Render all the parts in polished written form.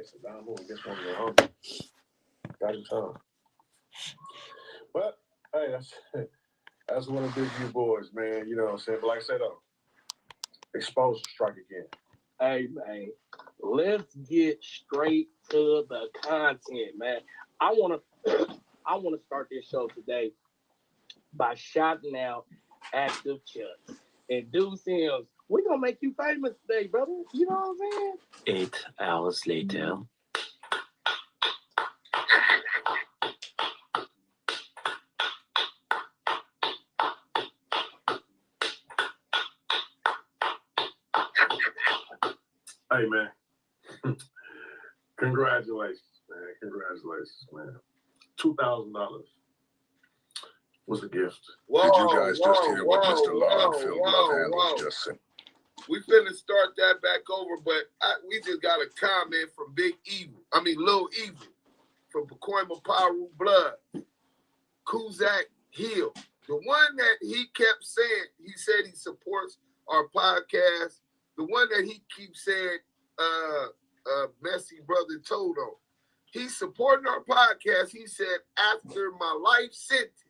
It's a down move. I guess one of your hungry. Got your time. But hey, that's one of the big you boys, man. You know what I'm saying? But like I said though, exposure strike again. Hey man, let's get straight to the content, man. I wanna start this show today by shouting out Active Chucks and DuseM. We're gonna make you famous today, brother. You know what I'm saying? 8 hours later. Hey man, congratulations, man. Congratulations, man. $2,000 was a gift. Did you guys just hear what Mr. Longfield Love Handles just said? We finna start that back over, but we just got a comment from Big Evil. Lil Evil from Pacoima Paru Blood. Kuzak Hill. The one that he kept saying, he said he supports our podcast. The one that he keeps saying, Messy Brother Toto. He's supporting our podcast. He said, after my life sentence,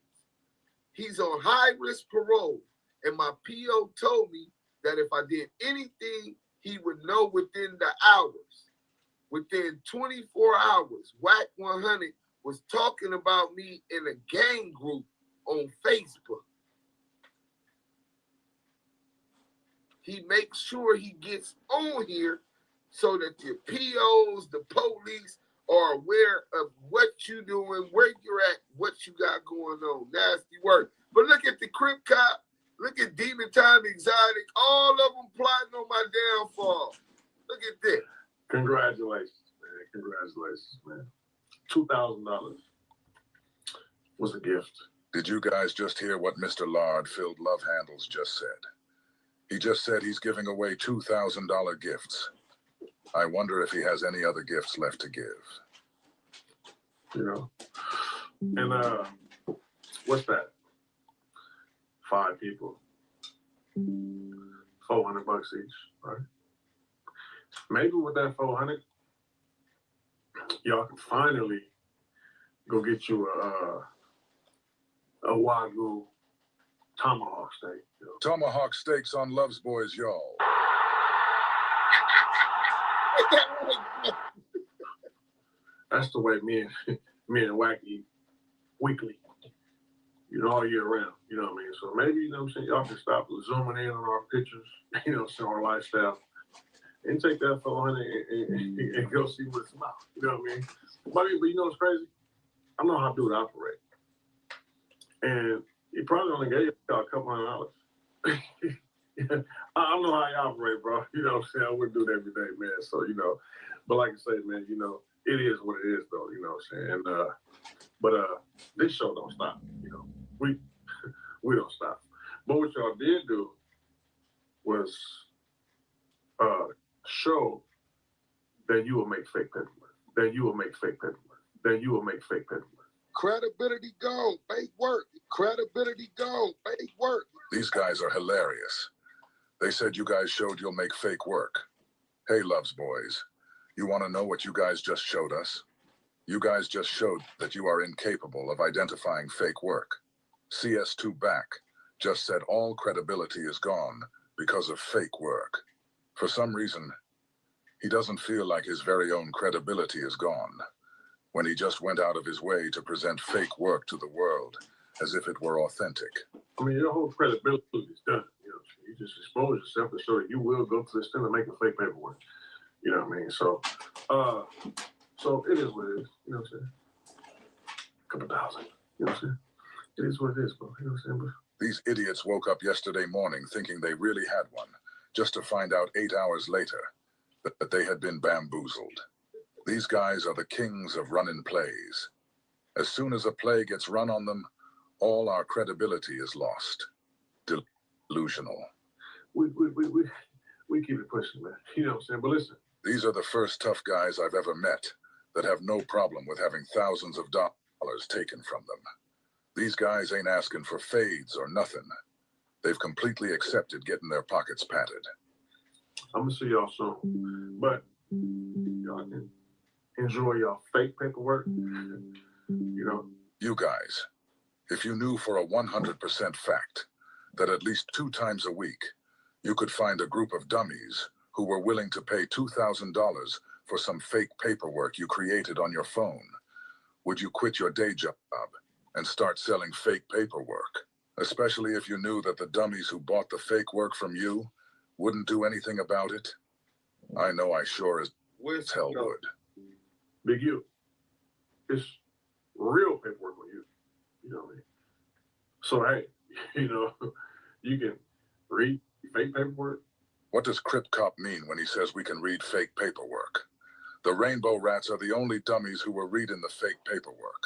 he's on high-risk parole. And my PO told me that if I did anything, he would know within the hours. Within 24 hours, Wack 100 was talking about me in a gang group on Facebook. He makes sure he gets on here so that the POs, the police are aware of what you're doing, where you're at, what you got going on. Nasty work. But look at the Crip Cop. Look at Demon Time Exotic. All of them plotting on my downfall. Look at this. Congratulations, man. Congratulations, man. $2,000 was a gift. Did you guys just hear what Mr. Lard-Filled Love Handles just said? He just said he's giving away $2,000 gifts. I wonder if he has any other gifts left to give. You know, and what's that? 5 people, $400 each, right? Maybe with that 400, y'all can finally go get you a Wagyu tomahawk steak. You know? Tomahawk steaks on Love's Boys, y'all. That's the way me and Wack eat weekly. You know, all year round. You know what I mean? So maybe, you know what I'm saying, y'all can stop zooming in on our pictures, you know, see our lifestyle, and take that 400 and go see what it's about. You know what I mean? But you know what's crazy? I know how to do it operate. And he probably only gave y'all a couple $100. I don't know how you operate, bro. You know what I'm saying? I wouldn't do that every day, man. So, you know, but like I say, man, you know, it is what it is, though, you know what I'm saying? And, but this show don't stop, you know. We don't stop. But what y'all did do was show that you will make fake paperwork. That you will make fake paperwork. That you will make fake paperwork. Credibility gone, fake work. Credibility gone, fake work. These guys are hilarious. They said you guys showed you'll make fake work. Hey, Love's Boys, you want to know what you guys just showed us? You guys just showed that you are incapable of identifying fake work. CS2 Back just said all credibility is gone because of fake work. For some reason, he doesn't feel like his very own credibility is gone when he just went out of his way to present fake work to the world as if it were authentic. I mean, your whole credibility is done. You know, you just expose yourself to show that you will go to the extent of making fake paperwork. You know what I mean? So, so it is what it is. You know what I'm saying? A couple thousand. You know what I'm saying? It is what it is, bro. You know what I'm saying, bro? These idiots woke up yesterday morning thinking they really had one, just to find out 8 hours later that they had been bamboozled. These guys are the kings of running plays. As soon as a play gets run on them, all our credibility is lost. Delusional. We keep it pushing, man. You know what I'm saying? But listen. These are the first tough guys I've ever met that have no problem with having thousands of dollars taken from them. These guys ain't asking for fades or nothing. They've completely accepted getting their pockets patted. I'm gonna see y'all soon. But y'all can enjoy your fake paperwork. You know, You guys, if you knew for a 100% fact that at least 2 times a week you could find a group of dummies who were willing to pay $2,000 for some fake paperwork you created on your phone, would you quit your day job and start selling fake paperwork? Especially if you knew that the dummies who bought the fake work from you wouldn't do anything about it? I know I sure as hell would. Big U, it's real paperwork on you. You know what I mean? So, hey, you know, you can read fake paperwork. What does Crip Cop mean when he says we can read fake paperwork? The Rainbow Rats are the only dummies who were reading the fake paperwork.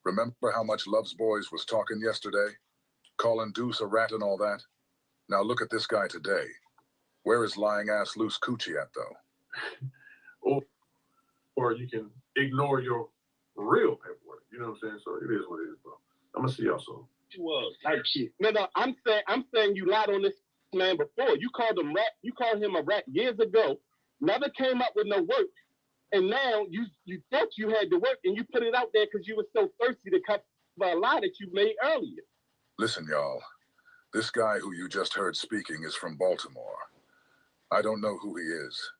Remember how much Love's Boys was talking yesterday? Calling Deuce a rat and all that? Now look at this guy today. Where is lying ass loose coochie at, though? Or you can ignore your real paperwork. You know what I'm saying? So it is what it is, bro. I'm gonna see y'all soon. Type shit. No, I'm saying you lied on this man before. You called him a rat years ago. Never came up with no work, and now you thought you had the work, and you put it out there because you were so thirsty to cover a lie that you made earlier. Listen, y'all. This guy who you just heard speaking is from Baltimore. I don't know who he is,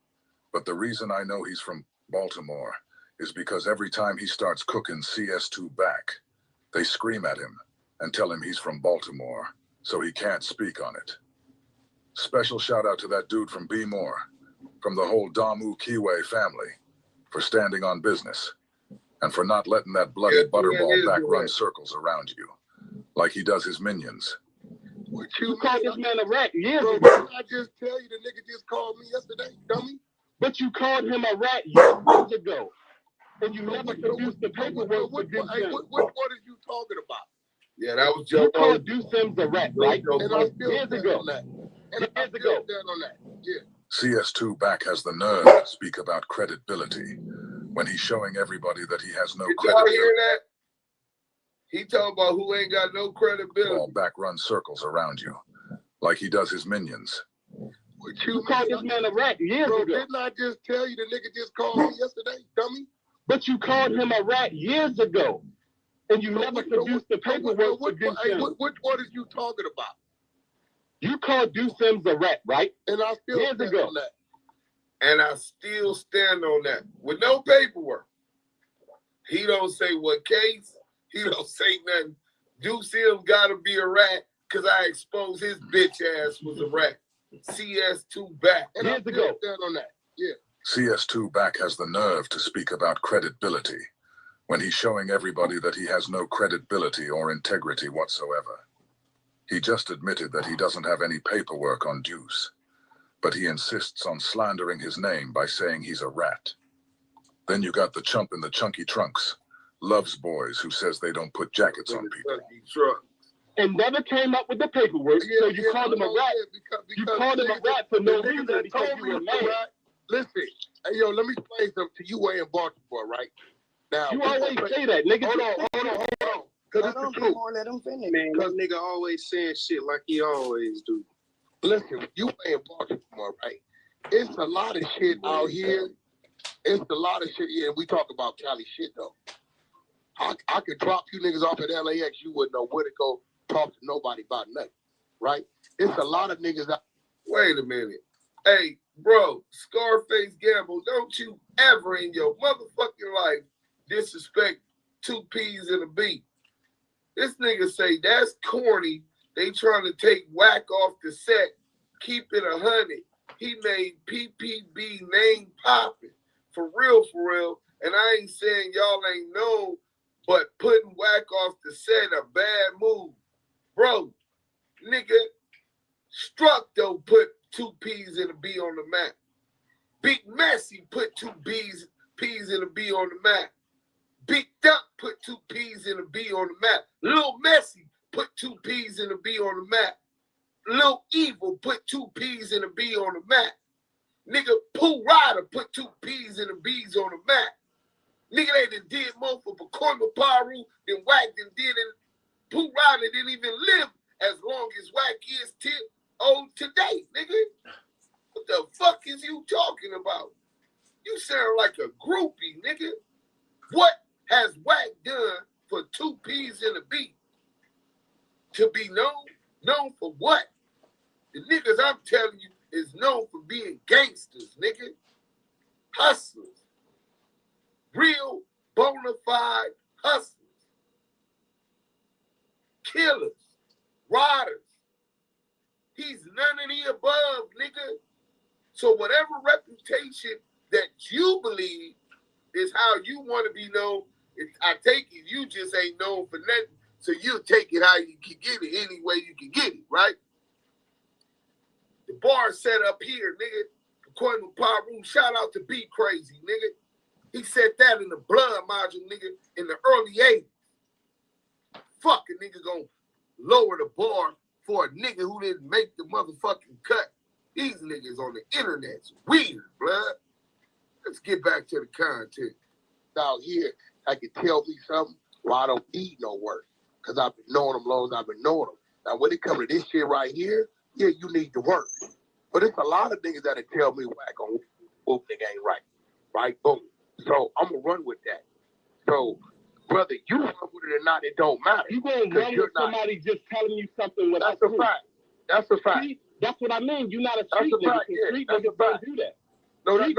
but the reason I know he's from Baltimore is because every time he starts cooking CS2 back, they scream at him and tell him he's from Baltimore, so he can't speak on it. Special shout out to that dude from B-More, from the whole Damu Kiwe family, for standing on business and for not letting that bloody butterball back run circles around you like he does his minions. What You called this man a rat years Bro, ago. didn't I just tell you the nigga just called me yesterday, dummy? But you called him a rat years ago. And you never produced the paperwork for DuseM. What is you talking about? Yeah, that was Joe. You called DuseM a rat, right? And I still years ago. On that. And I still stand on that. Yeah. CS2 back has the nerve to speak about credibility when he's showing everybody that he has no credibility. Y'all hear that? He talking about who ain't got no credibility. All back run circles around you like he does his minions. You called this man a rat years ago. Didn't I just tell you the nigga just called me yesterday, dummy? But you called him a rat years ago. And you never produced the paperwork for DuseM. What is you talking about? You called DuseM a rat, right? And I still years stand ago. on that. And I still stand on that. With no paperwork. He don't say what case. He don't say nothing. DuseM gotta be a rat because I exposed his bitch ass was a rat. CS2 back. And years ago. Stand on that. Yeah. CS2 back has the nerve to speak about credibility when he's showing everybody that he has no credibility or integrity whatsoever. He just admitted that he doesn't have any paperwork on Deuce, but he insists on slandering his name by saying he's a rat. Then you got the chump in the chunky trunks, Love's Boys, who says they don't put jackets on people. And never came up with the paperwork, so you called him a rat. You called him a rat for no reason because you were mad. Listen, hey, yo, let me explain something to you way in Baltimore, right? Now, you always say that, nigga. Hold on. Because it's the truth. Let him finish. Man, because nigga always saying shit like he always do. Listen, you way in Baltimore, right? It's a lot of shit out here. It's a lot of shit. Yeah, we talk about Cali shit, though. I could drop you niggas off at LAX. You wouldn't know where to go talk to nobody about nothing, right? It's a lot of niggas out. Wait a minute. Hey, bro, Scarface Gamble, don't you ever in your motherfucking life disrespect 2 P's and a B. This nigga say that's corny. They trying to take Wack off the set. Keep it 100. He made PPB name popping. For real. And I ain't saying y'all ain't know, but putting Wack off the set a bad move. Bro, nigga, Structo put 2 P's and a B on the map. Big Messi put 2 P's and a B on the map. Big Duck put 2 P's and a B on the map. Lil Messi put 2 P's and a B on the map. Lil Evil put 2 P's and a B on the map. Nigga, Pooh Rider put 2 P's and a B's on the map. Nigga, they done did more for Pacoima Paru than Wack done did. And Pooh Rider didn't even live as long as Wack is old today, nigga. What the fuck is you talking about? You sound like a groupie, nigga. What has Wack done for 2 P's in a beat? To be known? Known for what? The niggas I'm telling you is known for being gangsters, nigga. Hustlers. Real, bona fide hustlers. Killers. Riders. He's none of the above, nigga. So whatever reputation that you believe is how you want to be known, I take it you just ain't known for nothing, so you'll take it how you can get it, any way you can get it, right? The bar set up here, nigga. According to Paru, shout out to Be Crazy, nigga. He said that in the blood module, nigga, in the early 80s. Fuck a nigga gonna lower the bar for a nigga who didn't make the motherfucking cut. These niggas on the internet's weird, blood. Let's get back to the content. Out here, I can tell me something, well, I don't need no work. Because I've been knowing them long as I've been knowing them. Now, when it comes to this shit right here, yeah, you need to work. But it's a lot of niggas that'll tell me Wack on whoop nigga ain't right. Right? Boom. So I'm going to run with that. So, whether you run with it or not, it don't matter. You going to run with somebody just telling you something without That's a fact. That's a fact. See, that's what I mean. You're not a street nigga. Fact, yeah. Street niggas don't do that. No. But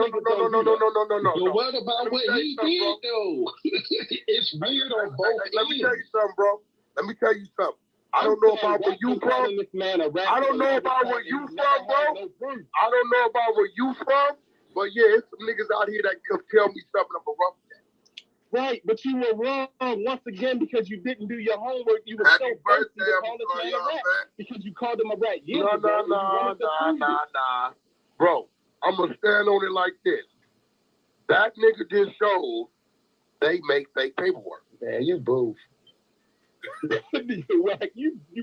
what about what he did, though? It's weird on both ends. Let me tell you something, bro. Let me tell you something. I don't know about where you from. I don't know about where you from, bro. I don't know about where you from. But yeah, it's some niggas out here that could tell me something of a rough day. Right, but you were wrong once again because you didn't do your homework. You were Happy so birthday, to I'm call this sorry, man a y'all, rat man. because you called him a rat. Nah. Bro, I'm going to stand on it like this. That nigga just showed they make fake paperwork. Man, you boof. you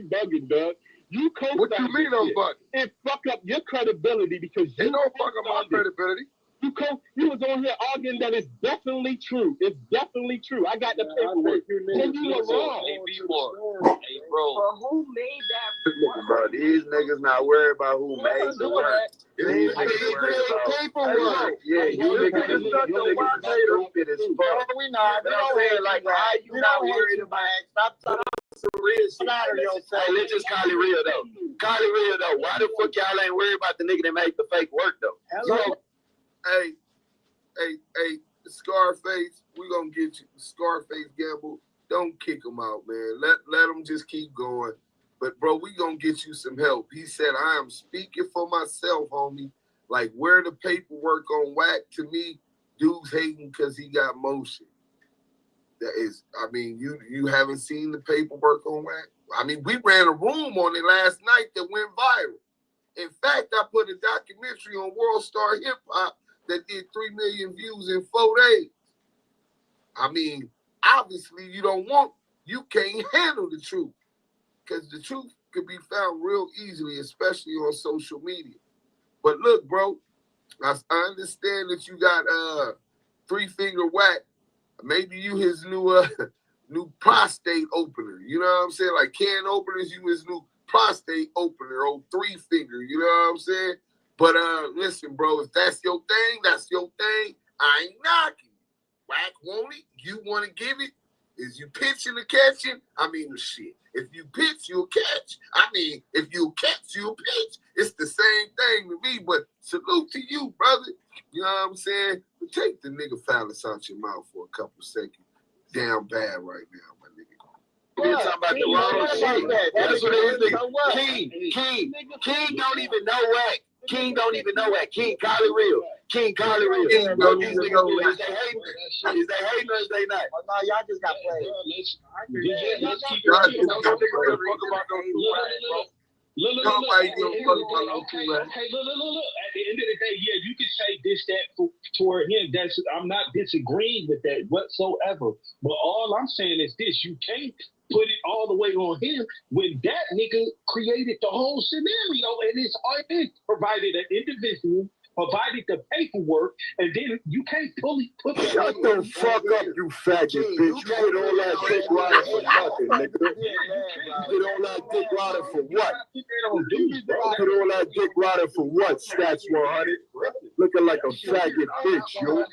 bugging, dog. You co-signed What you mean I'm bugging? It fuck up your credibility because It don't fuck up my credibility. You was on here arguing that it's definitely true. It's definitely true. I got the paperwork. And you were wrong. Hey, bro. But who made that? Bro, these niggas not worried about who made the work. These niggas worried about paperwork. Yeah, you niggas is stupid as fuck. We not. But I'm saying, like, how you not worried about Stop talking some real shit? Hey, let's just call it real, though. Call it real, though. Why the fuck y'all ain't worried about the nigga that made the fake work, though? Bro, hey, Scarface, we gonna get you. Scarface Gamble, don't kick him out, man. Let him just keep going. But, bro, we gonna get you some help. He said, I am speaking for myself, homie. Like, where the paperwork on Wack, to me, dude's hating because he got motion. That is, I mean, you haven't seen the paperwork on Wack? I mean, we ran a room on it last night that went viral. In fact, I put a documentary on World Star Hip Hop that did 3 million views in 4 days. I mean, obviously you can't handle the truth because the truth could be found real easily, especially on social media. But look, bro, I understand that you got 3-finger Wack. Maybe you his new prostate opener. You know what I'm saying? Like can openers, you his new prostate opener, old 3-finger. You know what I'm saying? But listen, bro, if that's your thing, that's your thing. I ain't knocking. Wack want it. You want to give it. Is you pitching or catching? I mean, shit. If you pitch, you'll catch. I mean, if you catch, you'll pitch. It's the same thing to me, but salute to you, brother. You know what I'm saying? But take the nigga phallus out your mouth for a couple seconds. Damn bad right now, my nigga. You're talking about the wrong shit. That's what it is. King don't even know Wack. King don't even know Wack. King, call it real. King, call it real. King don't These even niggas, know is they hating? Is they hating or is they not? Oh, no, y'all just got played. Let's keep Y'all it just real. don't give a fuck about no Nobody give a fuck about no Okay, look. At the end of the day, yeah, you can say this, that toward him. I'm not disagreeing with that whatsoever. But all I'm saying is this: you can't put it all the way on him when that nigga created the whole scenario and it's provided an individual provided the paperwork, and then you can't put Shut the fuck up, you faggot bitch. You get all that dick riding for nothing, nigga. You get all that dick riding for what? You get all that dick riding for what, Stats 100? Looking like a faggot bitch, yo.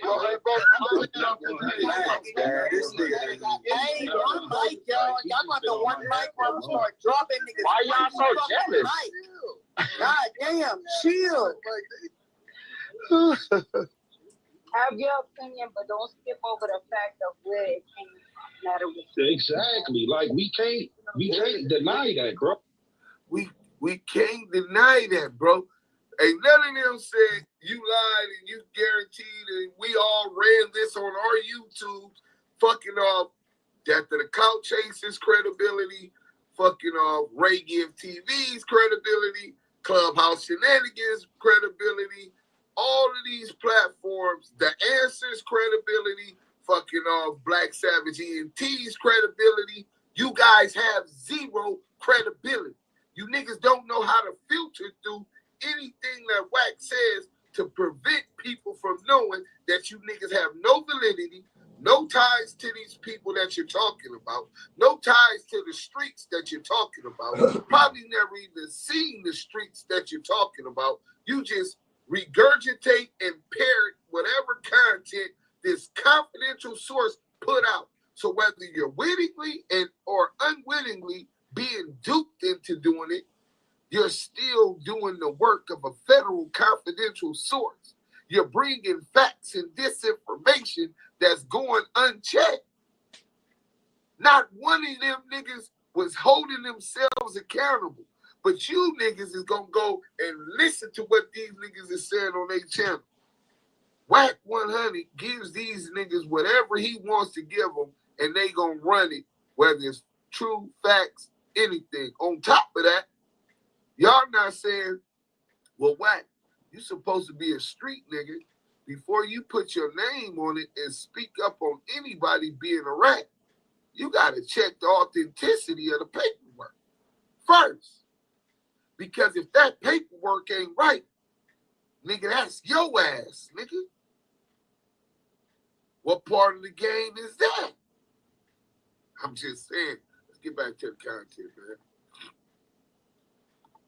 Hey, one mic, y'all. Y'all got the one mic where I'm start dropping niggas. Why y'all so jealous? God damn, chill. Have your opinion, but don't skip over the fact of where it came from. Matter with Exactly. Like we can't deny that, bro. We can't deny that, bro. Ain't none of them said you lied and you guaranteed, and we all ran this on our YouTube, fucking off that the account chases credibility, fucking off Ray Give TV's credibility, Clubhouse Shenanigans credibility, all of these platforms, the Answers credibility, fucking off Black Savage ENT's credibility. You guys have zero credibility. You niggas don't know how to filter through anything that Wack says to prevent people from knowing that you niggas have no validity, no ties to these people that you're talking about, no ties to the streets that you're talking about, probably never even seen the streets that you're talking about. You just regurgitate and parrot whatever content this confidential source put out. So whether you're wittingly and or unwittingly being duped into doing it, you're still doing the work of a federal confidential source. You're bringing facts and disinformation that's going unchecked. Not one of them niggas was holding themselves accountable. But you niggas is going to go and listen to what these niggas is saying on their channel. Wack 100 gives these niggas whatever he wants to give them, and they going to run it, whether it's true, facts, anything. On top of that, y'all not saying, well, Wack, you supposed to be a street nigga before you put your name on it and speak up on anybody being a rat. You got to check the authenticity of the paperwork first. Because if that paperwork ain't right, nigga, that's your ass, nigga. What part of the game is that? I'm just saying. Let's get back to the content, man.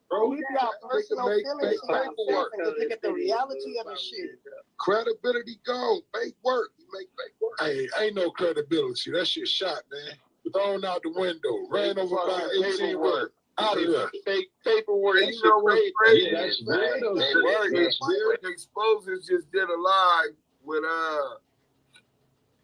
Bro, we got personal feelings and look at the reality of the shit. Credibility gone. Fake work. You make fake work. Hey, ain't no credibility. That shit shot, man. Thrown out the window. Ran over by 18 work. Out of there. Fake paperwork. You know what's crazy? Yeah, that's real. The Exposers just did a live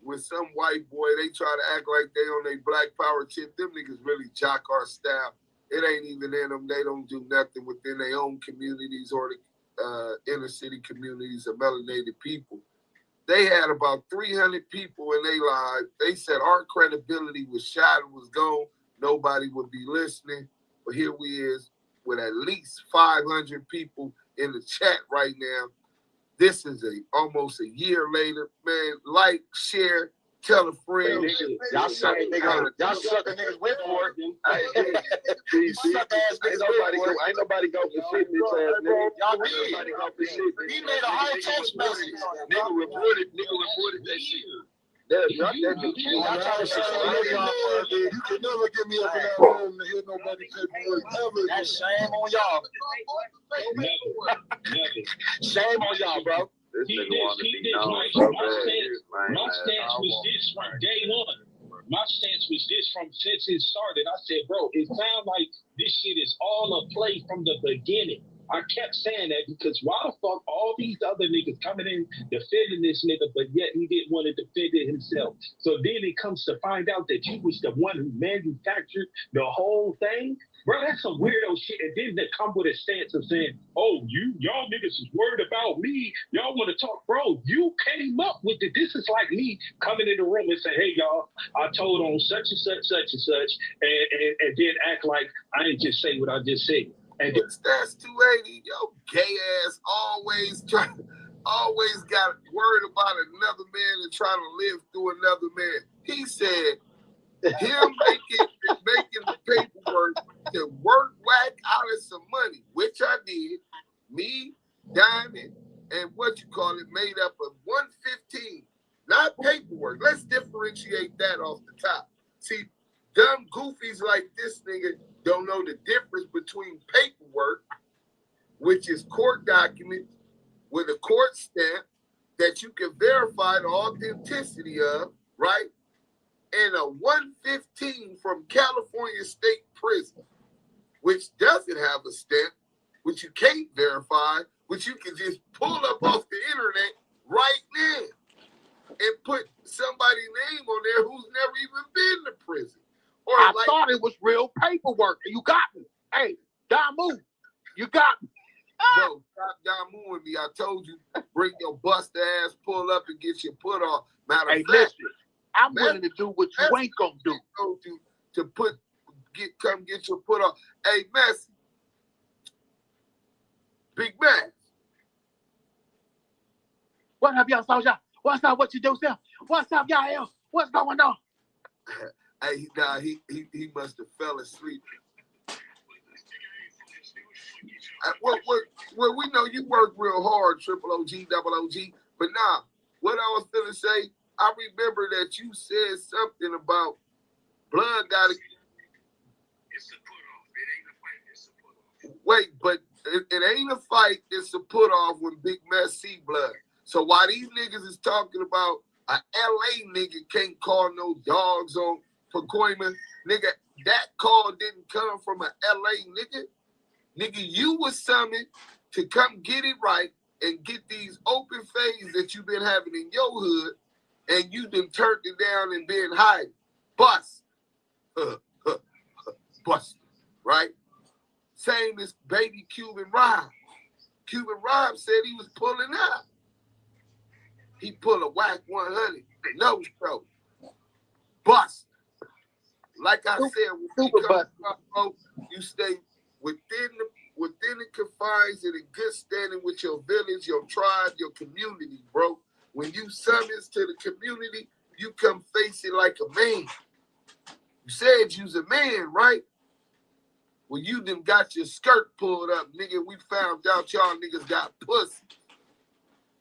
with some white boy. They try to act like they on their black power tip. Them niggas really jock our style. It ain't even in them. They don't do nothing within their own communities or the inner city communities of melanated people. They had about 300 people in their live. They said our credibility was shot and was gone. Nobody would be listening. But here we is with at least 500 people in the chat right now. This is almost a year later. Man, like, share, tell a friend. Y'all sucking niggas went for it. These suck ass niggas ain't nobody go for shit, bitch ass nigga. Y'all did. He made a whole text message. Nigga reported that shit. You can never get me up in that room to hear nobody paperwork ever. That's shame on y'all. Shame on y'all, bro. My stance was this from day one. My stance was this from since it started. I said, bro, it sounds like this shit is all a play from the beginning. I kept saying that because why the fuck all these other niggas coming in defending this nigga, but yet he didn't want to defend it himself. So then it comes to find out that you was the one who manufactured the whole thing. Bro, that's some weirdo shit. And then they come with a stance of saying, oh, y'all niggas is worried about me. Y'all want to talk. Bro, you came up with it. This is like me coming in the room and say, hey, y'all, I told on such and such, such and such, and then act like I didn't just say what I just said. And Stats 280, yo, gay ass always got worried about another man and trying to live through another man. He said him making the paperwork to work Wack out of some money, which I did. Me, Diamond, and made up of 115, not paperwork. Let's differentiate that off the top. See, dumb goofies like this nigga don't know the difference between paperwork, which is court documents with a court stamp that you can verify the authenticity of, right? And a 115 from California State Prison, which doesn't have a stamp, which you can't verify, which you can just pull up off the internet right now and put somebody's name on there who's never even been to prison. Or I thought it was real paperwork, and you got me. Hey, Damu, you got me. Bro, stop Damu me. I told you, bring your bust ass, pull up and get your put off. Matter of fact, listen, I'm willing to do what you ain't gonna do. Told you to come get your put off. Hey, Messi, Big Man. What up, y'all, soldier? What's up? What you do, Sam? What's up, y'all? What's going on? Hey, he must have fell asleep. Well, we know you work real hard, triple OG, double OG. But nah, what I was gonna say, I remember that you said something about blood got. It's a put off. It ain't a fight. It's a put off. Wait, but it ain't a fight. It's a put off when Big Mess see blood. So while these niggas is talking about a LA nigga can't call no dogs on Pacoima, nigga, that call didn't come from a LA nigga. Nigga, you was summoned to come get it right and get these open fades that you've been having in your hood, and you done turned it down and been hiding. Bust. Bust. Right? Same as baby Cuban Rob. Cuban Rob said he was pulling up. He pull a whack 100. No show. Bust. Like I said, when you come up, bro, you stay within the confines and in good standing with your village, your tribe, your community, bro. When you summons to the community, you come face it like a man. You said you's a man, right? Well, you done got your skirt pulled up, nigga. We found out y'all niggas got pussy.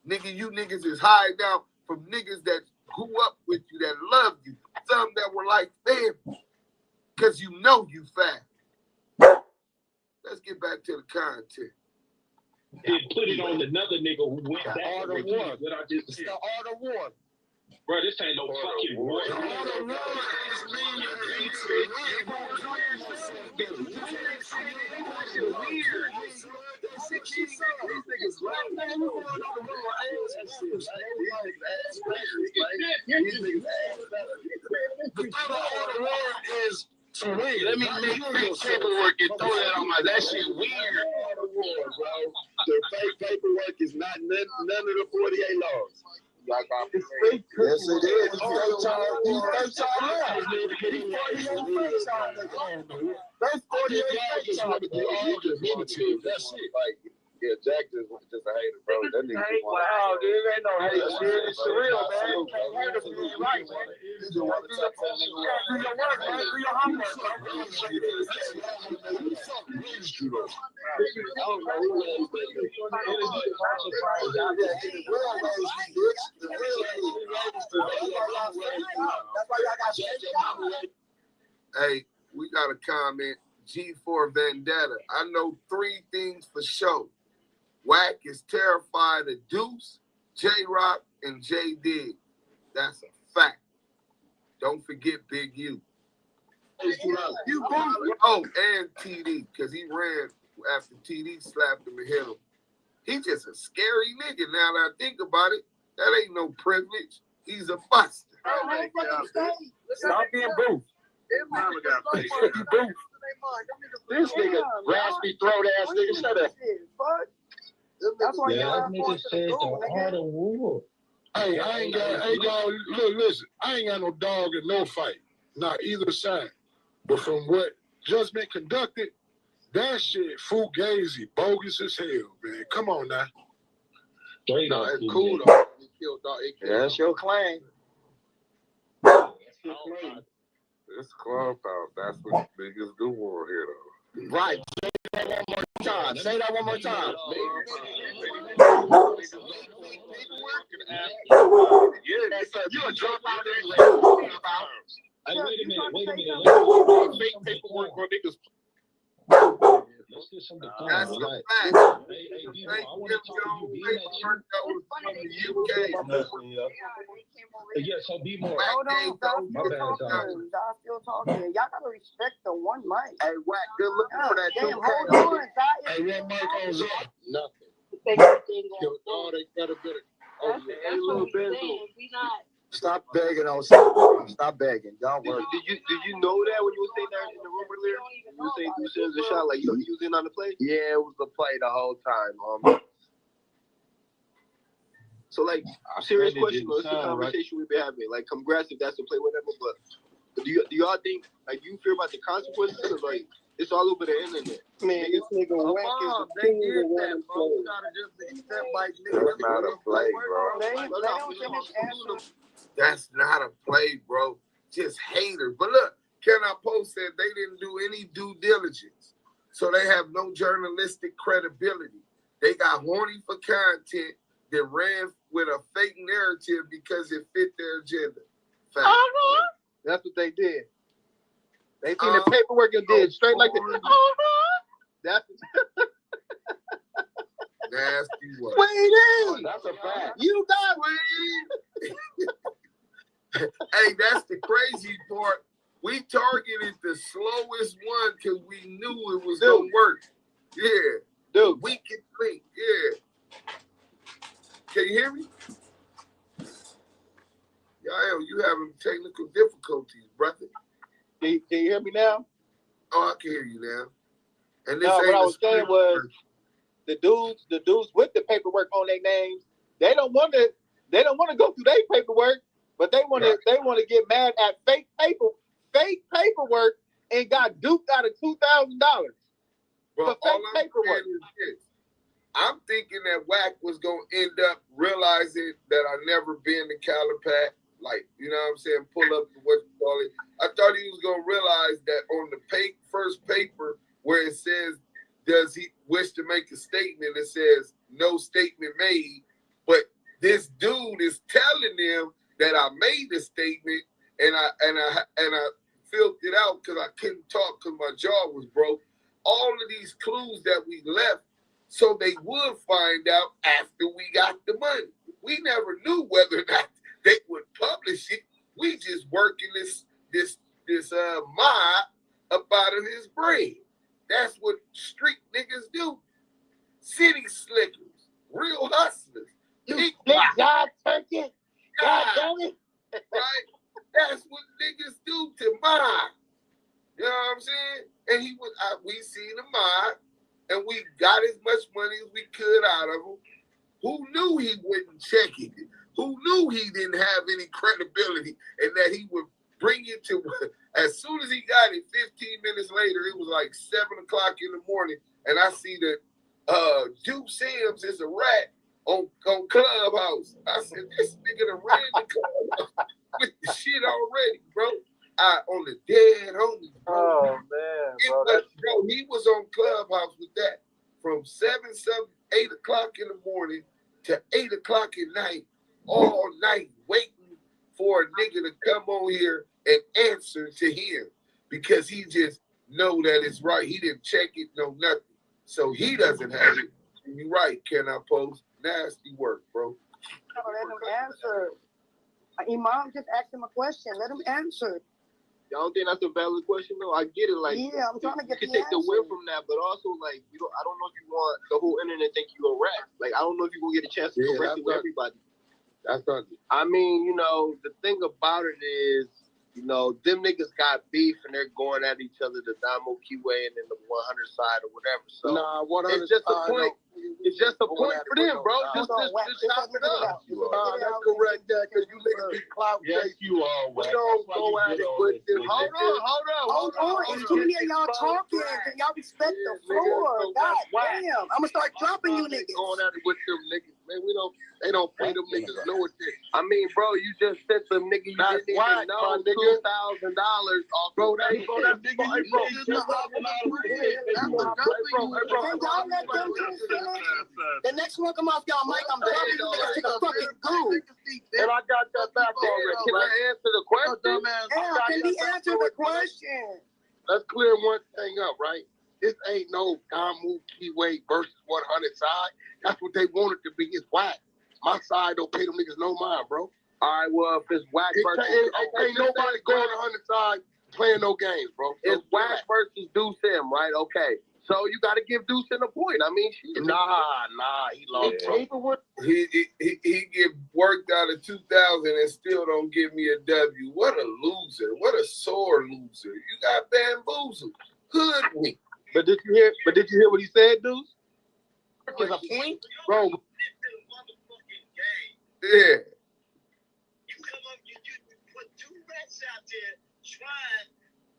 Nigga, you niggas is hiding out from niggas that grew up with you, that loved you. Some that were like family. Because you know you fat. Let's get back to the content. And put it on another nigga who went back and repeated what I just said. The art of war. Bro, this ain't no fucking war. The art of war is mean to win. Let me make paperwork and throw that on my. That shit weird. The fake paperwork is not none of the 48 laws. It's fake. Yes, it is. That's 48 That's it. Like, yeah, Jack just a hater, bro. That nigga. Wow, dude, ain't no hate shit. It's surreal, man. You can't hate him being right, man. You just want to talk to him. Do your work, man. Do your homework, Hey, we got a comment. G4 Vendetta. I know 3 things for sure. Wack is terrified of Deuce, J-Rock, and J Diggs. That's a fact. Don't forget Big U. Oh, and TD, because he ran after TD slapped him and hit him. He's just a scary nigga now that I think about it. That ain't no privilege. He's a buster. Stop being booth. This nigga, raspy throat ass nigga, shut up. That's why y'all niggas said the art of war. Hey, I ain't got, look, listen, I ain't got no dog in no fight, not either side. But from what just been conducted, that shit fugazi, bogus as hell, man. Come on now. No, it's cool though. That's your claim. It's Clubhouse. That's what niggas do over here though. Right. Say that one more time. Say that one more time. You a dropout anyway. Hey, wait a minute. Fake paperwork, bro. Niggas. Let's get some of the That's fun. the Right? fact. Hey, D-Mo, I want to talk to you. Being that you, yeah, so be more. Hold on, y'all My still bad, talking. Y'all still talking. Y'all gotta respect the one mic. Hey, Wack, good looking for that. Damn, 2K. hold on, Zion. Hey, what mic on that? Nothing. That's Oh, they got a bit of. what we saying. We not. Stop begging on something. Stop begging. Don't worry. Did you know that when you were sitting there in the room earlier? You were saying DuseM the shot like he was in on the play? Yeah, it was the play the whole time, homie. So like, serious question, though. It's a conversation we've been having. Like, congrats if that's the play, whatever. But do y'all think, like, you fear about the consequences? Because like, it's all over the internet. Man, this nigga Wack is the They king did of that, running bro. You plays. gotta just accept like That's not a play, bro. They don't finish answering. That's not a play, bro. Just haters. But look, Ken Post said they didn't do any due diligence. So they have no journalistic credibility. They got horny for content that ran with a fake narrative because it fit their agenda. Fact. That's what they did. They seen the paperwork and did straight like that. That's Nasty work. Sweetie! That's a fact. You got Hey, that's the crazy part. We targeted the slowest one because we knew it was going to work. Yeah. Dude. Weakest link. Yeah. Can you hear me? Y'all, you having technical difficulties, brother. Can you hear me now? Oh, I can hear you now. And this No, ain't what I a was saying script. was the dudes with the paperwork on their names, they don't want to go through their paperwork, but they want to get mad at fake paperwork and got duped out of $2,000 for Bro, fake paperwork. I'm thinking that Wack was going to end up realizing that I never been to Calipat. Like, you know what I'm saying? Pull up what you call it. I thought he was going to realize that on the first paper where it says, does he wish to make a statement? It says, no statement made. But this dude is telling them that I made a statement and I filled it out because I couldn't talk because my jaw was broke. All of these clues that we left so they would find out after we got the money. We never knew whether or not they would publish it. We just working this mob up out of his bread. That's what street niggas do. City slickers, real hustlers. God, turkey. God damn it. Right? That's what niggas do to mob. You know what I'm saying? And we seen the mob, and we got as much money as we could out of him. Who knew he wouldn't check it? Who knew he didn't have any credibility and that he would bring it to, as soon as he got it, 15 minutes later, it was like 7 o'clock in the morning, and I see that DuseM is a rat on Clubhouse. I said, this nigga done ran the Clubhouse with the shit already, bro. On the dead homies, bro. Oh, man, bro. He was on Clubhouse with that from 8 o'clock in the morning to 8 o'clock at night, all night, waiting for a nigga to come on here and answer to him because he just know that it's right. He didn't check it, no nothing. So he doesn't have it. And you're right, Can I Post? Nasty work, bro. Let him answer. Imam just asked him a question. Let him answer. Y'all don't think that's a valid question though? I get it. Like, yeah, I'm trying to get you can take the win from that, but also like, I don't know if you want the whole internet think you a rat. Like, I don't know if you gonna get a chance to correct it with everybody. That's ugly. I mean, the thing about it is, them niggas got beef and they're going at each other, the Damo Keyway and then the 100 side or whatever. So nah, 100 it's just a point. It's just a point for them, bro. Just chop it up. That's correct, that because you niggas be clout chasing. Yes, you are. We don't go at it with them. Hold on. It's too many of y'all talking. Can y'all respect the floor? God damn. I'm gonna start dropping you niggas. Going at it with them niggas, man. They don't pay them niggas no attention. I mean, bro, you just sent some nigga you didn't even know $2,000 off. Bro, that nigga, Can y'all let them finish? The next one come off y'all mic, I'm probably gonna take a fucking goo. and I got that back already. Can I answer the question? Hell, can he answer the question? Let's clear one thing up, right? This ain't no Damu Keyway versus 100 side. That's what they want it to be. It's whack. My side don't pay them niggas no mind, bro. All right, well, if it's whack versus... Ain't nobody going on the 100 side playing no games, bro. It's whack versus DuseM, right? Okay. So you got to give DuseM a point. I mean, shit. Nah, he lost. He get worked out of 2,000 and still don't give me a W. What a loser. What a sore loser. You got bamboozled. Hoodwink. But did you hear what he said, Deuce? There's a point? Bro. Yeah. You come up, you put 2 rats out there trying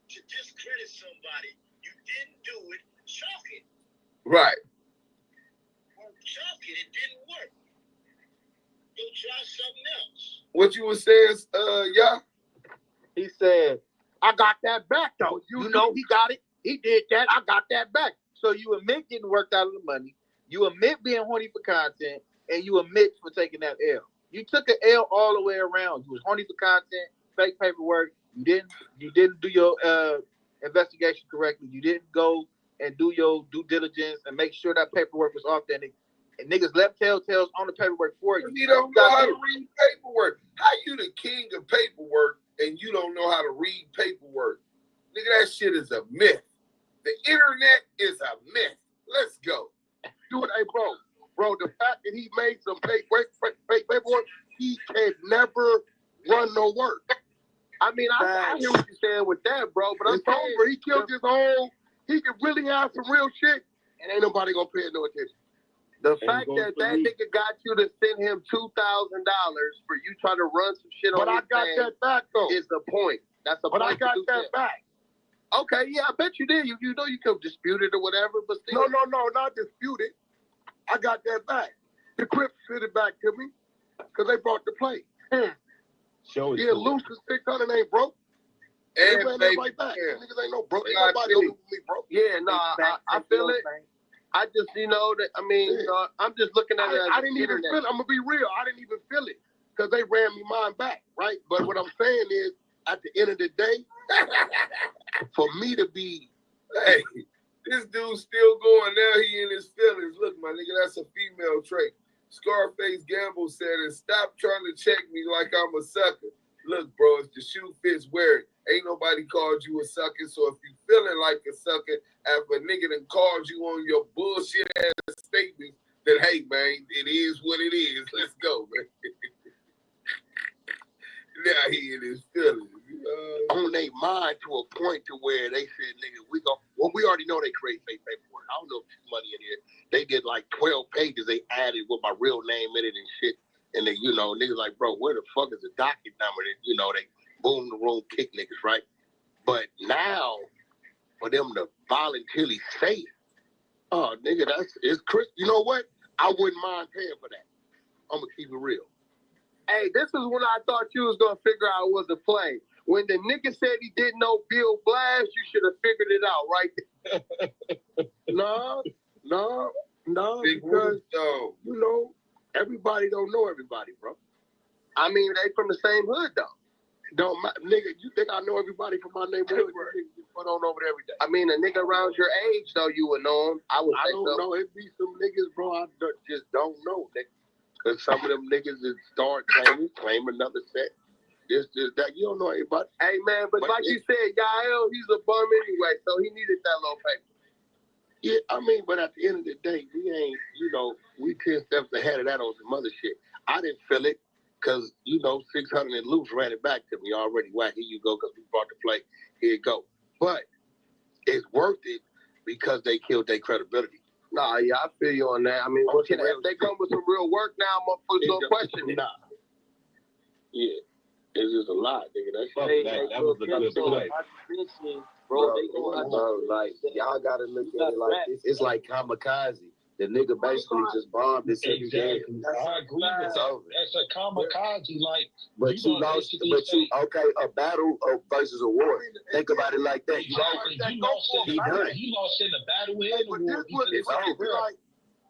to discredit somebody. You didn't do it. Chalk it. Right. Chalk it. It didn't work. Go try something else. What you was saying, yeah? He said, I got that back, though. You know he got it. He did that. I got that back. so you admit getting worked out of the money, you admit being horny for content, and you admit for taking that L. You took an L all the way around. You was horny for content, fake paperwork. You didn't do your investigation correctly. You didn't go and do your due diligence and make sure that paperwork was authentic. And niggas left telltales on the paperwork for you. You don't know how to read paperwork. How you the king of paperwork and you don't know how to read paperwork? Nigga, that shit is a myth. The internet is a myth. Let's go. Dude, hey, bro, the fact that he made some fake paperwork, he can never run no work. I mean, I hear what you're saying with that, bro, but it's over. He killed his own. He could really have some real shit, and ain't nobody gonna pay no attention. The fact that nigga got you to send him $2,000 for you trying to run some shit on his got that back, though. Is the point. That's the point. But I got that back. Okay, yeah, I bet you did. You know you could dispute it or whatever, but still. No, not disputed. I got that back. The Crips sent it back to me because they brought the plate. Show it. Yeah, loose to 600 ain't broke. And ran that right back. Niggas ain't no broke. Ain't nobody over me, bro. Yeah, no, I feel it. I just, I'm just looking at it. I didn't even feel it. I'm gonna be real. I didn't even feel it because they ran me mine back, right? But what I'm saying is, at the end of the day, for me to be, hey, this dude's still going now. He in his feelings. Look, my nigga, that's a female trait. Scarface Gamble said, and stop trying to check me like I'm a sucker. Look, bro, if the shoe fits, wear it. Ain't nobody called you a sucker, so if you feeling like a sucker, after a nigga done called you on your bullshit ass statement, then hey, man, it is what it is. Let's go, man. Now he in his feelings. On their mind to a point to where they said, nigga, we already know they create fake paperwork. I don't know if there's money in here. They did like 12 pages. They added with my real name in it and shit. And they, niggas like, bro, where the fuck is the docket number? And, they boom the room, kick niggas, right? But now, for them to voluntarily say it, oh, nigga, it's Chris. You know what? I wouldn't mind paying for that. I'm going to keep it real. Hey, this is when I thought you was going to figure out it was a play. When the nigga said he didn't know Bill Blass, you should have figured it out, right? No, because, everybody don't know everybody, bro. I mean, they from the same hood, though. Nigga, you think I know everybody from my neighborhood? You put on over there every day. I mean, a nigga around your age, though, you would know him. I don't know. It be some niggas, bro, I just don't know, nigga. Because some of them niggas that start claim another set. This, that. You don't know anybody. Hey, man, but like you said, Yael, he's a bum anyway, so he needed that little paper. Yeah, I mean, but at the end of the day, we ain't, we 10 steps ahead of that on some other shit. I didn't feel it because, 600 and loose ran it back to me already. Whack, here you go, because we brought the play. Here you go. But it's worth it because they killed their credibility. Nah, yeah, I feel you on that. I mean, if they come with some real work now, motherfuckers don't question it. Nah. Yeah. It's just a lot, nigga. That was a good play. Bro, like, y'all gotta look at it like this. It's like kamikaze. The nigga basically just bombed this Exactly. I agree with that. That's a kamikaze. Like, but you lost. But you okay? A battle versus a war. Think about it like that. He lost in the battle and the war. It's over. Like,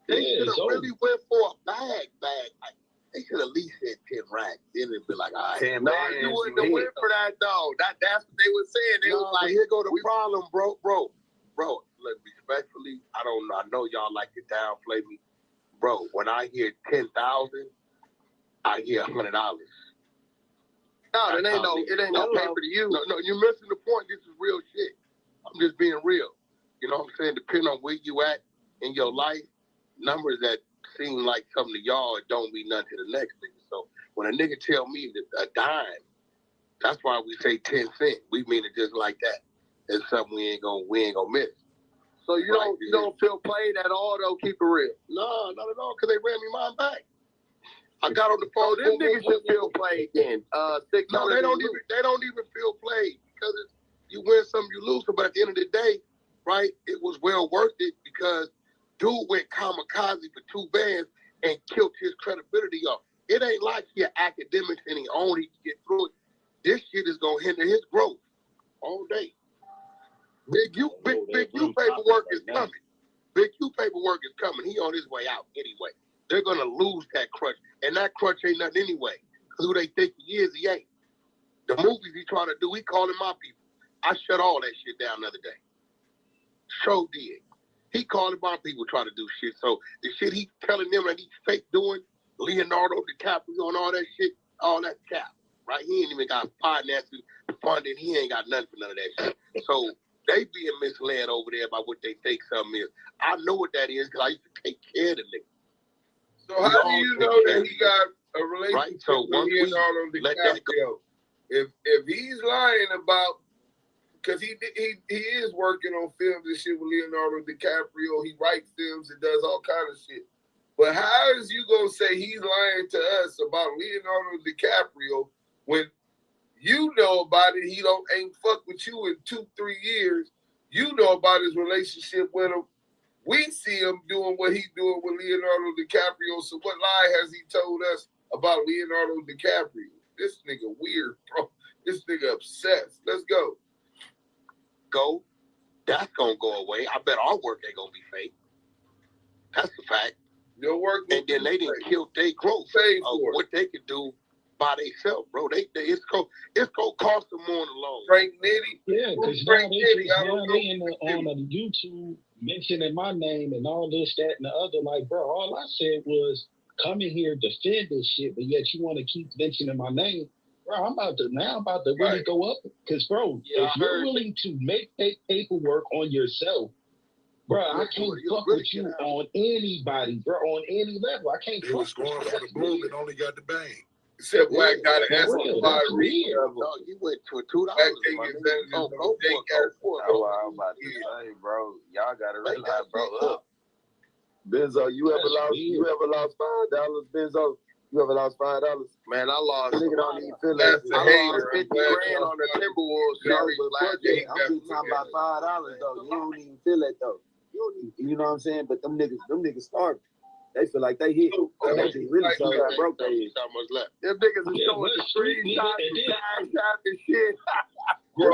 they should have really went for a bag. Like, they should at least said 10 racks. Then it'd be like, all right. No, you wouldn't have went for that though. That's what they were saying. They was like, here go the problem, bro. Look, respectfully, I don't know. I know y'all like to downplay me, bro. When I hear 10,000, I hear $100. No, it ain't no paper to you. No, you're missing the point. This is real shit. I'm just being real. You know what I'm saying? Depending on where you at in your life, numbers that seem like something to y'all don't mean nothing to the next nigga. So when a nigga tell me that a dime, that's why we say 10 cents. We mean it just like that. It's something we ain't gonna miss. So you don't feel played at all though? Keep it real. No, not at all. Cause they ran me mine back. I got on the phone. Them niggas should feel played then. No, they don't even feel played because you win some, you lose some. But at the end of the day, right? It was well worth it because dude went kamikaze for 2 bands and killed his credibility off. It ain't like he an academic and he only can get through it. This shit is gonna hinder his growth all day. Big U paperwork is coming. Big U paperwork is coming. He on his way out anyway. They're gonna lose that crutch, and that crutch ain't nothing anyway. Cause who they think he is, he ain't. The movies he trying to do, he calling my people. I shut all that shit down the other day. So did. He calling my people trying to do shit. So the shit he telling them that he's fake doing, Leonardo DiCaprio and all that shit, all that cap, right? He ain't even got finances, funding. He ain't got nothing for none of that shit. So they being misled over there by what they think something is. I know what that is because I used to take care of the nigga. So how do you know that he got a relationship with Leonardo DiCaprio? If he's lying about, because he is working on films and shit with Leonardo DiCaprio, he writes films and does all kind of shit. But how is you gonna say he's lying to us about Leonardo DiCaprio when you know about it? He ain't fuck with you in 2-3 years. You know about his relationship with him. We see him doing what he's doing with Leonardo DiCaprio. So what lie has he told us about Leonardo DiCaprio? This nigga weird, bro. This nigga obsessed. Let's go. Go. That's gonna go away. I bet our work ain't gonna be fake. That's the fact. Your work. And then they didn't kill their growth of what they could do by themselves, bro. It's gonna cost them more in the long. Frank Nitty. Yeah, because now they on YouTube mentioning my name and all this, that, and the other. Like, bro, all I said was come in here, defend this shit, but yet you want to keep mentioning my name. Bro, I'm about to really go up. Because, bro, if you're willing to make paperwork on yourself, bro, I can't fuck with you on anybody, bro, on any level. I can't fuck with you. It was going for the boom and only got the bang. Except Wack got an amplified reach. No, you went to $2. I'm about to say, bro, y'all gotta realize, bro. Look, Benzo, you ever lost $5? Benzo, you ever lost $5? Man, I lost. Nigga don't even feel that. I lost 50 grand on the Timberwolves series last year. I'm just talking about $5 though. You don't even feel that though. You know what I'm saying? But them niggas starving. They feel like they hit. They just really so got broke. They hit. How much left? Them niggas are showing the screenshots and shit. Them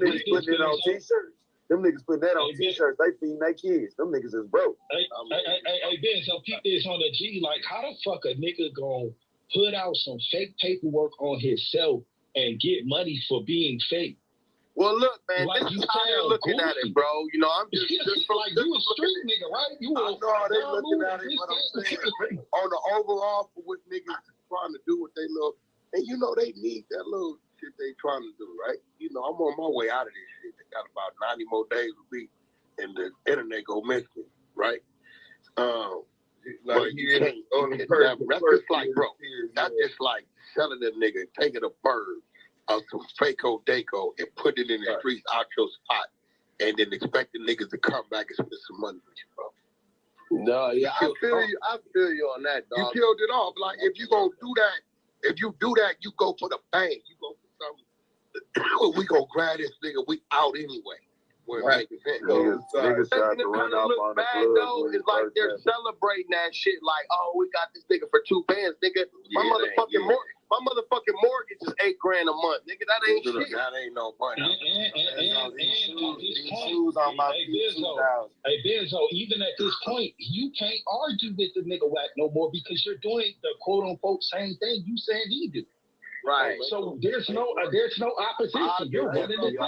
niggas putting it on t-shirts. Them niggas putting that on t-shirts. They feeding their kids. Them niggas is broke. Hey, Ben, so keep this on the G. Like, how the fuck a nigga gonna put out some fake paperwork on himself and get money for being fake? Well, look, man, like this is how they're looking at it, bro. You know, I'm just like you a street nigga, right? You I know how they looking at it, but I'm saying on the overall for what niggas trying to do what they love, and you know they need that little shit they trying to do, right? You know, I'm on my way out of this shit. They got about 90 more days to be, and the internet go miss me, right? Like you can't, that's just like, bro, that's just like selling a nigga, taking a bird of some fake-o deco and put it in the streets out your spot and then expecting niggas to come back and spend some money with you, bro. No, yeah, I feel you on that, dog. You killed it off. Like, if you gonna do that, you go for the bang. You go for something. We gonna grab this nigga, we out anyway. Right. Niggas tried to run off on the plug. It's like they're celebrating that shit. Like, oh, we got this nigga for 2 bands, nigga. My motherfucking mortgage is $8,000 a month, nigga. That ain't shit. That ain't no money. These shoes on my feet. Hey, Benzo, even at this point, you can't argue with the nigga Wack no more because you're doing the quote unquote same thing you saying he do. Right. So there's no opposition. You're running the thing.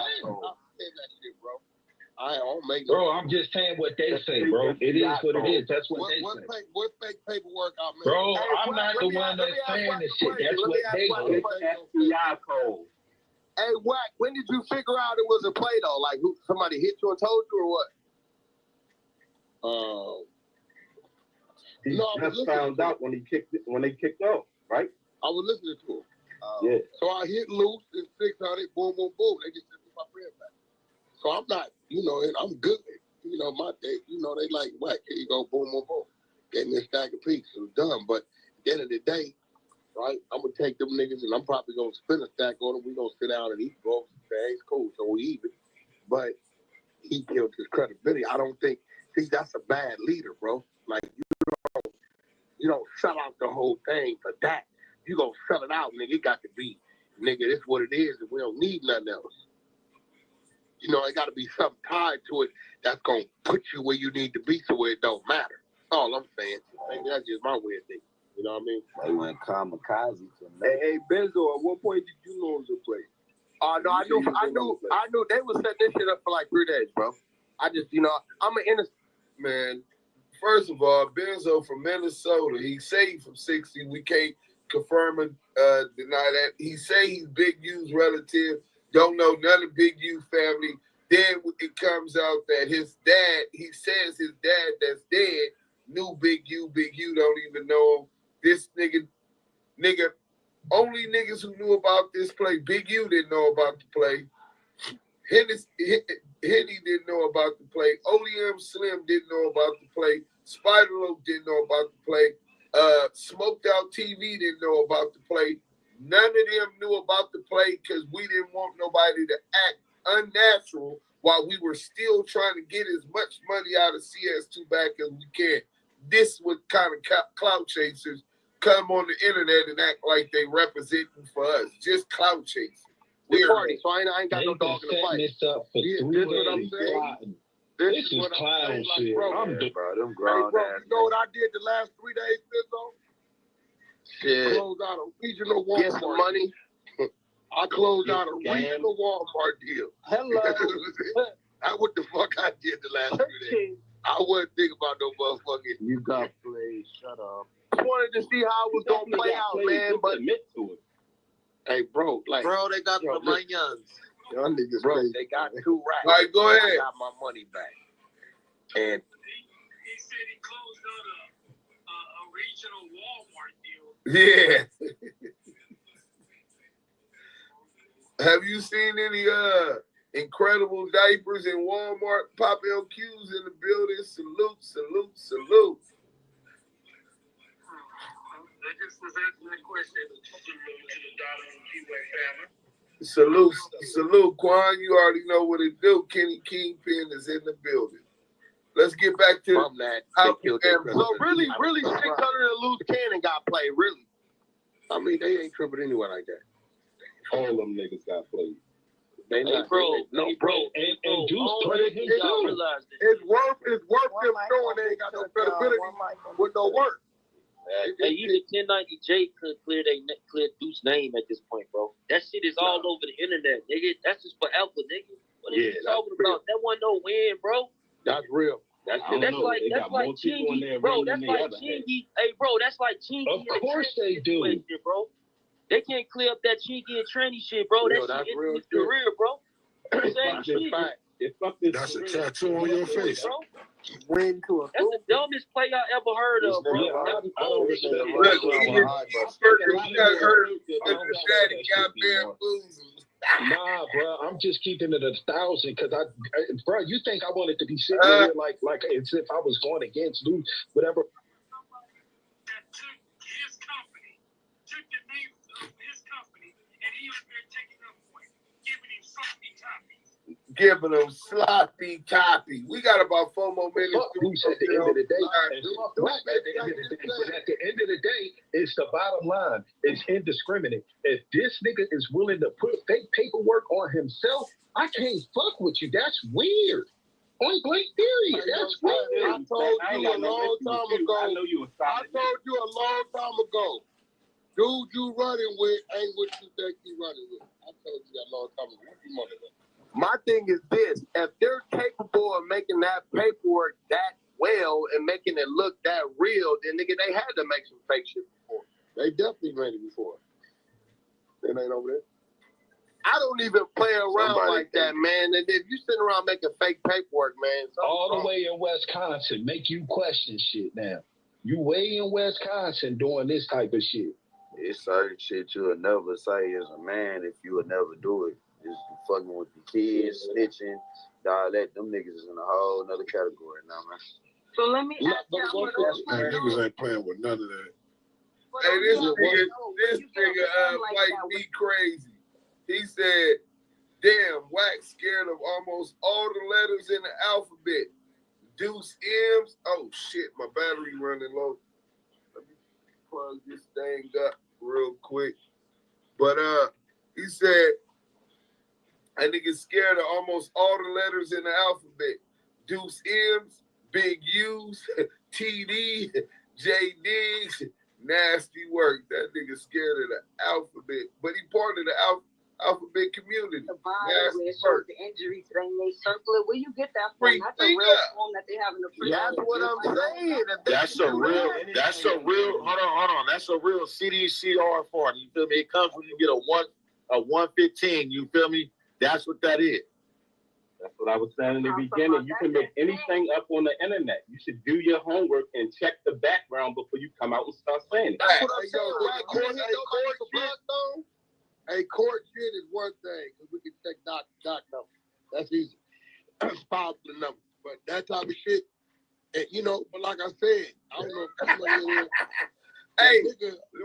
I don't make Bro, I'm just saying what they say, bro. It is what it is. That's what they say. What fake paperwork I made? Bro, I'm not the one that's saying this shit. That's what they say. FBI code. Hey, Wack, when did you figure out it was a play though? Like, somebody hit you and told you, or what? He just found out when they kicked off, right? I was listening to him. Yeah. So I hit loose in 600, boom, boom, boom. They just sent me my friend back. So I'm not, and I'm good. My day, they like, Wack, here you go, boom, boom, boom. Gave me a stack of pieces. It was done. But at the end of the day, right, I'm going to take them niggas and I'm probably going to spend a stack on them. We're going to sit down and eat, bro. Say, it's cool. So we even. But he killed his credibility. I don't think, that's a bad leader, bro. Like, you don't sell out the whole thing for that. You gonna sell it out, nigga. It got to be, nigga, this what it is, and we don't need nothing else. It got to be something tied to it that's gonna put you where you need to be so it don't matter. That's all I'm saying. Maybe that's just my way of thinking. You know what I mean? They went kamikaze to me. Hey, Benzo, at what point did you lose the play? No, I knew they was setting this shit up for like 3 days, bro. I just, I'm an innocent man. First of all, Benzo from Minnesota. He say he from 60. We can't confirm or deny that. He say he's Big U's relative. Don't know none of Big U family. Then it comes out that his dad, he says his dad that's dead knew Big U. Big U don't even know him. This nigga, only niggas who knew about this play. Big U didn't know about the play. Henny didn't know about the play. ODM Slim didn't know about the play. Spider-Lo didn't know about the play. Smoked Out TV didn't know about the play. None of them knew about the play because we didn't want nobody to act unnatural while we were still trying to get as much money out of CS2 back as we can. This would kind of clout chasers come on the internet and act like they representing for us. Just clout chasing. We're party, so I ain't got no dog in the fight. This up for 3 days. This is clown shit. Bro, Them hey, grown bro, ass. you know what I did the last 3 days, Benzo? Shit. Closed out a regional Walmart. Get some money. I closed out a regional Walmart deal. Hello. That's what the fuck I did the last 3 days. I wasn't thinking about no motherfucking. You got played. Shut up. I wanted to see how it was going to play out, man, but. Admit to it. Hey, bro, they got the youngs. Y'all niggas bro, crazy. they got 2 racks. All right, go ahead. I got my money back. And He said he closed out a regional Walmart deal. Yeah. Have you seen any incredible diapers in Walmart? Pop LQs in the building. Salute, salute, salute. I just was asking that question to the Dollar and Keyway family. Salute, salute, Quan. You already know what it do. Kenny Kingpin is in the building. Let's get back to that. So really, 600 and loose cannon got played, really. I mean, they ain't tripping anywhere like that. All them niggas got played. They not, bro. And Juice played him too. It's worth them knowing they ain't got no credibility with no work. Hey, even 1090J could clear Deuce's name at this point, bro. That shit is all over the internet, nigga. That's just forever, nigga. What are you talking about? That wasn't no win, bro. That's real. That's like Chingy, bro. That's like Chingy. Hey, bro, that's like Chingy. Of course they do, bro. They can't clear up that Chingy and Tranny shit, bro. That shit is his career, bro. Same shit. That's a tattoo on your face. Bro. Win to a That's the dumbest play I ever heard of, bro. Nah, bro, I'm just keeping it 1,000 because bro, you think I wanted to be sitting here like as if I was going against Lou, whatever. That took his company, took the name of his company, and he was there taking up for it, giving him something copies. giving them sloppy copy. We got about 4 more minutes. Fuck Deuce at the end of the day. And fuck Wack at the end of the day. But at the end of the day, it's the bottom line. It's indiscriminate. If this nigga is willing to put fake paperwork on himself, I can't fuck with you. That's weird. Point blank period. That's weird. I told you a long time ago. I know you was I told you a long time ago. Dude you running with ain't what you think you running with. I told you that a long time ago. What you running with? My thing is this: if they're capable of making that paperwork that well and making it look that real, then nigga, they had to make some fake shit before. They definitely ran it before. They ain't over there. I don't even play around like that, man. And if you sitting around making fake paperwork, man, all the way in Wisconsin, make you question shit now. You way in Wisconsin doing this type of shit. It's certain shit you'll never say as a man if you would never do it. Just fucking with the kids, snitching, all that. Them niggas is in a whole nother category now, man. So let me ask you Niggas ain't playing with none of that. Hey, this nigga like me crazy. He said, damn, Wack scared of almost all the letters in the alphabet. Deuce M's. Oh shit, my battery running low. Let me plug this thing up real quick. But he said, I think it's scared of almost all the letters in the alphabet. Deuce M's, Big U's, TD, JD, nasty work. That nigga scared of the alphabet. But he part of the alphabet community. The bottom where it shows the injuries, they may circle it. Where you get that from? That's a real form that they have in the prison. That's what I'm saying. That's a real, hold on. That's a real CDCR form. You feel me? It comes when you get a 115. You feel me? That's what that is. That's what I was saying in the beginning. You can make anything up on the internet. You should do your homework and check the background before you come out and start saying it. That's what I'm saying. Hey, court shit is one thing, because we can check doc numbers. That's easy. File the numbers. But that type of shit, and, you know, but like I said, I don't know if somebody hey,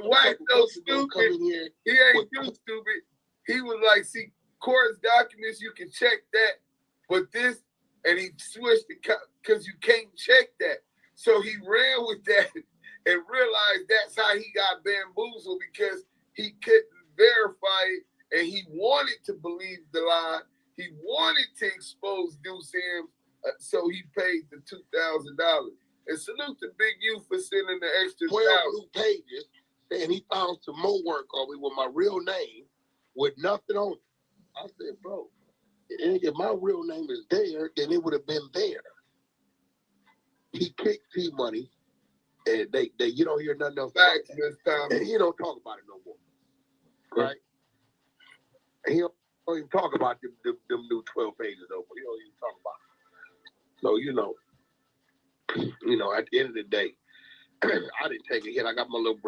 Wack so stupid. He ain't too stupid. He was like, see, court's documents, you can check that, but this, and he switched it because you can't check that. So he ran with that and realized that's how he got bamboozled, because he couldn't verify it, and he wanted to believe the lie. He wanted to expose Deuce M's, so he paid the $2,000. And salute to Big U for sending the extra 12 blue pages, and he found some more work on me with my real name with nothing on it. I said, bro, if my real name is there, then it would have been there. He kicked T-Money, and they you don't hear nothing else about that. And he don't talk about it no more. Right? And he don't even talk about them new 12 pages over. He don't even talk about it. So, you know, at the end of the day, I didn't take a hit. I got my little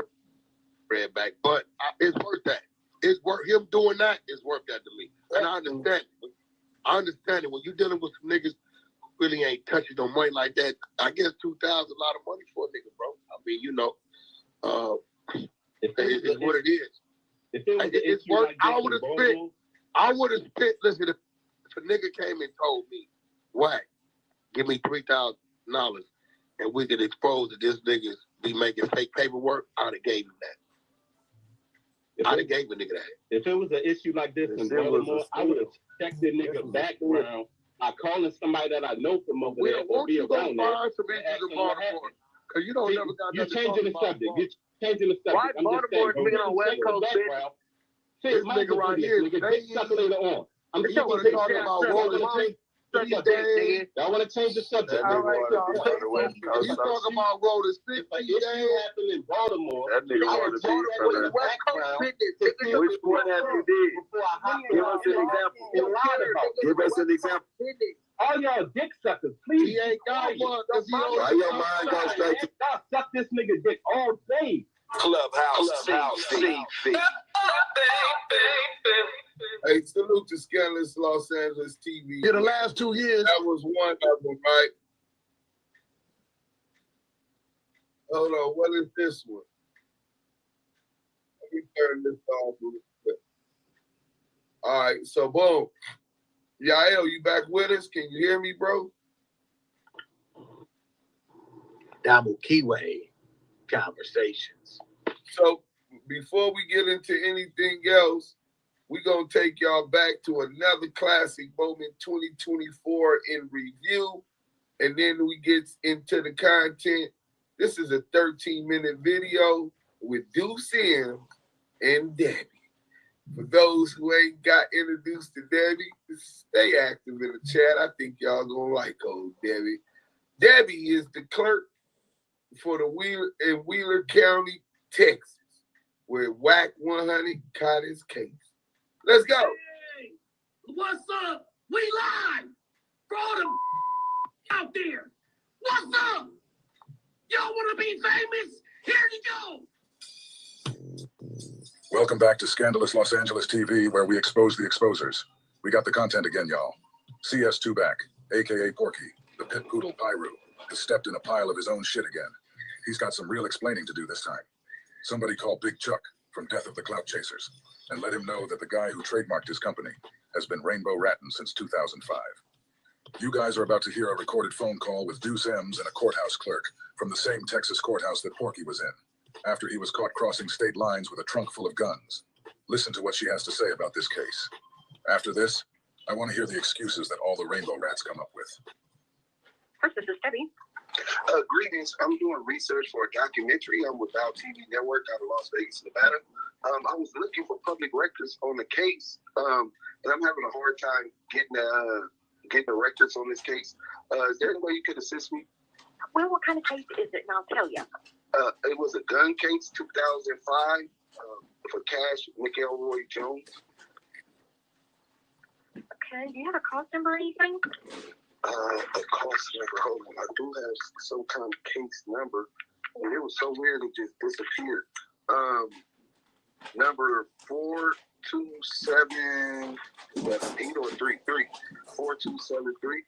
bread back. But it's worth that. It's worth him doing that. It's worth that to me. And I understand it. I understand it. When you're dealing with some niggas who really ain't touching no money like that, I guess $2,000 is a lot of money for a nigga, bro. I mean, you know, it's what it is. It's worth. I would have spent. Listen, if a nigga came and told me, Wack, give me $3,000 and we could expose that this niggas be making fake paperwork, I'd have gave him that. I'd have gave a nigga that. If it was an issue like this in Baltimore, I would have checked the nigga background by calling somebody that I know from over there or be around there. Because you don't never got You're changing the subject. You're changing the subject. Why Baltimore being on West Coast, bitch? This nigga right here, later on. I'm just talking about rolling. Y'all want to change the subject? All right, you talking about rolling 60 days? Happened in Baltimore. That nigga wanted to be which one have you did? Give us an example. Give us an example. All y'all dick suckers, please. He ain't got one. Why your mind go straight to y'all suck this nigga dick all day. Clubhouse. Hey, salute to Scandalous Los Angeles TV. Yeah, the last 2 years. That was one of them, right? Hold on, what is this one? Let me turn this off real quick. All right, so boom. Yael, you back with us? Can you hear me, bro? Damu Kiwe conversations. So before we get into anything else, we're going to take y'all back to another classic moment, 2024 in review. And then we get into the content. This is a 13-minute video with DuseM and Debbie. For those who ain't got introduced to Debbie, stay active in the chat. I think y'all gonna like old Debbie. Debbie is the clerk for the Wheeler County, Texas, where Wack 100 caught his case. Let's go. Hey, what's up? We live for all them out there. What's up? Y'all want to be famous? Here you go. Welcome back to Scandalous Los Angeles TV, where we expose the exposers. We got the content again, y'all. CS2 back, a.k.a. Porky, the pit poodle Pyru, has stepped in a pile of his own shit again. He's got some real explaining to do this time. Somebody call Big Chuck from Death of the Clout Chasers and let him know that the guy who trademarked his company has been Rainbow Rattin' since 2005. You guys are about to hear a recorded phone call with Deuce M's and a courthouse clerk from the same Texas courthouse that Porky was in, after he was caught crossing state lines with a trunk full of guns. Listen to what she has to say about this case. After this, I want to hear the excuses that all the Rainbow Rats come up with. First, this is Debbie. Greetings. I'm doing research for a documentary. I'm with Bow TV Network out of Las Vegas, Nevada. I was looking for public records on the case, and I'm having a hard time getting the records on this case. Is there any way you could assist me? Well, what kind of case is it? And I'll tell you. It was a gun case, 2005, for Cash McElroy Jones. Okay. Do you have a cost number or anything? A cost number. Hold on. I do have some kind of case number, and it was so weird it just disappeared. Number 427. Is that 8 or 3? 3. 4273.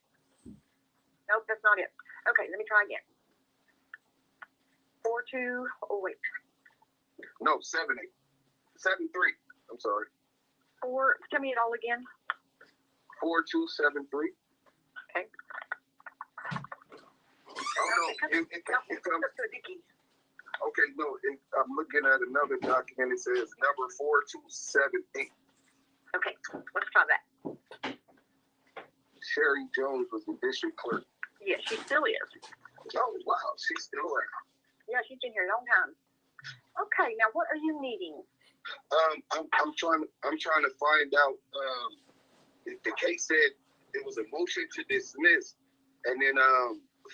Nope, that's not it. Okay, let me try again. 42. Oh wait. No, 78. 73. I'm sorry. Tell me it all again. 4273. Okay. Oh no, okay, no, I'm looking at another document. It says number 4278. Okay, let's try that. Sherry Jones was the district clerk. Yes, she still is. Oh wow, she's still around. Yeah, she's been here a long time. Okay, now what are you needing? I'm trying to find out. The case said it was a motion to dismiss, and then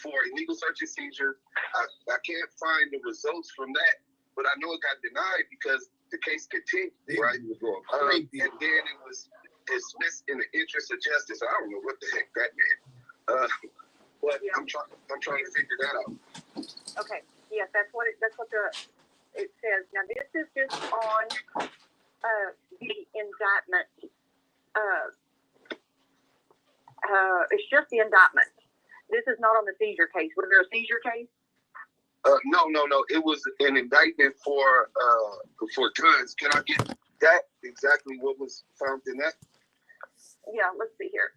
for illegal search and seizure, I can't find the results from that, but I know it got denied because the case continued, right? And then it was dismissed in the interest of justice. I don't know what the heck that meant, but yeah. I'm trying to figure that out. Okay, yes, that's what it says. Now this is just on the indictment. It's just the indictment. This is not on the seizure case. Was there a seizure case? No. It was an indictment for guns. Can I get that? Exactly what was found in that? Yeah, let's see here.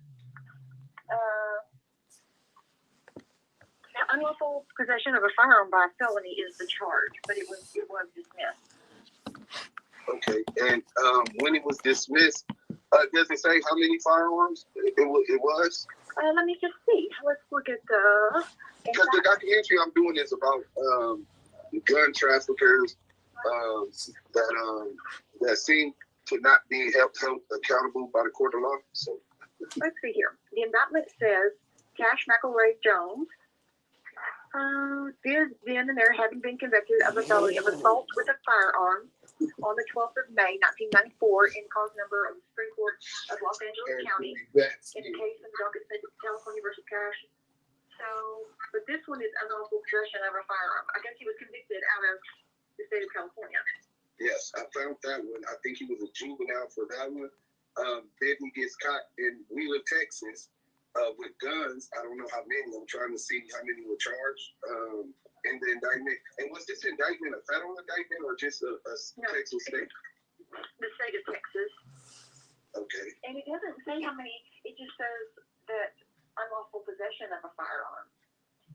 Unlawful possession of a firearm by a felony is the charge, but it was dismissed. Okay, and when it was dismissed, does it say how many firearms it was? Let me just see. Let's look at the. Because the documentary I'm doing is about gun traffickers that seem to not be held accountable by the court of law. So let's see here. The indictment says Cash McElroy Jones is then and there having been convicted of a felony of assault with a firearm on the 12th of May, 1994, in cause number of the Supreme Court of Los Angeles County, in the case of the docket state of California versus Cash. So, but this one is unlawful possession of a firearm. I guess he was convicted out of the state of California. Yes, I found that one. I think he was a juvenile for that one. Then he gets caught in Wheeler, Texas, with guns. I don't know how many. I'm trying to see how many were charged in the indictment. And was this indictment a federal indictment or just a Texas state? The state of Texas. Okay. And it doesn't say how many. it just says that unlawful possession of a firearm.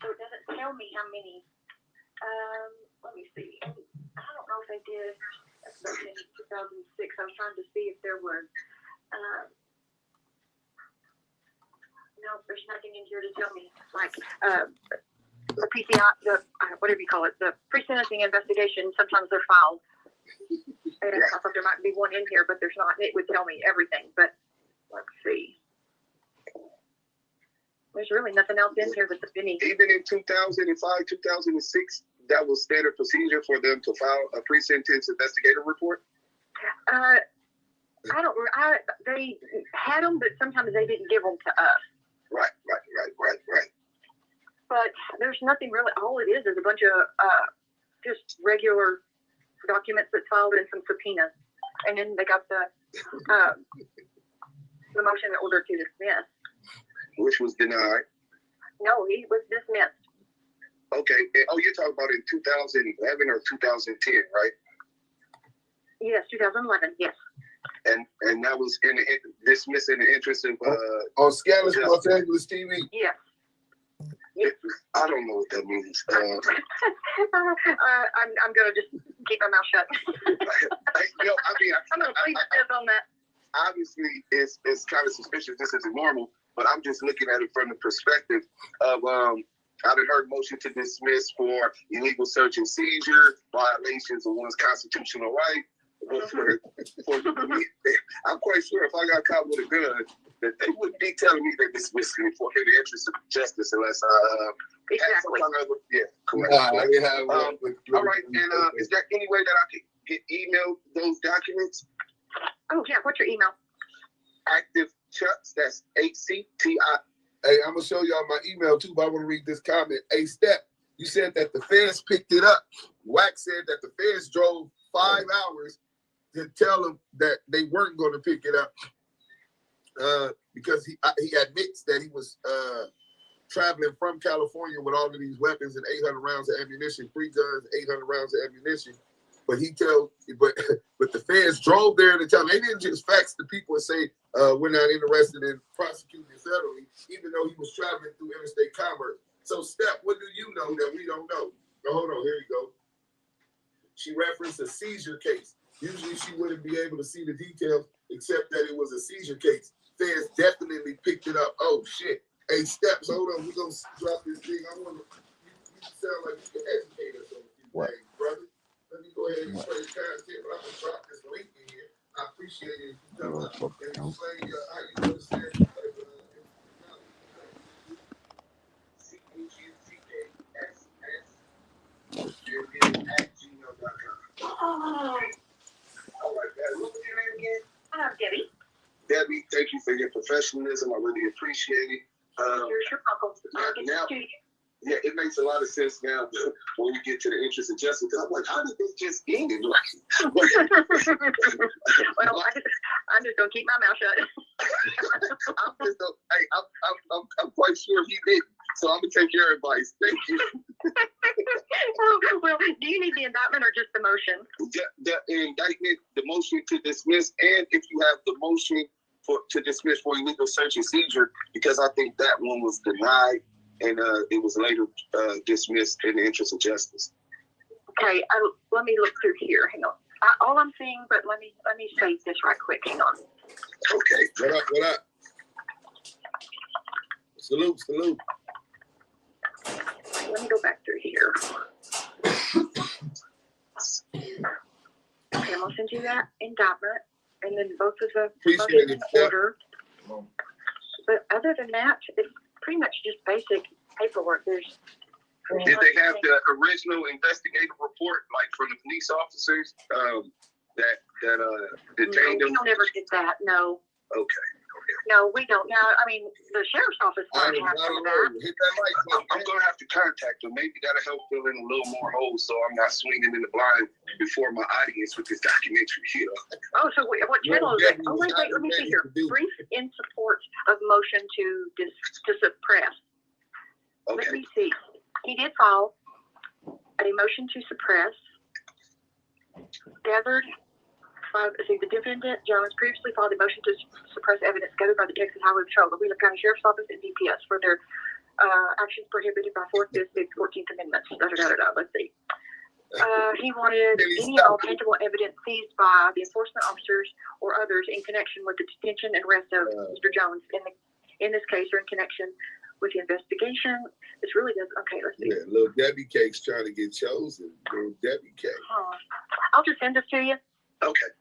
So it doesn't tell me how many. Let me see. I don't know if they did. That's back in 2006. I was trying to see if there was. No, there's nothing in here to tell me. Like the PCI, whatever you call it, the pre-sentencing investigation. Sometimes they're filed. And I thought there might be one in here, but there's not. It would tell me everything. But let's see. There's really nothing else in here that's any. Even in 2005, 2006, that was standard procedure for them to file a pre-sentence investigative report? They had them, but sometimes they didn't give them to us. Right. But there's nothing really. All it is a bunch of just regular documents that's filed and some subpoenas. And then they got the motion in order to dismiss. Which was denied. No, he was dismissed. Okay. Oh, you're talking about in 2011 or 2010, right? Yes, 2011. Yes. And that was dismissed in the interest of on Scandalous Los Angeles TV. Yes. I don't know what that means. I'm gonna just keep my mouth shut. I'm gonna plead the fifth on that. Obviously, it's kind of suspicious. This isn't normal, but I'm just looking at it from the perspective of I've heard motion to dismiss for illegal search and seizure, violations of one's constitutional right. I'm quite sure if I got caught with a gun, that they wouldn't be telling me they're dismissing me for in the interest of justice unless exactly. Correct. All right, and is there any way that I could get emailed those documents? Oh yeah, what's your email? Active Chucks, that's HCTI. Hey, I'm gonna show y'all my email too, but I want to read this comment. Hey, Step, you said that the feds picked it up. Wack said that the feds drove 5 hours to tell him that they weren't going to pick it up because he admits that he was traveling from California with all of these weapons and 800 rounds of ammunition, 3 guns, 800 rounds of ammunition. But but the feds drove there to tell him. They didn't just fax the people and say, we're not interested in prosecuting federally, even though he was traveling through interstate commerce. So, Step, what do you know that we don't know? Oh, hold on, here you go. She referenced a seizure case. Usually she wouldn't be able to see the details except that it was a seizure case. Feds definitely picked it up. Oh, shit. Hey, Steps, hold on. We're going to drop this thing. I want to, you sound like you can educate us on a few things, brother. Let me go ahead and play the content, but I'm going to drop this link in here. I appreciate it. You come up and explain how you understand the type of I'm Debbie. Debbie, thank you for your professionalism. I really appreciate it. Now, yeah, it makes a lot of sense now when we get to the interest of justice. I'm like, how did this just end? Well, I'm just gonna keep my mouth shut. I'm quite sure he did. So I'm gonna take your advice. Thank you. Well, do you need the indictment or just the motion? The indictment, the motion to dismiss, and if you have the motion to dismiss for illegal search and seizure, because I think that one was denied and it was later dismissed in the interest of justice. Okay, let me look through here. Hang on. All I'm seeing, but let me save this right quick. Hang on. Okay. What up? Salute. Let me go back through here. Okay, I'm gonna send you that indictment, and then both of the motions in order. But other than that, it's pretty much just basic paperwork. Did they have the original investigative report, like from the police officers that detained them? We don't ever get that. No. Okay. No, we don't. Now, I mean, the sheriff's office might have some of that. I'm going to have to contact them. Maybe that'll help fill in a little more holes so I'm not swinging in the blind before my audience with this documentary here. Oh, so what channel is it? Oh, wait, let me see here. Brief in support of motion to suppress. Okay. Let me see. He did file a motion to suppress, gathered The defendant, Jones, previously filed a motion to suppress evidence gathered by the Texas Highway Patrol, the Wheeler County Sheriff's Office, and DPS for their actions prohibited by 4th, 5th, 6th, 14th Amendments. Let's see. He wanted any and all tangible evidence seized by the enforcement officers or others in connection with the detention and arrest of Mr. Jones in this case or in connection with the investigation. This really does. Okay, let's see. Yeah, little Debbie Cake's trying to get chosen. Little Debbie Cake. I'll just send this to you. Okay.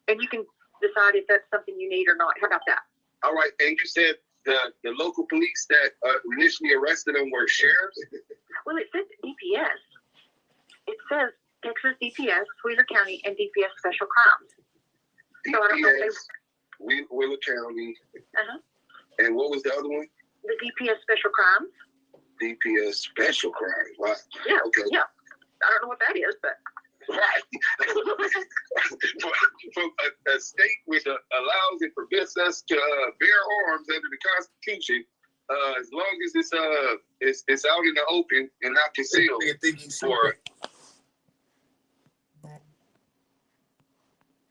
And you can decide if that's something you need or not. How about that? All right. And you said the local police that initially arrested them were sheriffs? Well, it says DPS. It says Texas DPS, Wheeler County, and DPS Special Crimes. So I don't know if they... Wheeler County. Uh-huh. And what was the other one? The DPS Special Crimes. DPS Special Crimes. Wow. Yeah. Okay. Yeah. I don't know what that is, but... Right. From a state which allows and permits us to bear arms under the Constitution, as long as it's out in the open and not concealed.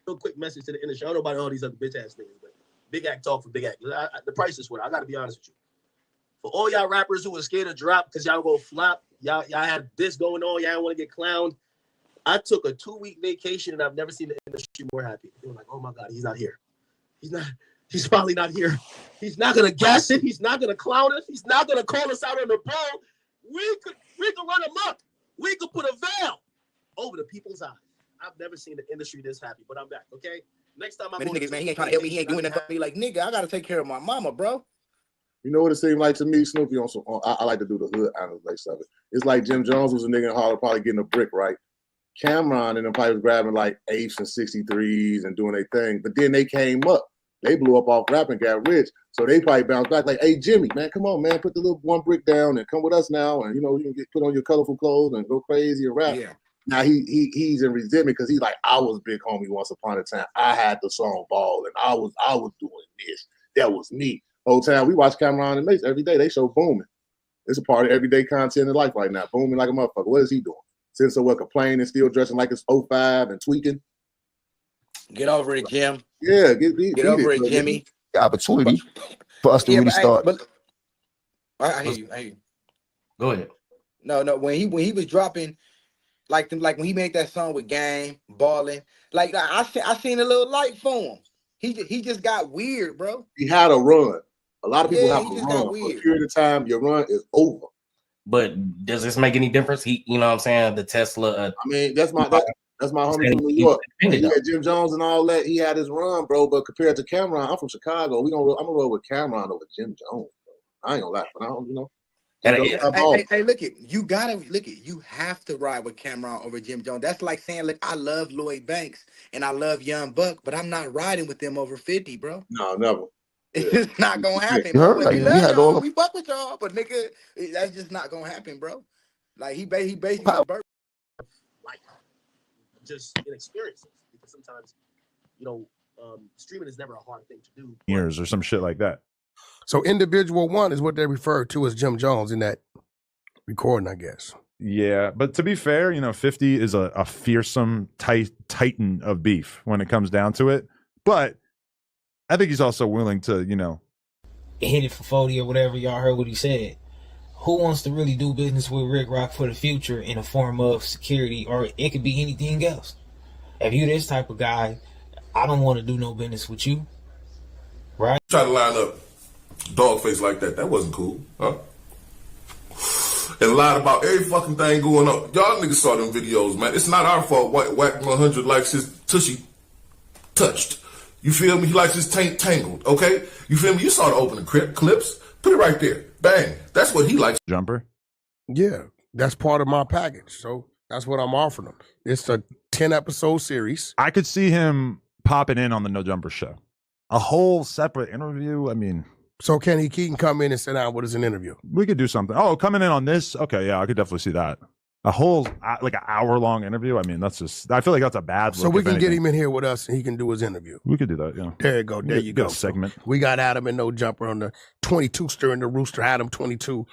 Real quick message to the industry. I don't know about all these other bitch ass niggas, but Big Act talk for Big Act. The price is what I got to be honest with you. For all y'all rappers who were scared to drop because y'all go flop, y'all had this going on, y'all want to get clowned. I took a 2-week vacation and I've never seen the industry more happy. They were like, oh my God, he's not here. He's probably not here. He's not gonna gas it. He's not gonna clown us. He's not gonna call us out on the ball. We could run him up. We could put a veil over the people's eyes. I've never seen the industry this happy, but I'm back. Okay. Next time I'm niggas, man, he ain't trying to help me. He ain't doing nothing for me. Like, nigga, I gotta take care of my mama, bro. You know what it seemed like to me, Snoopy? I like to do the hood analysis of it. It's like Jim Jones was a nigga in Harlem probably getting a brick, right? Cameron and them probably was grabbing like 8s and 63s and doing their thing, but then they came up. They blew up off rap and got rich, so they probably bounced back like, "Hey Jimmy, man, come on, man, put the little one brick down and come with us now, and you know you can put on your colorful clothes and go crazy and rap." Yeah. Now he's in resentment because he's like, "I was big homie once upon a time. I had the song Ball, and I was doing this. That was me." Whole time we watch Cameron and Mace every day. They show booming. It's a part of everyday content in life right now. Booming like a motherfucker. What is he doing? Sitting somewhere complaining, still dressing like it's 05 and tweaking. Get over it, Jim. Yeah, get over it, Jimmy. The opportunity for us to really start. I hear you. Go ahead. No. When he was dropping, like when he made that song with Game, Balling, like I seen a little light for him. He just got weird, bro. He had a run. A lot of people have a run. For a period of time, your run is over. But does this make any difference? You know what I'm saying? The Tesla. I mean, that's my homie from New York. He had Jim Jones and all that. He had his run, bro. But compared to Cameron, I'm from Chicago. I'm gonna roll with Cameron over Jim Jones. Bro. I ain't gonna lie, but I don't, you know. Hey, look it. You gotta look it. You have to ride with Cameron over Jim Jones. That's like saying, look, I love Lloyd Banks and I love Young Buck, but I'm not riding with them over 50, bro. No, never. It's not gonna happen. You heard, we love y'all, we fuck with y'all, but nigga, that's just not gonna happen, bro. Like he basically like just inexperiences because sometimes streaming is never a hard thing to do. Years or some shit like that. So individual one is what they refer to as Jim Jones in that recording, I guess. Yeah, but to be fair, 50 is a fearsome titan of beef when it comes down to it. But I think he's also willing to, hit it for 40 or whatever. Y'all heard what he said. Who wants to really do business with Rick Rock for the future in a form of security, or it could be anything else? If you this type of guy, I don't want to do no business with you. Right? Try to line up dog face like that. That wasn't cool, huh? And lied about every fucking thing going on. Y'all niggas saw them videos, man. It's not our fault. Wack 100 likes his tushy touched. You feel me? He likes his taint tangled, okay? You feel me? You saw the opening clips. Put it right there. Bang. That's what he likes. Jumper? Yeah, that's part of my package. So that's what I'm offering him. It's a 10-episode series. I could see him popping in on the No Jumper show. A whole separate interview. I mean... So can he come in and sit down with us an interview? We could do something. Oh, coming in on this? Okay, yeah, I could definitely see that. A whole, like an hour-long interview? I mean, that's just... I feel like that's a bad look. So we can get him in here with us and he can do his interview. We could do that, yeah. There you go. There you go. Segment. So we got Adam and No Jumper on the 22 stirring the rooster, Adam 22,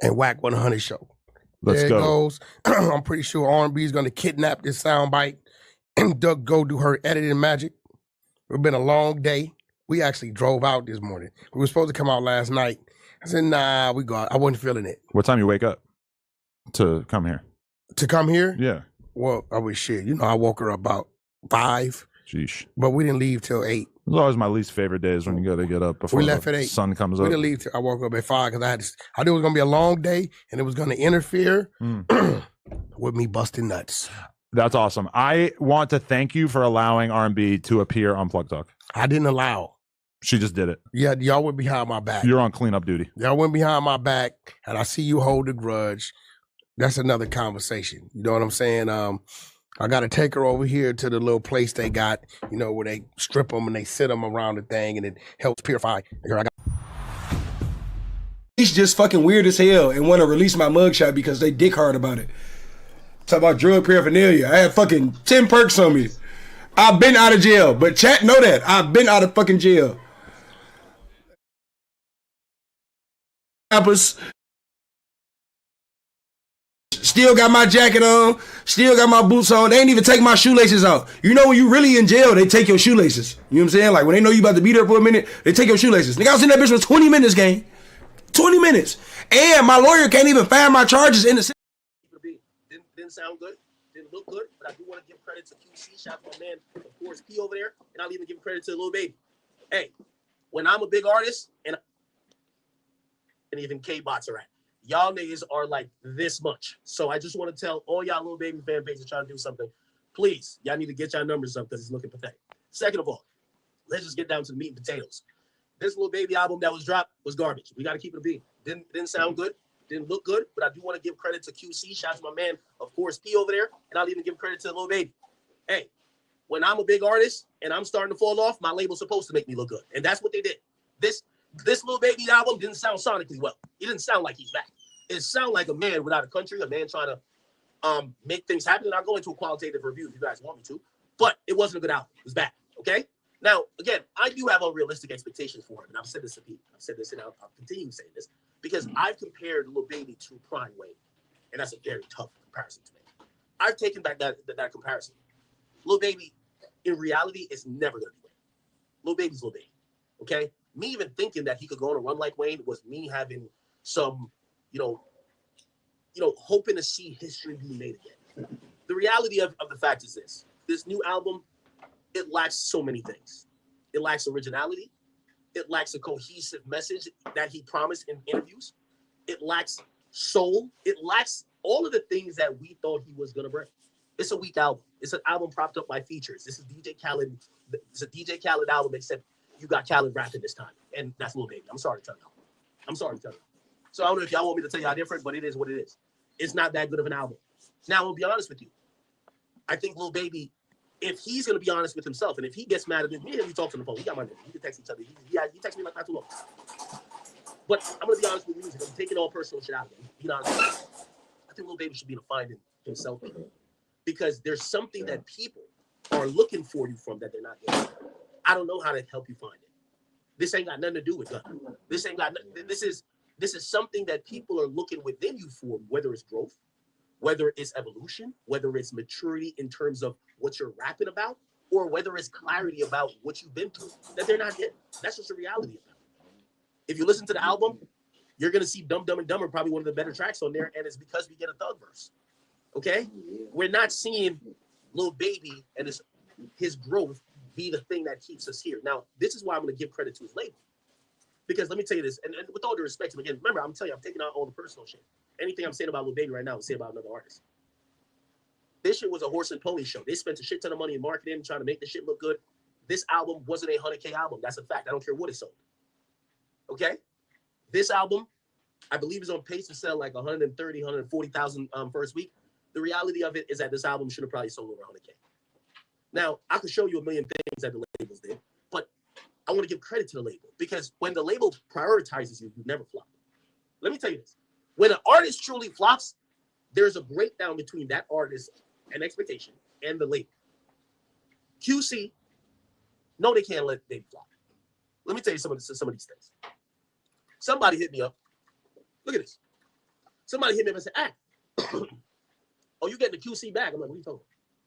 and Wack 100 show. Let's there go. It goes. I'm pretty sure R&B is going to kidnap this soundbite Duck go do her editing magic. It's been a long day. We actually drove out this morning. We were supposed to come out last night. I said, nah, we go out. I wasn't feeling it. What time you wake up to come here? To come here? Yeah. Well, I was shit. You know, I woke her up about 5. Sheesh. But we didn't leave till 8. It's always my least favorite days when you gotta get up before We left the at 8. sun comes We up. didn't leave till I woke up at 5 because I knew it was gonna be a long day and it was gonna interfere with me busting nuts. That's awesome. I want to thank you for allowing R&B to appear on Plug Talk. I didn't allow. She just did it. Yeah, y'all went behind my back. You're on cleanup duty. Y'all went behind my back, and I see you hold a grudge. That's another conversation. You know what I'm saying? I got to take her over here to the little place they got, you know, where they strip them and they sit them around the thing, and it helps purify. Here I got. He's just fucking weird as hell and want to release my mugshot because they dick hard about it. Talk about drug paraphernalia. I had fucking 10 perks on me. I've been out of jail, but chat know that. I've been out of fucking jail. Still got my jacket on. Still got my boots on. They ain't even take my shoelaces off. You know when you really in jail, they take your shoelaces. You know what I'm saying? Like when they know you about to be there for a minute, they take your shoelaces. Nigga, I was in that bitch for 20 minutes, gang. 20 minutes. And my lawyer can't even find my charges in the... Didn't sound good. Didn't look good. But I do want to give credit to QC. Shout out to my man, of course, P over there. And I'll even give credit to Lil Baby. Hey, when I'm a big artist, and even K-Bots are at, y'all niggas are like this much. So I just want to tell all y'all Lil Baby fan bases trying to do something. Please, y'all need to get y'all numbers up because it's looking pathetic. Second of all, let's just get down to the meat and potatoes. This Lil Baby album that was dropped was garbage. We got to keep it a beat. Didn't sound good. Didn't look good, but I do want to give credit to QC. Shout out to my man, of course, P over there. And I'll even give credit to Lil Baby. Hey, when I'm a big artist and I'm starting to fall off, my label's supposed to make me look good. And that's what they did. This Lil Baby album didn't sound sonically well. It didn't sound like he's back. It sounded like a man without a country, a man trying to make things happen. And I'll go into a qualitative review if you guys want me to. But it wasn't a good album. It was bad, okay? Now, again, I do have unrealistic expectations for him. And I've said this to people. I've said this and I'll continue saying this. Because I've compared Lil Baby to Prime Wayne, and that's a very tough comparison to make. I've taken back that comparison. Lil Baby, in reality, is never going to be Wayne. Lil Baby's Lil Baby, okay? Me even thinking that he could go on a run like Wayne was me having some, hoping to see history be made again. The reality of the fact is this new album, it lacks so many things. It lacks originality. It lacks a cohesive message that he promised in interviews. It lacks soul. It lacks all of the things that we thought he was going to bring. It's a weak album. It's an album propped up by features. This is DJ Khaled. It's a DJ Khaled album, except you got Khaled rapping this time. And that's Lil Baby. I'm sorry to tell y'all. So I don't know if y'all want me to tell y'all different, but it is what it is. It's not that good of an album. Now, I'll be honest with you. I think Lil Baby, if he's going to be honest with himself, and if he gets mad at me and we talk on the phone, we got my name. We can text each other. He texted me like not too long. But I'm going to be honest with music. I'm taking all personal shit out of it. Being honest with you. I think Lil Baby should be finding himself because there's something that people are looking for you from that they're not getting. I don't know how to help you find it. This ain't got nothing to do with gun. This is something that people are looking within you for, whether it's growth, whether it's evolution, whether it's maturity in terms of what you're rapping about, or whether it's clarity about what you've been through that they're not getting. That's just the reality of it. If you listen to the album, you're going to see Dumb, Dumb, and Dumber, probably one of the better tracks on there, and it's because we get a thug verse. Okay? We're not seeing Lil Baby and his growth be the thing that keeps us here. Now, this is why I'm going to give credit to his label. Because let me tell you this, and with all due respect, and again, remember, I'm telling you, I'm taking out all the personal shit. Anything I'm saying about Lil Baby right now, I'm saying about another artist. This shit was a horse and pony show. They spent a shit ton of money in marketing, trying to make this shit look good. This album wasn't a 100K album. That's a fact. I don't care what it sold. Okay? This album, I believe, is on pace to sell like 130, 140,000 first week. The reality of it is that this album should have probably sold over 100K. Now, I could show you a million things that the labels did, but I want to give credit to the label because when the label prioritizes you, you never flop. Let me tell you this. When an artist truly flops, there's a breakdown between that artist and expectation and the label. QC, no, they can't let Baby flop. Let me tell you some of these things. Somebody hit me up. Look at this. Somebody hit me up and said, oh, you getting the QC back? I'm like, what are you talking about?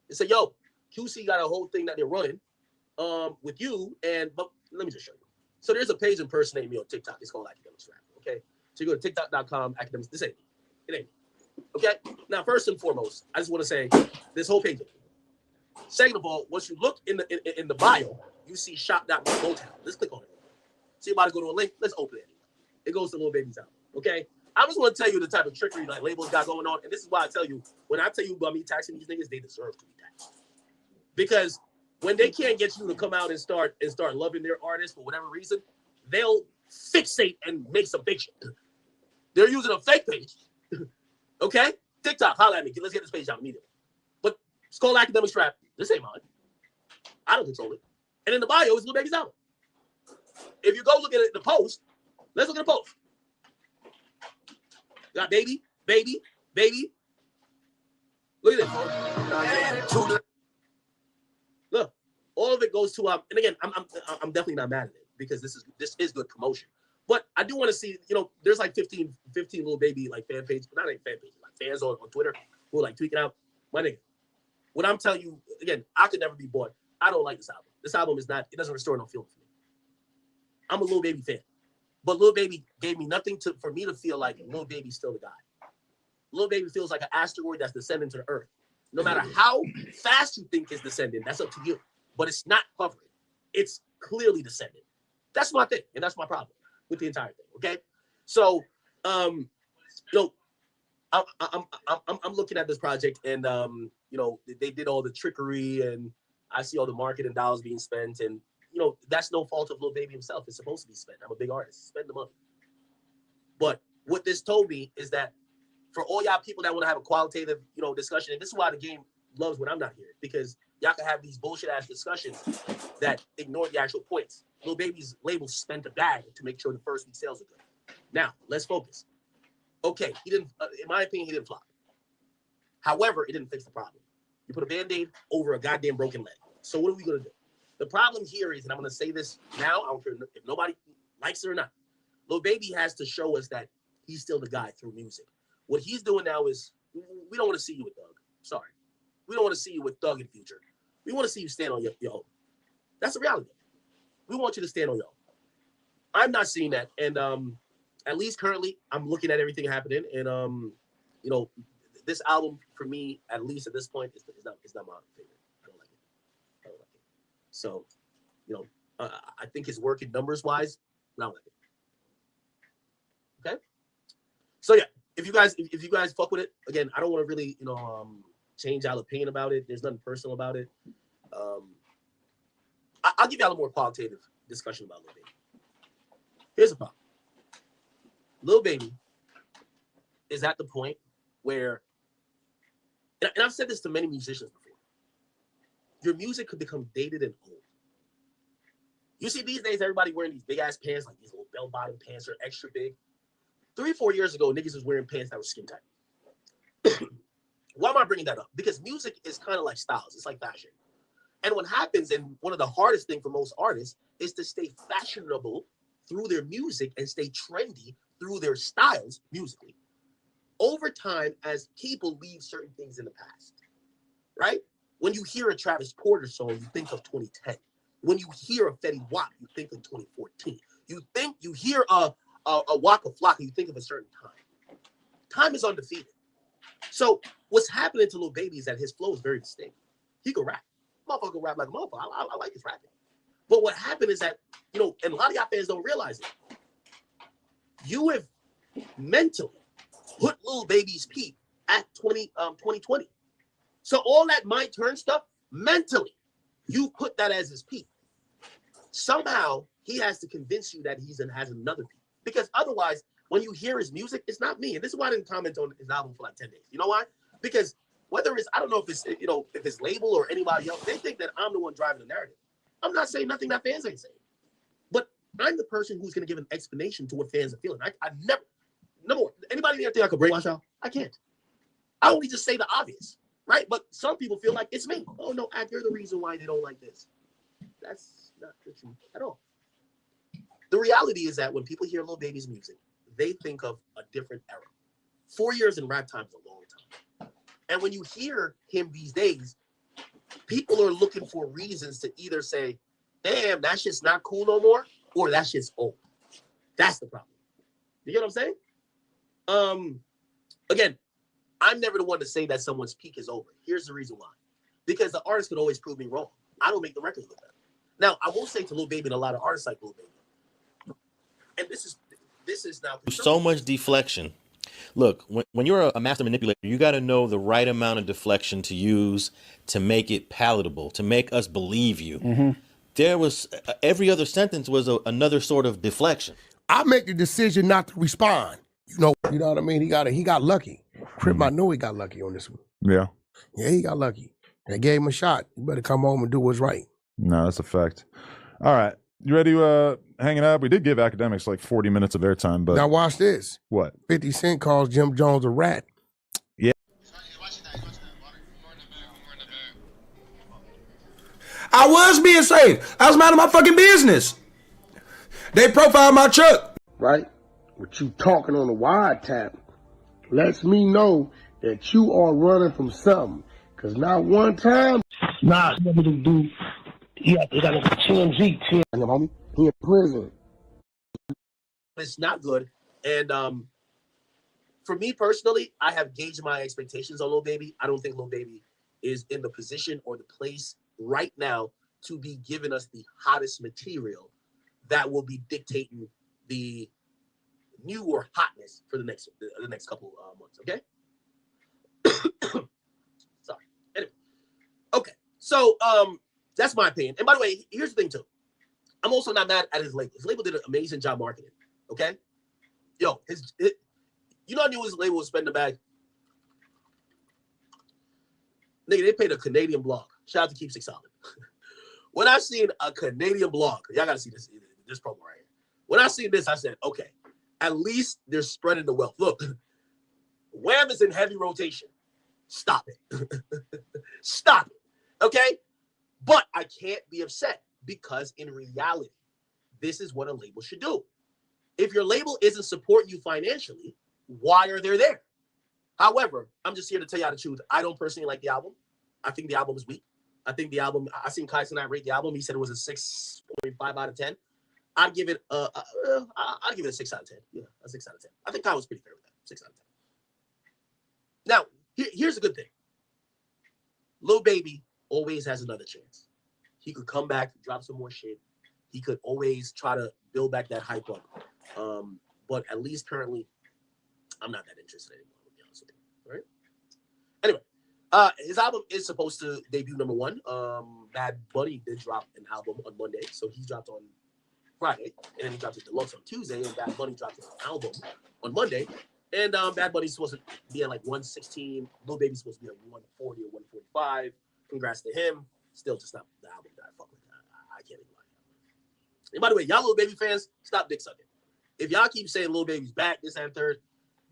They said, yo, QC got a whole thing that they're running with you, but let me just show you. So there's a page impersonating me on TikTok. It's called Academics Rap, okay? So you go to tiktok.com, academics. This ain't me. It ain't me. Okay? Now, first and foremost, I just want to say this whole page. Second of all, once you look in the bio, you see shop.motown. Let's click on it. So you're about to go to a link. Let's open it. It goes to Lil Baby's album, okay? I just want to tell you the type of trickery like labels got going on, and this is why I tell you, when I tell you about me taxing these niggas, they deserve to be taxed. Because when they can't get you to come out and start loving their artist for whatever reason, they'll fixate and make some big shit. They're using a fake page. Okay? TikTok, holla at me. Let's get this page out immediately. But it's called Academics Rap. This ain't mine. I don't control it. And in the bio is Lil Baby's album. If you go look at it, the post, let's look at the post. You got baby. Look at this. Look, all of it goes to and again, I'm definitely not mad at it because this is good promotion. But I do want to see, there's like 15 Lil Baby like fan pages, not even fan pages, like fans on Twitter who are like tweaking out. My nigga, what I'm telling you, again, I could never be bought. I don't like this album. This album it doesn't restore no feeling for me. I'm a Lil Baby fan. But Lil Baby gave me nothing for me to feel like Lil Baby's still the guy. Lil Baby feels like an asteroid that's descending to the earth. No matter how fast you think it's descending, that's up to you. But it's not hovering. It's clearly descending. That's my thing, and that's my problem with the entire thing. Okay, so I'm looking at this project, and they did all the trickery, and I see all the marketing dollars being spent, and that's no fault of Lil Baby himself. It's supposed to be spent. I'm a big artist. Spend the money. But what this told me is that for all y'all people that want to have a qualitative, discussion, and this is why the game loves when I'm not here, because y'all can have these bullshit ass discussions that ignore the actual points. Lil Baby's label spent a bag to make sure the first week sales are good. Now, let's focus. Okay, he didn't, in my opinion, he didn't flop. However, it didn't fix the problem. You put a Band-Aid over a goddamn broken leg. So what are we going to do? The problem here is, and I'm going to say this now, I don't care if nobody likes it or not, Lil Baby has to show us that he's still the guy through music. What he's doing now is, we don't want to see you with Thug. Sorry. We don't want to see you with Thug in the future. We want to see you stand on your own. That's the reality. We want you to stand on your own. I'm not seeing that. And at least currently, I'm looking at everything happening. And, this album, for me, at least at this point, is not my favorite. I don't like it. So, I think it's working numbers-wise, but I don't like it. Okay? So, yeah, if you guys fuck with it, again, I don't want to really, change y'all opinion about it. There's nothing personal about it. I'll give y'all a more qualitative discussion about Lil Baby. Here's the problem. Lil Baby is at the point where, and I've said this to many musicians before, your music could become dated and old. You see these days, everybody wearing these big-ass pants, like these little bell-bottom pants are extra big. 3-4 years ago, niggas was wearing pants that were skin tight. Why am I bringing that up? Because music is kind of like styles. It's like fashion. And what happens, and one of the hardest things for most artists, is to stay fashionable through their music and stay trendy through their styles musically. Over time, as people leave certain things in the past, right? When you hear a Travis Porter song, you think of 2010. When you hear a Fetty Wap, you think of 2014. You hear a Waka Flocka, you think of a certain time. Time is undefeated. So what's happening to Lil Baby is that his flow is very distinct. He can rap. Motherfucker rap like a motherfucker. I like his rapping. But what happened is that, and a lot of y'all fans don't realize it. You have mentally put Lil Baby's peak at 2020. So all that My Turn stuff, mentally, you put that as his peak. Somehow, he has to convince you that has another peak. Because otherwise, when you hear his music, it's not me. And this is why I didn't comment on his album for like 10 days. You know why? Because whether it's, I don't know if it's, if it's label or anybody else, they think that I'm the one driving the narrative. I'm not saying nothing that fans ain't saying. But I'm the person who's going to give an explanation to what fans are feeling. I never, number one, anybody there think I could brainwash y'all? I can't. I only just say the obvious, right? But some people feel like it's me. Oh, no, Ak, you're the reason why they don't like this. That's not the truth at all. The reality is that when people hear Lil Baby's music, they think of a different era. 4 years in rap time is a long time. And when you hear him these days, people are looking for reasons to either say, damn, that shit's not cool no more, or that shit's old. That's the problem. You get what I'm saying? Again, I'm never the one to say that someone's peak is over. Here's the reason why. Because the artist could always prove me wrong. I don't make the records with them. Now, I will say to Lil Baby and a lot of artists like Lil Baby, and this is now so much deflection. Look, when you're a master manipulator, you got to know the right amount of deflection to use to make it palatable, to make us believe you. Mm-hmm. There was every other sentence was another sort of deflection. I make the decision not to respond. You know what I mean? He got lucky. Crip, I know he got lucky on this one. Yeah. Yeah, he got lucky. They gave him a shot. You better come home and do what's right. No, that's a fact. All right. You ready to hang it up? We did give academics like 40 minutes of airtime, but now watch this. What? 50 Cent calls Jim Jones a rat. Yeah. I was being safe. I was minding my fucking business. They profiled my truck. Right? With you talking on the wiretap lets me know that you are running from something. Because not one time. Nah, never do. Yeah, they got a TMZ. Homie. He in prison. It's not good. And for me personally, I have gauged my expectations on Lil Baby. I don't think Lil Baby is in the position or the place right now to be giving us the hottest material that will be dictating the new or hotness for the next couple months. Okay. Sorry. Anyway. Okay. So that's my opinion. And by the way, here's the thing too. I'm also not mad at his label. His label did an amazing job marketing. Okay. Yo, you know I knew his label would spend the bag. Nigga, they paid a Canadian blog. Shout out to Keep Six Solid. When I seen a Canadian blog, y'all gotta see this promo right here. When I seen this, I said, okay, at least they're spreading the wealth. Look, Wham is in heavy rotation. Stop it. Stop it. Okay? But I can't be upset because in reality, this is what a label should do. If your label isn't supporting you financially, why are they there? However, I'm just here to tell y'all the truth. I don't personally like the album. I think the album is weak. I think the album, I seen Kai Cenat rate the album. He said it was a 6.5 out of 10. I'd give it I'd give it a 6 out of 10. Yeah, a 6 out of 10. I think Kai was pretty fair with that. 6 out of 10. Now, here's a good thing. Lil Baby always has another chance. He could come back, drop some more shit. He could always try to build back that hype up. But at least currently, I'm not that interested anymore, to be honest with you. All right? Anyway, his album is supposed to debut #1. Bad Bunny did drop an album on Monday, so he dropped on Friday, and then he dropped his deluxe on Tuesday, and Bad Bunny dropped an album on Monday. And Bad Bunny's supposed to be at like 116. Lil Baby's supposed to be at 140 or 145. Congrats to him. Still just not the album that I fuck with. I can't even lie. And by the way, y'all Lil Baby fans, stop dick sucking. If y'all keep saying Lil Baby's back, this and third,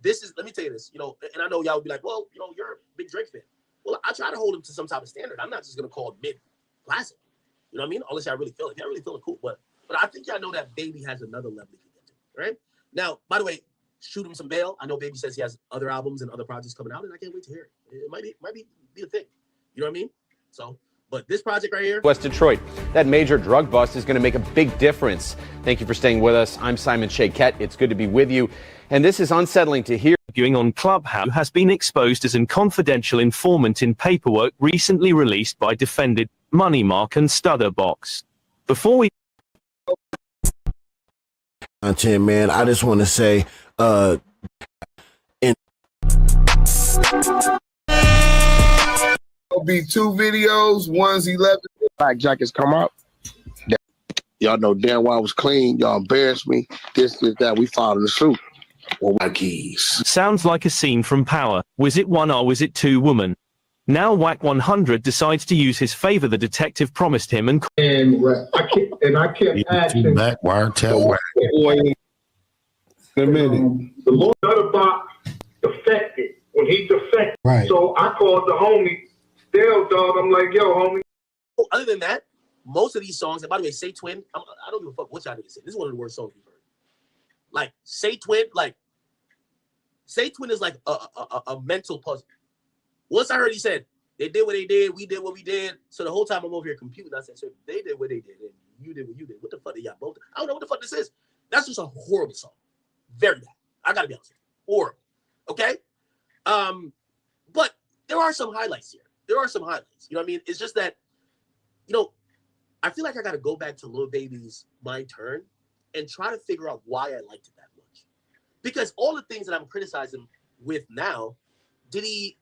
let me tell you this, and I know y'all would be like, well, you're a big Drake fan. Well, I try to hold him to some type of standard. I'm not just going to call it mid-classic. You know what I mean? Unless y'all really feel it. If y'all really feel it, cool. But I think y'all know that Baby has another level he can get to, right? Now, by the way, shoot him some bail. I know Baby says he has other albums and other projects coming out, and I can't wait to hear it. It might be a thing. You know what I mean? So, but this project right here. West Detroit. That major drug bust is going to make a big difference. Thank you for staying with us. I'm Simon Shakett. It's good to be with you. And this is unsettling to hear. Arguing on Clubhouse has been exposed as a confidential informant in paperwork recently released by defendant Money Mark and Stutterbox. Before we content, man, I just want to say, There'll be 2 videos. One's 11. Black jackets come out. Y'all know damn well I was clean. Y'all embarrassed me. This, that. We followed the suit. Well, my keys. Sounds like a scene from Power. Was it one or was it 2 woman? Now Wack 100 decides to use his favor the detective promised him and I kept asking back wiretap Wack. In a minute. The Lord Stutterbox defected when he defected. Right. So I called the homie, Dale dog. I'm like, yo, homie. Other than that, most of these songs, and by the way, Say Twin, I don't give a fuck what y'all niggas say. This is one of the worst songs we've heard. Like, Say Twin is like a mental puzzle. Once I heard he said, They did what they did. We did what we did. So the whole time I'm over here computing, I said, so they did what they did, and you did what you did. What the fuck did y'all both do? I don't know what the fuck this is. That's just a horrible song. Very bad. I gotta be honest with you. Horrible. Okay? But there are some highlights here. There are some highlights. You know what I mean? It's just that, you know, I feel like I gotta go back to Lil Baby's My Turn and try to figure out why I liked it that much. Because all the things that I'm criticizing with now, did he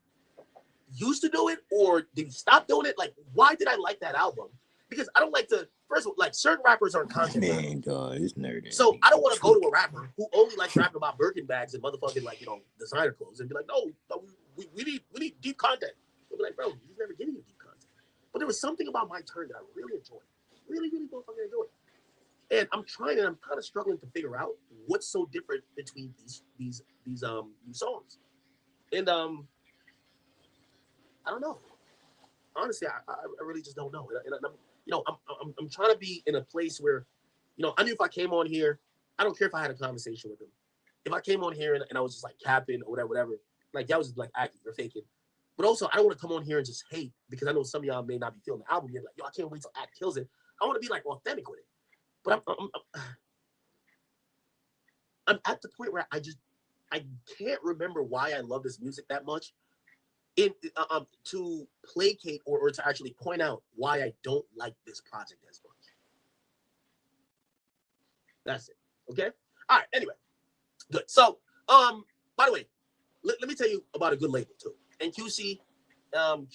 used to do it or did he stop doing it? Like, why did I like that album? Because I don't like to, first of all, like certain rappers aren't content. Man, God, it's nerdy. So I don't want to go to a rapper who only likes rapping about Birkin bags and motherfucking like, you know, designer clothes and be like, no, we need deep content. They'll be like, bro, he's never giving you deep content. But there was something about My Turn that I really enjoyed. Really, really motherfucking enjoyed. And I'm trying and I'm kind of struggling to figure out what's so different between these new songs. And I don't know. Honestly, I really just don't know. And I'm, you know, I'm trying to be in a place where, you know, I knew if I came on here, I don't care if I had a conversation with him. If I came on here and I was just like capping or whatever, like y'all was just like acting or faking. But also, I don't want to come on here and just hate because I know some of y'all may not be feeling the album yet. Like, yo, I can't wait till Act kills it. I want to be like authentic with it. But I'm at the point where I can't remember why I love this music that much. To placate or to actually point out why I don't like this project as much. That's it. Okay. All right. Anyway, good. So, by the way, let me tell you about a good label too. And QC / well,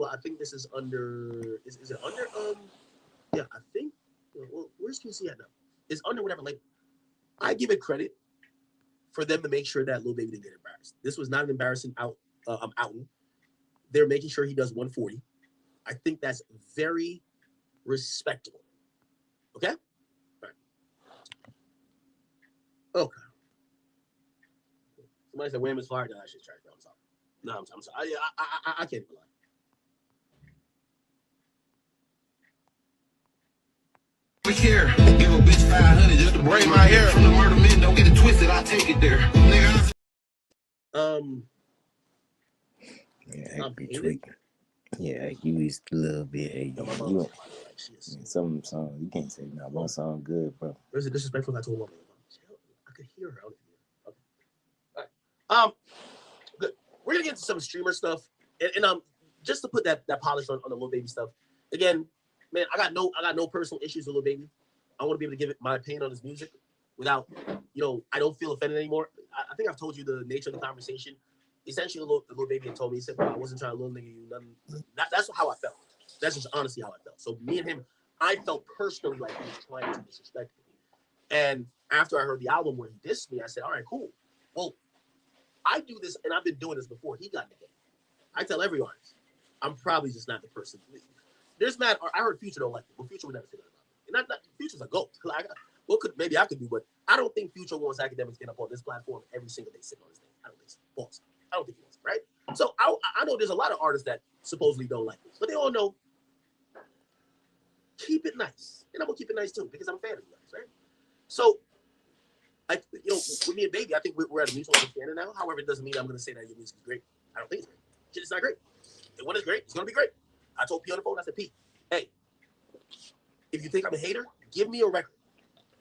I think this is under. Is it under? Yeah, I think. Well, where's QC at now? It's under whatever label. I give it credit for them to make sure that Lil Baby didn't get embarrassed. This was not an embarrassing outing. They're making sure he does 140. I think that's very respectable. Okay? All right. Okay. Somebody said Wham is fired. No, I should try to. I'm sorry. No, I'm sorry. I can't lie. Here, give a bitch 500 just to braid my hair. From the murder men, don't get it twisted. I take it there, nigga. Yeah, I be tweaking. Yeah, I used a little bit. Hey, you some song you can't say not one song good, bro. There's a disrespectful I told woman. I could hear her. Okay. All right. Good. We're gonna get into some streamer stuff, and just to put that polish on the Lil Baby stuff. Again, man, I got no personal issues with Lil Baby. I want to be able to give it my opinion on his music without, you know, I don't feel offended anymore. I think I've told you the nature of the conversation. Essentially, Lil Baby had told me, he said, I wasn't trying to little nigga you nothing. That's how I felt. That's just honestly how I felt. So me and him, I felt personally like he was trying to disrespect me. And after I heard the album where he dissed me, I said, all right, cool. Well, I do this, and I've been doing this before he got in the game. I tell every artist, I'm probably just not the person. There's mad. I heard Future don't like it. Well, Future would never say that about me. And not Future's a goat. Like, maybe I could do, but I don't think Future wants academics getting up on this platform every single day sitting on his name. I don't think so. False. I don't think he wants it, right? So I know there's a lot of artists that supposedly don't like this, but they all know keep it nice, and I'm gonna keep it nice too because I'm a fan of you guys, right? So, with me and Baby, I think we're at a mutual understanding now. However, it doesn't mean I'm gonna say that your music is great. I don't think it's great. It's not great. And when it's great, it's gonna be great. I told P on the phone, I said, P, hey, if you think I'm a hater, give me a record.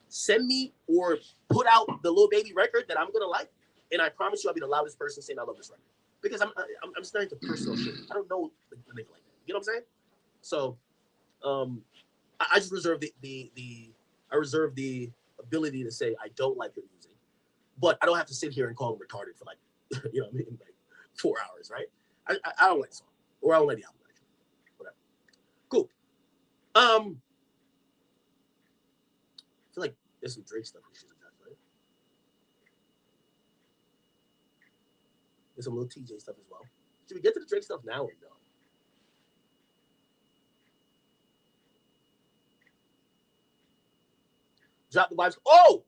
Send me or put out the Lil Baby record that I'm gonna like, and I promise you I'll be the loudest person saying I love this record. Because I'm starting to personal shit. I don't know the nigga like that. You know what I'm saying? So I just reserve the ability to say I don't like your music. But I don't have to sit here and call him retarded for like, you know what I mean? Like 4 hours, right? I don't like the song. Or I don't like the album, actually. Whatever. Cool. I feel like there's some Drake stuff we should have done, right? There's some little TJ stuff as well. Should we get to the Drake stuff now or no? Drop the vibes. Oh!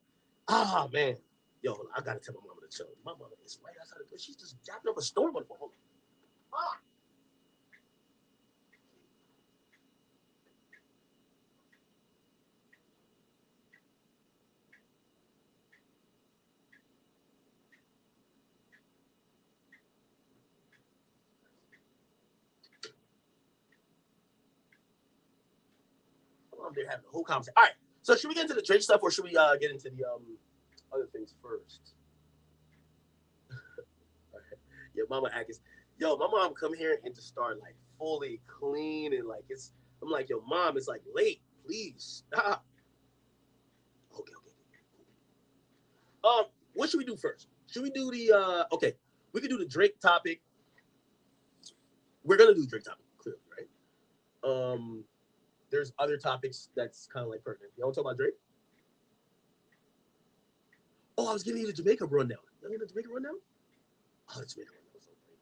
Ah, man. Yo, I gotta tell my mama to chill. My mama is right outside the door. She's just dropping up a storm on the phone. Ah! I'm there having the whole conversation. All right. So should we get into the Drake stuff or should we get into the other things first? Yo, Mama Atkins. Yo, my mom come here and just start like fully clean and like it's. I'm like, yo, mom, it's like late. Please stop. Okay. What should we do first? Should we do the okay? We could do the Drake topic. We're gonna do the Drake topic, clearly, right? There's other topics that's kind of like pertinent. You want to talk about Drake? Oh, I was giving you the Jamaica rundown. You know the Jamaica rundown? Oh, the Jamaica rundown was so great.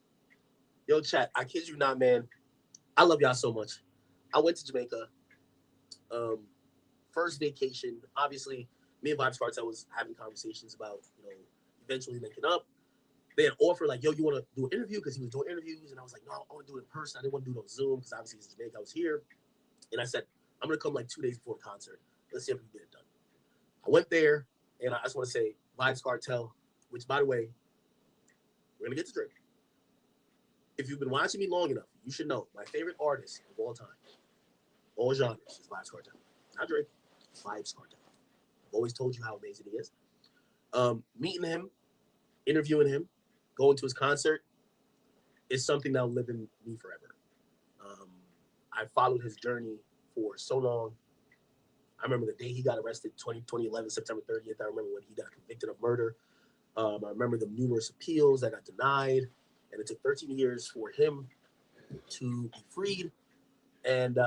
Yo, chat, I kid you not, man. I love y'all so much. I went to Jamaica. First vacation. Obviously, me and Vibes Cartel was having conversations about, eventually linking up. They had offered, like, yo, you want to do an interview? Because he was doing interviews. And I was like, no, I want to do it in person. I didn't want to do it on Zoom because obviously it's Jamaica. I was here. And I said, I'm going to come like 2 days before the concert. Let's see if we can get it done. I went there, and I just want to say, Vibes Cartel, which, by the way, we're going to get to Drake. If you've been watching me long enough, you should know my favorite artist of all time, all genres, is Vibes Cartel. Not Drake, Vibes Cartel. I've always told you how amazing he is. Meeting him, interviewing him, going to his concert is something that will live in me forever. I followed his journey for so long. I remember the day he got arrested, 2011, September 30th. I remember when he got convicted of murder. I remember the numerous appeals that got denied. And it took 13 years for him to be freed. And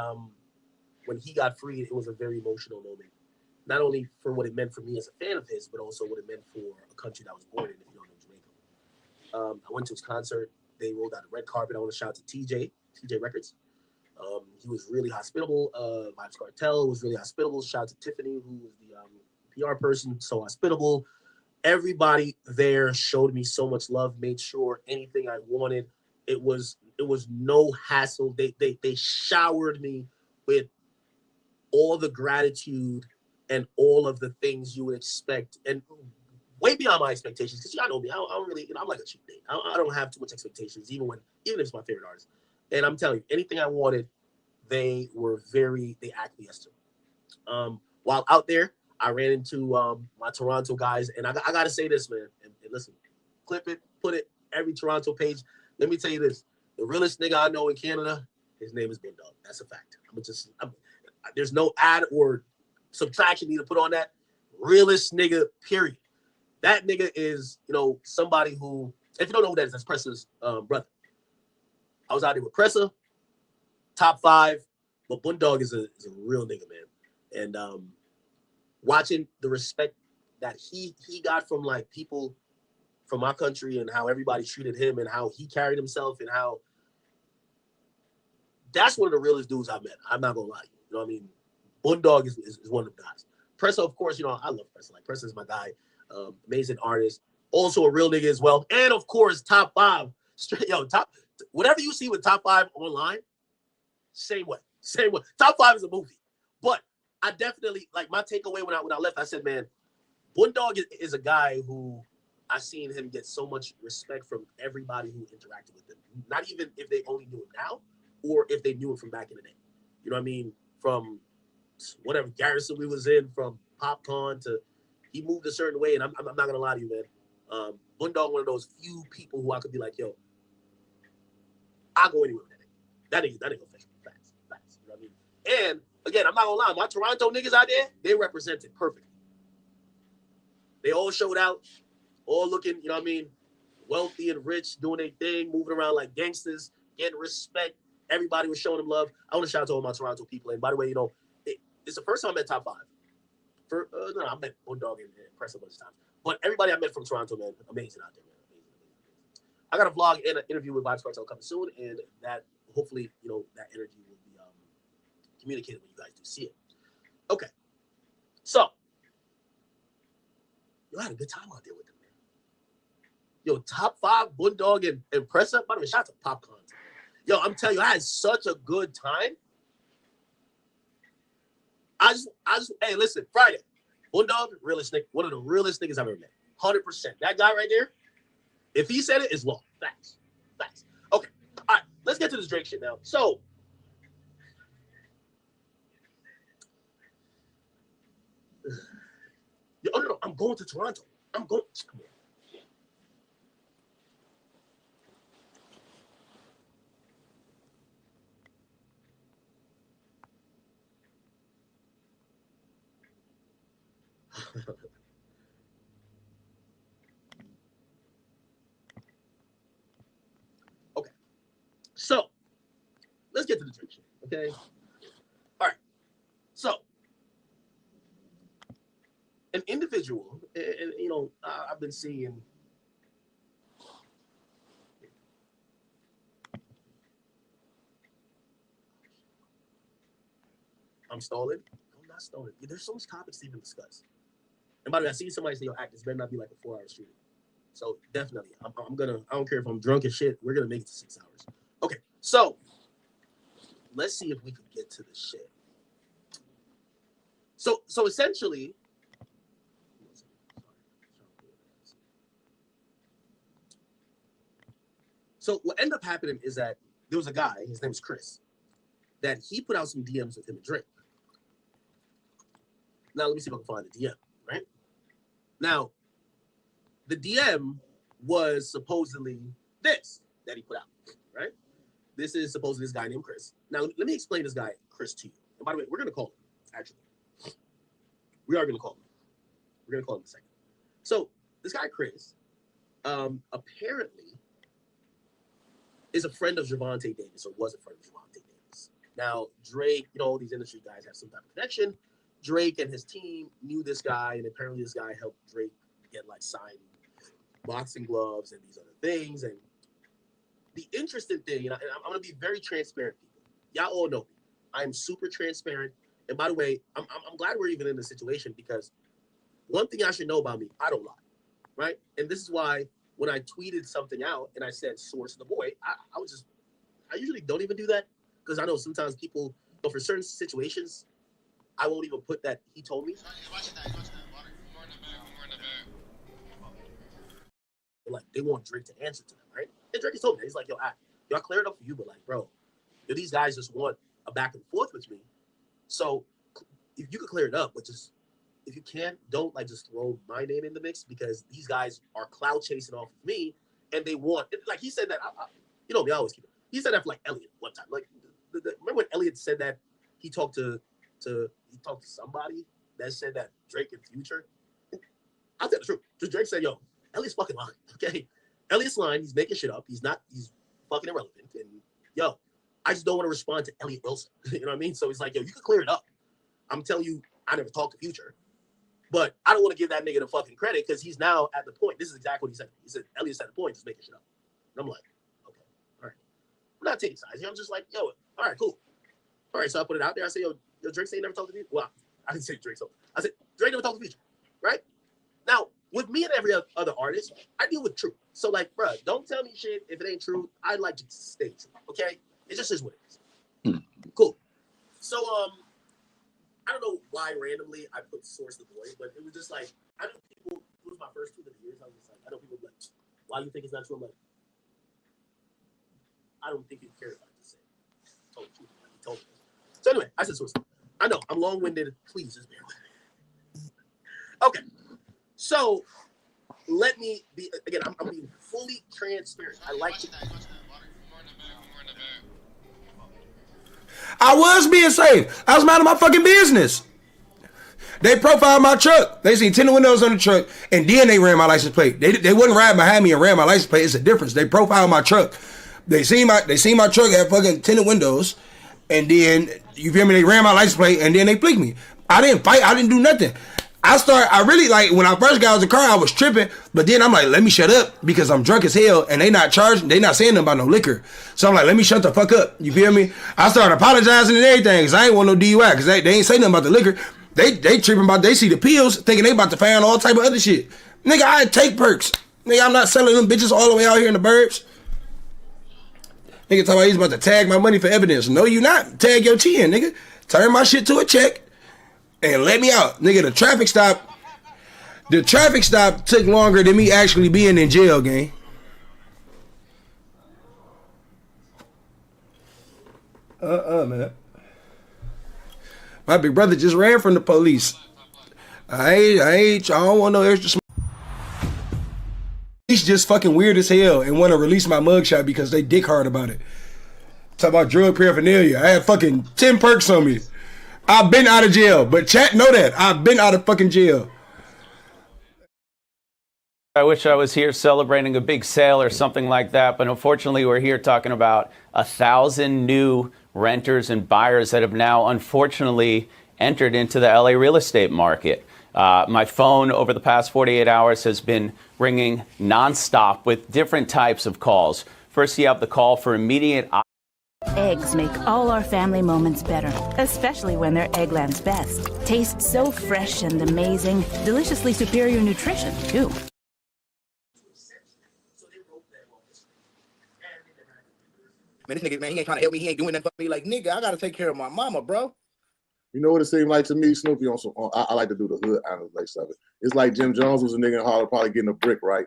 when he got freed, it was a very emotional moment. Not only for what it meant for me as a fan of his, but also what it meant for a country that I was born in, if you don't know Jamaica. I went to his concert. They rolled out the red carpet. I want to shout out to TJ Records. He was really hospitable. Vibes Cartel was really hospitable. Shout out to Tiffany, who was the PR person, so hospitable. Everybody there showed me so much love, made sure anything I wanted. It was no hassle. They showered me with all the gratitude and all of the things you would expect, and way beyond my expectations. Because y'all know me, I don't really, I'm like a cheap date. I don't have too much expectations, even if it's my favorite artist. And I'm telling you, anything I wanted, they acquiesced to. While out there, I ran into my Toronto guys, and I got to say this, man. And listen, clip it, put it, every Toronto page. Let me tell you this. The realest nigga I know in Canada, his name is Bulldog. That's a fact. There's no add or subtraction need to put on that. Realest nigga, period. That nigga is, somebody who, if you don't know who that is, that's Pressa's brother. I was out there with Pressa, top 5, but Bulldog is a real nigga, man. And watching the respect that he got from like people from my country and how everybody treated him and how he carried himself and how that's one of the realest dudes I've met. I'm not gonna lie, you know what I mean? Bulldog is one of the guys. Pressa, of course, I love Pressa. Like Pressa is my guy, amazing artist, also a real nigga as well, and of course top 5, straight whatever you see with top 5 online, same way. Top 5 is a movie, but I definitely like my takeaway when I left. I said, man, Bulldog is a guy who I've seen him get so much respect from everybody who interacted with him. Not even if they only knew him now, or if they knew him from back in the day. You know what I mean? From whatever garrison we was in, from Popcorn to he moved a certain way, and I'm not gonna lie to you, man. Bulldog, one of those few people who I could be like, yo, I'll go anywhere with that nigga. That nigga official. Facts. You know what I mean? And again, I'm not gonna lie, my Toronto niggas out there, they represented perfectly. They all showed out, all looking, you know what I mean, wealthy and rich, doing their thing, moving around like gangsters, getting respect. Everybody was showing them love. I want to shout out to all my Toronto people. And by the way, it's the first time I met top 5. I met Bulldog and Press a bunch of times. But everybody I met from Toronto, man, amazing out there, man. Amazing. I got a vlog and an interview with Vibes Cartel coming soon, and that hopefully, that interview will be communicated when you guys do see it. Okay. So, I had a good time out there with them, man. Yo, top 5 Bulldog and Press Up. By the way, shout out to Popcorn. Yo, I'm telling you, I had such a good time. Hey, listen, Friday, Bulldog, realest nigga, one of the realest niggas I've ever met. 100%. That guy right there, if he said it, it's law. Facts. Okay. All right, let's get to this Drake shit now. So, Oh no, I'm going to Toronto. I'm going. Come here. Okay, so let's get to the drink shit. Okay, all right. So an individual, and you know, I've been seeing. I'm stalling. I'm not stalling. There's so much topics to even discuss. And by the way, I see somebody say, "Yo, act, this better not be like a 4-hour stream." So definitely, I'm gonna. I don't care if I'm drunk as shit. We're gonna make it to 6 hours. Okay, so let's see if we can get to the shit. So essentially, so what ended up happening is that there was a guy. His name is Chris. That he put out some DMs with him and Drake. Now let me see if I can find the DM. Right now, the DM was supposedly this that he put out. Right. This is supposedly this guy named Chris. Now, let me explain this guy, Chris, to you. And by the way, we're going to call him, actually. We are going to call him. We're going to call him in a second. So, this guy, Chris, apparently is a friend of Javante Davis, or was a friend of Javante Davis. Now, Drake, you know, all these industry guys have some type of connection. Drake and his team knew this guy, and apparently this guy helped Drake get, like, signed boxing gloves and these other things. And the interesting thing, and I'm going to be very transparent, people. Y'all all know me. I'm super transparent. And by the way, I'm glad we're even in this situation, because one thing I should know about me, I don't lie, right? And this is why when I tweeted something out and I said source the boy, I usually don't even do that, because I know sometimes people, but for certain situations, I won't even put that he told me. Like, they want Drake to answer to them, right? And Drake has told me that. He's like, yo, y'all clear it up for you, but like, bro, these guys just want a back and forth with me. So if you could clear it up, but just, if you can't, don't like just throw my name in the mix, because these guys are cloud chasing off of me, and they want, like he said that, you know me, I always keep it. He said that for like Elliot one time. Like, remember when Elliot said that he talked to somebody that said that Drake and Future? I'll tell the truth. Just Drake said, yo, Elliot's fucking lying, okay? Elliot's lying. He's making shit up. He's fucking irrelevant. And yo, I just don't want to respond to Elliot Wilson. You know what I mean? So he's like, yo, you can clear it up. I'm telling you, I never talked to Future. But I don't want to give that nigga the fucking credit, because he's now at the point. This is exactly what he said. He said, Elliot's at the point, just making shit up. And I'm like, okay, all right. I'm not taking sides. I'm just like, yo, all right, cool. All right, so I put it out there. I said, yo, Drake say he never talked to me. Well, I didn't say Drake. So I said, Drake never talked to Future, right? Now, with me and every other artist, I deal with truth. So, like, bro, don't tell me shit if it ain't true. I'd like to stay true, okay? It just is what it is. Cool. So, I don't know why randomly I put Source the Boy, but it was just like, I know people, it was my first tweet of the year. So I was just like, I know people like, why do you think it's not true? I'm like, I don't think you care if I just say it. Told the truth. He told me. So anyway, I said Source. I know, I'm long-winded. Please just bear with me. Okay. So, let me be, again, I'm being fully transparent. I like to. I was being safe. I was minding my fucking business. They profiled my truck. They seen tinted windows on the truck, and then they ran my license plate. They wouldn't ride behind me and ran my license plate. It's a difference. They profiled my truck. They seen my truck had fucking tinted windows, and then, you feel me, they ran my license plate, and then they flicked me. I didn't fight. I didn't do nothing. I really, like, when I first got out of the car, I was tripping, but then I'm like, let me shut up, because I'm drunk as hell, and they not charging, they not saying nothing about no liquor. So I'm like, let me shut the fuck up. You feel me? I started apologizing and everything, because I ain't want no DUI, because they ain't say nothing about the liquor. They tripping about, they see the pills, thinking they about to find all type of other shit. Nigga, I take perks. Nigga, I'm not selling them bitches all the way out here in the burbs. Nigga talking about he's about to tag my money for evidence. No, you not. Tag your chin, nigga. Turn my shit to a check and let me out. Nigga, the traffic stop took longer than me actually being in jail, gang. Man. My big brother just ran from the police. I don't want no extra smoke. He's just fucking weird as hell and want to release my mugshot because they dick hard about it. Talk about drug paraphernalia. I had fucking 10 perks on me. I've been out of jail, but chat know that. I've been out of fucking jail. I wish I was here celebrating a big sale or something like that, but unfortunately we're here talking about 1,000 new renters and buyers that have now unfortunately entered into the LA real estate market. My phone over the past 48 hours has been ringing nonstop with different types of calls. First, you have the call for immediate. Eggs make all our family moments better, especially when they're Eggland's Best. Taste so fresh and amazing, deliciously superior nutrition, too. Man, this nigga, man, he ain't trying to help me. He ain't doing nothing for me. Like, nigga, I gotta take care of my mama, bro. You know what it seemed like to me, Snoopy? I like to do the hood analysis of it. It's like Jim Jones was a nigga in Harlem probably getting a brick, right?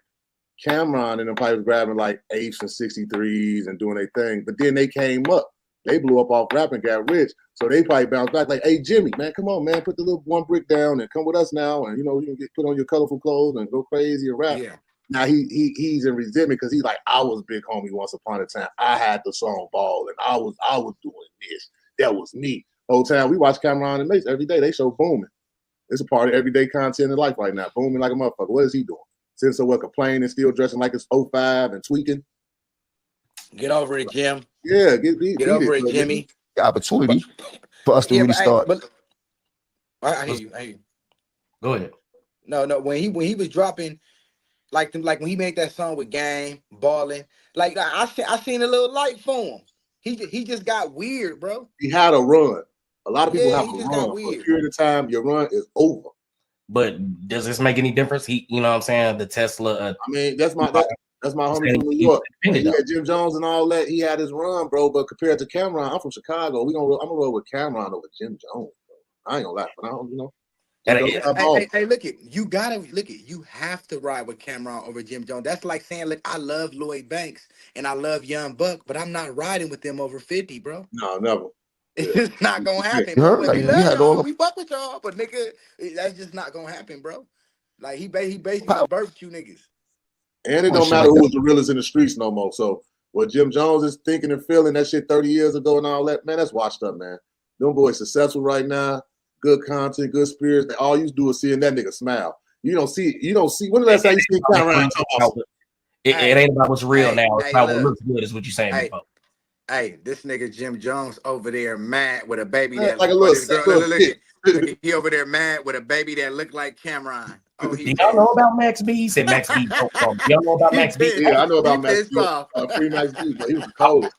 Cameron and them probably was grabbing like 8s and 63s and doing their thing. But then they came up. They blew up off rap and got rich. So they probably bounced back like, hey, Jimmy, man, come on, man, put the little one brick down and come with us now. And, you know, you can put on your colorful clothes and go crazy and rap. Yeah. Now he's in resentment because he's like, I was Big Homie once upon a time. I had the song Ball and I was doing this. That was me. Whole time we watch Cameron and Mace every day. They show booming. It's a part of everyday content in life right now. Booming like a motherfucker. What is he doing? Sitting somewhere complaining, still dressing like it's 05 and tweaking. Get over it, Jim. Yeah, get over it, Jimmy. The opportunity for us to really start. I hear you. I hear you. Go ahead. No. When he was dropping, like when he made that song with Game, Ballin', like I seen a little light for him. He just got weird, bro. He had a run. A lot of people have he a just run. got For a weird. period of time, your run is over. But does this make any difference? He, you know what I'm saying? The Tesla. I mean, that's my homie from New York. He had Jim Jones and all that. He had his run, bro. But compared to Cameron, I'm from Chicago. I'm gonna roll with Cameron over Jim Jones, bro. I ain't gonna lie, but I don't, you know. Hey, look it. You gotta look it. You have to ride with Cameron over Jim Jones. That's like saying, look, I love Lloyd Banks and I love Young Buck, but I'm not riding with them over 50, bro. No, never. It's not gonna happen. You heard, Bro. like, We we love had y'all. all We fuck with y'all, but nigga, that's just not gonna happen, bro. Like he basically birthed you niggas. And it don't matter who was the realest in the streets no more. So what Jim Jones is thinking and feeling that shit 30 years ago and all that, man, that's washed up, man. Them boys successful right now, good content, good spirits. All you do is seeing that nigga smile. You don't see. When the last time you see Cameron talk about It ain't about what's real now. It's about what look. looks good, is what you're saying. Hey, hey, this nigga Jim Jones over there mad with a baby Man, that like a look, little look, he over there mad with a baby that looked like Cameron. Oh, Do y'all know about Max B? He said Max B. Y'all know about Max B? Yeah, I know about Max B. Free Max B, but he was the coldest.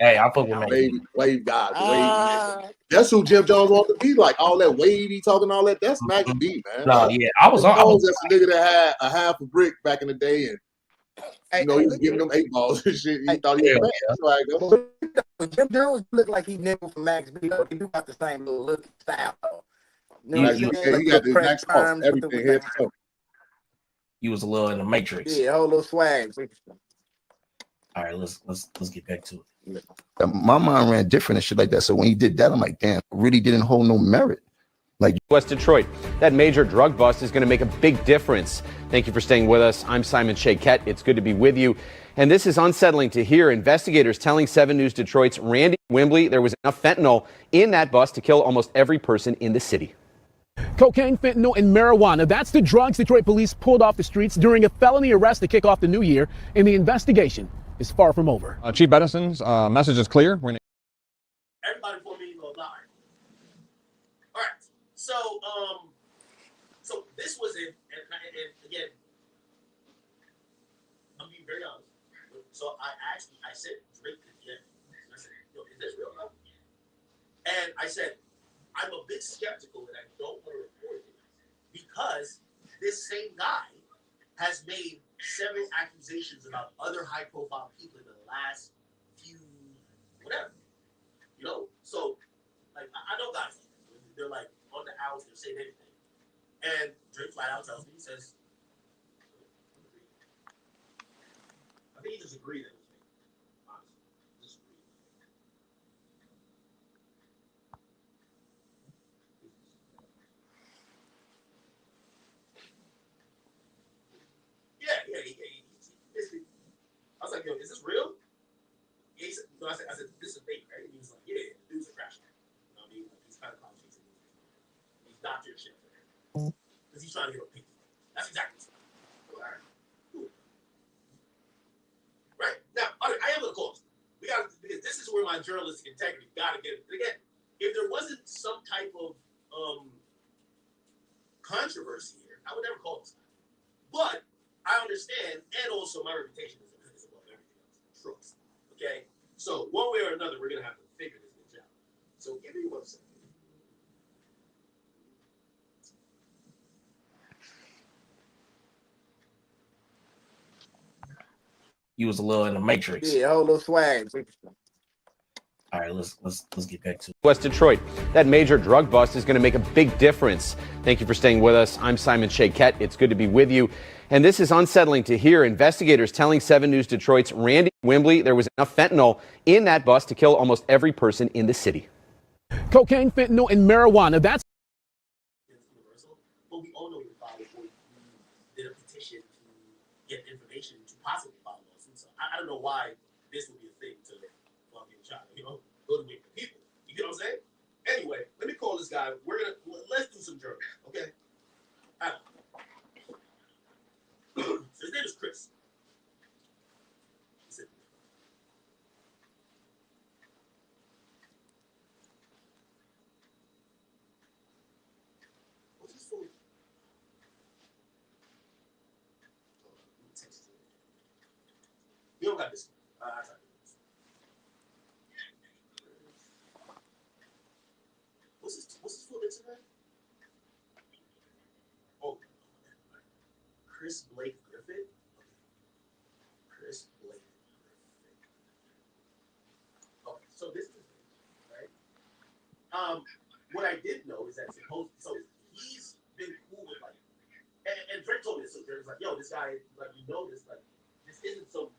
Hey, I fuck with Max B. Wave God, wave. That's who Jim Jones wanted to be like. All that wavy talking, all that. That's Max B, man. No, yeah, I was that's a nigga that had a half a brick back in the day, and you know he was giving them 8 balls and shit. He thought he was bad. Jim Jones looked like he nibbled from Max B. Though. He do got the same little look style. Though. You know he got the Max off everything head to toe. He was a little in the Matrix. Yeah, a whole little swag. All right, let's get back to it. My mind ran different and shit like that. So when he did that, I'm like, damn, really didn't hold no merit. Like West Detroit, that major drug bust is going to make a big difference. Thank you for staying with us. I'm Simon Kett. It's good to be with you. And this is unsettling to hear. Investigators telling 7 News Detroit's Randy Wimbley there was enough fentanyl in that bust to kill almost every person in the city. Cocaine, fentanyl, and marijuana. That's the drugs Detroit police pulled off the streets during a felony arrest to kick off the new year. And the investigation is far from over. Chief Edison's message is clear. Everybody for me go live. All right. So this was it, and again, I'm being very honest. So I said, Drake, I said, yo, is this real? And I said, I'm a bit skeptical and I don't want to report it because this same guy has made several accusations about other high-profile people in the last few, whatever. You know? So, like, I know guys like that. They're like on the outs, they're saying anything. And Drake flat out tells me, he says, I think he just agreed that it was me. Honestly. Just agreed. your shit. Because he's trying to get a pick. That's exactly what. All right. Cool. Right. Now, I am going to call this. We got to, because this is where my journalistic integrity got to get it. And again, if there wasn't some type of controversy here, I would never call this guy. But I understand, and also my reputation is above everything else. Trust. Okay? So, one way or another, we're going to have to figure this bitch out. So, give me 1 second. You was a little in the matrix. Yeah, whole little swag. All right, let's get back to it. West Detroit. That major drug bust is going to make a big difference. Thank you for staying with us. I'm Simon Shakett. It's good to be with you. And this is unsettling to hear. Investigators telling 7 News Detroit's Randy Wimbley there was enough fentanyl in that bust to kill almost every person in the city. Cocaine, fentanyl, and marijuana. That's But we all know your father did a petition to get information to possibly file a lawsuit. So I don't know why this would be a thing to try to, go to make the people. You get what I'm saying? Anyway, let me call this guy. Let's do some journals, okay? So his name is Chris. Listen. What's his phone? You don't got this. I tried to do this. What's his full Instagram? Oh, Chris Blake Griffith. Chris Blake Griffith. Okay, so this is right. What I did know is that so he's been cool with and Drake told me this. So Drake was like, "Yo, this guy, this isn't some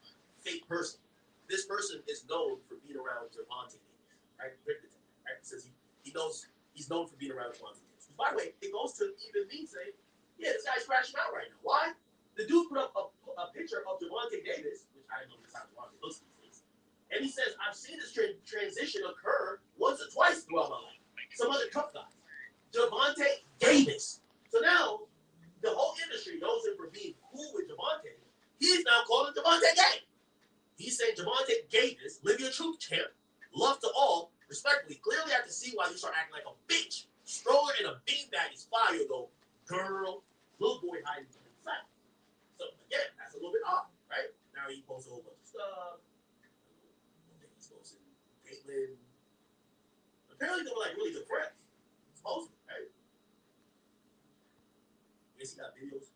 fake person. This person is known for being around Javante Davis, right? Drake did that, right? Says he knows he's known for being around Javante Davis. By the way, it goes to even me saying, yeah, this guy's crashing out right now. Why? The dude put up a picture of Javante Davis, which I didn't know this how Javante looks these days, and he says, I've seen this transition occur once or twice throughout my life. Some other tough guys. Javante Davis. So now the whole industry knows him for being cool with Javante. He's now calling Javante gay. He's saying Javante Davis, live your truth, champ, love to all, respectfully. Clearly, I can see why you start acting like a bitch. Stroller in a beanbag is fire, though. Girl, little boy hiding from the side. So again, that's a little bit odd, right? Now he posts a whole bunch of stuff. He's posting Caitlyn. Apparently, they were like really good friends. Supposedly, right? Yes, he got videos.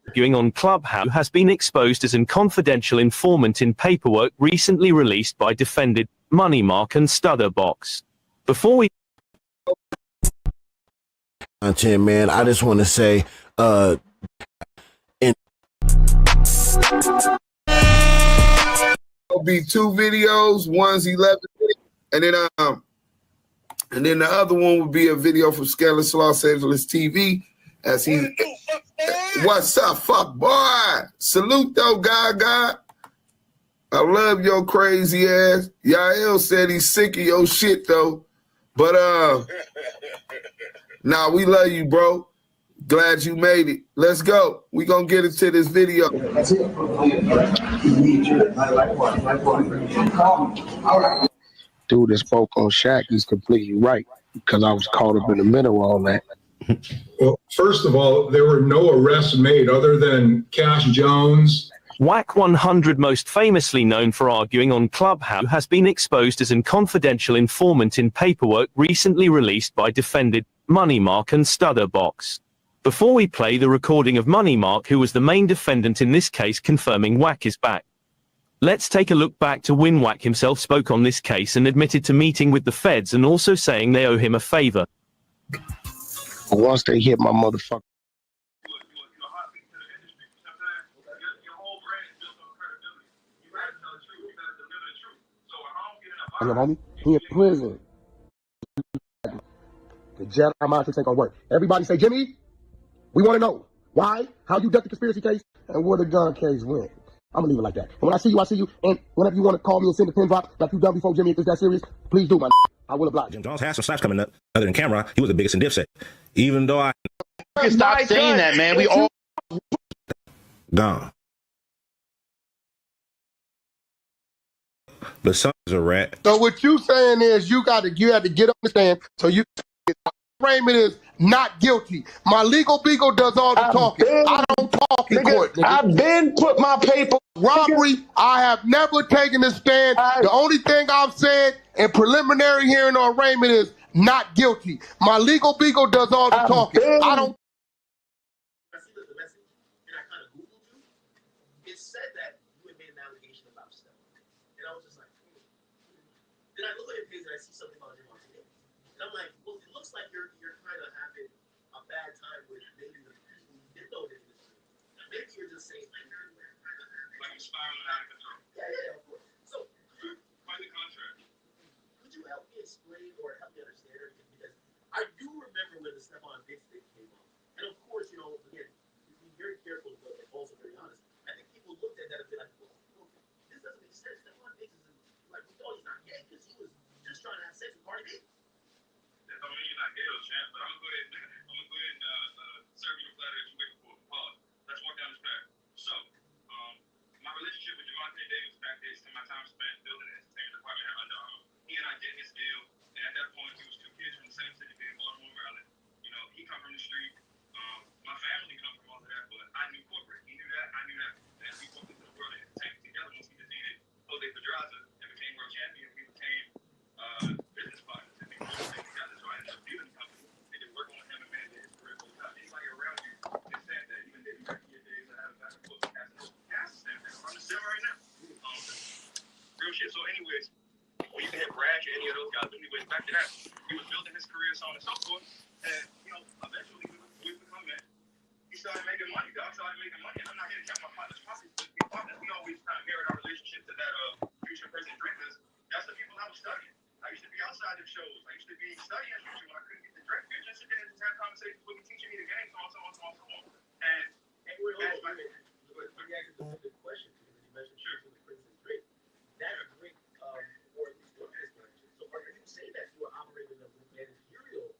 Arguing on Clubhouse has been exposed as an confidential informant in paperwork recently released by defended Money Mark and Stutterbox. Before we content, man, I just want to say, There'll be 2 videos. One's 11 minutes, and then the other one will be a video from Scandalous Los Angeles TV as he. What's up, fuck boy? Salute though, Gaga. I love your crazy ass. Yael said he's sick of your shit though. But nah, we love you, bro. Glad you made it. Let's go. We gonna get into this video. That's it. Dude that spoke on Shaq is completely right because I was caught up in the middle of all that. Well, first of all, there were no arrests made other than Cash Jones. Wack 100, most famously known for arguing on Clubhouse, has been exposed as an confidential informant in paperwork recently released by defended Money Mark and Stutterbox. Before we play the recording of Money Mark, who was the main defendant in this case, confirming Wack is back, let's take a look back to when Wack himself spoke on this case and admitted to meeting with the feds and also saying they owe him a favor. Once they hit my motherfucker. Your homie, he in prison. The Jedi mindset ain't gonna work. Everybody say, Jimmy, we want to know why, how you ducked the conspiracy case, and where the gun case went. I'm gonna leave it like that. And when I see you, and whenever you want to call me and send a pin drop like you done before, Jimmy, if it's that serious, please do, my. I will oblige. Jim Jones has some slaps coming up. Other than Cameron, he was the biggest in Dipset. Even though I stop saying that, man. We all gone. But some is a rat. So what you saying is you had to get on the stand. So you Raymond is not guilty. My legal beagle does all the talking. I don't talk in court. Nigga. I've been put my paper. Robbery, I have never taken a stand. The only thing I've said in preliminary hearing on Raymond is not guilty. My legal beagle does all the talking. I don't. I see the message, and I kind of Googled you. It said that you had made an allegation about stuff. And I was just like, Then I look at your page and I see something about Javante Davis. And I'm like, well, it looks like you're kind of having a bad time with maybe the people you did know in the industry. Maybe you're just saying, like you're spiraling out of control. Yeah, of course. So, by the contract, could you help me explain or help me understand everything? Because I do remember when the Stefon Diggs thing came up. And of course, you know, again, be very careful, but also very honest. I think people looked at that and be like, well, this doesn't make sense. Stefon Diggs is like, we know he's not gay because he was just trying to have sex with Cardi B. That don't mean you're not gay, though, champ. But I'm gonna go ahead and serve you a platter that you waiting for. Pause. Let's walk down this path. So, my relationship with Javante Davis backdates to my time spent building the entertainment department at Under Armour. He and I did his deal, and at that point, he was two kids from the same city, being Baltimore, Maryland. You know, he come from the street. My family comes from all of that, but I knew corporate. He knew that. I knew that. And we walked into the world of entertainment together once we defeated Jose Pedraza and became world champion. We became business partners, and we worked together. So I ended up leaving the company and just working with him and managing his career full time. Anybody around you can stand that, even if you're back in your days that have back and forth has to stand that. I'm just saying right now. Real shit. So anyways, when you can hit Brad or any of those guys, anyways, back to that, he was building his career, so on and so forth. And, you know, eventually we become men. He started making money. Dog started making money. And I'm not here to count my partners' pockets, but be partners. We always kind of mirrored our relationship to that future prison drinkers. That's the people I was studying. I used to be outside the shows. I used to be studying future when I couldn't get the drink. You're just sitting there and just have conversations with me, teaching me the game, so on, so on, so on, so on. And let me ask you the question, because you mentioned future the prison drink. That's a great, or at least one explanation. So are you saying that you were operating a managerial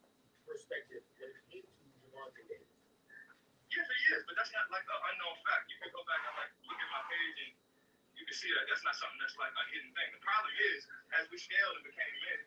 perspective when it came to Javante Davis? Yes, it is, but that's not like an unknown fact. You can go back and like look at my page and you can see that that's not something that's like a hidden thing. The problem is, as we scaled and became men,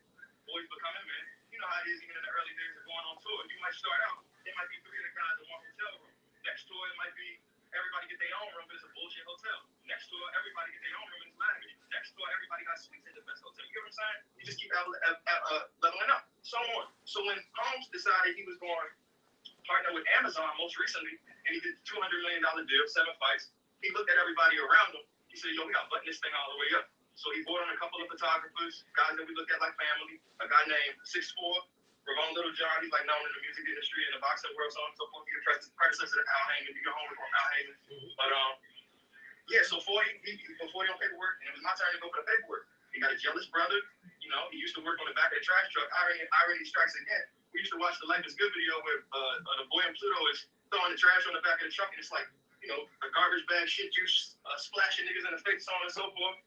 boys becoming men, you know how it is even in the early days of going on tour. You might start out, it might be 3 of the guys in one hotel room. Next tour, it might be everybody get their own room, but it's a bullshit hotel. Next tour, everybody get their own room, and it's lavish. Next tour, everybody got suites at the best hotel. You get what I'm saying? You just keep leveling up, so on. So when Holmes decided he was going to partner with Amazon most recently, and he did the $200 million deal, 7 fights, he looked at everybody around him. He said, yo, we got to button this thing all the way up. So he brought on a couple of photographers, guys that we look at like family, a guy named 6'4", Ravon Littlejohn, he's like known in the music industry and the boxing world, so on and so forth. He's a predecessor to Al Heyman. You go home with Al Heyman. But yeah, so before he on paperwork, and it was my turn to go for the paperwork. He got a jealous brother. You know, he used to work on the back of the trash truck. Irony strikes again. We used to watch the Life is Good video where the boy in Pluto is throwing the trash on the back of the truck, and it's like, you know, a garbage bag, shit juice, splashing niggas in the face, so on and so forth.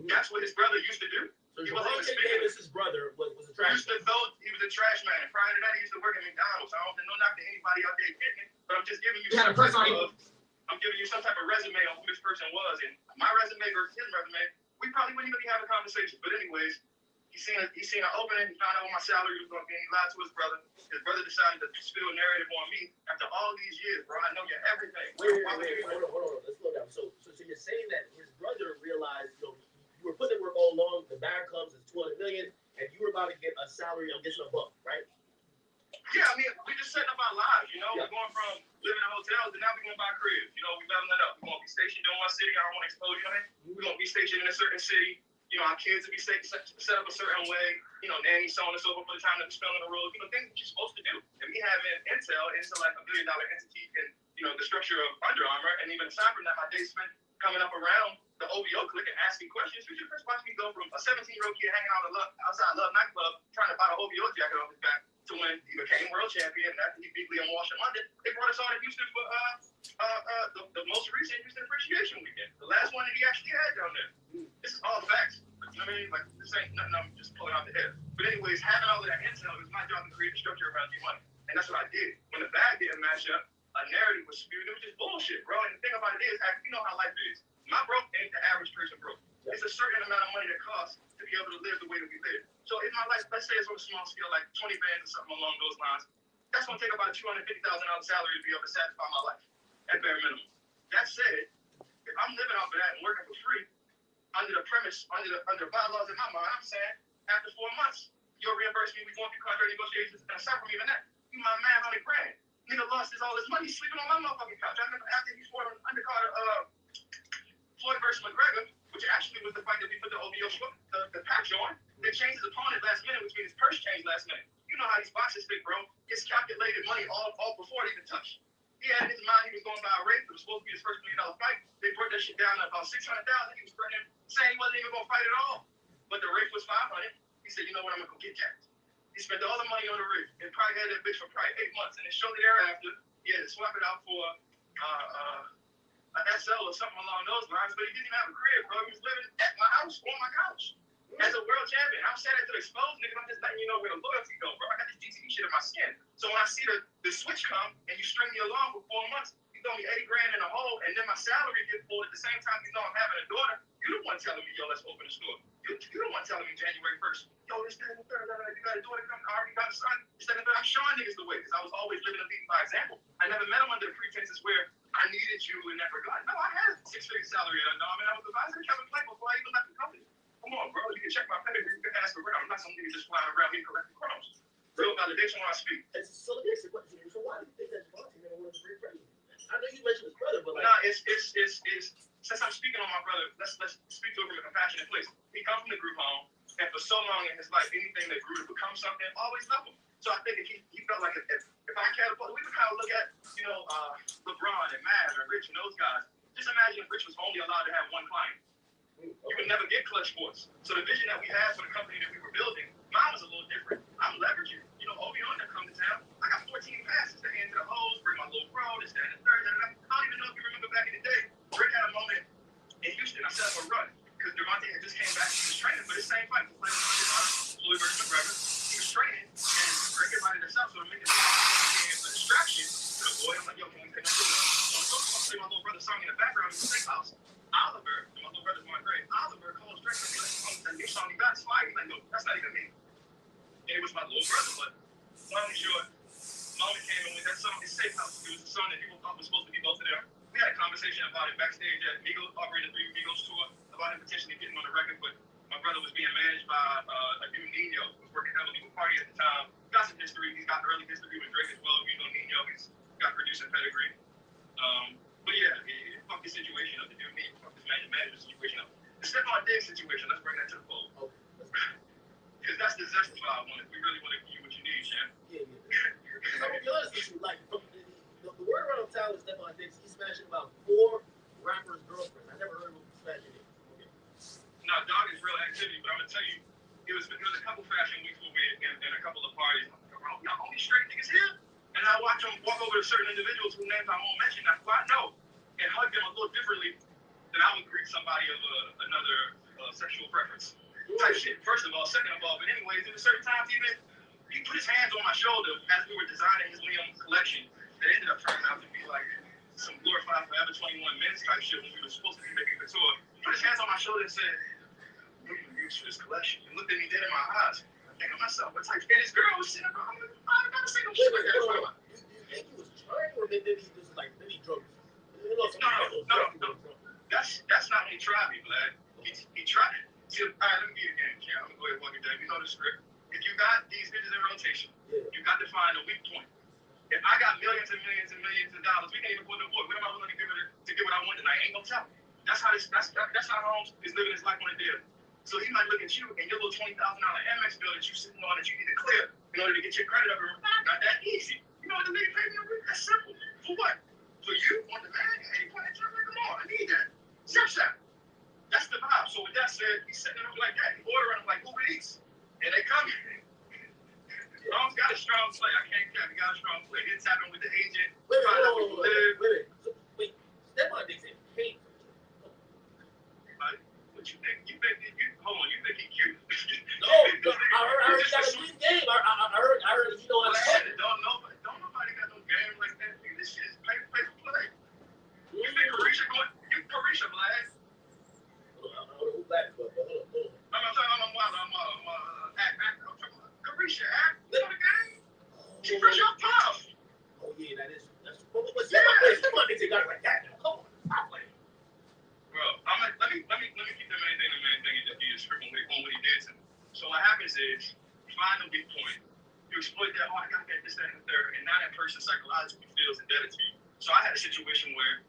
That's what his brother used to do. So he wasn't even Davis' brother was a trash man. He was a trash man. Prior to that, he used to work at McDonald's. I don't know knock to anybody out there getting it, but I'm just giving you some type of resume on who this person was. And my resume versus his resume, we probably wouldn't even be having a conversation. But anyways, he seen an opening. He found out what my salary was going to be. He lied to his brother. His brother decided to spill a narrative on me. After all these years, bro, I know you're everything. Wait, hold on. Let's slow down. So you're saying that his brother realized, you know, you were putting in work all along. The Barron Clubs is $200 million, and you were about to get a salary. I'm guessing $1, right? Yeah, I mean, we just setting up our lives. You know, we're going from living in hotels, and now we're going to buy cribs. You know, we're leveling up. We're going to be stationed in one city. I don't want to expose you. We're going to be stationed in a certain city. You know, our kids will be set up a certain way. You know, nanny, so on and so forth for the time that we're spelling the rules. You know, things that you're supposed to do. And we have intel into like $1 billion entity in, you know, the structure of Under Armour, and even aside from that, my day spent coming up around the OVO clique and asking questions. You should first watch me go from a 17-year-old kid hanging out outside Love nightclub trying to buy an OVO jacket off his back to when he became world champion. And after he beat Liam Walsh in London, they brought us all to Houston for the most recent Houston Appreciation Weekend, the last one that he actually had down there. This is all facts. You know what I mean? Like, this ain't nothing I'm just pulling out the air. But anyways, having all of that intel, it was my job to create a structure around G-Money. And that's what I did. When the bag didn't match up, a narrative was spewed. It was just bullshit, bro. And the thing about it is, you know how life is. My broke ain't the average person broke. It's a certain amount of money that costs to be able to live the way that we live. So in my life, let's say it's on a small scale, like 20 bands or something along those lines, that's going to take about a $250,000 salary to be able to satisfy my life at bare minimum. That said, if I'm living off of that and working for free, under the premise, under the bylaws in my mind, I'm saying after 4 months, you'll reimburse me. We're going through contract negotiations, and aside from even that, you my man, $100,000. Nigga lost all his money sleeping on my motherfucking couch. I remember after he fought on undercard Floyd versus McGregor, which actually was the fight that we put the OVO the patch on. They changed his opponent last minute, which means his purse changed last minute. You know how these boxes think, bro. It's calculated money all before it even touched. He had in his mind he was going to buy a race. It was supposed to be his first $1 million fight. They brought that shit down to about $600,000. He was threatening, saying he wasn't even going to fight at all. But the race was $500. He said, you know what, I'm going to go get that. He spent all the money on the rig and probably had that bitch for probably 8 months. And then shortly thereafter, he had to swap it out for an SL or something along those lines. But he didn't even have a crib, bro. He was living at my house on my couch as a world champion. I'm saying that to expose niggas. I'm just letting you know where the loyalty go, bro. I got this DTE shit in my skin. So when I see the switch come and you string me along for 4 months, you throw me 80 grand in a hole, and then my salary get pulled at the same time you know I'm having a daughter. You the one telling me, yo, let's open the store. You the one telling me January 1st, yo, this, that, and the third, you got a daughter coming, I already got a son. This, that, and the third. I'm showing niggas the way because I was always living and leading by example. I never met him under the pretenses where I needed you in that regard. No, I had a 6-figure salary at I was advisor to Kevin Clay before I even left the company. Come on, bro. You can check my pedigree. You can ask around. I'm not some nigga just flying around here collecting crumbs. Real validation when I speak. So let me ask you a question. So why do you think that Javante never wanted to bring president? I know you mentioned his brother, but like... Nah, it's since I'm speaking on my brother, let's speak to him in a compassionate place. He comes from the group home, and for so long in his life, anything that grew to become something, always loved him. So I think if he felt like if I catapult, we would kind of look at, you know, LeBron and Mavs and Rich and those guys. Just imagine if Rich was only allowed to have one client. You would never get clutch sports. So the vision that we had for the company that we were building, mine was a little different. I'm leveraging. You know, OVO that come to town, I got 14 passes to hand to the hose, bring my little bro, this, that, and the third. I don't even know if you remember back in the day, Rick had a moment in Houston. I set up a run because Javante had just came back. He was training for the same fight. He played Floyd versus McGregor. He was training, and Rick invited us out, so to make it a distraction to the boy. I'm like, yo, can we connect with him? So I'm play my little brother's song in the background in the safe house. Oliver, my little brother's my grade. Oliver calls Drake and he's like, oh, that new song you got is fire. He's like, no, that's not even me. And it was my little brother, but long and short, Mama came in with that song in Safe House. It was a song that people thought was supposed to be both of them. We had a conversation about it backstage at Migos, operating the 3 Migos tour, about him potentially getting on the record, but my brother was being managed by a dude, Nino, who was working heavily with Party at the time. Got some history. He's got early history with Drake as well. You know Nino, he's got producing pedigree. But yeah, fuck the situation of the dude, Nino. Fuck this management situation of the Stefon Diggs situation. Let's bring that to the fold. Because that's the zesty I wanted. We really want to give you what you need, champ. Yeah. I'm gonna be honest with you, like the word around town is Stefon Diggs. He's smashing about 4 rappers' girlfriends. I never heard of him smashing it. Okay. No, dog is real activity, but I'm gonna tell you, it was a couple fashion weeks where we and a couple of parties. Y'all only straight niggas here? And I watch them walk over to certain individuals whose names I won't mention, I know, and hug them a little differently than I would greet somebody of another sexual preference type shit. First of all, second of all, but anyways, there were certain times even he put his hands on my shoulder as we were designing his Liam collection that ended up turning out to be like some glorified Forever 21 men's type shit when we were supposed to be making couture. He put his hands on my shoulder and said, "What do you use for this collection?" He looked at me dead in my eyes. I think of myself, what type? And this girl was sitting around. I've never seen no shit like that. Do you think he was trying, or maybe he just like maybe drugs? No. That's not when he tried me, Vlad. He tried. See, all right, let me get it again, Cam. I'm gonna go ahead and walk it down. You know the script. If you got these bitches in rotation, you got to find a weak point. If I got millions and millions and millions of dollars, we can't even afford the board. What am I willing to give what I want tonight? Ain't no tell. That's how Holmes is living his life on a deal. So he might look at you and your little $20,000 Amex bill that you sitting on that you need to clear in order to get your credit up. Not that easy. You know what the nigga paid me? That's simple. For what? For you on the man? Hey, come on, I need that. Zap. That's the vibe. So with that said, he's setting them up like that. He ordering them like Uber Eats. And they come. Holmes got a strong play. I can't cap. He got a strong play. He's tapping with the agent. Wait. Stefon Diggs ain't paid for it. What you think? Hold on. You think Yeah, that's. But Stefon Diggs got it like that. Come on, stop playing. Bro, let me keep the main thing, and just be script on what he did to me. So what happens is, you find a weak point, you exploit that, I gotta get this, that, and the third, and now that person psychologically feels indebted to you. So I had a situation where,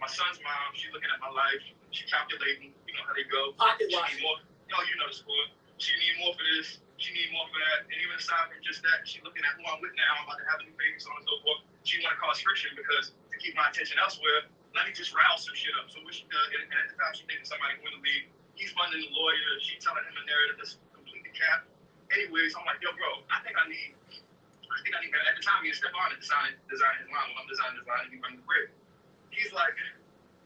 my son's mom, she's looking at my life, she calculating, you know how they go. Pocket She watch. need more. You know the score. She need more for this. She need more for that. And even aside from just that, she's looking at who I'm with now. I'm about to have a new baby, so on and so forth. She want to cause friction because to keep my attention elsewhere, let me just rouse some shit up. So what she does, and at the time she thinking somebody win the league. He's funding the lawyer. She's telling him a narrative that's completely capped. Anyways, I'm like, yo, bro, I think I need. At the time, me and Stefon designing his line. When I'm designing his line, and he running the grid. He's like,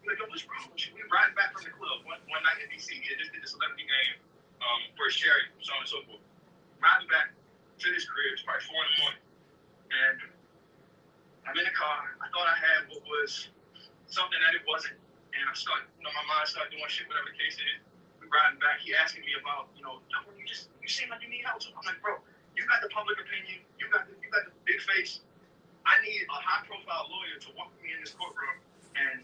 yo, what's wrong with you? We riding back from the club one night in DC. He just did the celebrity game for his charity, so on and so forth. Riding back to his crib, it's probably 4 in the morning. And I'm in the car. I thought I had what was something that it wasn't. And I start, my mind started doing shit, whatever the case is. We riding back. He asking me about, you seem like you need help. So I'm like, bro, you got the public opinion. You got the big face. I need a high-profile lawyer to walk me in this courtroom and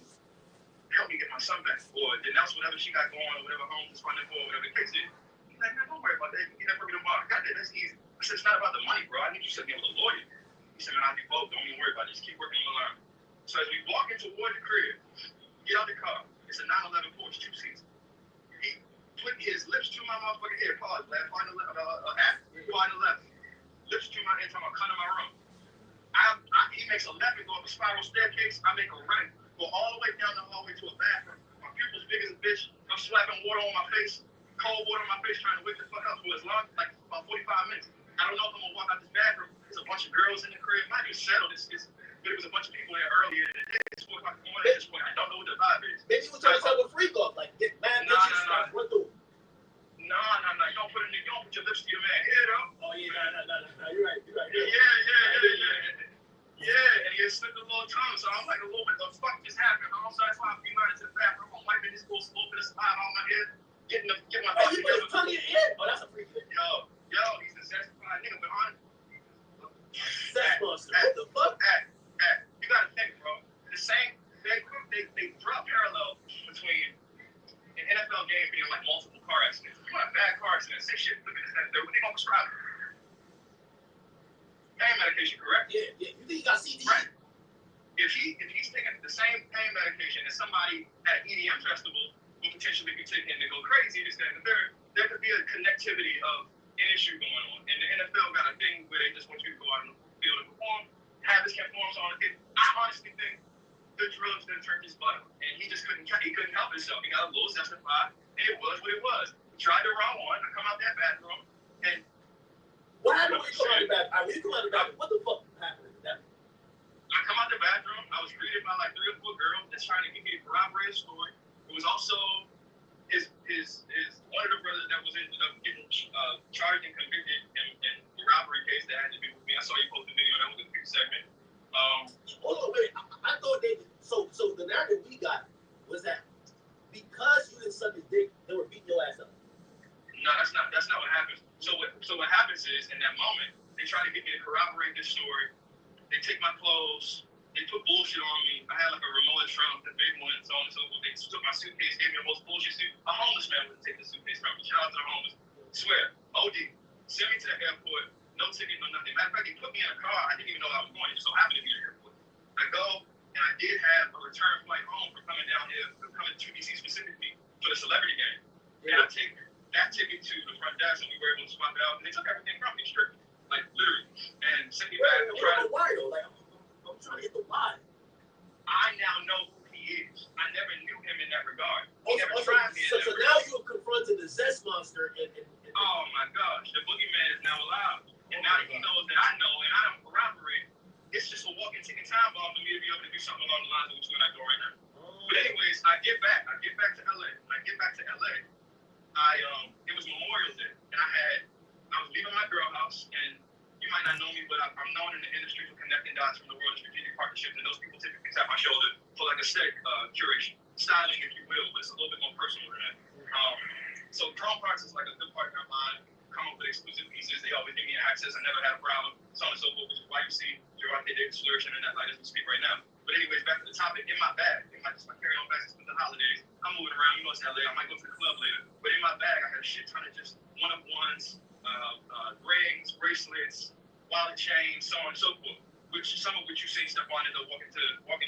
help me get my son back, or denounce whatever she got going, or whatever Holmes is funding for, whatever the case is. He's like, man, don't worry about that. You can get that for me tomorrow. I got that. That's easy. I said, it's not about the money, bro. I need you to set me up with a lawyer. He said, man, I'll do both. Don't even worry about it. Just keep working on the line. So as we walk into toward the crib, get out the car. It's a 911 Porsche, 2 seats. He put his lips to my motherfucking ear. Pause. Find the left. Find the left. Lips to my ear. Talking about come to my room. He makes a left and go up a spiral staircase. I make a right. Go all the way down the hallway to a bathroom. My pupils big as a bitch. I'm slapping water on my face. Cold water on my face trying to wake the fuck up for as long, like about 45 minutes. I don't know if I'm going to walk out this bathroom. There's a bunch of girls in the crib. Might be settled. There was a bunch of people there earlier in the day. It's 4 o'clock in the morning at this point. I don't know what the vibe is. Maybe you were trying to set up a freak off. Like, get mad bitches. Run through. No. You don't put your lips to your man head up. Oh, yeah, no. You're right. Yeah, and he had slipped a little tongue, so I'm like, what the fuck just happened? I'm sorry, so I'm into the bathroom. I'm wiping this little slope in the spot on my head, get my you put his tongue in your ear? Oh, that's a freak thing. Yo, he's a zesty nigga, but Sex monster. What the fuck? You gotta think, bro. The same, they draw parallel between an NFL game being like multiple car accidents. If you want a bad car accident, say shit, look at this, what they gonna prescribe it? Pain medication, correct? Yeah. You think he got CD? Right. If he's taking the same pain medication as somebody at an EDM festival will potentially be taking to go crazy, this, that, and the third, there could be a connectivity of an issue going on. And the NFL got a thing where they just want you to go out in the field and perform, have this performance on it. I honestly think the drugs done turned his butt up, and he just couldn't help himself. He got a little zestified, and it was what it was. He tried the wrong one. I come out that bathroom, and what happened when you come out the bathroom? When you come out the bathroom, what the fuck happened with that? I come out the bathroom. I was greeted by like 3 or 4 girls that's trying to get me to corroborate a story. It was also his one of the brothers that was ended up getting charged and convicted in the robbery case that had to be with me. I saw you post the video. That was a quick segment. Hold on, wait. I thought so the narrative we got was that because you didn't suck his dick, they were beating your ass up. No, that's not what happens. So what happens is in that moment they try to get me to corroborate this story. They take my clothes. They put bullshit on me. I had like a remote trunk, the big one, so on and so forth. They took my suitcase, gave me the most bullshit suit. A homeless man would take the suitcase from me. Shout out to the homeless. Swear, OD. Send me to the airport. No ticket, no nothing. Matter of fact, they put me in a car. I didn't even know I was going. It just so happened to be the airport. I go, and I did have a return flight home for coming down here, for coming to DC specifically for the celebrity game. Yeah. And I take that ticket to the front desk, and we were able to swap it out. And they took everything from me, stripped, like literally, and sent me back to try to. Why though? Like I'm trying to hit the why. I now know who he is. I never knew him in that regard. So now you have confronted the zest monster and oh my gosh, the boogeyman is now alive. And now that he knows that I know and I don't corroborate, it's just a walking ticket time bomb for me to be able to do something along the lines of what you're not doing right now. But anyways, I get back to LA. When I get back to LA, it was Memorial Day, and I was leaving my girl house, and you might not know me, but I'm known in the industry for connecting dots from the world of strategic partnerships, and those people typically tap my shoulder for like aesthetic curation, styling, if you will, but it's a little bit more personal than that. So Drone Parks is like a good partner of mine. come up with exclusive pieces. They always give me access. I never had a problem, so on and so forth, which is why you see Javante Davis flourishing in that light as we speak right now. But anyways, back to the topic. In my bag, just my carry-on bags with the holidays. I'm moving around. You know it's LA. I might go to the club later. But in my bag, I had a shit ton of just one-of-ones, rings, bracelets, wallet chains, so on and so forth. Some of which you see Stefon end up walking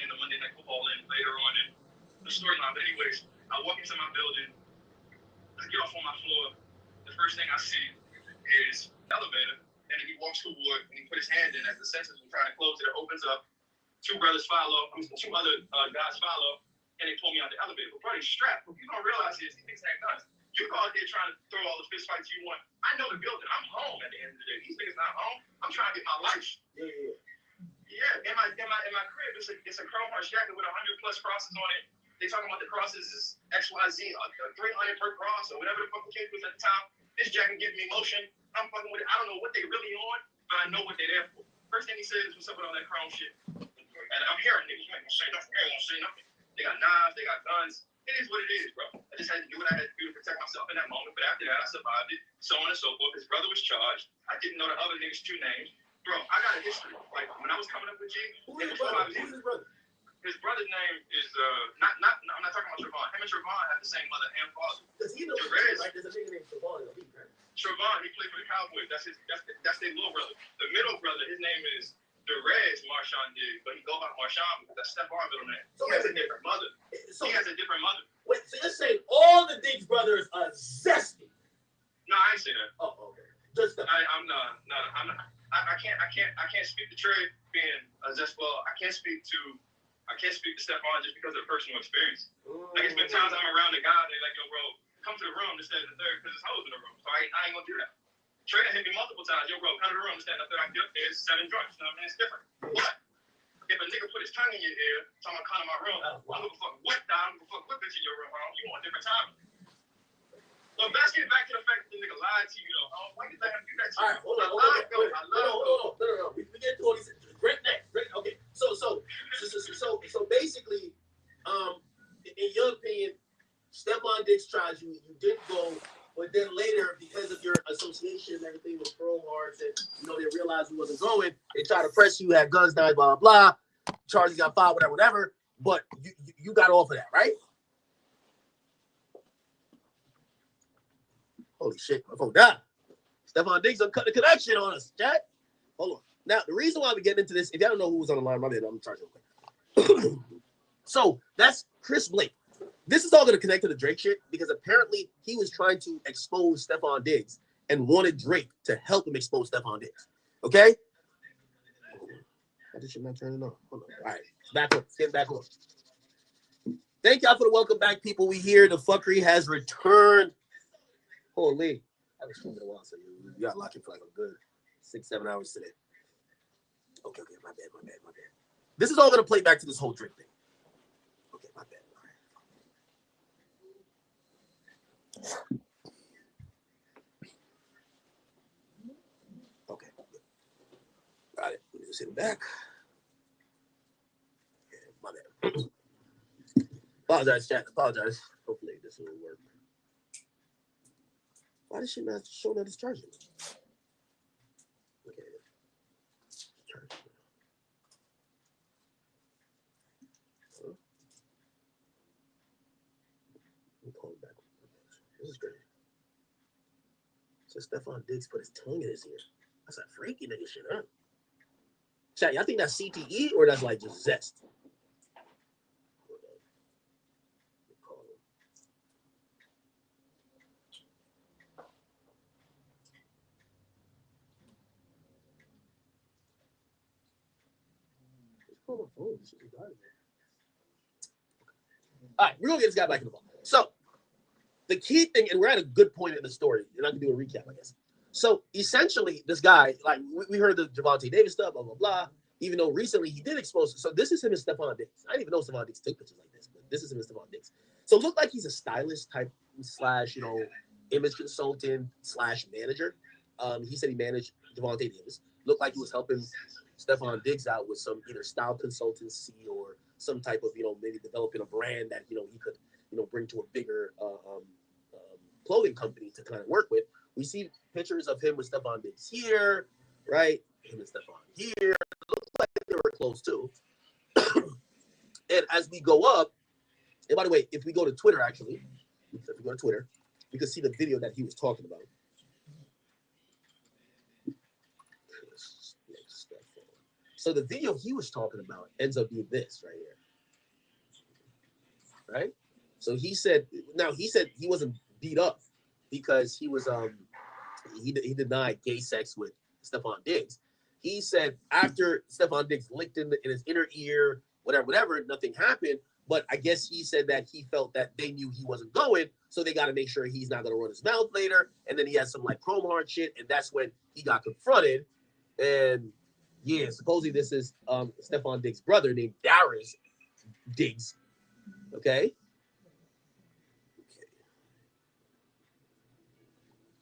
into Monday Night Football and later on in the storyline. But anyways, I walk into my building. I get off on my floor. The first thing I see is the elevator, and then he walks toward and he put his hand in as the sensors were trying to close it. It opens up. Two other guys follow, and they pull me out the elevator. But bro, he's strapped. What you don't realize is he thinks that guns. You go out there trying to throw all the fist fights you want. I know the building. I'm home at the end of the day. These niggas not home. I'm trying to get my life. Yeah. In my crib, it's a Chrome Hearts jacket with 100+ crosses on it. They talking about the crosses is XYZ, 300 per cross or whatever the fuck the case was at the time. This jacket giving me motion. I'm fucking with it. I don't know what they really on, but I know what they're there for. First thing he said is, what's up with all that chrome shit? And I'm hearing niggas, you ain't gonna say nothing. You ain't gonna say nothing. They got knives, they got guns. It is what it is, bro. I just had to do what I had to do to protect myself in that moment. But after that, I survived it, so on and so forth. His brother was charged. I didn't know the other niggas' two names. Bro, I got a history. Like, when I was coming up with G, who's his brother? His brother's name is, I'm not talking about Trevon. Him and Trevon have the same mother and father. Because he knows, right? There's a nigga named Trevon in the league, right? Trevon, he played for the Cowboys. That's their little brother. The middle brother, his name is Derez Marshawn Diggs, but he go by Marshawn because that's Stefon's middle name. So he has a different mother. Wait, so you're saying all the Diggs brothers are zesty? No, I ain't say that. Oh, okay. Just I'm not. I can't speak to Trey being a zest. Well, I can't speak to Stefon just because of personal experience. Like, it's been times I'm around the guy, they're like, yo, bro, come to the room to stand in the third because there's hoes in the room. So I ain't gonna do that. Trey hit me multiple times, yo, bro, come to the room to stand in the third. I get up there, it's 7 drunks. You know what I mean? It's different. But if a nigga put his tongue in your ear, talking about come to my room, I don't give a fuck what time, I don't give a fuck what bitch in your room, you want different time. But let's get back to the fact that the nigga lied to you, though. Why did that do that to you? All right, hold on. No. We get to all these. Great next. Okay. So basically, in your opinion, Stefon Diggs tried you. You didn't go, but then later, because of your association and everything with Chrome Hearts, and they realized you wasn't going, they tried to press you, had guns down, blah blah blah. Charges got filed, whatever. But you got off of that, right? Holy shit, my phone died. Stefon Diggs done cut the connection on us, Jack. Hold on. Now, the reason why we get into this, if y'all don't know who was on the line, my bad, I'm charging real quick. So, that's Chris Blake. This is all going to connect to the Drake shit because apparently he was trying to expose Stefon Diggs and wanted Drake to help him expose Stefon Diggs. Okay? I just should not turn it on. Hold on. All right. Back up. Get back on. Thank y'all for the welcome back, people. We here. The fuckery has returned. Holy. I was streaming a while, so you got locked in for like a good 6-7 hours today. Okay, my bad. This is all going to play back to this whole Drake thing. Okay, my bad. Okay. Got it. Let me just hit it back. Okay, my bad. Apologize, chat. Apologize. Hopefully this will work. Why does she not show that it's charging? Okay. Charging. Huh? Let me call it back. This is great. So Stefon Diggs put his tongue in his ear. That's a freaky nigga shit, huh? Chat, y'all think that's CTE or that's like just zest? All right, we're gonna get this guy back in the ball. So the key thing, and we're at a good point in the story, and I can do a recap, I guess. So essentially, this guy, like we heard the Javante Davis stuff, blah blah blah. Even though recently he did expose, so this is him and Stefon Diggs. I didn't even know Stefon Diggs took pictures like this, but this is him and Stefon Diggs. So it looked like he's a stylist type slash, image consultant slash manager. He said he managed Javante Davis. Looked like he was helping Stefon Diggs out with some either style consultancy or some type of, maybe developing a brand that, he could, bring to a bigger clothing company to kind of work with, We see pictures of him with Stefon Diggs here, right? Him and Stefon here. It looks like they were close too. And as we go up, and by the way, if we go to Twitter, actually, if we go to Twitter, we can see the video that he was talking about. So the video he was talking about ends up being this right here. Right? So he said he wasn't beat up because he was he denied gay sex with Stefon Diggs. He said after Stefon Diggs licked in his inner ear, whatever, nothing happened. But I guess he said that he felt that they knew he wasn't going, so they got to make sure he's not going to run his mouth later. And then he had some like chrome heart shit, and that's when he got confronted. And yeah, supposedly this is Stefon Diggs' brother named Darius Diggs. Okay.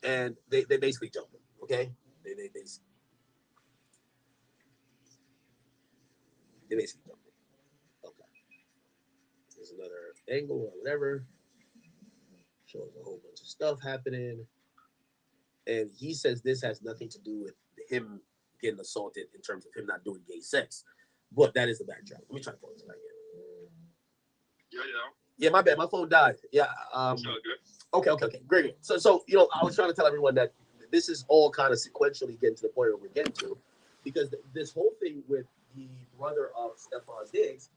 And they basically jumped him. Okay. They basically jumped him. Okay. There's another angle or whatever. Shows a whole bunch of stuff happening. And he says this has nothing to do with him getting assaulted in terms of him not doing gay sex. But that is the backdrop. Let me try to pull this back in. Yeah, my bad. My phone died. Yeah. Okay. Great. So you know, I was trying to tell everyone that this is all kind of sequentially getting to the point where we're getting to, because this whole thing with the brother of Stefon Diggs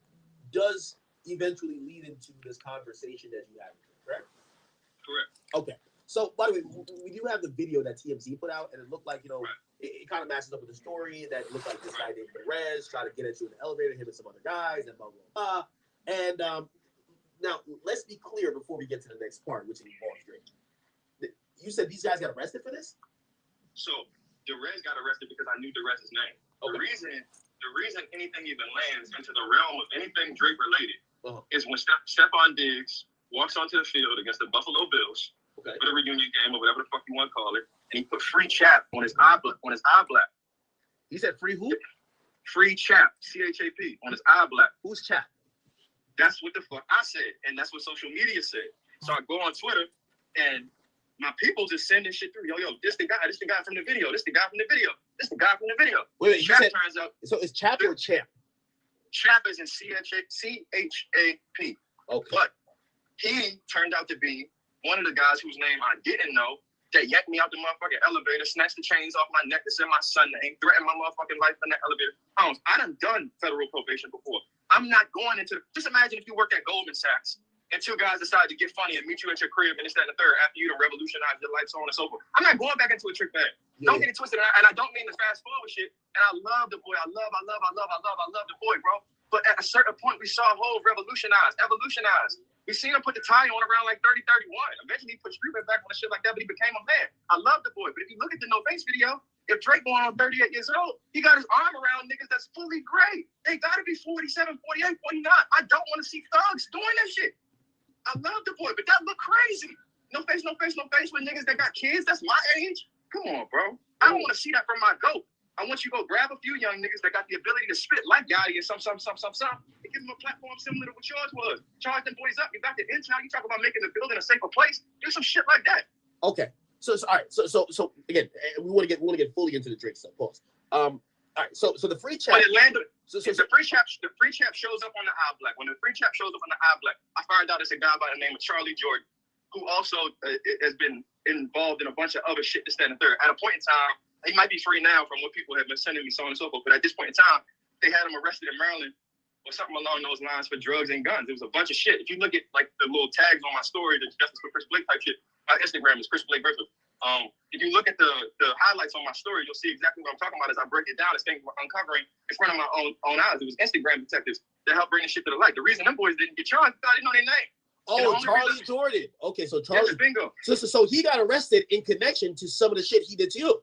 does eventually lead into this conversation that you have, correct? Correct. Okay. So, by the way, we do have the video that TMZ put out, and it looked like, you know, it kind of matches up with the story that it looked like this guy named Perez tried to get into an elevator, him and some other guys, and blah, blah, blah. And now, let's be clear before we get to the next part, which involves Drake. You said these guys got arrested for this? So, Derez got arrested because I knew Derez's name. Okay. The reason anything even lands into the realm of anything Drake related is when Stefon Diggs walks onto the field against the Buffalo Bills for the reunion game or whatever the fuck you want to call it, and he put free chap on his eye black. He said free who? Free chap, C-H-A-P, on his eye black. Who's chap? That's what the fuck I said, and that's what social media said. So I go on Twitter, and my people just sending shit through. Yo, this the guy from the video. This the guy from the video. This the guy from the video. Wait, Chap turns out. So it's chap or champ? Chap is in C-H-A-P. Okay. But he turned out to be one of the guys whose name I didn't know that yanked me out the motherfucking elevator, snatched the chains off my neck to send my son name, threatened my motherfucking life in that elevator. I done federal probation before. I'm not going into, just imagine if you work at Goldman Sachs and two guys decide to get funny and meet you at your crib and this, that, and the third after you to revolutionize your life, so on and so forth. I'm not going back into a trick bag. Yeah. Don't get it twisted. And I don't mean to fast forward shit. And I love the boy. I love the boy, bro. But at a certain point, we saw Hov evolutionize. We seen him put the tie on around like 30, 31. Eventually, he put streetwear back on and shit like that, but he became a man. I love the boy. But if you look at the No Face video, if Drake going on 38 years old, he got his arm around niggas that's fully gray. They got to be 47, 48, 49. I don't want to see thugs doing that shit. I love the boy, but that look crazy. No face with niggas that got kids. That's my age. Come on, bro. I don't want to see that from my GOAT. I want you to go grab a few young niggas that got the ability to spit like Gotti and some, and give them a platform similar to what yours was. Charge them boys up. You back to Intel. You talk about making the building a safer place. Do some shit like that. Okay. So all right. So again, we want to get fully into the Drake stuff. Pause. All right. So the free chat. The free chat shows up on the eye black. When the free chat shows up on the eye black, I found out it's a guy by the name of Charlie Jordan, who also has been involved in a bunch of other shit, this, that, and the third. At a point in time, he might be free now from what people have been sending me, so on and so forth. But at this point in time, they had him arrested in Maryland or something along those lines for drugs and guns. It was a bunch of shit. If you look at like the little tags on my story, the Justice for Chris Blake type shit, my Instagram is Chris Blake Griffith. If you look at the highlights on my story, you'll see exactly what I'm talking about as I break it down. As things were uncovering in front of my own eyes. It was Instagram detectives that helped bring the shit to the light. The reason them boys didn't get charged, I didn't know their name. Oh, Charlie Jordan. Okay, so Charlie. Yes, bingo. So he got arrested in connection to some of the shit he did to you.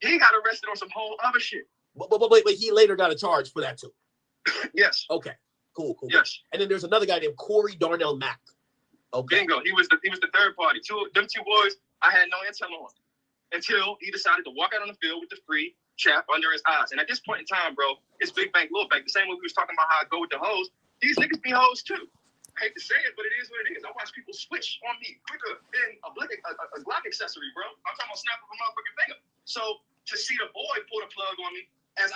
He got arrested on some whole other shit. But he later got a charge for that too. Yes. Okay. Cool. Yes. And then there's another guy named Corey Darnell Mack. Okay. Bingo. He was the third party. Them two boys, I had no intel on until he decided to walk out on the field with the free chap under his eyes. And at this point in time, bro, it's big bank, little bank. The same way we was talking about how I go with the hoes. These niggas be hoes too. I hate to say it, but it is what it is. I watch people switch on me quicker than a Glock accessory, bro. I'm talking about snap of a motherfucking finger. So to see the boy pull the plug on me as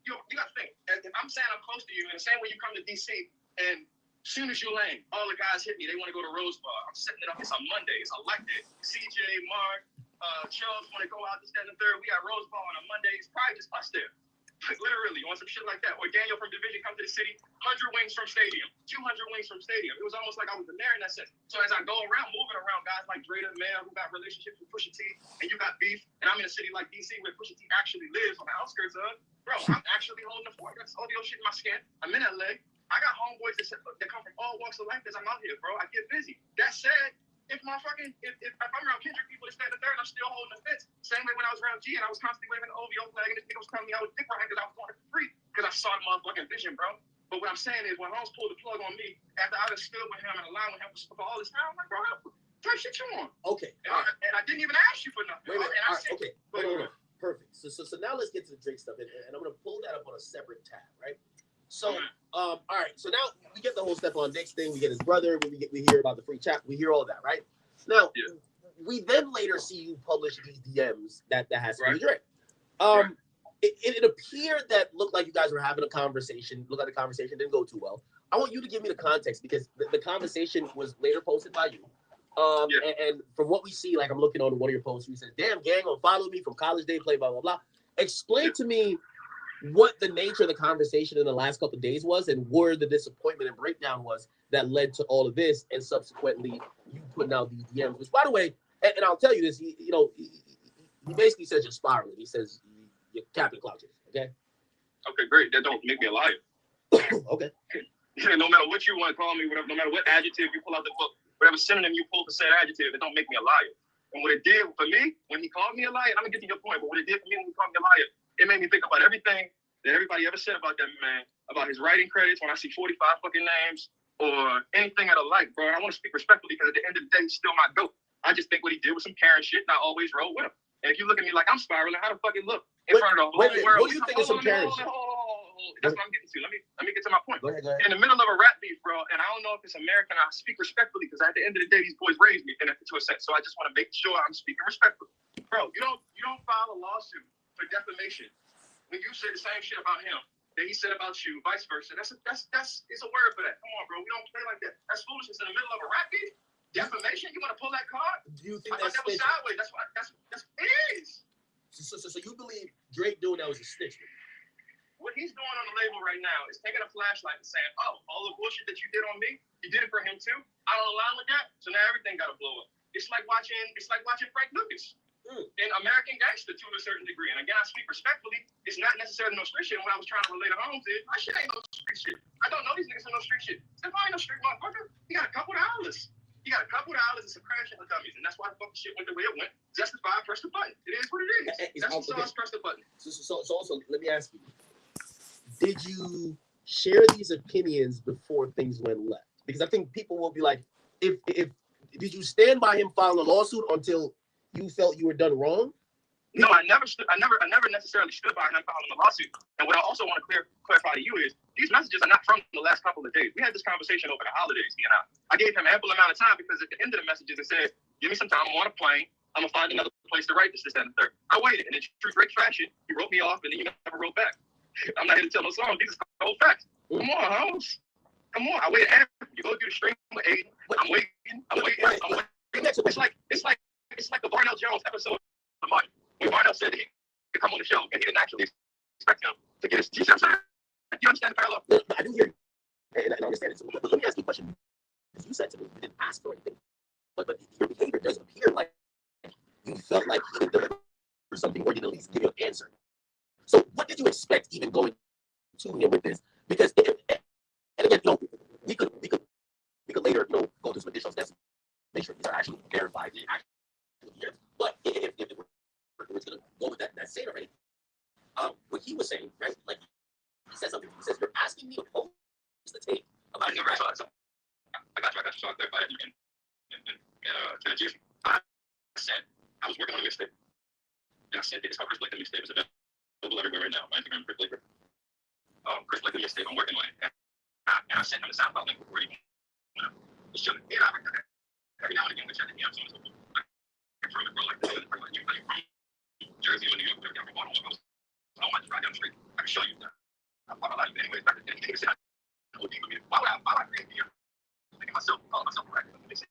you got to think, if I'm saying I'm close to you, and the same way you come to DC, and as soon as you land, all the guys hit me. They want to go to Rose Bar. I'm setting it up. It's a Monday. It's elected. CJ, Mark, Charles want to go out this, that, and the third. We got Rose Bar on a Monday. It's probably just us there. Literally, on some shit like that. Or Daniel from Division come to the city, 100 wings from stadium, 200 wings from stadium. It was almost like I was the mayor in that sense. So as I go around, moving around, guys like Dre the Mayor who got relationships with Pusha T, and you got beef, and I'm in a city like DC where Pusha T actually lives on the outskirts of, bro, I'm actually holding the fort. That's all the old shit in my skin. I'm in LA. I got homeboys that come from all walks of life as I'm out here, bro. I get busy. That said, if I'm around Kendrick people that stand the third, I'm still holding the fence. Same way when I was around G and I was constantly waving the OVO flag and this nigga was telling me I was dick riding because I was going for free because I saw the motherfucking vision, bro. But what I'm saying is when Holmes pulled the plug on me after I just stood with him and aligned with him for all this time, I'm like, bro, what type of shit you on? Okay. And I didn't even ask you for nothing. Wait. And I said, Okay. Hold on. Perfect. So now let's get to the Drake stuff, and I'm gonna pull that up on a separate tab, right? So, all right. So now we get the whole Stefon Diggs thing. We get his brother. We hear about the free chat. We hear all that, right? Now, we then later see you publish these DMs that has to be Drake. It appeared that looked like you guys were having a conversation. Looked like the conversation didn't go too well. I want you to give me the context because the conversation was later posted by you. And from what we see, like I'm looking on one of your posts, you said, "Damn gang, unfollow me from college day play, blah blah blah." Explain to me what the nature of the conversation in the last couple of days was, and where the disappointment and breakdown was that led to all of this, and subsequently you putting out these DMs. Which, by the way, and I'll tell you this, he basically says you're spiraling. He says you're capping clouches. Okay. Okay, great. That don't make me a liar. Okay. No matter what you want to call me, whatever, no matter what adjective you pull out the book, whatever synonym you pull to say adjective, it don't make me a liar. And what it did for me when he called me a liar, and I'm gonna get to your point, but what it did for me when he called me a liar, it made me think about everything that everybody ever said about that man, about his writing credits when I see 45 fucking names or anything I don't like, bro. And I want to speak respectfully because at the end of the day, he's still my GOAT. I just think what he did was some Karen shit, and I always roll with him. And if you look at me like I'm spiraling, how the fuck it look in front of the whole world? What do you think is some Karen shit? That's what I'm getting to. Let me get to my point. Go ahead. In the middle of a rap beef, bro, and I don't know if it's American. I speak respectfully because at the end of the day, these boys raised me to a sense. So I just want to make sure I'm speaking respectfully, bro. You don't file a lawsuit for defamation when you say the same shit about him that he said about you, vice versa. That's it's a word for that. Come on, bro. We don't play like that. That's foolishness in the middle of a rap beef. Defamation. You want to pull that card? Do you think that was sideways? That's it is. So you believe Drake doing that was a snitch? What he's doing on the label right now is taking a flashlight and saying, "Oh, all the bullshit that you did on me, you did it for him too. I don't align with that, so now everything got to blow up." It's like watching Frank Lucas in American Gangster to a certain degree. And again, I speak respectfully. It's not necessarily no street shit. And what I was trying to relate to Holmes is, my shit ain't no street shit. I don't know these niggas are no street shit. Stefon ain't no street motherfucker. He got a couple of dollars. He got a couple of dollars and some crash in the dummies, and that's why the fucking shit went the way it went. Justified, press the button. It is what it is. That's the sauce, press the button. So also, let me ask you: did you share these opinions before things went left? Because I think people will be like, if did you stand by him filing a lawsuit until you felt you were done wrong? No, I never necessarily stood by him filing a lawsuit. And what I also want to clarify to you is these messages are not from the last couple of days. We had this conversation over the holidays, you know. I gave him ample amount of time because at the end of the messages it said, "Give me some time. I'm on a plane. I'm gonna find another place to write this, that, and the third." I waited, and in true Drake fashion, he wrote me off, and then he never wrote back. I'm not here to tell no song. These are cold facts. Come on, Holmes. Come on. I waited after you go through the stream with Aiden. I'm waiting. It's like the Barnell Jones episode of Mike. When Barnell said he could come on the show, and he didn't actually expect him to get his T-shirt signed. You understand the parallel? I do hear you, and I understand it too. But let me ask you a question. You said to me you didn't ask for anything, but your behavior does appear like you felt like he didn't deliver something, or didn't at least give you an answer. So what did you expect even going to him with this? Because and again, we could later go to some additional steps, make sure these are actually verified. But if it was going to go with that saying already, what he was saying, right? Like he said something. He says, "You're asking me to post the tape about your right." I got you. So I clarified it again. I said I was working on a mixtape, and I said this. How Chris Blake the mixtape is available everywhere right now. My Instagram, Chris Blake. Chris Blake the mixtape. I'm working on it, and I sent him the SoundCloud link before he Every now and again, we check the DMs on so forth. Jersey or New York, whatever y'all want to go. I don't want to drive down the street. I can show you that. I thought about you anyway. Back then, you said, why would I create the thinking myself, calling myself a record? Anyways,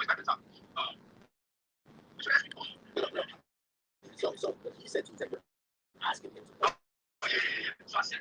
back to the top. What you asked me? So he said to me, asking him to go. Yeah. So I said,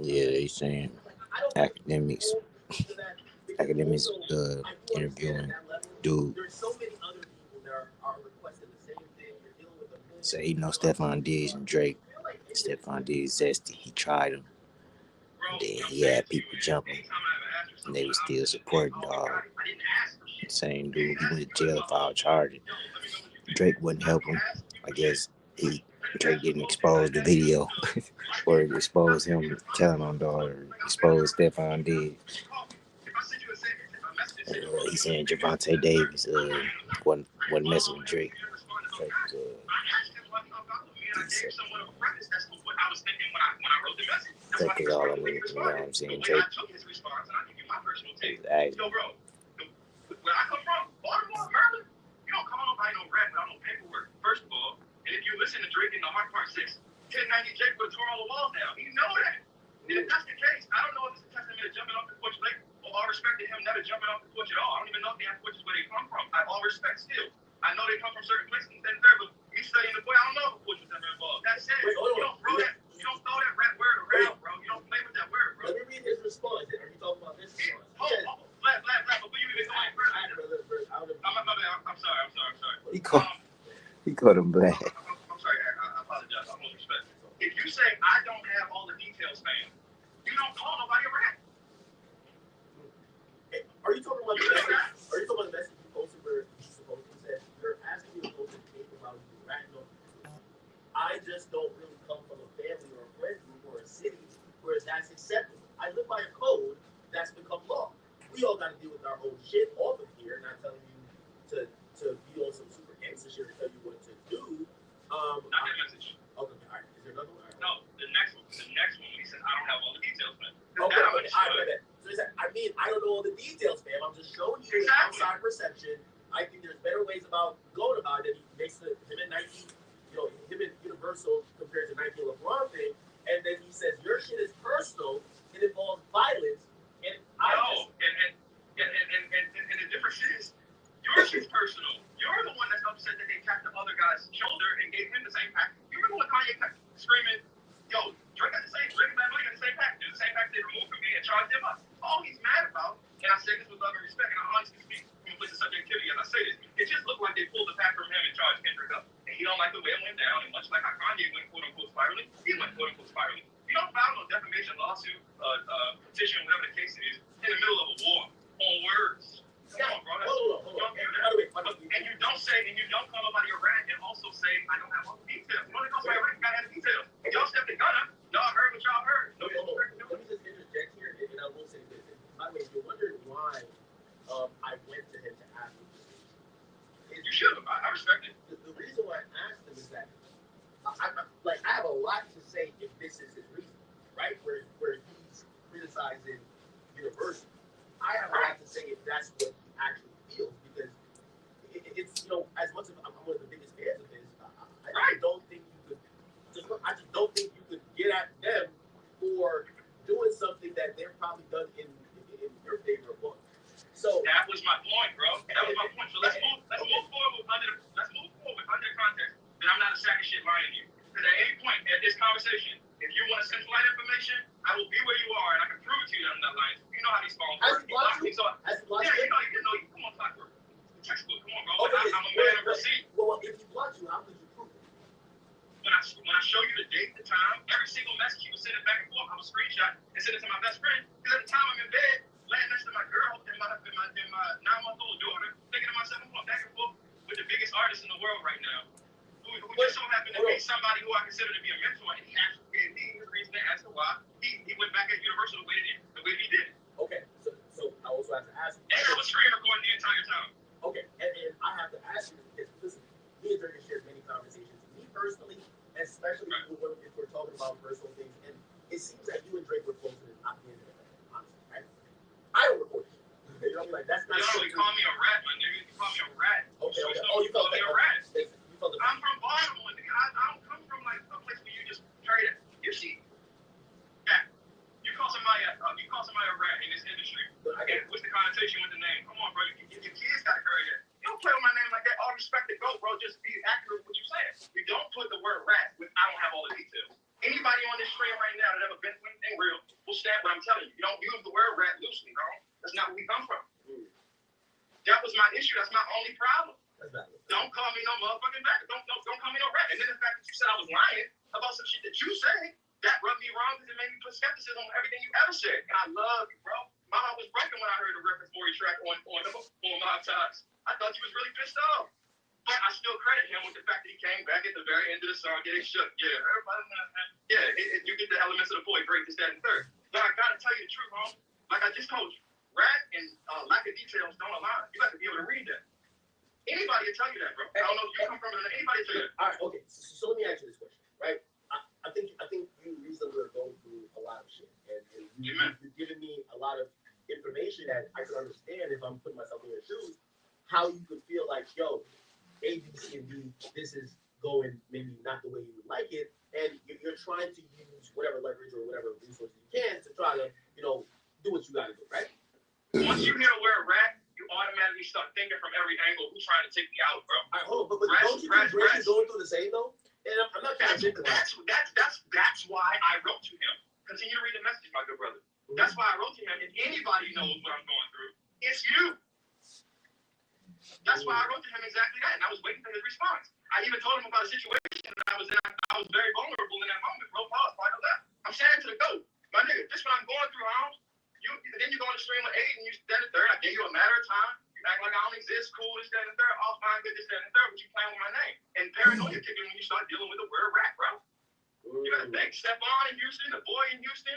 Yeah, they saying academics interviewing dude. Say he know Stefon Diggs and Drake. Stefon Diggs zesty. He tried him. And then he had people jumping. And they was still supporting dog. Same dude, he went to jail for all charges. Drake wouldn't help him. I guess Drake didn't expose the video or expose him telling on dog or expose Stefon Diggs. He saying Javante Davis wasn't messing with Drake. Drake Drake is all I mean, you know what I'm saying? Drake is actually. Where I come from, Baltimore, Maryland, you don't call nobody no rap without no paperwork, first of all. And if you listen to Drake in the Hard Part 6, 1090 Jake would have tore all the walls down. You know that. And if that's the case, I don't know if it's a testament to jumping off the porch late or all respect to him never jumping off the porch at all. I don't even know if they have porches where they come from. I have all respect still. I know they come from certain places and third, but me studying the boy, I don't know if the porch was was ever involved. That's it. Wait, hold on. You don't throw that rap word around, bro. You don't play with that word, bro. Let me read his response. Are you talking about this response? Black, before you even go any further. I'm sorry. He called him black. I'm sorry, I apologize. I'm with respect. If you say I don't have all the details, fam, you don't call nobody a rat. Are you talking about the message? Are you talking about the message you posted where you supposedly said you're asking me to post a tape about you ratting on? I just don't really come from a family or a friend group or a city where that's acceptable. I live by a code that's become law. We all got to deal with our own shit off of here. Not telling you to be on some super gangster shit or tell you what to do. Not that message. Okay, all right. Is there another one? Right. No, the next one when he says I don't have all the details, man. Okay, all right. So he said, I mean, I don't know all the details, fam. I'm just showing you the outside perception. I think there's better ways about going about it. He makes him and Nike, him and Universal compared to Nike and LeBron thing, and then he says your shit is personal. It involves violence, and and the difference is your shit's personal. You're the one that's upset that they tapped the other guy's shoulder and gave him the same pack. You remember when Kanye kept screaming, "Yo, Drake got the same, Drake and Bad Bunny got the same pack. It's the same pack they removed from me and charged him up." All he's mad about, and I say this with love and respect, and I honestly speak from a place of subjectivity as I say this, it just looked like they pulled the pack from him and charged Kendrick up. And he don't like the way it went down, and much like how Kanye went quote-unquote spiraling, he went quote-unquote spiraling. You don't file no defamation lawsuit, petition, whatever the case is, in the middle of a war on words. Come on, bro. Hold on. And you don't call nobody a rat and also say, I don't have all the details. You only call somebody a rat, you gotta have the details. If y'all stepped the gun up, y'all heard what y'all heard. Let me just interject here, and I will say this. By the way, if you're wondering why I went to him to ask him this, you should have. I respect it. The reason why I asked him is that I have a lot to say if this is his reason, right? Where he's criticizing Universal. I have a lot to say if that's what he actually feels, because it's as much as I'm one of the biggest fans of his, I don't think you could get at them for doing something that they're probably done in your favor of. So that was my point, bro. That was my point. So let's move forward with under context that I'm not a sack of shit lying to you. Because at any point at this conversation, if you want to centralize information, I will be where you are and I can prove it to you that I'm not lying. You know how these phones work. Come on, clockwork. Textbook. Come on, bro. Okay, I'm a man of receipt. Well, if he blocked you, how could you prove it? When I show you the date, the time, every single message he was sending back and forth, I would screenshot and send it to my best friend. Because at the time I'm in bed, laying next to my girl and my 9-month-old daughter, thinking to myself, I'm going back and forth with the biggest artist in the world right now, who just so happened to be somebody who I consider to be a mentor, and he actually gave me his reason as to why he went back at Universal the way he did. Okay, so I also have to ask you. And I was screen recording the entire time. Okay, and I have to ask you because listen, me and Drake have shared many conversations. Me personally, especially if we're talking about personal things, and it seems like you and Drake were closer than not being there. Honestly, right? I don't record it. You know what I mean? Like that's not. You don't really call me a rat, my nigga. You call me a rat. Okay. Oh, you call me a rat. I'm from Baltimore, nigga. I don't come from like a place where you just carry that. You see, yeah. You call somebody a rat in this industry. Okay, what's the connotation with the name? Come on, bro. Your kids gotta carry that. You don't play with my name like that. All respect to go, bro. Just be accurate with what you're saying. You don't put the word rat with I don't have all the details. Anybody on this stream right now that ever been through anything real will stand what I'm telling you. You don't use the word rat loosely, bro. That's not where we come from. That was my issue. That's my only problem. Don't call me no motherfucking back. Don't call me no rat. And then the fact that you said I was lying about some shit that you say, that rubbed me wrong because it made me put skepticism on everything you ever said. And I love you, bro. My heart was broken when I heard the reference Maury track on Mob Ties. I thought you was really pissed off. But I still credit him with the fact that he came back at the very end of the song getting shook. Yeah, everybody, you get the elements of the boy, great, this, that, and third. But I gotta tell you the truth, homie. Like I just told you, rat and lack of details don't align. You got to be able to read that. Anybody will tell you that, bro. I don't know if you come from it. Anybody will tell you that. All right, okay. So let me ask you this question, right? I think you reasonably are going through a lot of shit, and you've given me a lot of information that I could understand if I'm putting myself in your shoes. How you could feel like, yo, A, B, C, and D, this is going maybe not the way you would like it, and you're trying to use whatever leverage or whatever resources you can to try to, do what you got to do, right? Once you hear the word rat, you automatically start thinking from every angle, who's trying to take me out, bro? All right, hold on, but don't you think Drake is going through the same, though? And I'm not trying to That's why I wrote to him. Continue to read the message, my good brother. That's why I wrote to him. If anybody knows what I'm going through, it's you. That's why I wrote to him exactly that, and I was waiting for his response. I even told him about a situation that I was in. I was very vulnerable in that moment, bro. Pause, part of that. I'm saying to the GOAT, my nigga, this is what I'm going through, Holmes. Then you go on the stream with 8 and you stand in third. I gave you a matter of time. You act like I don't exist, cool, this, that, and the third. All fine, good, this, that, and the third, but you playing with my name. And paranoia kicking when you start dealing with the word rap, bro. You gotta think, Stefon in Houston, the boy in Houston,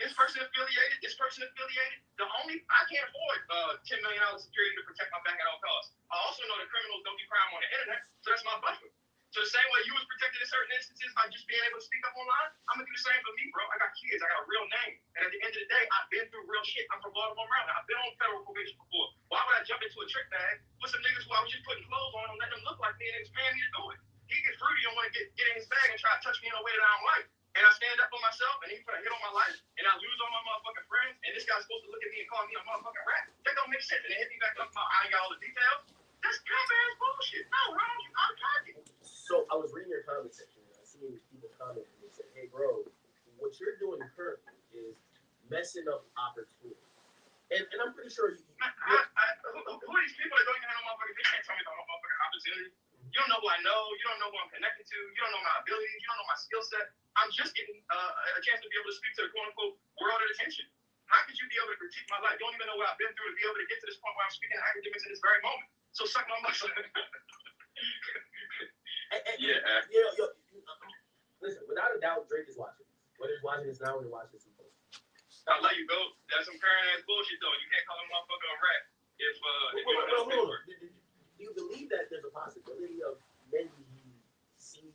this person affiliated, this person affiliated. I can't afford $10 million security to protect my back at all costs. I also know that criminals don't do crime on the internet, so that's my buffer. So the same way you was protected in certain instances by just being able to speak up online, I'm gonna do the same for me, bro. I got kids, I got a real name. And at the end of the day, I've been through real shit. I'm from Baltimore, Maryland. I've been on federal probation before. Why would I jump into a trick bag with some niggas who I was just putting clothes on and letting them look like me and expand me to do it? He gets fruity and want to get in his bag and try to touch me in a way that I don't like. And I stand up for myself and he put a hit on my life and I lose all my motherfucking friends and this guy's supposed to look at me and call me a motherfucking rat. That don't make sense. And they hit me back up about I ain't got all the details. That's dumbass bullshit. No, Ron, you out of pocket. So I was reading your comment section and I seen people commenting and they said, hey, bro, what you're doing currently is messing up opportunity. And I'm pretty sure you. Who are these people that don't even have no motherfucking, they can't tell me about no motherfucking opportunity. You don't know who I know. You don't know who I'm connected to. You don't know my abilities. You don't know my skill set. I'm just getting a chance to be able to speak to the quote-unquote world of attention. How could you be able to critique my life? You don't even know what I've been through to be able to get to this point where I'm speaking academics in this very moment. So suck my muscle. Listen, without a doubt, Drake is watching this. Whether he's watching this now or he's watching this in post. I'll let you go. That's some current ass bullshit though. You can't call a motherfucker a rat if you don't know his work. Do you believe that there's a possibility of maybe he sees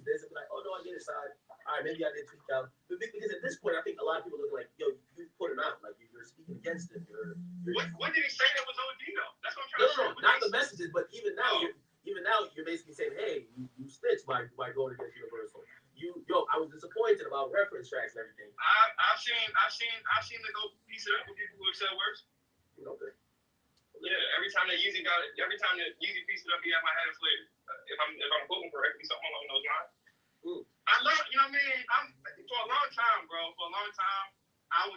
this and be like, oh no, I get it, side. All right, maybe I did tweak out. Because at this point, I think a lot of people are looking like, yo, you put him out. Like, you're speaking against him. What did he say that was OD though? That's what I'm trying to say. No, not the messages, but even now, you're basically saying, hey, you snitched by going against Universal. I was disappointed about reference tracks and everything. I've seen the go piece it up with people who have said worse. Okay. Yeah, every time that Yeezy pieced it up, he had my head inflated. If I'm quoting correctly, something along those lines. I love, you know what I mean? For a long time, bro. For a long time,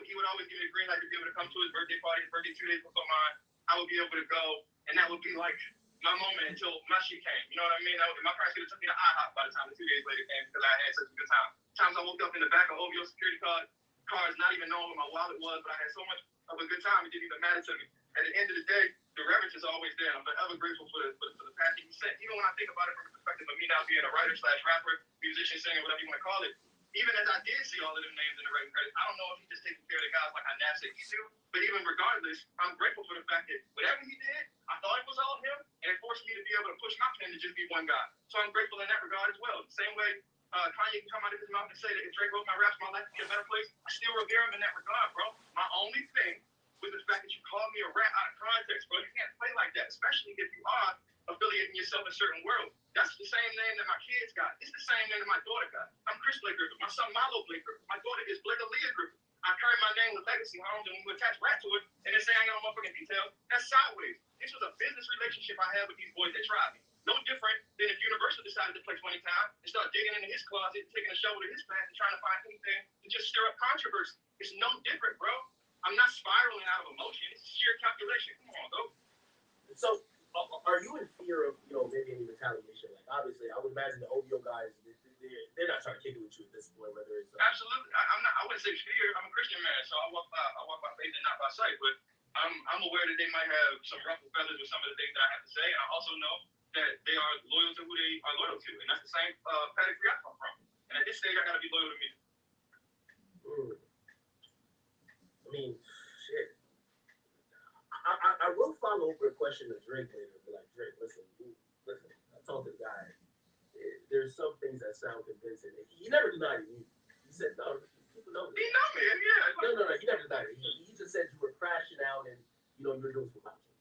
he would always give me the green light to be able to come to his birthday party. His birthday 2 days before mine. I would be able to go, and that would be like my moment until my shit came. You know what I mean? My parents could have took me to IHOP by the time the 2 days later came because I had such a good time. Times I woke up in the back of OVO security cars, not even knowing where my wallet was, but I had so much of a good time, it didn't even matter to me. At the end of the day, the reverence is always there. I'm forever grateful for the path that he set. Even when I think about it from the perspective of me now being a writer/rapper, musician, singer, whatever you want to call it, even as I did see all of them names in the writing credits, I don't know if he just taking care of the guys like I Nav said he do, but even regardless, I'm grateful for the fact that whatever he did, I thought it was all him, and it forced me to be able to push my pen to just be one guy. So I'm grateful in that regard as well. The same way Kanye can come out of his mouth and say that if Drake wrote my raps, my life would be a better place, I still revere him in that regard, bro. My only thing with the fact that you called me a rat out of context, bro, you can't play like that, especially if you are affiliating yourself in certain worlds. That's the same name that my kids got. It's the same name that my daughter got. I'm Chris Blake Griffith. My son Milo Blake Griffith. My daughter is Blake Aaliyah Griffith. I carry my name with Legacy Homes, and when we attach rat to it, and they say I ain't got no motherfucking details, that's sideways. This was a business relationship I had with these boys that tried me. No different than if Universal decided to play 20 times and start digging into his closet, taking a shovel to his pants and trying to find anything to just stir up controversy. It's no different, bro. I'm not spiraling out of emotion. It's sheer calculation. Come on, though. So, are you in fear of, maybe any retaliation? Like, obviously, I would imagine the OVO guys, they're not trying to kick it with you at this point, whether it's... Absolutely. I wouldn't say fear. I'm a Christian man, so I walk by faith and not by sight. But I'm aware that they might have some ruffled feathers with some of the things that I have to say. And I also know that they are loyal to who they are loyal to. And that's the same pedigree I come from. And at this stage, I got to be loyal to me. I mean, shit. I will follow up with a question to Drake later. Be like, Drake, listen. I talked to the guy. There's some things that sound convincing. He never denied it. He said, no, people know this. He know me, yeah. No, he never denied it. He just said you were crashing out and, you were doing some options.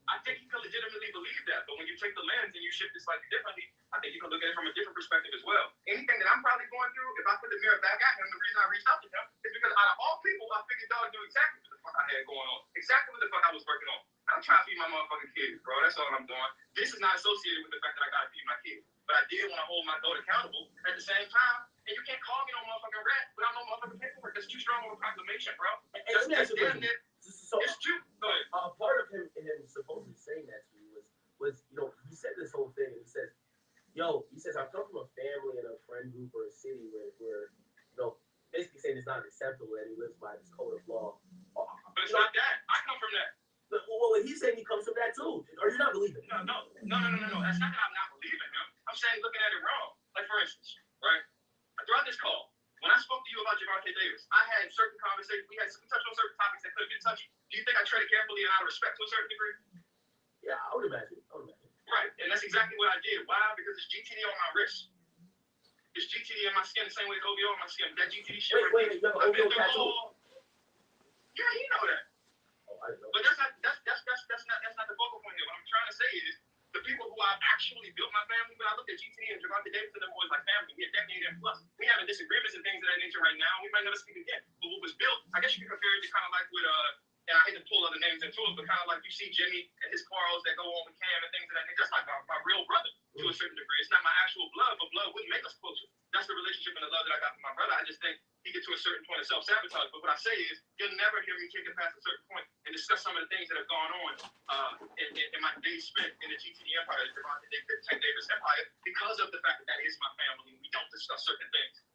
I think he could legitimately believe that. But when you take the lens and you shift it slightly differently, I think you can look at it from a different perspective as well. Anything that I'm probably going through, if I put the mirror back at him, the reason I reached out to him is because out of all people, I figured dog knew exactly what the fuck I had going on. Exactly what the fuck I was working on. I I'm trying to feed my motherfucking kids, bro. That's all I'm doing. This is not associated with the fact that I gotta feed my kids. But I did want to hold my daughter accountable at the same time. And you can't call me no motherfucking rat without no motherfucking paperwork. That's too strong of a proclamation, bro. That's damn near. So it's true. Go ahead. Part of him and him supposedly saying that to you was he said this whole thing and he says, I come from a family and a friend group or a city where basically saying it's not acceptable that he lives by this code of law. But it's not that. I come from that. Well, he's saying he comes from that too. Are you not believing? No. That's not that I'm not believing him. I'm saying looking at it wrong. Like for instance, right? Throughout this call, when I spoke to you about Javante Davis, I had certain conversations. We touched on certain topics that could have been touchy. Do you think I treaded carefully and out of respect to a certain degree? Yeah, I would imagine. Right, and that's exactly what I did. Why? Because it's GTD on my wrist. It's GTD in my skin the same way as OVO on my skin. That GTD shit. Wait, you have an OVO tattoo? Yeah, you know that. Oh, I know. But that's not the focal point here. What I'm trying to say is the people who I've actually built my family with. I look at GTD and Javante Davis and them boys like family. We're a decade and plus. We having disagreements and things of that nature right now. We might never speak again. But what was built, I guess you can compare it to kind of like with and I hate to pull other names into it, but kind of like you see Jimmy and his quarrels that go on with Cam and things of that nature. That's like my real brother to a certain degree. It's not my actual blood, but blood wouldn't make us closer. That's the relationship and the love that I got from my brother. I just think he gets to a certain point of self-sabotage. But what I say is, you'll never hear me take it past a certain point and discuss some of the things that have gone on in my days spent in the GTD Empire, the Javante Davis Empire, because of the fact that is my family. We don't discuss certain things.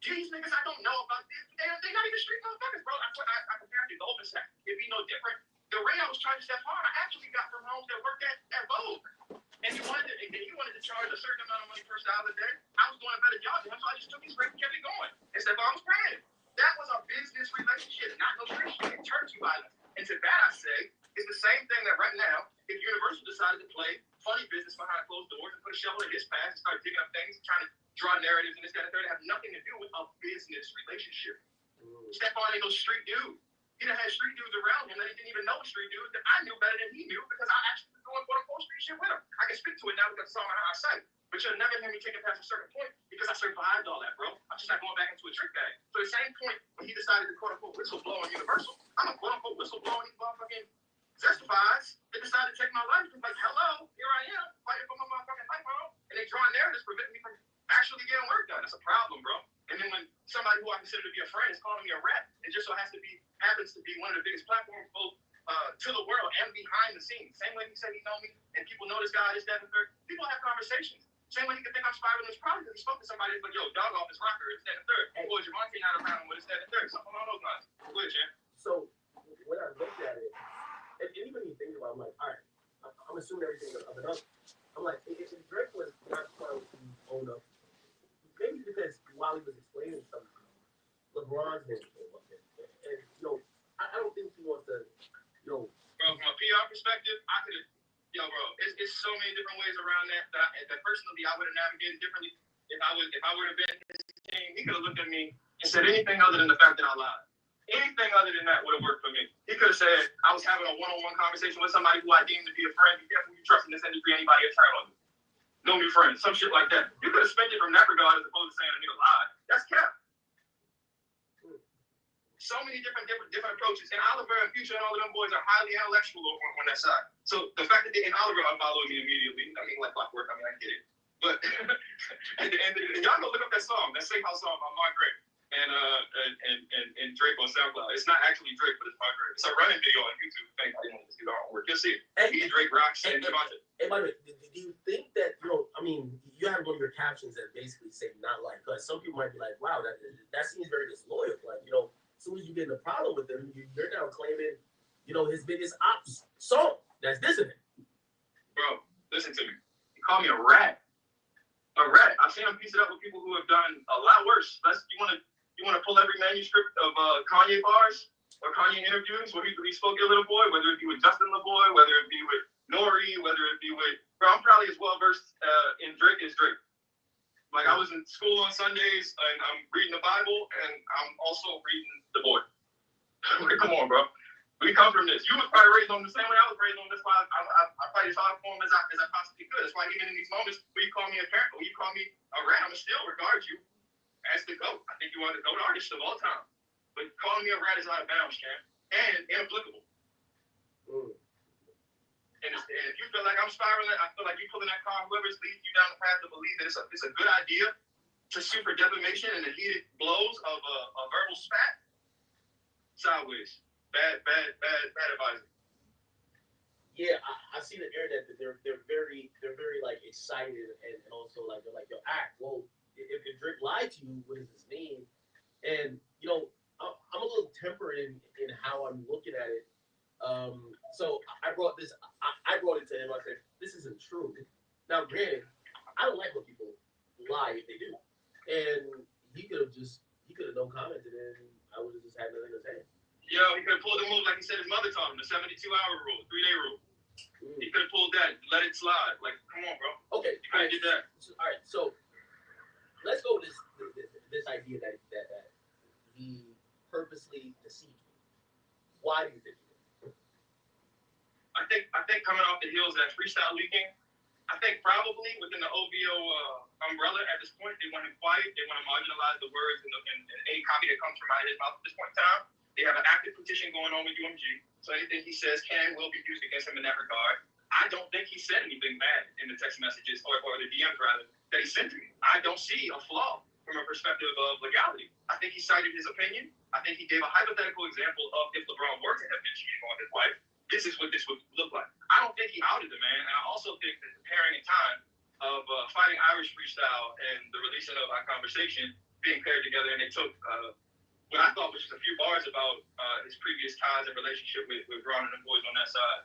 These niggas I don't know about this. They're not even street motherfuckers, bro. I compare it to Golden State. It'd be no different. The ring I was charging Stefon, I actually got from homes that worked at Vogue. And he wanted to charge a certain amount of money per style a day. I was doing a better job than him, so I just took his rate and kept it going. And Stefon was paying. That was a business relationship, not no street shit. Church violence. And to that I say, it's the same thing that right now, if Universal decided to play funny business behind closed doors and put a shovel in his past and start digging up things and trying to draw narratives and this, that, and third, have nothing to do with a business relationship. Stefon ain't no street dude. He done had street dudes around him that he didn't even know street dudes that I knew better than he knew because I actually was doing quote-unquote street shit with him. I can speak to it now because it's on my eyesight. But you'll never hear me take it past a certain point because I survived all that, bro. I'm just not going back into a trick bag. So the same point when he decided to quote-unquote whistleblow on Universal, I'm a quote-unquote whistleblow on these motherfucking Zestifies. They decided to take my life. It's like, hello, here I am, fighting for my motherfucking life, bro. And they drawing narratives preventing me from actually getting work done. That's a problem, bro. And then when somebody who I consider to be a friend is calling me a rat, it just so happens to be one of the biggest platforms both to the world and behind the scenes. Same way he said he know me and people know this guy, this, that, and third. People have conversations. Same way he could think I'm spiraling this probably because he spoke to somebody like, yo, dog off his rocker, it's that and third. Or Javante not around with it's that and third. Something along those lines. Go ahead, Jan. So when I looked at it, and even when you think about it, I'm like, all right, I'm assuming everything of another. I'm like, if Drake was not trying to own up, maybe because while he was explaining something, LeBron's name came up. And I don't think he wants to, Bro, from a PR perspective, bro, it's so many different ways around that personally I would have navigated differently. If I would have been his team, he could have looked at me and said anything other than the fact that I lied. Anything other than that would have worked for me. He could have said I was having a one-on-one conversation with somebody who I deemed to be a friend. Be careful who you trust in this industry. Anybody a turn on you. No new friends. Some shit like that. You could have spent it from that regard as opposed to saying a nigga lied. That's cap. So many different approaches. And Oliver and Future and all of them boys are highly intellectual on that side. So the fact that and Oliver unfollowed me immediately, I mean, like clockwork, I get it. But at the end of the day, y'all go look up that song, that Safe House song by Mark Gray and Drake on SoundCloud. It's not actually Drake, but it's Mark Gray. It's a running video on YouTube. Thank you. I didn't want to see the artwork. You'll see it. He, Drake, Rocks, and Javante. Hey, by the way, do you think that, you have one of your captions that basically say not like us. Some people might be like, wow, that seems very disloyal. Like, as soon as you get in a problem with him, you're now claiming, his biggest ops song that's dissing him. Bro, listen to me. You call me a rat. A rat. I've seen him piece it up with people who have done a lot worse. You want to pull every manuscript of Kanye bars or Kanye interviews where he spoke to a little boy, whether it be with Justin LeBoy, whether it be with Nori, whether it be with, bro, I'm probably as well versed in Drake as Drake. Like, I was in school on Sundays, and I'm reading the Bible, and I'm also reading The Boy. Like, come on, bro. We come from this. You was probably raised on the same way I was raised on. That's why I fight as hard for him as I possibly could. That's why even in these moments where you call me a parent, or you call me a rat, I'm still regard you as the GOAT. I think you are the GOAT artist of all time. But calling me a rat is out of bounds, Cam, and inapplicable. And if you feel like I'm spiraling, I feel like you're pulling that car, whoever's leading you down the path to believe that it's a good idea to sue for defamation and the heated blows of a verbal spat. Sideways. Bad advisor. Yeah, I see the internet that they're very like excited and also like they're like, yo, act. Well, if Drake lied to you, what does this mean? And you know, I'm a little tempered in how I'm looking at it. So I brought it to him. I said, this isn't true. Now, granted, I don't like when people lie if they do. And he could have no commented and I would have just had nothing to say. Yo, he could have pulled the move like he said his mother taught him, the 72-hour rule, 3-day rule. He could have pulled that, let it slide. Like, come on, bro. Okay. You could have did that. All right, so let's go with this idea that he purposely deceived you. Why do you think he did? I think coming off the heels of that freestyle leaking, I think probably within the OVO umbrella at this point, they want him quiet. They want to marginalize the words and any copy that comes from out of his mouth at this point in time. They have an active petition going on with UMG. So anything he says can and will be used against him in that regard. I don't think he said anything bad in the text messages or the DMs rather that he sent to me. I don't see a flaw from a perspective of legality. I think he cited his opinion. I think he gave a hypothetical example of if LeBron were to have been cheating on his wife, this is what this would look like. I don't think he outed the man, and I also think that the pairing in time of Fighting Irish Freestyle and the releasing of Our Conversation being paired together, and they took what I thought was just a few bars about his previous ties and relationship with Ron and the boys on that side,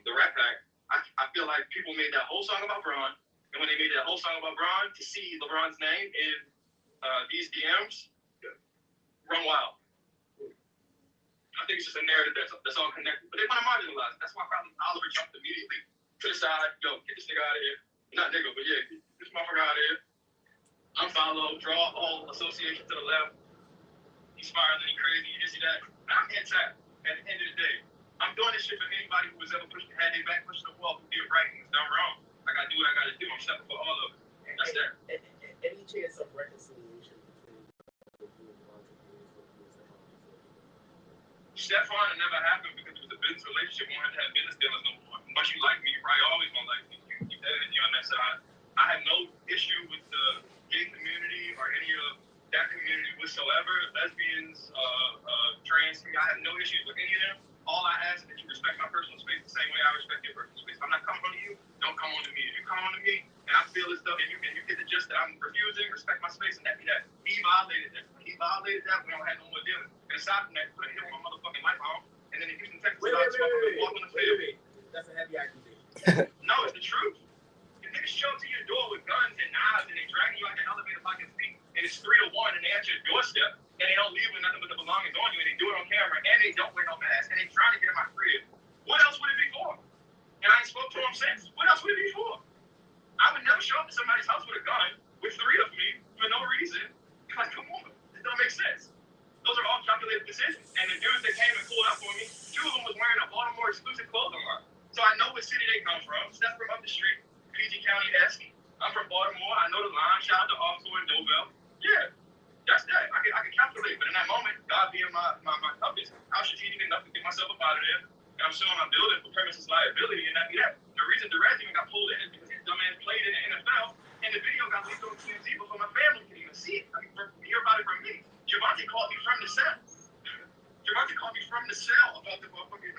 the Rat Pack. I feel like people made that whole song about Bron, and when they made that whole song about Bron, to see LeBron's name in these DMs, run wild. I think it's just a narrative that's all connected. But they want to marginalize it. That's why probably Oliver jumped immediately to the side. Yo, get this nigga out of here. Not nigga, but yeah, get this motherfucker out of here. Unfollow, draw all association to the left. He's spiraling, he crazy, you this, that. I'm anti at the end of the day. I'm doing this shit for anybody who was ever had their back pushed to the wall, who did right and was done wrong. I gotta do what I gotta do. I'm stepping for all of it. That's that. Any chance of reconciliation between Stefon, it never happened because it was a business relationship. We wanted to have business dealings no more. Much you like me, you probably always gonna like me. You keep that energy on that side. I have no issue with the gay community or any of that community whatsoever. Lesbians, trans, I have no issues with any of them. All I ask is that you respect my personal space the same way I respect your personal space. If I'm not coming on to you, don't come on to me. If you come on to me and I feel as though and you get the gist that I'm refusing, respect my space, and that be that. He violated that. We don't have no more dealings. And aside from that, put a hit on my motherfucking life on. And then if you can text me, walk on the field. That's a heavy accusation. No, it's the truth. If niggas show up to your door with guns and knives and they dragging you out the elevator by your feet, and it's 3 to 1 and they at your doorstep, and they don't leave with nothing but the belongings on you, and they do it on camera, and they don't wear no mask, and they trying to get in my crib, what else would it be for? And I ain't spoke to them since. What else would it be for? I would never show up to somebody's house with a gun, with 3 of me, for no reason. Like, come on, it don't make sense. Those are all calculated decisions. And the dudes that came and pulled up for me, 2 of them was wearing a Baltimore exclusive clothing line. So I know what city they come from. Steph from up the street, PG County-esque. I'm from Baltimore. I know the line. Shout out to Offshore and Dovel. Yeah, that's that. I can calculate. But in that moment, God being my compass, I was strategic enough to get myself up out of there. And I'm suing my building for premises liability, and that be that. The reason Derez even got pulled in is because his dumbass played in the NFL, and the video got leaked on TMZ before my family could even see it. I mean, hear about it from me. Javante called me from the cell. Javante called me from the cell about the motherfucking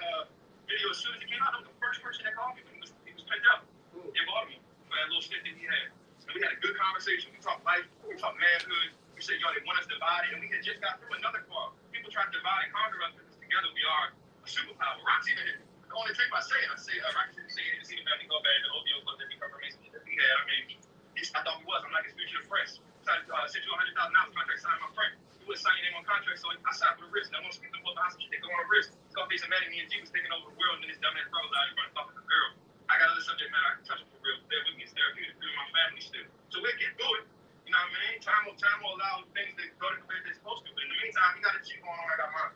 video as soon as it came out. That was the first person that called me when he was picked up in Baltimore for that little stint that he had. And we had a good conversation. We talked life. We talked manhood. We said, yo, they want us divided. And we had just got through another call. People try to divide and conquer us because together we are a superpower. Roxy did it. The only tape I say Roxy didn't say it. See the family go bad. The OVO club that we confirmation that we had. I mean, I thought we was. I'm like his future friends. Sent you $100,000 contract, signed my friend. He wouldn't sign your name on contract, so I signed for the risk. And I want to speak to them both behind some shit. They go on a risk. Scarface and Manny, me and G was taking over the world, and then this dumbass brother out here running talking to the girl. I got other subject matter I can touch it for real. Bear with me. It's therapeutic. Be with my family still. So we'll get through it. You know what I mean? Time will allow things to go the way they're supposed to. But in the meantime, you got a shit going on. I got mine.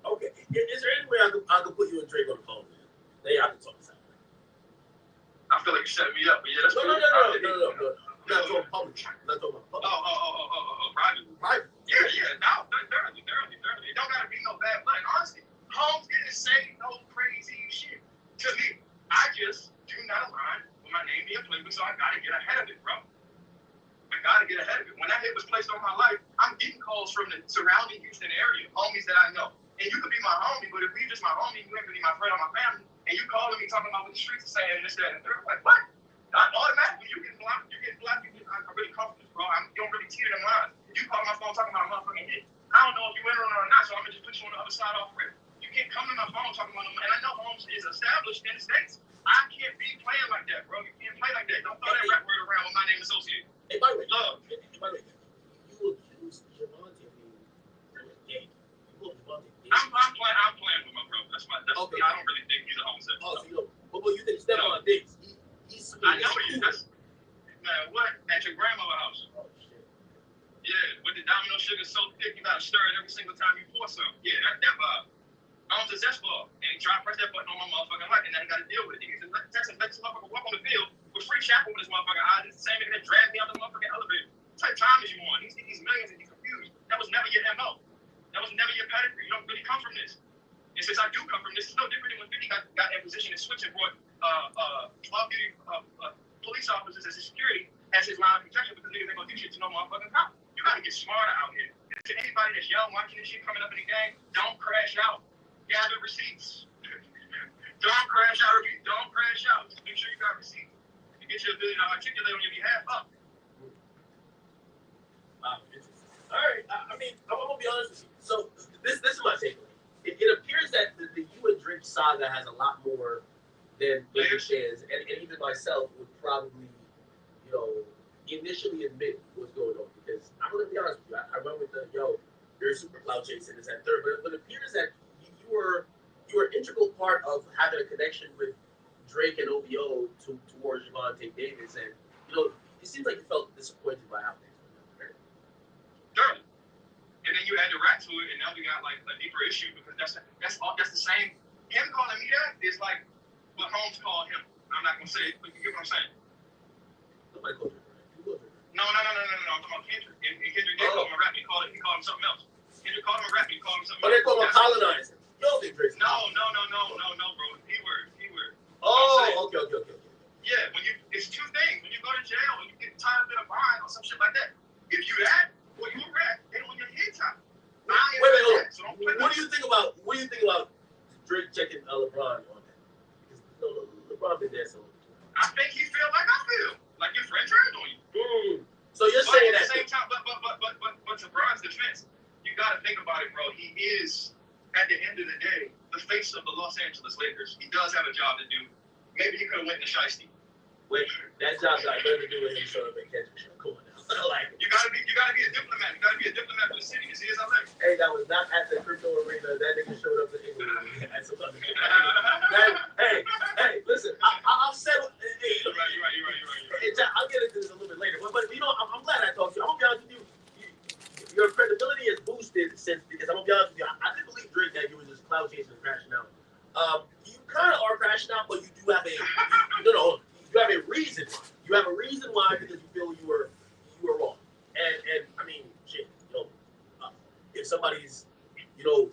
Okay. Is there any way I could put you and Drake on the phone, man? I can talk this out. I feel like you're setting me up, but yeah, that's No. I'm not talking public. I'm not talking about public. Private. Yeah. No, thoroughly. It don't gotta be no bad blood. Honestly, Holmes didn't say no crazy shit to me. I just do not align with my name being played with, so I gotta get ahead of it, bro. I gotta get ahead of it. When that hit was placed on my life, I'm getting calls from the surrounding Houston area, homies that I know. And you could be my homie, but if you just my homie, you ain't really my friend or my family, and you calling me talking about what the streets are saying, this, that, and the third, like, what? Not automatically, you get blocked, I really come from this, bro. You don't really teeter them lines. You call my phone talking about a motherfucking hit. I don't know if you enter or not, so I'm gonna just put you on the other side off rip. You can't come to my phone talking about them, and I know Holmes is established in the States. I can't be playing like that, bro. You can't play like that. Don't throw that rap word around with my name associated. Hey, by the way, Love. you accused Javante of being really gay. I'm playing with my bro. That's okay. I don't really think he's a homosexual. Oh, so you know, but you think Stefon Diggs? I know he is. Man, what? At your grandmother's house. Oh, shit. Yeah, with the domino sugar so thick, you gotta stir it every single time you pour some. Yeah, that vibe. Owns a zest ball, and he tried to press that button on my motherfucking life, and now he gotta deal with it. He gets Texas, let this motherfucker walk on the field with free shackle with his motherfucking eyes. It's the same nigga that dragged me out the motherfucking elevator. What type of time is you on? He's getting these millions and he's confused. That was never your MO. That was never your pedigree. You don't really come from this. And since I do come from this, it's no different than when 50 got in position and switched and brought 12-duty police officers as his security as his line of protection because niggas ain't gonna do shit to no motherfucking cop. You gotta get smarter out here. To anybody that's young watching this shit coming up in the game, don't crash out. Gather receipts. Don't crash out. Don't crash out. Just make sure you got receipts. You get your ability to articulate on your behalf up. Wow, interesting. All right. I mean, I'm gonna be honest with you. So this is my takeaway. It appears that the you and Drake saga has a lot more than maybe shares, and even myself would probably, you know, initially admit what's going on because I'm gonna be honest with you. I went with the you're super cloud chasing this at third, but it appears that you were an integral part of having a connection with Drake and OVO towards Javante Davis, and you know, it seems like you felt disappointed by how things went. Right? Sure. And then you had to rap to it, and now we got like a deeper issue because that's the same. Him calling me that is like what Holmes called him. I'm not gonna say it, but you get what I'm saying. Nobody called him. No. I'm talking about Kendrick. And Kendrick did call him a rap. He called him something else. Kendrick called him a rap. He called him something else. But they call him colonizer. You don't think Drake's No, bro. Keyword. Oh, okay. Yeah, it's two things. When you go to jail and you get tied up in a bind or some shit like that, if you that, or you a rat, they don't want your head top. Wait. So what do you think about Drake checking LeBron on that? Because LeBron been there so long. I think he feel like I feel. Like your friend turned on you. So you're saying at that the same time, but to Bron's defense, you gotta think about it, bro. He is, at the end of the day, the face of the Los Angeles Lakers. He does have a job to do. Maybe he could have went to Shiesty. Wait, that job got nothing to do with him showing up and catching the show. Come on now. Like, you gotta be a diplomat. You gotta be a diplomat for the city. You see as I like. Hey, that was not at the crypto arena. That nigga showed up to England. Hey, listen. I'll say. You're right. I'll get into this a little bit later. But you know, I'm glad I talked to you. I'm gonna be honest with you. Your credibility is boosted since because I'm gonna be honest with you. I didn't believe Drake that you were just cloud chasing and crashing out. You kind of are crashing out, but you do have you have a reason. You have a reason why because you feel you were wrong. And I mean, shit. If somebody's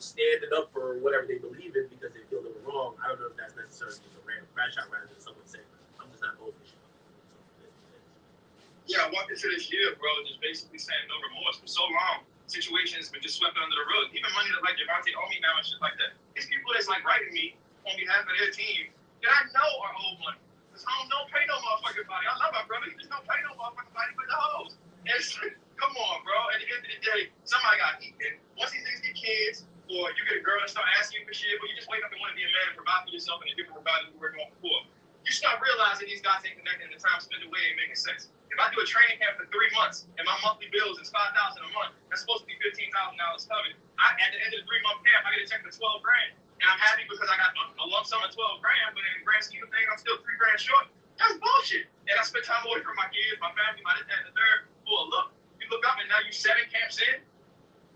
standing up for whatever they believe in because they feel they were wrong, I don't know if that's necessarily just a random crash out rather than someone saying, "I'm just not voting for shit." Yeah, I walked into this year, bro, just basically saying no remorse. For so long, situations been just swept under the rug. Even money that like Javante owe me now and shit like that. These people that's like writing me on behalf of their team that I know are old money. Because homes don't pay no motherfucking body. I love my brother. He just don't pay no motherfucking body but the hoes. And it's like, come on, bro. At the end of the day, somebody got to eat. And once these niggas get kids, or you get a girl that start asking you for shit, or you just wake up and want to be a man and provide for yourself in a different regard than you were doing before, you start realizing these guys ain't connected and the time spent away ain't making sense. If I do a training camp for 3 months and my monthly bills is $5,000 a month, that's supposed to be $15,000 coming. At the end of the 3-month camp, I get a check for $12 grand, and I'm happy because I got a lump sum of $12 grand, but in the grand scheme of things, I'm still $3 grand short. That's bullshit. And I spent time away from my kids, my family, my this, that, and the third. Well, you look up and now you 7 camps in,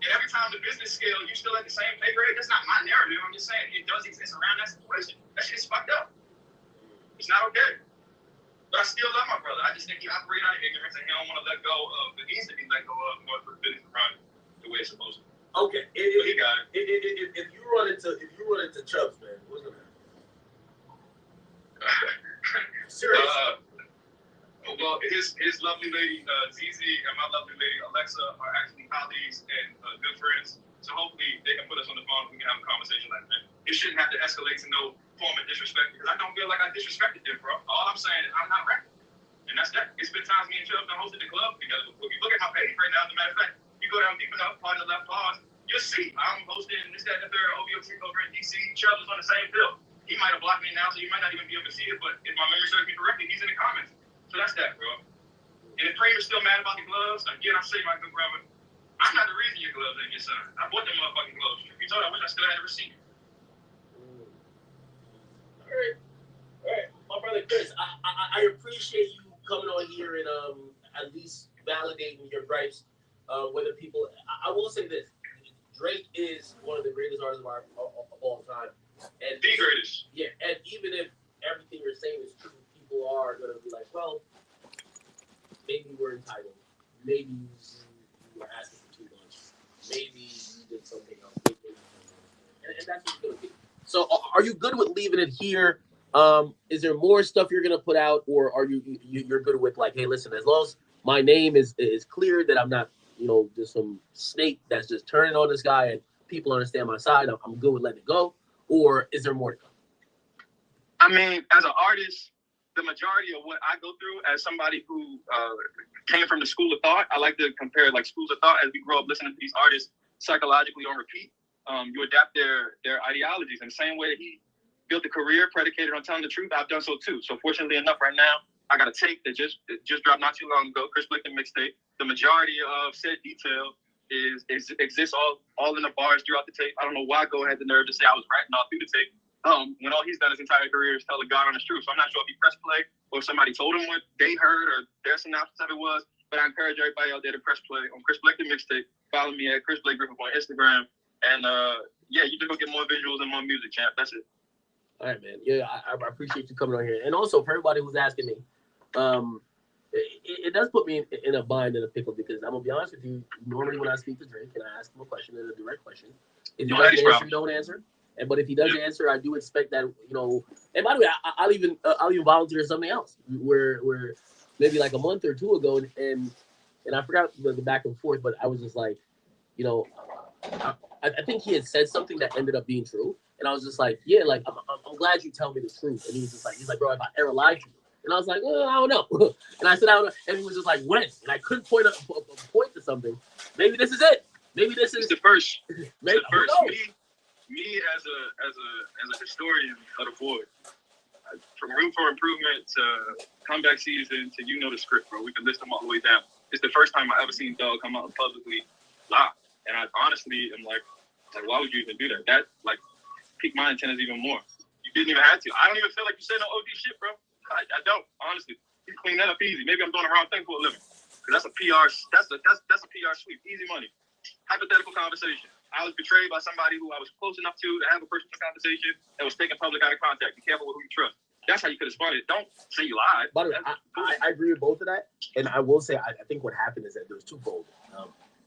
and every time the business scale, you still at the same pay grade. That's not my narrative. I'm just saying it does exist around that situation. That shit is fucked up. It's not okay. But I still love my brother. I just think he operates out of ignorance and he don't want to let go of what needs to be let go of in order for the business to run the way it's supposed to. Okay. But he got it. If you run into Chubbs, man, what's gonna happen? Well, his lovely lady Zizi and my lovely lady Alexa are actually colleagues and good friends. So hopefully they can put us on the phone and we can have a conversation like that. It shouldn't have to escalate to no form of disrespect because I don't feel like I disrespected them, bro. All I'm saying is I'm not rapping. And that's that. It's been times me and Chubb done hosted the club together. If you look at my page right now, as a matter of fact, you go down deep enough, part of the left pause, you'll see I'm hosting this, that, and the third OVO Trick over in DC. Chubb is on the same bill. He might have blocked me now, so you might not even be able to see it, but if my memory serves me correctly, he's in the comments. So that's that, bro. And if Kramer's still mad about the gloves, again, I say, my good brother, I'm not the reason your gloves ain't get signed. I bought them motherfucking gloves. If you told I wish I still had a receipt. All right. My brother Chris, I appreciate you coming on here and at least validating your gripes. Whether people, I will say this: Drake is one of the greatest artists of all time, and the greatest. Yeah, and even if everything you're saying is true, people are gonna be like, well, maybe we're entitled, maybe you were asking for too much, maybe you did something else, and that's what it's gonna be. So, are you good with leaving it here? Is there more stuff you're gonna put out, or are you're good with like, hey, listen, as long as my name is clear that I'm not, just some snake that's just turning on this guy and people understand my side, I'm good with letting it go, or is there more to come? I mean, as an artist, the majority of what I go through as somebody who came from the school of thought, I like to compare like schools of thought as we grow up listening to these artists psychologically on repeat. You adapt their ideologies in the same way that he built a career predicated on telling the truth. I've done so too. So fortunately enough, right now, I got a tape that just dropped not too long ago, Chris Blickton mixtape. The majority of said detail exists all in the bars throughout the tape. I don't know why Go had the nerve to say I was writing all through the tape. When all he's done his entire career is tell the God honest truth. So I'm not sure if he pressed play or if somebody told him what they heard or their synopsis of it was. But I encourage everybody out there to press play on Chris Blickton mixtape. Follow me at Chris Blake Griffith on Instagram. And yeah, you just go get more visuals and more music, champ. That's it. All right, man. Yeah, I appreciate you coming on here. And also, for everybody who's asking me, it does put me in a bind and a pickle because I'm going to be honest with you. Normally, when I speak to Drake and I ask him a question, a direct question, if he doesn't answer, don't answer. But if he does answer, I do expect that, and by the way, I'll even volunteer something else where maybe like a month or two ago, and I forgot the back and forth, but I was just like, I think he had said something that ended up being true. And I was just like, yeah, like, I'm glad you tell me the truth. And he was just like, bro, if I ever lied to you. And I was like, well, I don't know. And I said, I don't know. And he was just like, when? And I couldn't point to something. Maybe this is it. Maybe this is the first. Maybe, the first. Me as a historian of the board, from Room for Improvement to Comeback Season to the script, bro. We can list them all the way down. It's the first time I ever seen Doug come out and publicly lie. And I honestly am like, why would you even do that? That, like, piqued my antennas even more. You didn't even have to. I don't even feel like you said no OD shit, bro. I don't, honestly. You clean that up easy. Maybe I'm doing the wrong thing for a living. Because that's a PR sweep. Easy money. Hypothetical conversation. I was betrayed by somebody who I was close enough to have a personal conversation that was taken public out of contact. Be careful with who you trust. That's how you could have spun it. Don't say you lied. By the way, I agree with both of that. And I will say, I think what happened is that there's twofold.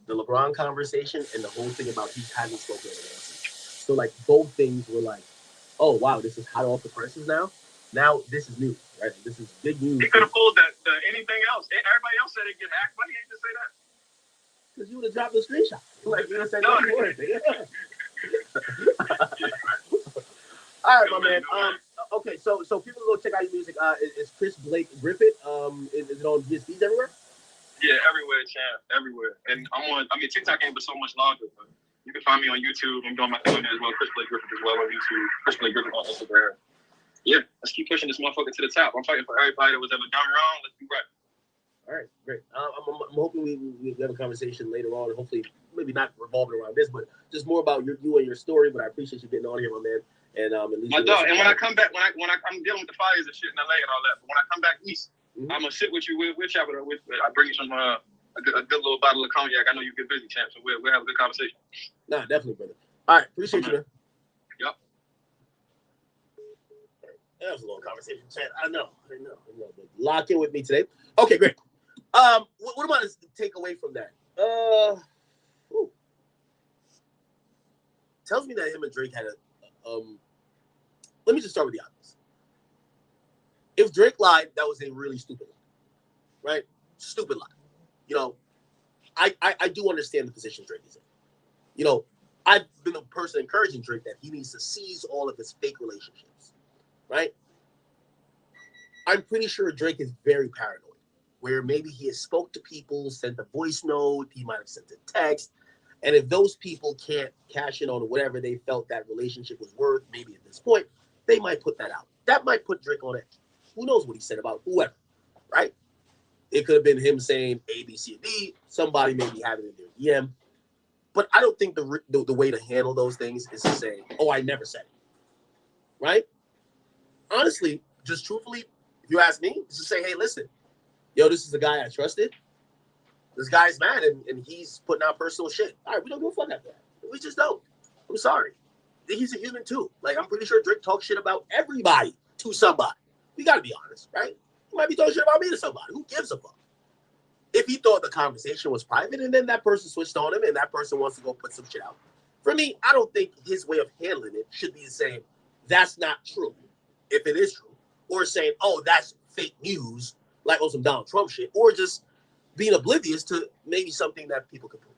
The LeBron conversation and the whole thing about he hadn't spoken to the answer. So, like, both things were like, oh, wow, this is hot off the presses now. Now, this is new, right? This is big news. He could have pulled that anything else. Everybody else said it get hacked. Why didn't he just say that? Because you would have dropped the screenshot. Like, you would have said no word. All right, my man. Okay, so people go check out your music. Is Chris Blake Griffith? Is it on DSPs everywhere? Yeah, everywhere, champ. Everywhere. And TikTok ain't but so much longer, but you can find me on YouTube. I'm doing my thing as well. Chris Blake Griffith as well on YouTube. Chris Blake Griffith on Instagram. Yeah, let's keep pushing this motherfucker to the top. I'm fighting for everybody that was ever done wrong. Let's do right. All right, great. I'm hoping we have a conversation later on. Hopefully, maybe not revolving around this, but just more about you and your story. But I appreciate you getting on here, my man. And at least my dog. And when I come back, when I'm dealing with the fires and shit in LA and all that, but when I come back east, I'm gonna sit with you. We'll chat with her. I bring you some a good little bottle of cognac. I know you get busy, champ, so we'll have a good conversation. Nah, definitely, brother. All right, appreciate you, man. Yep. That was a little conversation, chat. I know. But lock in with me today. Okay, great. What am I to take away from that? Tells me that him and Drake had a. Let me just start with the obvious. If Drake lied, that was a really stupid lie, right? Stupid lie. You know, I do understand the position Drake is in. You know, I've been a person encouraging Drake that he needs to seize all of his fake relationships, right? I'm pretty sure Drake is very paranoid, where maybe he has spoke to people, sent a voice note, he might have sent a text, and if those people can't cash in on whatever they felt that relationship was worth, maybe at this point, they might put that out. That might put Drake on edge. Who knows what he said about whoever, right? It could have been him saying A, B, C, and D. Somebody maybe having it in their DM. But I don't think the way to handle those things is to say, oh, I never said it, right? Honestly, just truthfully, if you ask me, just say, hey, listen, yo, this is the guy I trusted. This guy's mad and he's putting out personal shit. All right, we don't give a fuck after that. We just don't. I'm sorry. He's a human too. Like, I'm pretty sure Drake talks shit about everybody to somebody. We got to be honest, right? He might be talking shit about me to somebody. Who gives a fuck? If he thought the conversation was private and then that person switched on him and that person wants to go put some shit out. For me, I don't think his way of handling it should be saying, that's not true, if it is true. Or saying, oh, that's fake news, like on some Donald Trump shit. Or just being oblivious to maybe something that people could prove,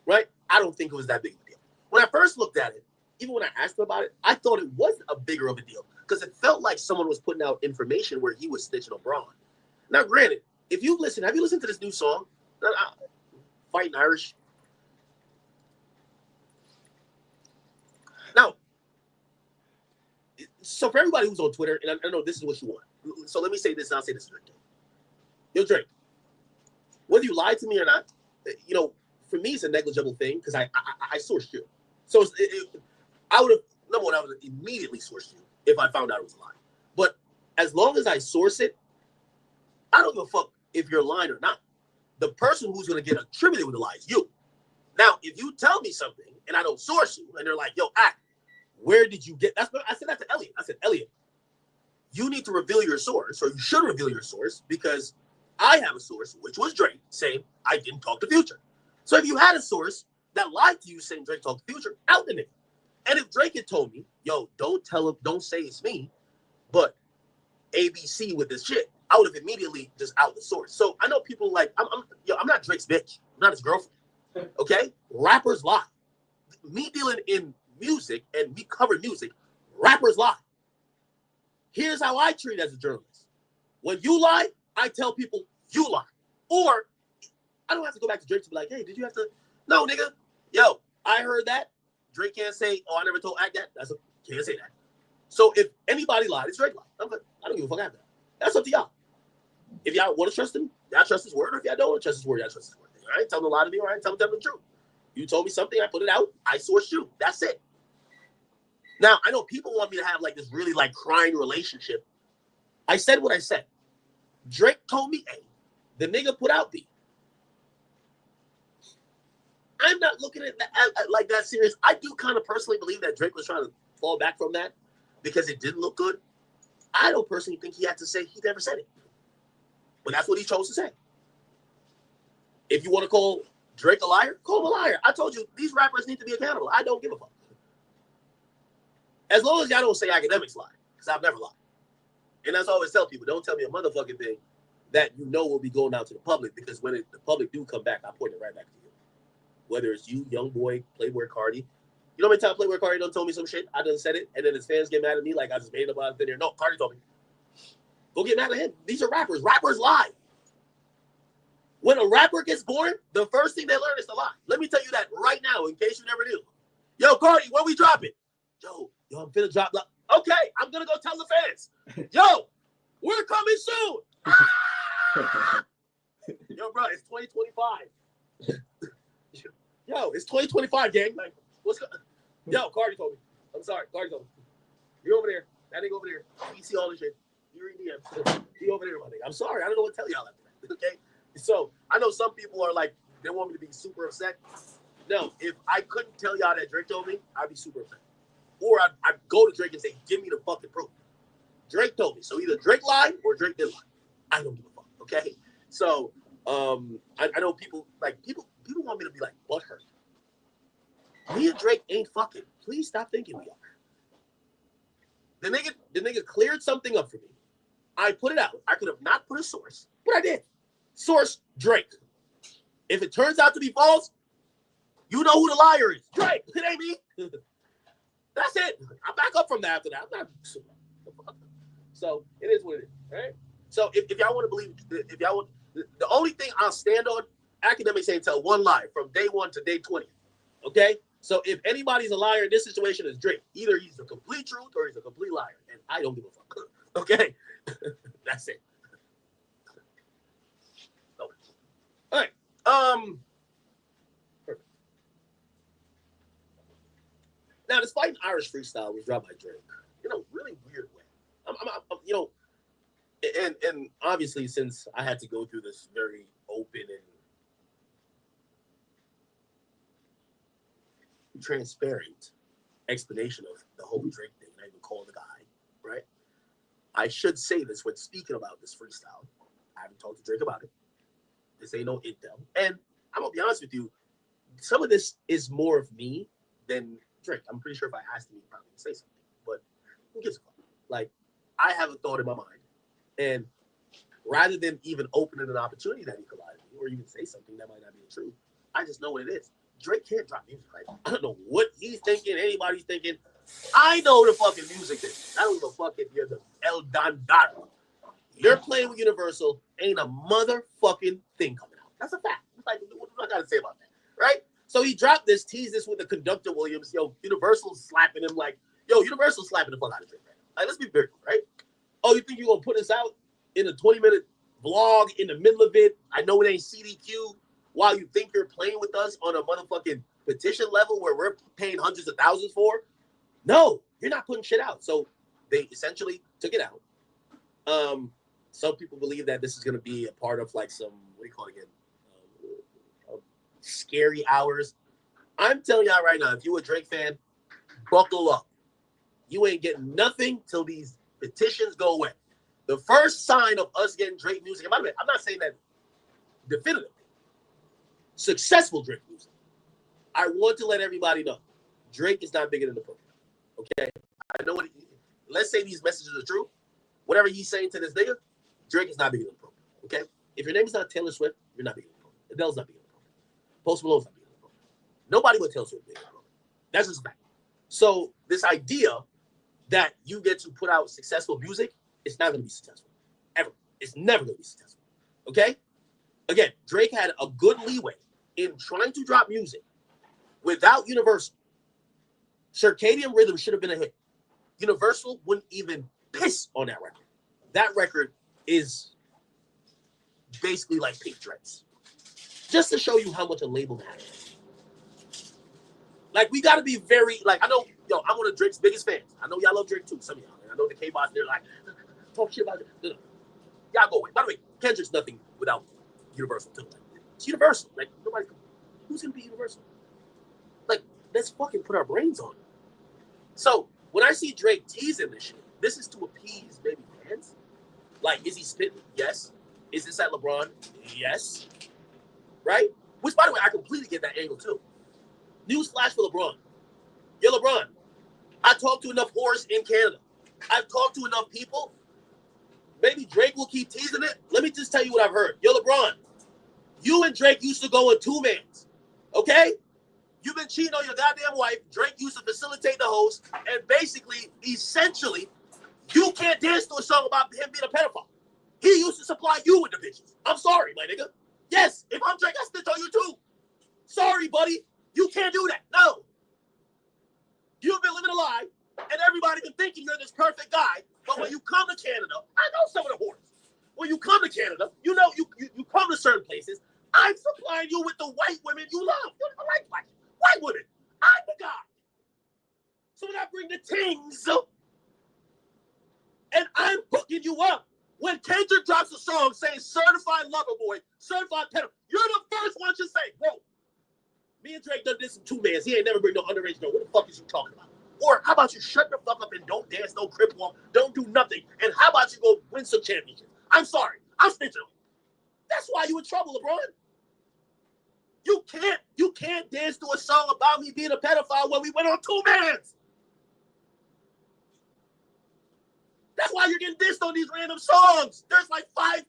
right? I don't think it was that big of a deal. When I first looked at it, even when I asked him about it, I thought it was a bigger of a deal because it felt like someone was putting out information where he was snitching on Braun. Now, granted, if you listen, have you listened to this new song, Fighting Irish? Now, so for everybody who's on Twitter, and I know this is what you want. So let me say this, and I'll say this to Drake. Yo, Drake, whether you lied to me or not, you know, for me, it's a negligible thing because I sourced you. So I would have, number one, I would have immediately sourced you if I found out it was a lie. But as long as I source it, I don't give a fuck if you're lying or not. The person who's going to get attributed with the lie is you. Now, if you tell me something and I don't source you, and they're like, yo, where did you get? I said that to Elliot. I said, Elliot, you need to reveal your source, or you should reveal your source, because I have a source, which was Drake, saying I didn't talk to Future. So if you had a source that lied to you saying Drake talked to Future, out the nigga. And if Drake had told me, yo, don't tell him, don't say it's me, but ABC with this shit, I would have immediately just out the source. So I know people like, I'm not Drake's bitch. I'm not his girlfriend. Okay? Rappers lie. Me dealing in music and me cover music, rappers lie. Here's how I treat as a journalist. When you lie, I tell people you lie. Or I don't have to go back to Drake to be like, hey, did you have to? No, nigga. Yo, I heard that. Drake can't say, oh, I never told Act that. Can't say that. So if anybody lied, it's Drake lied. I don't give a fuck after that. That's up to y'all. If y'all want to trust him, y'all trust his word. Or if y'all don't want to trust his word, y'all trust his word. All right? Tell him a lie to me, or I tell him the truth. You told me something, I put it out, I sourced you. That's it. Now, I know people want me to have like this really like crying relationship. I said what I said. Drake told me A. The nigga put out B. I'm not looking at that like that serious. I do kind of personally believe that Drake was trying to fall back from that because it didn't look good. I don't personally think he had to say he never said it. But that's what he chose to say. If you want to call Drake a liar, call him a liar. I told you, these rappers need to be accountable. I don't give a fuck. As long as y'all don't say academics lie, because I've never lied. And that's what I always tell people, don't tell me a motherfucking thing that you know will be going out to the public, because when the public do come back, I point it right back to you. Whether it's you, young boy, Playboy Cardi. You know how many times Playboy Cardi done told me some shit? I done said it, and then his fans get mad at me like I just made it up out of thin air. No, Cardi told me. Go get mad at him. These are rappers. Rappers lie. When a rapper gets born, the first thing they learn is to lie. Let me tell you that right now, in case you never knew. Yo, Cardi, when we drop it? Yo, I'm finna drop. Okay, I'm gonna go tell the fans. Yo, we're coming soon. Yo, bro, it's 2025. Yo, it's 2025, gang. Like, what's going on? Yo, Cardi told me. I'm sorry, Cardi told me. You're over there. That nigga over there. You see all this shit. You're in DM. He over there, my nigga. I'm sorry. I don't know what to tell y'all after that. Okay? So, I know some people are like, they want me to be super upset. No, if I couldn't tell y'all that Drake told me, I'd be super upset. Or I'd go to Drake and say, give me the fucking proof. Drake told me. So either Drake lied or Drake didn't lie. I don't give a fuck. Okay? So, I know people want me to be like butthurt. Me and Drake ain't fucking. Please stop thinking we are. The nigga cleared something up for me. I put it out. I could have not put a source, but I did. Source, Drake. If it turns out to be false, you know who the liar is. Drake. It ain't me. That's it. I back up from that after that. I'm not, so it is what it is, right? So if y'all want to believe, if y'all want, the only thing I'll stand on, academics ain't tell one lie from day 1 to day 20. Okay? So if anybody's a liar in this situation, it's Drake. Either he's the complete truth or he's a complete liar. And I don't give a fuck. Okay? That's it. Okay. All right. Perfect. Now, this Fighting Irish freestyle was dropped by Drake. Really weird way. And obviously, since I had to go through this very open and transparent explanation of the whole Drake thing, I even called the guy, right? I should say this when speaking about this freestyle. I haven't talked to Drake about it. This ain't no intel. And I'm going to be honest with you, some of this is more of me than Drake. I'm pretty sure if I asked him, he'd probably say something. But who gives a fuck? Like, I have a thought in my mind. And rather than even opening an opportunity that he could lie to me or even say something that might not be the truth, I just know what it is. Drake can't drop music right now. I don't know what he's thinking, anybody's thinking. I know the fucking music is. I don't give a fuck if you're the El Dandado. You're playing with Universal, ain't a motherfucking thing coming out. That's a fact. Like, what do I gotta say about that? Right? So he dropped this, teased this with the conductor Williams. Yo, Universal's slapping him like, Universal's slapping the fuck out of Drake right now. Like, let's be very real, right? Oh, you think you're gonna put this out in a 20-minute vlog in the middle of it? I know it ain't CDQ. While you think you're playing with us on a motherfucking petition level where we're paying hundreds of thousands for? No, you're not putting shit out. So they essentially took it out. Some people believe that this is going to be a part of like some, what do you call it again? Scary hours. I'm telling y'all right now, if you're a Drake fan, buckle up. You ain't getting nothing till these petitions go away. The first sign of us getting Drake music, I'm not saying that definitively. Successful Drake music. I want to let everybody know Drake is not bigger than the program. Okay? I know let's say these messages are true. Whatever he's saying to this nigga, Drake is not bigger than the program. Okay? If your name is not Taylor Swift, you're not bigger than the program. Adele's not bigger than the program. Post Malone's not bigger than the program. Nobody but Taylor Swift bigger than the program. That's just a fact. So this idea that you get to put out successful music, it's not going to be successful. Ever. It's never going to be successful. Okay? Again, Drake had a good leeway in trying to drop music without Universal. Circadian Rhythm should have been a hit. Universal wouldn't even piss on that record. That record is basically like Pink Dreads. Just to show you how much a label matters. Like, we got to be very, like, I know, I'm one of Drake's biggest fans. I know y'all love Drake too, some of y'all. I know the K-Bots, they're like, talk shit about it. No. Y'all go away. By the way, Kendrick's nothing without Universal too. It's Universal. Like, who's going to be Universal? Like, let's fucking put our brains on it. So, when I see Drake teasing this shit, this is to appease baby fans. Like, is he spitting? Yes. Is this at LeBron? Yes. Right? Which, by the way, I completely get that angle, too. Newsflash for LeBron. Yo, LeBron, I talked to enough whores in Canada. I've talked to enough people. Maybe Drake will keep teasing it. Let me just tell you what I've heard. Yo, LeBron, you and Drake used to go in two mans. Okay? You've been cheating on your goddamn wife. Drake used to facilitate the host. And basically, essentially, you can't dance to a song about him being a pedophile. He used to supply you with the bitches. I'm sorry, my nigga. Yes, if I'm Drake, I snitch on you too. Sorry, buddy. You can't do that. No. You've been living a lie, and everybody been thinking you're this perfect guy. But when you come to Canada, I know some of the whores. When you come to Canada, you know you come to certain places. I'm supplying you with the white women you love. You don't like white women. I'm the guy. So when I bring the tings, and I'm hooking you up. When Kendrick drops a song saying certified lover boy, certified pedo, you're the first one to say, bro, me and Drake done this in two mans. He ain't never bring no underage girl. What the fuck is you talking about? Or how about you shut the fuck up and don't dance, no crip walk, don't do nothing. And how about you go win some championships? I'm sorry. I'm snitching on you. That's why you in trouble, LeBron. You can't dance to a song about me being a pedophile when we went on two mans. That's why you're getting dissed on these random songs. There's like five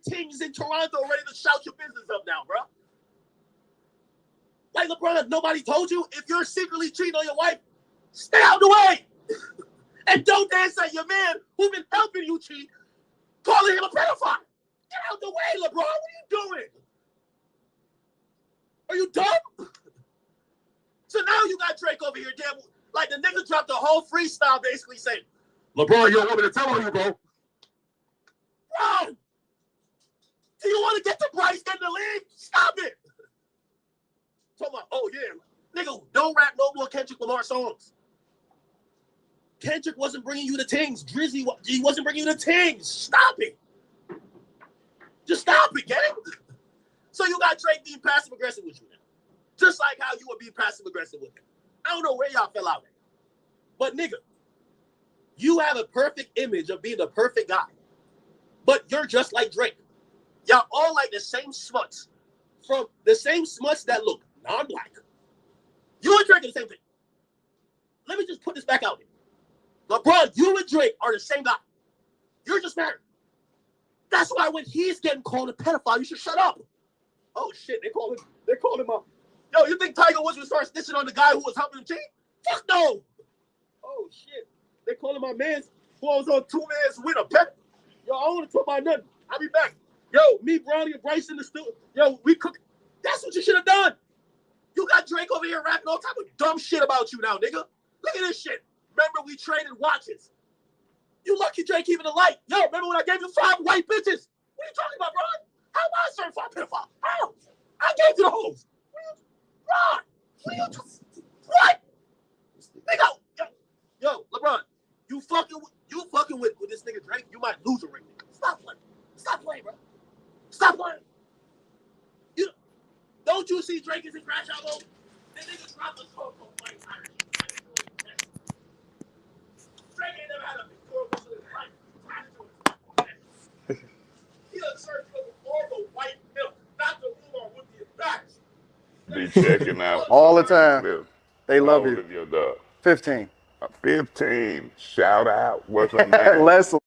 teams in Toronto ready to shout your business up now, bro. Like LeBron, nobody told you if you're secretly cheating on your wife, stay out of the way. And don't dance at your man who's been helping you cheat, calling him a pedophile. Get out the way, LeBron. What are you doing? Are you dumb? So now you got Drake over here, damn. Like the nigga dropped a whole freestyle basically saying, LeBron, you don't want me to tell on you, bro. Bro, do you want to get to Bryce in the league? Stop it. Talking about, oh yeah, nigga, don't rap no more Kendrick Lamar songs. Kendrick wasn't bringing you the tings. Drizzy, he wasn't bringing you the tings. Stop it. Just stop it, get it? So you got Drake being passive aggressive with you now. Just like how you would be passive aggressive with him. I don't know where y'all fell out at. But nigga, you have a perfect image of being the perfect guy. But you're just like Drake. Y'all all like the same smuts. From the same smuts that look non-black. You and Drake are the same thing. Let me just put this back out here. LeBron, you and Drake are the same guy. You're just married. That's why when he's getting called a pedophile, you should shut up. Oh shit, they're calling him up. Yo, you think Tiger Woods would start snitching on the guy who was helping him cheat? Fuck no. Oh shit, they calling my man's who was on 2 mans with a pep. Yo, I don't want to talk about nothing. I'll be back. Yo, me, Brownie, and Bryce in the studio. Yo, we cook. That's what you should have done. You got Drake over here rapping all type of dumb shit about you now, nigga. Look at this shit. Remember we traded watches. You lucky Drake even a light. Yo, remember when I gave you 5 white bitches? What are you talking about, bro? How am I a certified pedophile? How? I gave you the hoes. Ron, what? Nigga, yo, LeBron, you fucking with this nigga Drake, you might lose a ring. Stop playing, bro. Stop playing. Don't you see Drake is in Crash Album? That nigga dropped a song called White Iron. Drake ain't never had a big girl in his life. He done searched for all the white milk, not the rumor with the facts. Be checking out all the time. They love How you. old is your dog? 15. 15. Shout out. What's her name? Leslie.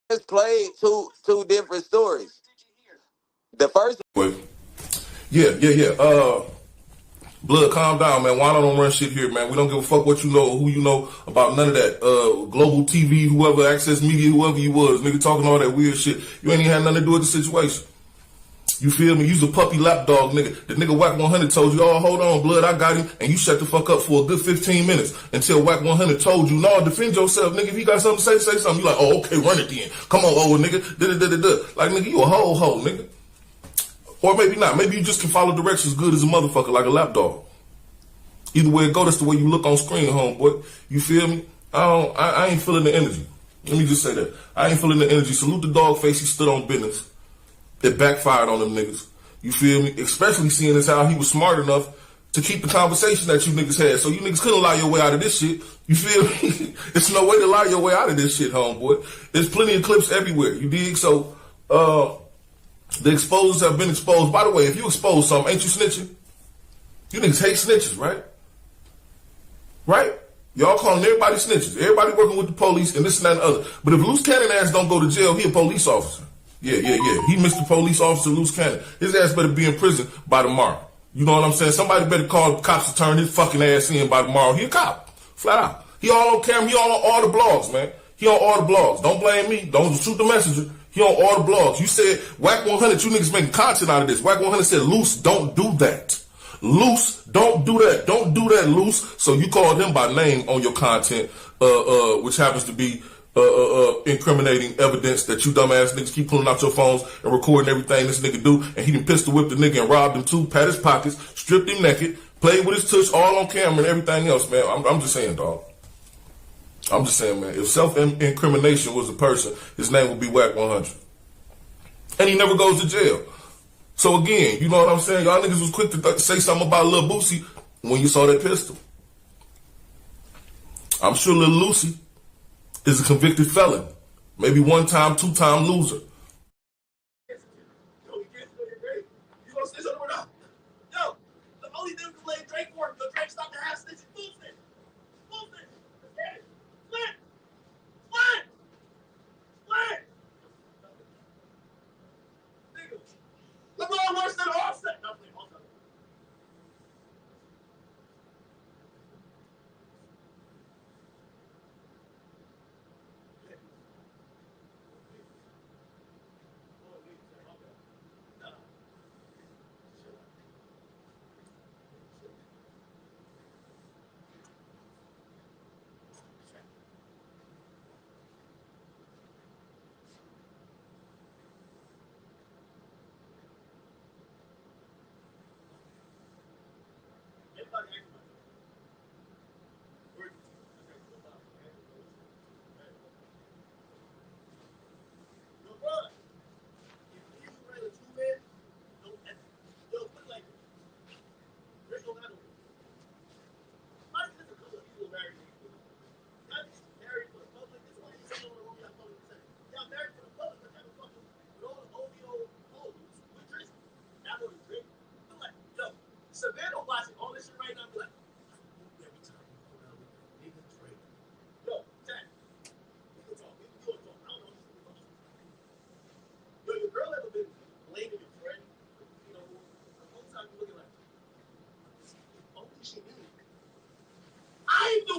Just played two different stories. The first Yeah. Blood, calm down, man. Why don't run shit here, man? We don't give a fuck what you know or who you know about none of that. Global TV, whoever, Access Media, whoever you was, nigga talking all that weird shit. You ain't even had nothing to do with the situation. You feel me? You's a puppy lapdog, nigga. The nigga Wack 100 told you, oh, hold on, Blood, I got him. And you shut the fuck up for a good 15 minutes until Wack 100 told you, no, defend yourself, nigga. If you got something to say something. You like, oh, okay, run it then. Come on, old nigga. Like, nigga, you a hoe, nigga. Or maybe not. Maybe you just can follow directions good as a motherfucker, like a lapdog. Either way it go, that's the way you look on screen, homeboy. You feel me? I ain't feeling the energy. Let me just say that. I ain't feeling the energy. Salute the dog face. He stood on business. It backfired on them niggas. You feel me? Especially seeing as how he was smart enough to keep the conversation that you niggas had. So you niggas couldn't lie your way out of this shit. You feel me? There's no way to lie your way out of this shit, homeboy. There's plenty of clips everywhere. You dig? So, the exposers have been exposed. By the way, if you expose something, ain't you snitching? You niggas hate snitches, right? Right? Y'all calling everybody snitches. Everybody working with the police and this and that and other. But if Loose Cannon ass don't go to jail, he a police officer. Yeah. He Mr. Police Officer Loose Cannon. His ass better be in prison by tomorrow. You know what I'm saying? Somebody better call the cops to turn his fucking ass in by tomorrow. He a cop. Flat out. He all on camera. He all on all the blogs, man. He on all the blogs. Don't blame me. Don't shoot the messenger. He on all the blogs. You said, Wack 100, you niggas making content out of this. Wack 100 said, Loose, don't do that. Loose, don't do that. Don't do that, Loose. So you called him by name on your content, which happens to be incriminating evidence that you dumbass niggas keep pulling out your phones and recording everything this nigga do. And he done pistol whipped the nigga and robbed him too, pat his pockets, stripped him naked, played with his tush all on camera and everything else, man. I'm just saying, dog. I'm just saying, man. If self-incrimination was a person, his name would be Wack 100. And he never goes to jail. So again, you know what I'm saying? Y'all niggas was quick to say something about Lil Boosie when you saw that pistol. I'm sure Lil Lucy is a convicted felon. Maybe 1-time, 2-time loser. You gonna say something or not? Yo, the only thing who played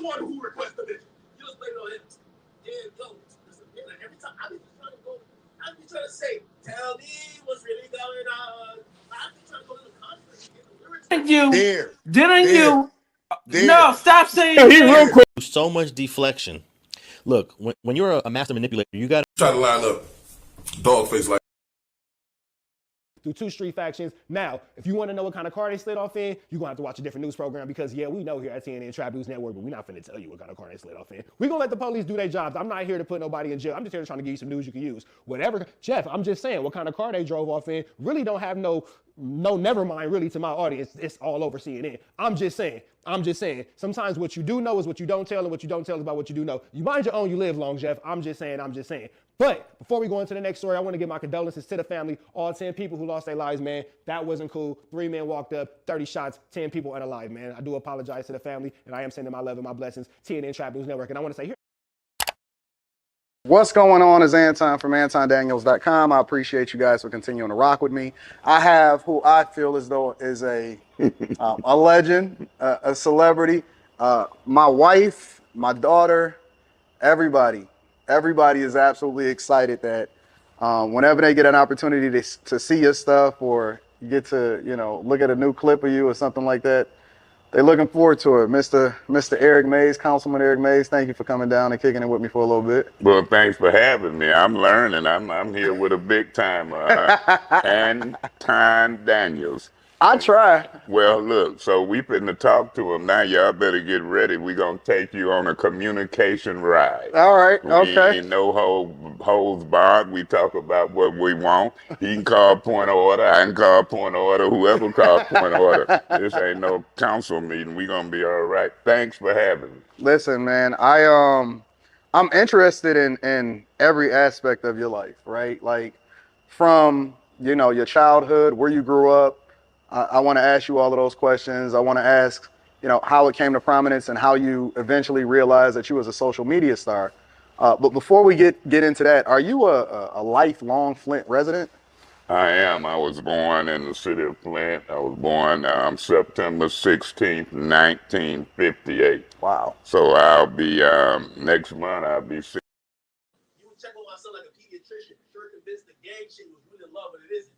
one who requested it. You just blame it on him. Yeah, yo, listen, every time I be trying to go, I be trying to say, tell me what's really going on. I be trying to go to the conference. Didn't you? There. Didn't There. you? There. No, stop saying There. So much deflection. Look, when you're a master manipulator, you got to try to line up dog face like. Through 2 street factions. Now, if you want to know what kind of car they slid off in, you're going to have to watch a different news program because, yeah, we know here at TNN Trap News Network, but we're not finna tell you what kind of car they slid off in. We're going to let the police do their jobs. I'm not here to put nobody in jail. I'm just here to trying to give you some news you can use. Whatever. Jeff, I'm just saying what kind of car they drove off in really don't have no never mind really to my audience. It's all over CNN. I'm just saying. Sometimes what you do know is what you don't tell, and what you don't tell is about what you do know. You mind your own, you live long, Jeff. I'm just saying. But before we go into the next story, I want to give my condolences to the family, all 10 people who lost their lives, man. That wasn't cool. 3 men walked up, 30 shots, 10 people unalive, man. I do apologize to the family, and I am sending my love and my blessings. TNN Trap News Network. And I want to say here. What's going on is Anton from AntonDaniels.com. I appreciate you guys for continuing to rock with me. I have who I feel as though is a legend, a celebrity, my wife, my daughter, everybody is absolutely excited that whenever they get an opportunity to see your stuff or get to, look at a new clip of you or something like that, they're looking forward to it. Mr. Eric Mays, Councilman Eric Mays, thank you for coming down and kicking it with me for a little bit. Well, thanks for having me. I'm learning. I'm here with a big time Anton Daniels. I try. Well, look, so we finna talk to him now. Y'all better get ready. We gonna take you on a communication ride. All right, okay. Ain't no holds barred. We talk about what we want. He can call point of order. I can call point of order. Whoever calls point of order. This ain't no council meeting. We gonna be all right. Thanks for having me. Listen, man, I'm interested in every aspect of your life, right? Like from, your childhood, where you grew up. I want to ask you all of those questions. I want to ask, how it came to prominence and how you eventually realized that you was a social media star. But before we get into that, are you a lifelong Flint resident? I am. I was born in the city of Flint. I was born September 16th, 1958. Wow. So I'll be, next month, I'll be 6. You would check on myself like a pediatrician. Sure convinced the gang shit was really love, but it isn't.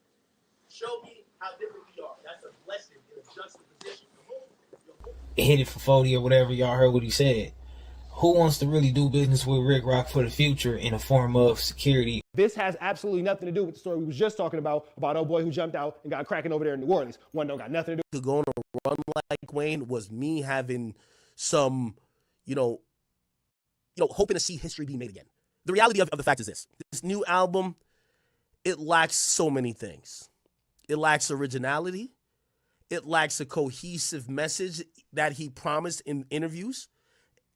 Show me how different we are. That's a blessing in a juxtaposition. Hit it for 40 or whatever. Y'all heard what he said. Who wants to really do business with Rick Rock for the future in a form of security? This has absolutely nothing to do with the story we was just talking about old boy who jumped out and got cracking over there in New Orleans. One don't got nothing to do. To go on a run like Wayne was me having some, hoping to see history being made again. The reality of the fact is this new album, it lacks so many things. It lacks originality. It lacks a cohesive message that he promised in interviews.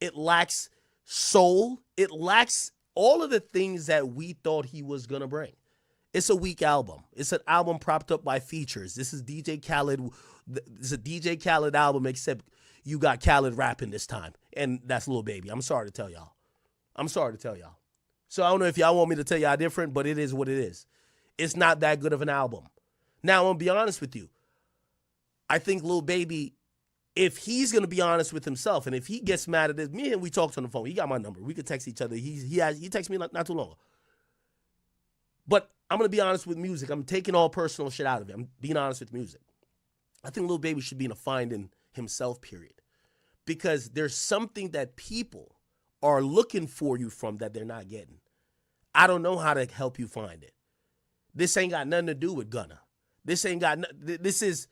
It lacks soul. It lacks all of the things that we thought he was going to bring. It's a weak album. It's an album propped up by features. This is DJ Khaled. It's a DJ Khaled album, except you got Khaled rapping this time. And that's Lil Baby. I'm sorry to tell y'all. So I don't know if y'all want me to tell y'all different, but it is what it is. It's not that good of an album. Now, I'm going to be honest with you. I think Lil Baby, if he's going to be honest with himself, and if he gets mad at this, me and we talked on the phone. He got my number. We could text each other. He texted me not too long ago. But I'm going to be honest with music. I'm taking all personal shit out of it. I'm being honest with music. I think Lil Baby should be in a finding himself period. Because there's something that people are looking for you from that they're not getting. I don't know how to help you find it. This ain't got nothing to do with Gunna. This is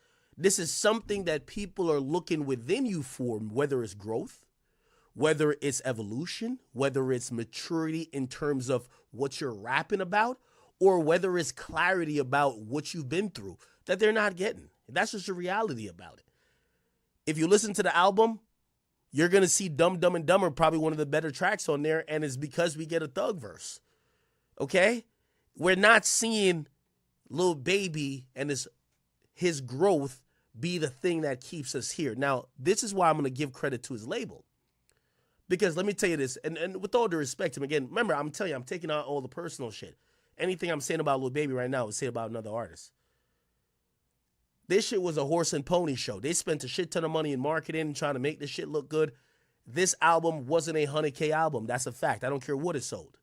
something that people are looking within you for, whether it's growth, whether it's evolution, whether it's maturity in terms of what you're rapping about, or whether it's clarity about what you've been through that they're not getting. That's just the reality about it. If you listen to the album, you're going to see Dumb, Dumb, and Dumber, probably one of the better tracks on there, and it's because we get a Thug verse. Okay? We're not seeing Lil Baby and his growth be the thing that keeps us here. Now, this is why I'm going to give credit to his label. Because let me tell you this, and with all due respect to him, again, remember, I'm telling you, I'm taking out all the personal shit. Anything I'm saying about Lil Baby right now is saying about another artist. This shit was a horse and pony show. They spent a shit ton of money in marketing and trying to make this shit look good. this album wasn't a 100K album. That's a fact. I don't care what it sold.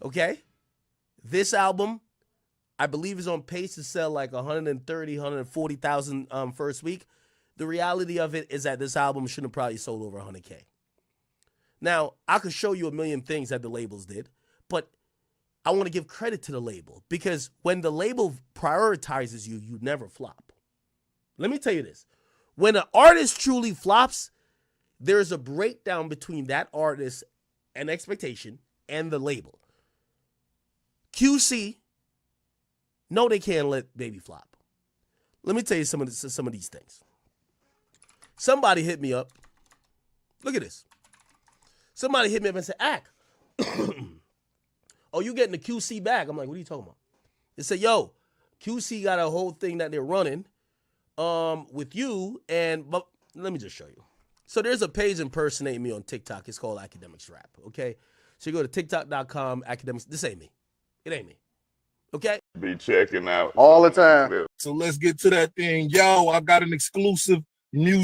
Okay? This album, I believe, is on pace to sell like 130, 140,000 first week. The reality of it is that this album shouldn't have probably sold over 100K. Now, I could show you a million things that the labels did, but I want to give credit to the label because when the label prioritizes you, you never flop. Let me tell you this. When an artist truly flops, there's a breakdown between that artist and expectation and the label. QC, no, they can't let Baby flop. Let me tell you some of these things. Somebody hit me up. Look at this. Somebody hit me up and said, Ack, oh, you getting the QC back? I'm like, what are you talking about? They said, yo, QC got a whole thing that they're running with you, but let me just show you. So there's a page impersonating me on TikTok. It's called Academics Rap, okay? So you go to tiktok.com, academics. This ain't me. It ain't me, okay? Be checking out all the time. So let's get to that thing. Yo, I got an exclusive news.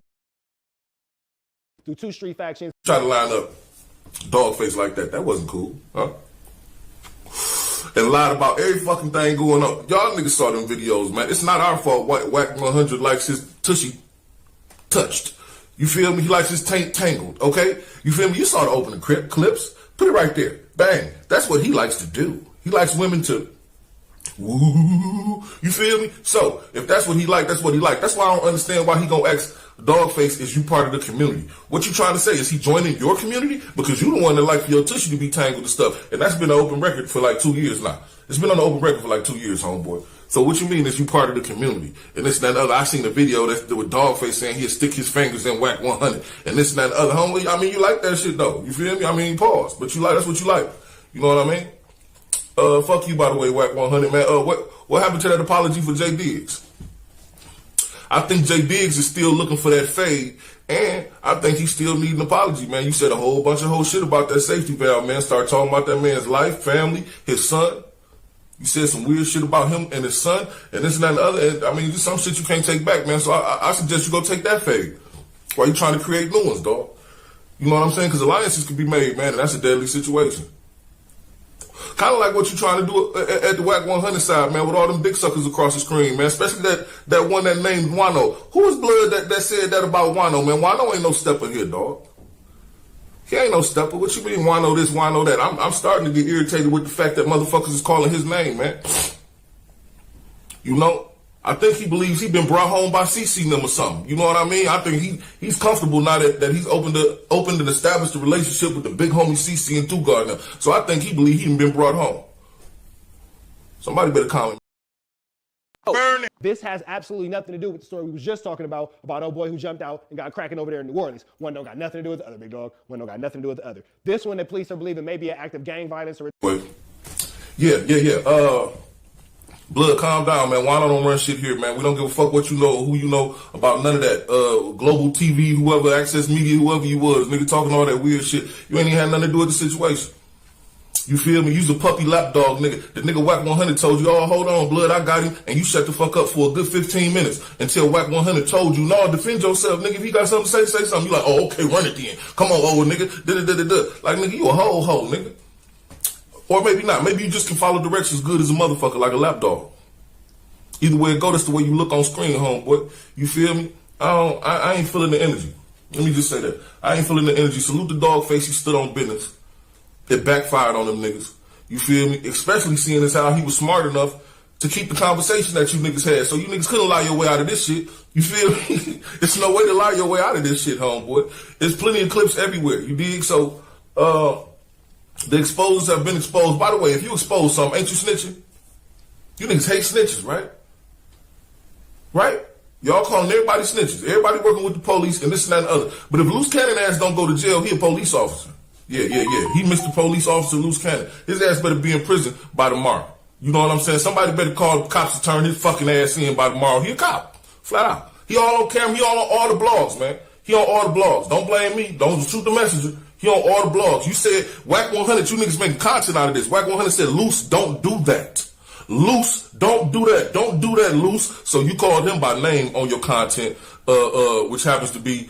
Through 2 street factions. Try to line up dog face like that. That wasn't cool, huh? And lied about every fucking thing going on. Y'all niggas saw them videos, man. It's not our fault. Whack 100 likes his tushy touched. You feel me? He likes his taint tangled, okay? You feel me? You saw the opening clips. Put it right there. Bang. That's what he likes to do. He likes women to woo. You feel me? So, if that's what he like, that's what he like. That's why I don't understand why he gonna ask Dogface, is you part of the community? What you trying to say? Is he joining your community? Because you the one that like for your tushy to be tangled and stuff. And that's been an open record for like 2 years now. It's been on the open record for like 2 years, homeboy. So what you mean is you part of the community? And this and that and other. I seen a video that with Dogface saying he'll stick his fingers in Whack 100. And this and that and other. Homie, I mean, you like that shit though. You feel me? I mean, pause. But you like, that's what you like. You know what I mean? Fuck you, by the way, Whack 100, man. What happened to that apology for Jay Diggs? I think Jay Diggs is still looking for that fade, and I think he still need an apology, man. You said a whole bunch of whole shit about that safety valve, man. Start talking about that man's life, family, his son. You said some weird shit about him and his son, and this and that and the other. And, I mean, just some shit you can't take back, man. So I suggest you go take that fade. Why you trying to create new ones, dog? You know what I'm saying? Because alliances can be made, man, and that's a deadly situation. Kind of like what you trying to do at the Whack 100 side, man, with all them dick suckers across the screen, man. Especially that one that named Wano. Who was blood that said that about Wano, man? Wano ain't no stepper here, dog. He ain't no stepper. What you mean Wano this, Wano that? I'm starting to get irritated with the fact that motherfuckers is calling his name, man. You know? I think he believes he been brought home by CC them or something. You know what I mean? I think he's comfortable now that he's opened and established a relationship with the big homie CC and Dugard now. So I think he believes he been brought home. Somebody better comment. This has absolutely nothing to do with the story we was just talking about old boy who jumped out and got cracking over there in New Orleans. One don't got nothing to do with the other, big dog. One don't got nothing to do with the other. This one that police are believing may be an act of gang violence or... Yeah. Blood, calm down, man. Why don't run shit here, man? We don't give a fuck what you know or who you know about none of that. Global TV, whoever, Access Media, whoever you was, nigga talking all that weird shit. You ain't even had nothing to do with the situation. You feel me? You's a puppy lapdog, nigga. The nigga Whack 100 told you, oh, hold on, blood, I got him. And you shut the fuck up for a good 15 minutes until Whack 100 told you, no, defend yourself, nigga. If you got something to say something. You like, oh, okay, run it then. Come on, old nigga. Like, nigga, you a hoe, nigga. Or maybe not. Maybe you just can follow directions good as a motherfucker, like a lapdog. Either way it go, that's the way you look on screen, homeboy. You feel me? I ain't feeling the energy. Let me just say that. I ain't feeling the energy. Salute the dog face. He stood on business. It backfired on them niggas. You feel me? Especially seeing as how he was smart enough to keep the conversation that you niggas had. So you niggas couldn't lie your way out of this shit. You feel me? There's no way to lie your way out of this shit, homeboy. There's plenty of clips everywhere. You dig? So, the exposers have been exposed. By the way, if you expose something, ain't you snitching? You niggas hate snitches, right? Right? Y'all calling everybody snitches. Everybody working with the police and this and that and other. But if Loose Cannon ass don't go to jail, he a police officer. Yeah. He Mr. Police Officer Loose Cannon. His ass better be in prison by tomorrow. You know what I'm saying? Somebody better call the cops to turn his fucking ass in by tomorrow. He a cop. Flat out. He all on camera. He all on all the blogs, man. He on all the blogs. Don't blame me. Don't shoot the messenger. He on all the blogs. You said, Whack 100, you niggas making content out of this. Whack 100 said, Loose, don't do that. Loose, don't do that. Don't do that, Loose. So you called him by name on your content, which happens to be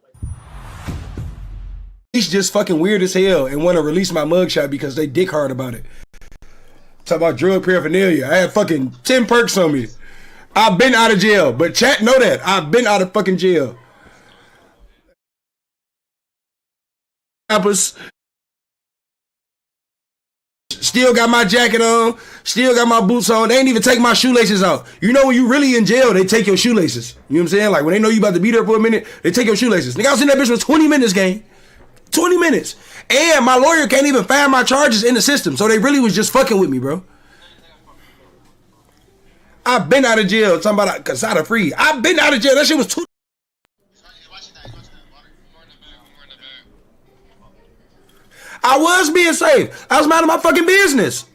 He's just fucking weird as hell and want to release my mugshot because they dick hard about it. Talk about drug paraphernalia. I had fucking 10 perks on me. I've been out of jail, but chat know that. I've been out of fucking jail. Still got my jacket on. Still got my boots on. They ain't even take my shoelaces off. You know when you really in jail, they take your shoelaces. You know what I'm saying? Like when they know you about to be there for a minute, they take your shoelaces. Nigga, I was in that bitch for 20 minutes, gang. 20 minutes. And my lawyer can't even find my charges in the system. So they really was just fucking with me, bro. I've been out of jail. Talking about Casada free. I've been out of jail. That shit was too. I was being safe. I was minding my fucking business.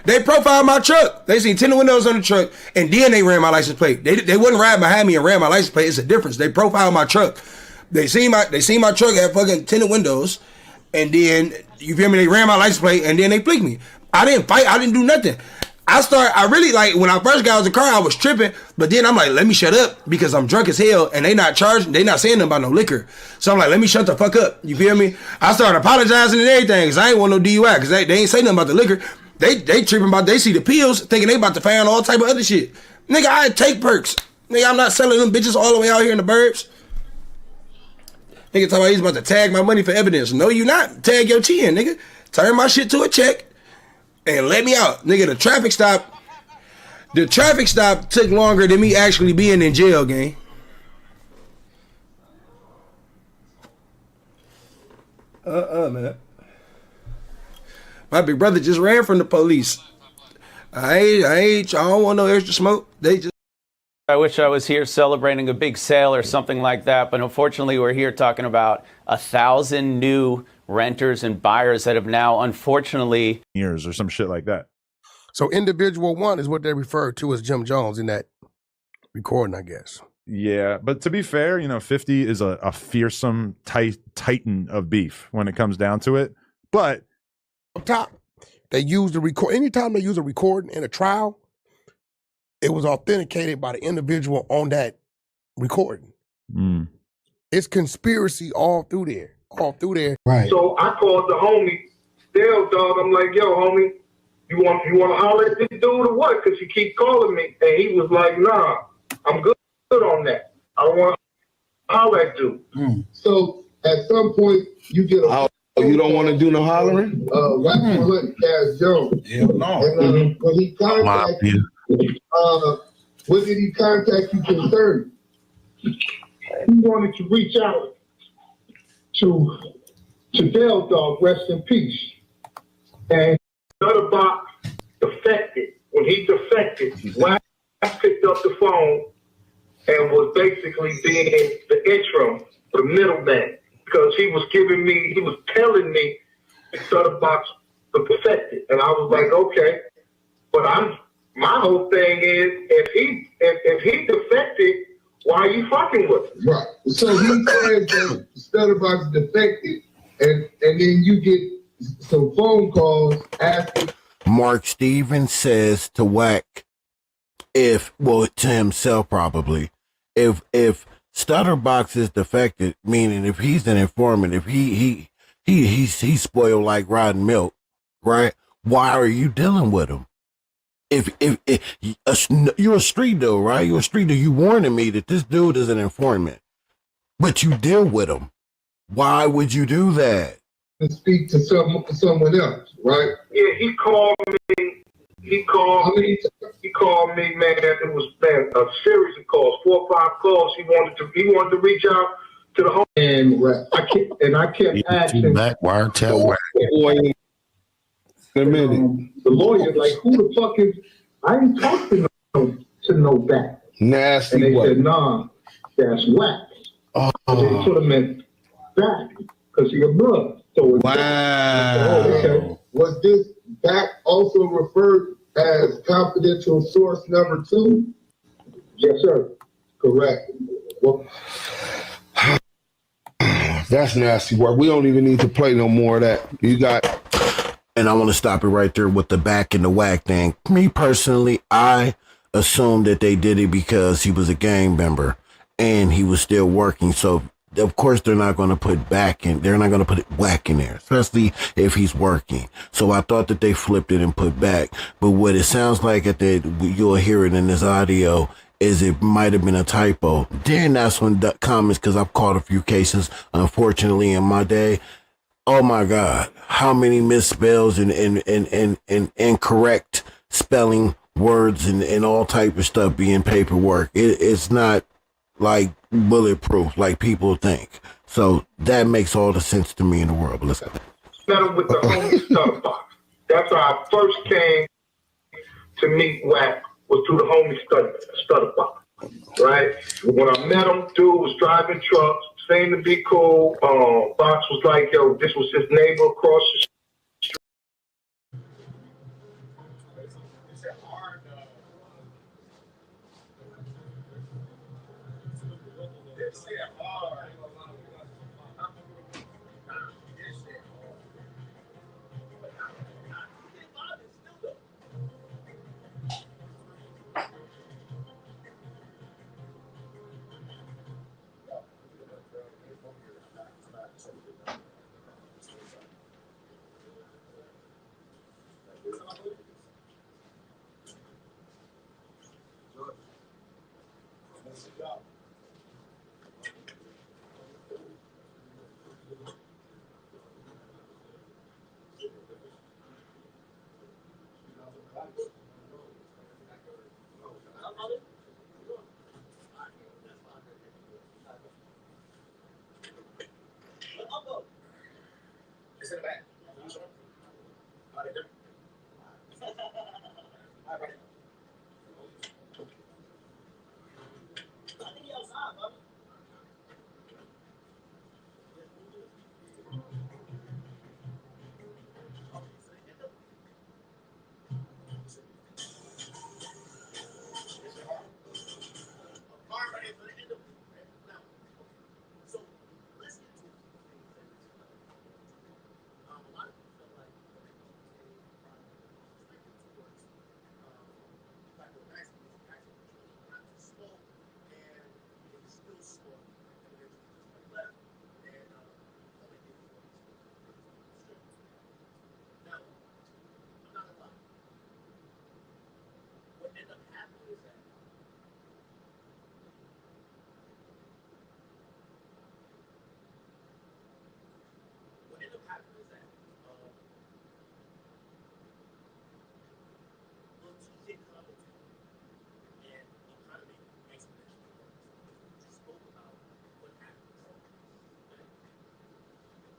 They profiled my truck. They seen tinted windows on the truck, and then they ran my license plate. They wouldn't ride behind me and ran my license plate. It's a difference. They profiled my truck. They seen my truck had fucking tinted windows, and then you feel me? They ran my license plate, and then they flicked me. I didn't fight. I didn't do nothing. I really like when I first got out of the car, I was tripping, but then I'm like, let me shut up because I'm drunk as hell and they not charging, they not saying nothing about no liquor. So I'm like, let me shut the fuck up. You feel me? I started apologizing and everything because I ain't want no DUI because they ain't say nothing about the liquor. They tripping about, they see the pills thinking they about to find all type of other shit. Nigga, I take perks. Nigga, I'm not selling them bitches all the way out here in the burbs. Nigga talking about he's about to tag my money for evidence. No, you not. Tag your chin, nigga. Turn my shit to a check. And let me out. Nigga, the traffic stop took longer than me actually being in jail, gang. Man. My big brother just ran from the police. I don't want no extra smoke. I wish I was here celebrating a big sale or something like that, but unfortunately we're here talking about 1,000 new renters and buyers that have now, unfortunately, years or some shit like that. So individual one is what they refer to as Jim Jones in that recording, I guess. Yeah, but to be fair, 50 is a fearsome titan of beef when it comes down to it. But up top, they use the record. Anytime they use a recording in a trial, it was authenticated by the individual on that recording. It's conspiracy all through there. Right. So I called the homie, Dale, dog. I'm like, yo, homie, you want to holler at this dude or what? Because you keep calling me. And he was like, nah, I'm good on that. I don't want to holler at dude. So at some point, you get a... you don't want to do no hollering? Whack Cash Jones. Hell no. And when he contacted you, what did he contact you concerning? He wanted to reach out to Dale Dog, rest in peace. And another box defected. When he defected, Wham picked up the phone and was basically being the interim, the middleman, because he was telling me the other box was defected. And I was like, okay. But my whole thing is, if he defected, why are you fucking with him? Right. So he said that Stutterbox defected, and then you get some phone calls asking. Mark Stevens says to Wack, to himself probably, if Stutterbox is defected, meaning if he's an informant, if he's spoiled like rotten milk, right? Why are you dealing with him? If you're a street dude, right? You're a street dude. You warning me that this dude is an informant, but you deal with him. Why would you do that? To speak to someone else, right? Yeah, he called me. He called me, man. It was a series of calls, 4 or 5 calls. He wanted to reach out to the home, and I kept asking. Back wiretap. In a minute. The lawyer, like, who the fuck is? I ain't talking to no back. Nasty. And they said, nah, that's Wack. So they put him in back because he a blood. So wow. Okay. Was this back also referred as confidential source number 2? Yes, sir. Correct. Well, that's nasty work. We don't even need to play no more of that. You got. And I want to stop it right there with the back and the Wack thing. Me personally, I assumed that they did it because he was a gang member and he was still working. So of course they're not going to put back in. They're not going to put Wack in there, especially if he's working. So I thought that they flipped it and put back. But what it sounds like you'll hear it in this audio is it might have been a typo. Then that's when the comments, because I've caught a few cases, unfortunately, in my day. Oh my God, how many misspells and incorrect spelling words and all type of stuff being paperwork. It's not like bulletproof like people think. So that makes all the sense to me in the world. But let's go. Met with the homie Stutter Box. That's how I first came to meet Wack, was through the homie Stutter Box. Right? When I met him, dude was driving trucks, seemed to be cool. Box was like, yo, this was his neighbor across the street.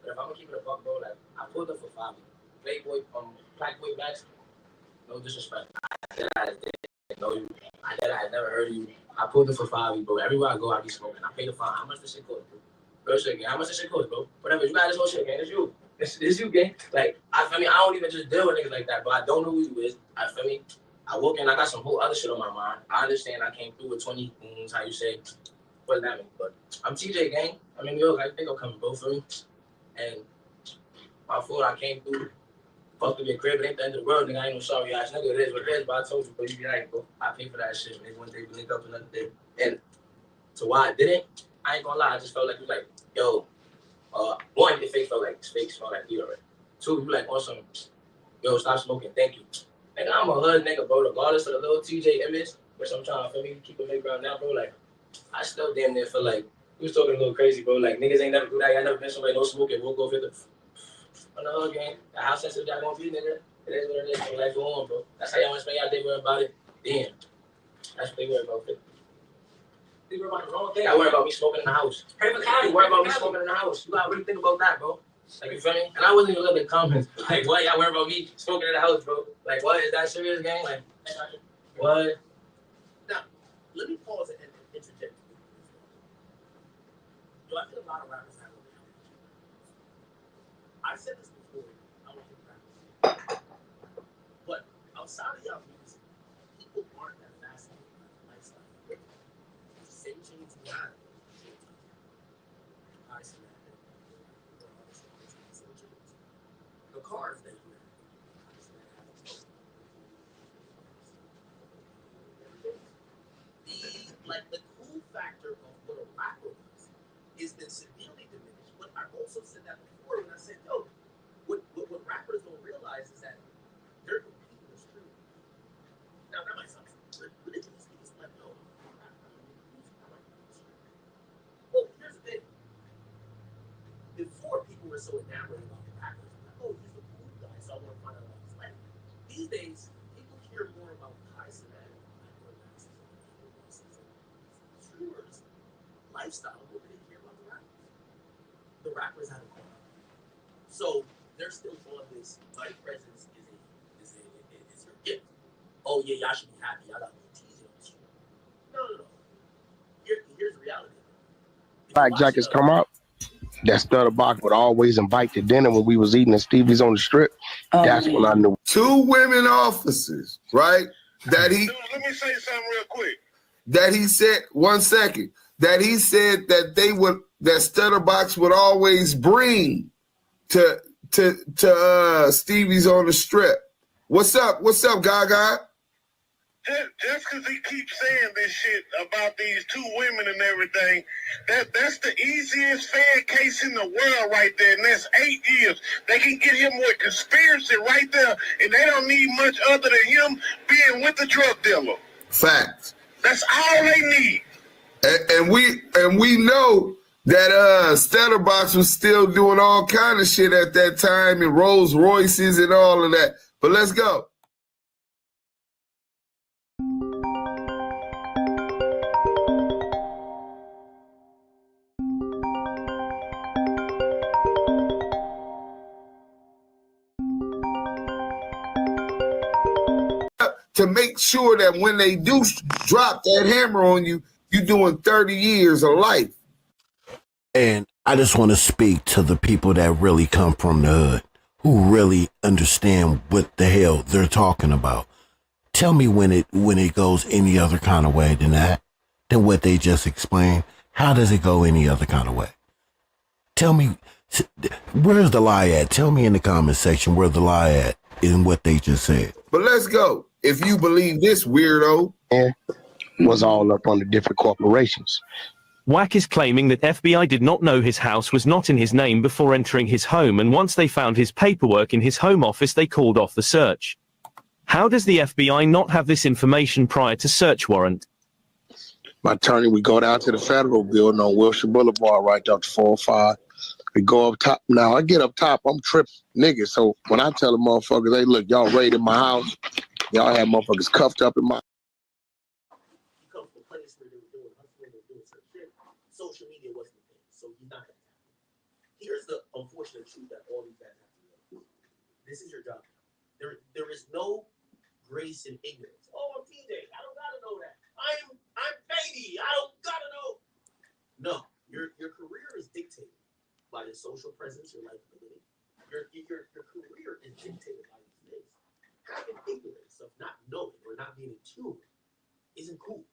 But if I'm gonna keep it a buck, bro, like I pulled up for Fabi. Playboy, Blackboy Max, no disrespect. I said I didn't know you. I said I had never heard of you. I pulled up for Fabi, bro. Everywhere I go, I be smoking. I pay the fine. How much this shit cost, bro? Real shit, gang. How much this shit cost, bro? Whatever. You got this whole shit, gang. It's you. This you, gang. Like, I mean, I don't even just deal with niggas like that, but I don't know who you is. I feel me. I woke in, I got some whole other shit on my mind. I understand I came through with 20 wounds, how you say. What does that mean? But I'm TJ, gang. I mean, yo, I think I'll come both for me. And my fault, I came through. Fucked up your crib, it ain't the end of the world, nigga. I ain't no sorry ass nigga. It is what it is, but I told you, bro, you be like, bro, I pay for that shit. Maybe one day we link up another day. And to why I didn't, I ain't gonna lie, I just felt like you like, yo, one, your face felt like smelled like weed already. Two, you like on some, yo, stop smoking, thank you. Nigga, I'm a hood nigga, bro, regardless of the little TJ image, which I'm trying to feel me, keep it mid ground now, bro. Like, I still damn near feel like you was talking a little crazy, bro. Like niggas ain't never do that. I never been somebody no smoking, we'll go fit the on the hood game. How sensitive y'all gonna be, nigga? It is what it is, bro. Life go on, bro. That's how y'all wanna spend y'all day worrying about it. Damn. That's what they worry about. They worry about the wrong thing. I worry about me smoking in the house. You worry about me smoking in the house. You gotta really think about that, bro. Like, you feel me? And I wasn't even looking at the comments. Like, what? Y'all worry about me smoking in the house, bro? Like, what? Is that serious, gang? Like, what? Now, let me pause and interject. So I feel a lot of rappers have it. I said this before. I don't think rappers. But outside of y'all music, people aren't that fascinated by the lifestyle. Same chains you have. I see that. The cars that you have. The cool factor of what a rapper is it's been severely diminished. But I also said that before when I said, yo, what rappers don't realize is that they're competing with street. Now that might sound ridiculous because like, no, well, here's the thing. Before people were so enamored about rappers, like, oh, he's the cool guy, so I want to find out about his life. These days, people care more about high cinematic streamers' lifestyle more than they care about the rappers. The rappers had a call. So they're still on this. My presence is your gift. Oh yeah, y'all should be happy. Y'all got me teasing on the street. No. Here's the reality. Black jackets come out. That Stutter Box would always invite to dinner when we was eating at Stevie's on the Strip. That's when I knew. 2 women officers, right? That he. Dude, let me say something real quick. That he said, 1 second. That he said that that Stutter Box would always bring to Stevie's on the Strip. What's up, Gaga? Just because he keeps saying this shit about these 2 women and everything, that's the easiest fan case in the world right there, and that's 8 years. They can get him with conspiracy right there, and they don't need much other than him being with the drug dealer. Facts. That's all they need. And we know that Stutter Box was still doing all kind of shit at that time, and Rolls Royces and all of that. But let's go. To make sure that when they do drop that hammer on you, you're doing 30 years of life. And I just want to speak to the people that really come from the hood, who really understand what the hell they're talking about. Tell me when it goes any other kind of way than what they just explained. How does it go any other kind of way? Tell me, where's the lie at? Tell me in the comment section where the lie at in what they just said. But let's go. If you believe this, weirdo. Was all up on the different corporations. Wack is claiming that FBI did not know his house was not in his name before entering his home, and once they found his paperwork in his home office, they called off the search. How does the FBI not have this information prior to search warrant? My attorney, we go down to the federal building on Wilshire Boulevard right there to 405. We go up top. Now, I get up top, I'm tripping niggas. So when I tell the motherfuckers, hey, look, y'all raided my house. Y'all have motherfuckers cuffed up in my... Social media wasn't the thing, so he's not going to happen. Here's the unfortunate truth that all these guys have to know. This is your job. There is no grace in ignorance. Oh, I'm TJ. I don't gotta know that. I'm Katie. I don't gotta know. No, your career is dictated by your social presence, your likability. Your career is dictated by these things. Having ignorance of not knowing or not being in tune isn't cool.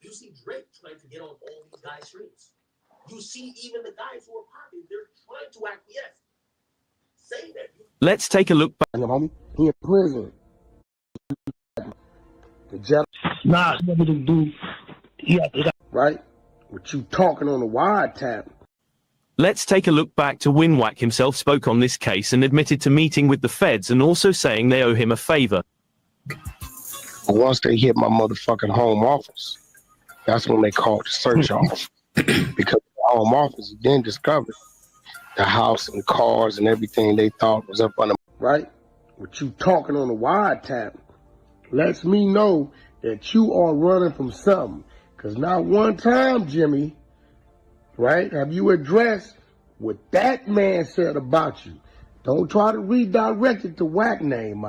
You see Drake trying to get on all these guys' streams. You see even the guys who are popping, they're trying to acquiesce. Saying that Let's take a look back. Homie, he in prison. The jet. Nah, dude. Yeah. Right? What you talking on the wiretap? Let's take a look back to when Wack himself spoke on this case and admitted to meeting with the feds and also saying they owe him a favor. Once they hit my motherfucking home office, that's when they called the search off. Because the home office then discovered the house and cars and everything they thought was up on the... Right? What you talking on the wiretap lets me know that you are running from something. Because not one time, Jimmy, right, have you addressed what that man said about you. Don't try to redirect it to Wack name.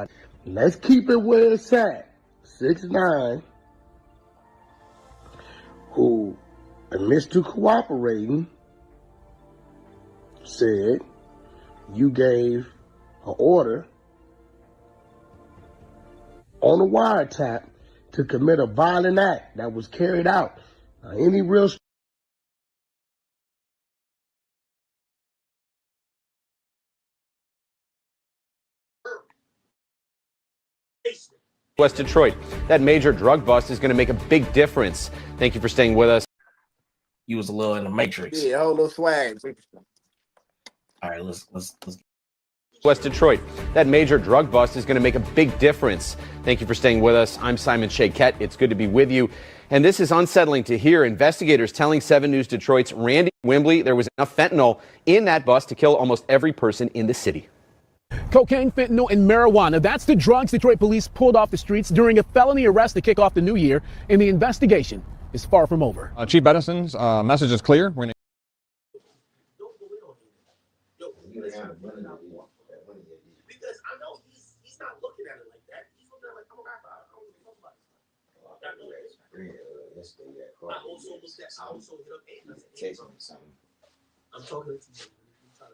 Let's keep it where it's at. 6ix9ine, who admits to cooperating, said you gave an order on a wiretap to commit a violent act that was carried out. Now, any real West Detroit. That major drug bust is going to make a big difference. Thank you for staying with us. You was a little in the matrix. Yeah, whole little swag. All right, let's. West Detroit. That major drug bust is going to make a big difference. Thank you for staying with us. I'm Simon Shakett. It's good to be with you. And this is unsettling to hear. Investigators telling 7 News Detroit's Randy Wimbley there was enough fentanyl in that bust to kill almost every person in the city. Cocaine, fentanyl, and marijuana. That's the drugs Detroit police pulled off the streets during a felony arrest to kick off the new year. And the investigation is far from over. Chief Bedison's message is clear. We're Because I know he's not looking at it like that. He's looking at it like, I'm a rapper. I don't really know about this. I know this. I also looked at, I also hit up Aint. I said, I'm talking to you.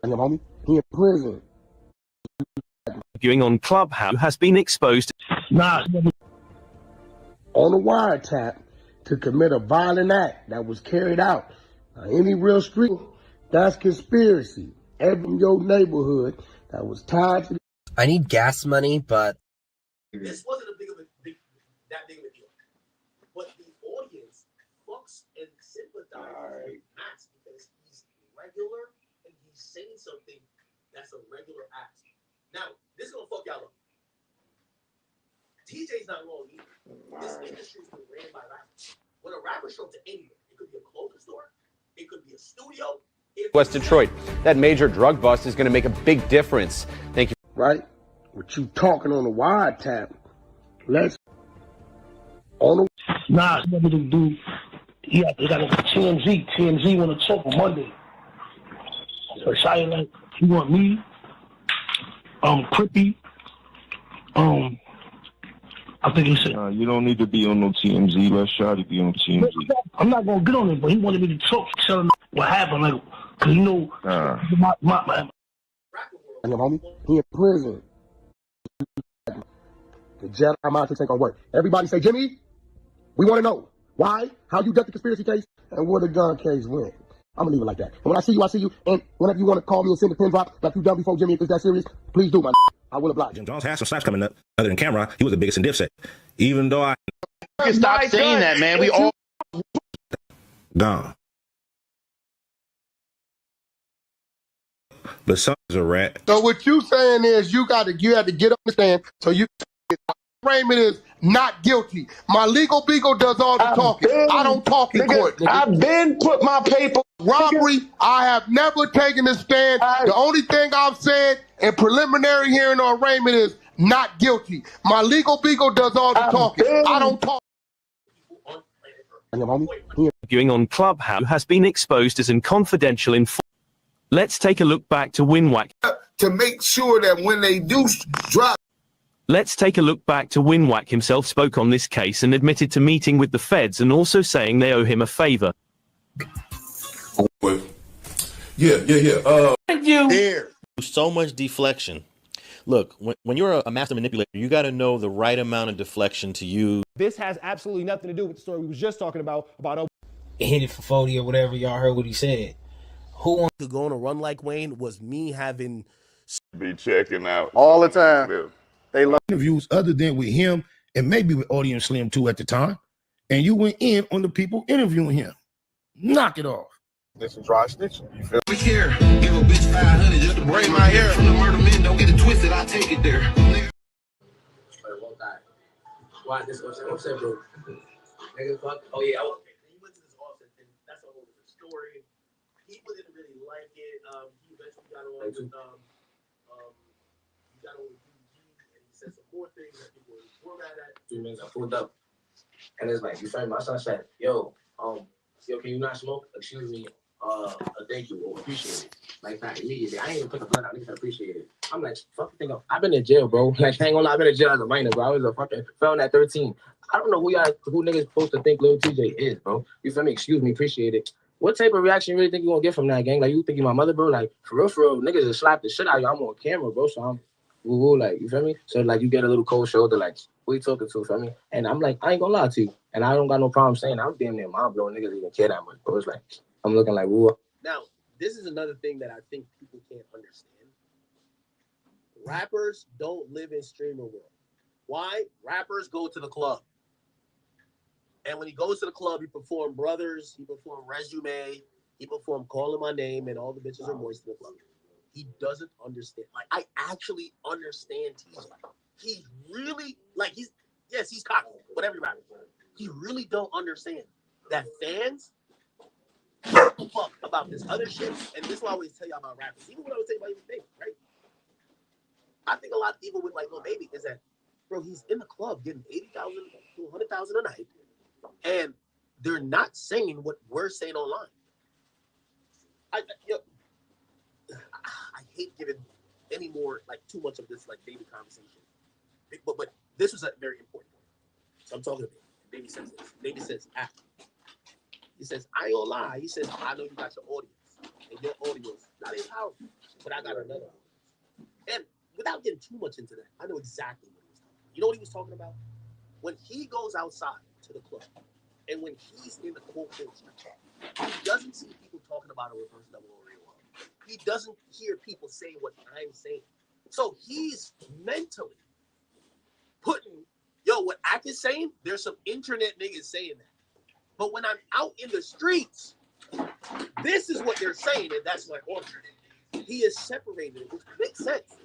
And your homie, he in prison. Viewing on Clubhouse has been exposed. On a wiretap to commit a violent act that was carried out by any real street. That's conspiracy. Every in your neighborhood that was tied to. I need gas money, but This wasn't that big of a deal. But the audience fucks and sympathizes with Max because he's regular and he's saying something that's a regular act. Now, this is gonna fuck y'all up. TJ's not wrong either. This industry's been ran by rappers. When a rapper shows up to anywhere, it could be a clothing store, it could be a studio. West Detroit. That major drug bust is going to make a big difference. Thank you. Right? With you talking on the wiretap, let's on the. Nah, what we do? Yeah, they got a TMZ. TMZ want to talk on Monday. So Shia like, you want me? Crippy. I think he said. You don't need to be on no TMZ. Let Shotty be on TMZ. I'm not gonna get on it, but he wanted me to talk, tell him what happened, like, cause you know, my And your homie, he in prison. The Jedi mindset ain't gonna work. Everybody say, Jimmy, we want to know why, how you ducked the conspiracy case, and where the gun case went. I'm gonna leave it like that. And when I see you, I see you. And whenever you want to call me and send a pin drop like you done before, Jimmy, if it's that serious, please do, my. I will oblige. Jim Jones has some slaps coming up. Other than camera, he was the biggest in Dipset. Even though I stop saying that, man. We all gone. But some is a rat. So what you saying is you had to get up the stand. So you Raymond is not guilty. My legal beagle does all the talking. I don't talk in court. Nigga. I've been put my paper. Robbery, I have never taken a stand. The only thing I've said in preliminary hearing on Raymond is not guilty. My legal beagle does all the talking. I don't talk. Viewing on Clubhouse has been exposed as an confidential informant. Let's take a look back to DuseM Wack. To make sure that when they do drop. Let's take a look back to DuseM Wack himself spoke on this case and admitted to meeting with the feds and also saying they owe him a favor. Yeah. Thank you. So much deflection. Look, when you're a master manipulator, you got to know the right amount of deflection to use. This has absolutely nothing to do with the story we was just talking about hit it for 40 or whatever. Y'all heard what he said. Who wanted to go on a run like Wayne was me having be checking out all the time. They love interviews other than with him and maybe with Audience Slim too at the time. And you went in on the people interviewing him. Knock it off. This is dry snitching. You feel me? Here, give a bitch 500 just to braid my hair from the murder men. Don't get it twisted. I take it there. Why this offset, bro? Nigga, fuck. Oh yeah, he went to this offset thing. That's a whole different story. People didn't really like it. He eventually got on with he got on with DG and he said some more things that people were mad at. 3 minutes, I pulled up, and it's like, you feel me? My son said, yo, can you not smoke? Excuse me. Thank you. Or appreciate it. Like that immediately. I ain't even put the blood out. Niggas appreciate it. I'm like, fuck the thing up. I've been in jail, bro. Like, hang on, I've been in jail as a minor, bro. I was a fucking felon at 13. I don't know who niggas supposed to think Lil TJ is, bro. You feel me? Excuse me, appreciate it. What type of reaction you really think you gonna get from that, gang? Like, you think you my mother, bro? Like, for real, niggas just slap the shit out of you. I'm on camera, bro, so I'm woo, like, you feel me? So, like, you get a little cold shoulder, like, who you talking to, feel me? And I'm like, I ain't gonna lie to you. And I don't got no problem saying I'm damn near mind blowing. Niggas even care that much, bro. It's like, I'm looking like, woo. Now, this is another thing that I think people can't understand. Rappers don't live in streamer world. Why? Rappers go to the club. And when he goes to the club, he performed Brothers, he performed Resume, he performed Calling My Name, and all the bitches are moist in the club. He doesn't understand. Like, I actually understand TJ. He's really, like, he's cocky, whatever you matter. He really don't understand that fans don't give a fuck about this other shit. And this is what I always tell y'all about rappers. Even when I was saying about Lil Baby, right? I think a lot, even with, like, Lil Baby, is that, bro, he's in the club getting 80,000 to 100,000 a night. And they're not saying what we're saying online. I hate giving any more, like, too much of this, like, Baby conversation. But this was a very important point. So I'm talking to Baby. Baby says this. Baby says, he says, I ain't gonna lie. He says, I know you got your audience. And your audience not as powerful. But I got another audience. And without getting too much into that, I know exactly what he was talking about. You know what he was talking about? When he goes outside to the club, and when he's in the quote street, he doesn't see people talking about a reverse double Oreo. He doesn't hear people say what I'm saying. So he's mentally putting, what Ack is saying, there's some internet niggas saying that. But when I'm out in the streets, this is what they're saying, and that's my order. He is separated, which makes sense.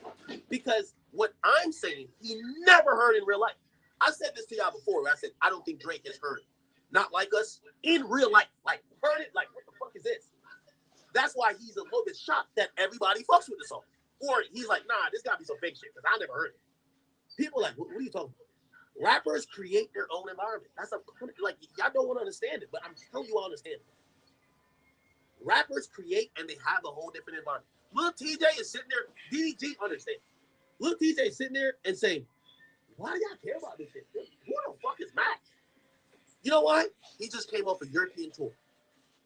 Because what I'm saying, he never heard in real life. I said this to y'all before. I said, I don't think Drake has heard it. Not like us, in real life. Like, heard it, like, what the fuck is this? That's why he's a little bit shocked that everybody fucks with the song. Or he's like, nah, this gotta be some fake shit, because I never heard it. People are like, what are you talking about? Rappers create their own environment. That's like, y'all don't want to understand it, but I'm telling you, I understand it. Rappers create and they have a whole different environment. Lil TJ is sitting there, DDG understand. Lil TJ is sitting there and saying, why do y'all care about this shit? Who the fuck is Mac? You know why? He just came off a European tour.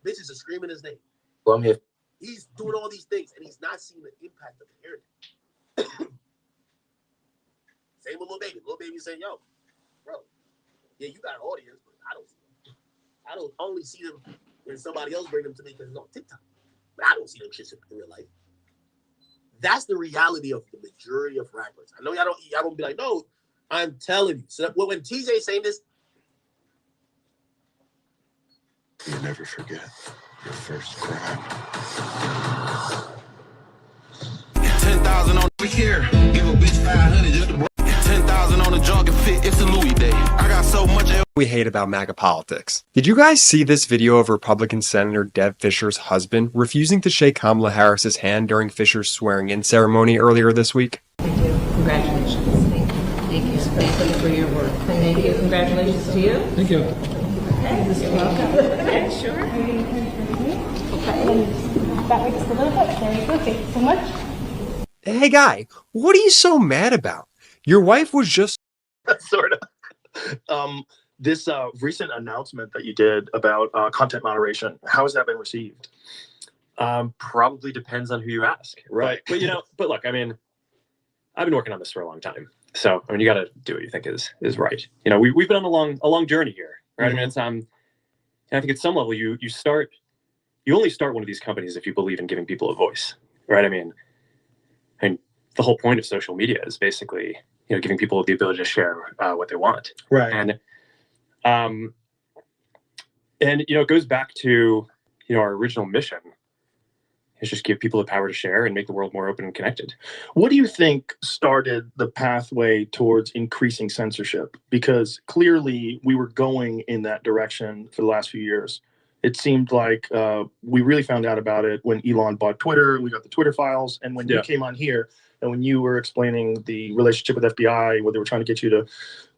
Bitches are screaming his name. Well, I'm here. He's doing all these things, and he's not seeing the impact of hearing it. Same with Lil Baby. Lil Baby saying, yo, bro, yeah, you got an audience, but I don't see them. I don't only see them when somebody else bring them to me because it's on TikTok. But I don't see them shit in real life. That's the reality of the majority of rappers. I know y'all don't be like, no, I'm telling you. So when TJ saying this, you'll never forget your first crime. 10,000 on the here. Give a bitch 500 just to 10,000 on the jog and fit. It's a Louis day. I got so much we hate about MAGA politics. Did you guys see this video of Republican Senator Deb Fischer's husband refusing to shake Kamala Harris's hand during Fischer's swearing-in ceremony earlier this week? Thank you. Congratulations. Thank you. Thank you for your work. Thank you. Congratulations to you. Thank you. Okay. You're welcome. Okay, sure. Okay. Back just a little bit. There you go. Thank you so much. Hey guy, what are you so mad about? Your wife was just sort of. This recent announcement that you did about content moderation, how has that been received? Probably depends on who you ask, right? But you know, but look, I mean, I've been working on this for a long time, so I mean, you got to do what you think is right. You know, we've been on a long journey here, right? Mm-hmm. I mean, it's I think at some level you only start one of these companies if you believe in giving people a voice, right? I mean, the whole point of social media is basically, you know, giving people the ability to share what they want, right? And you know, it goes back to, you know, our original mission is just give people the power to share and make the world more open and connected. What do you think started the pathway towards increasing censorship? Because clearly we were going in that direction for the last few years. It seemed like we really found out about it when Elon bought Twitter. We got the Twitter files. And when you came on here and when you were explaining the relationship with FBI, where they were trying to get you to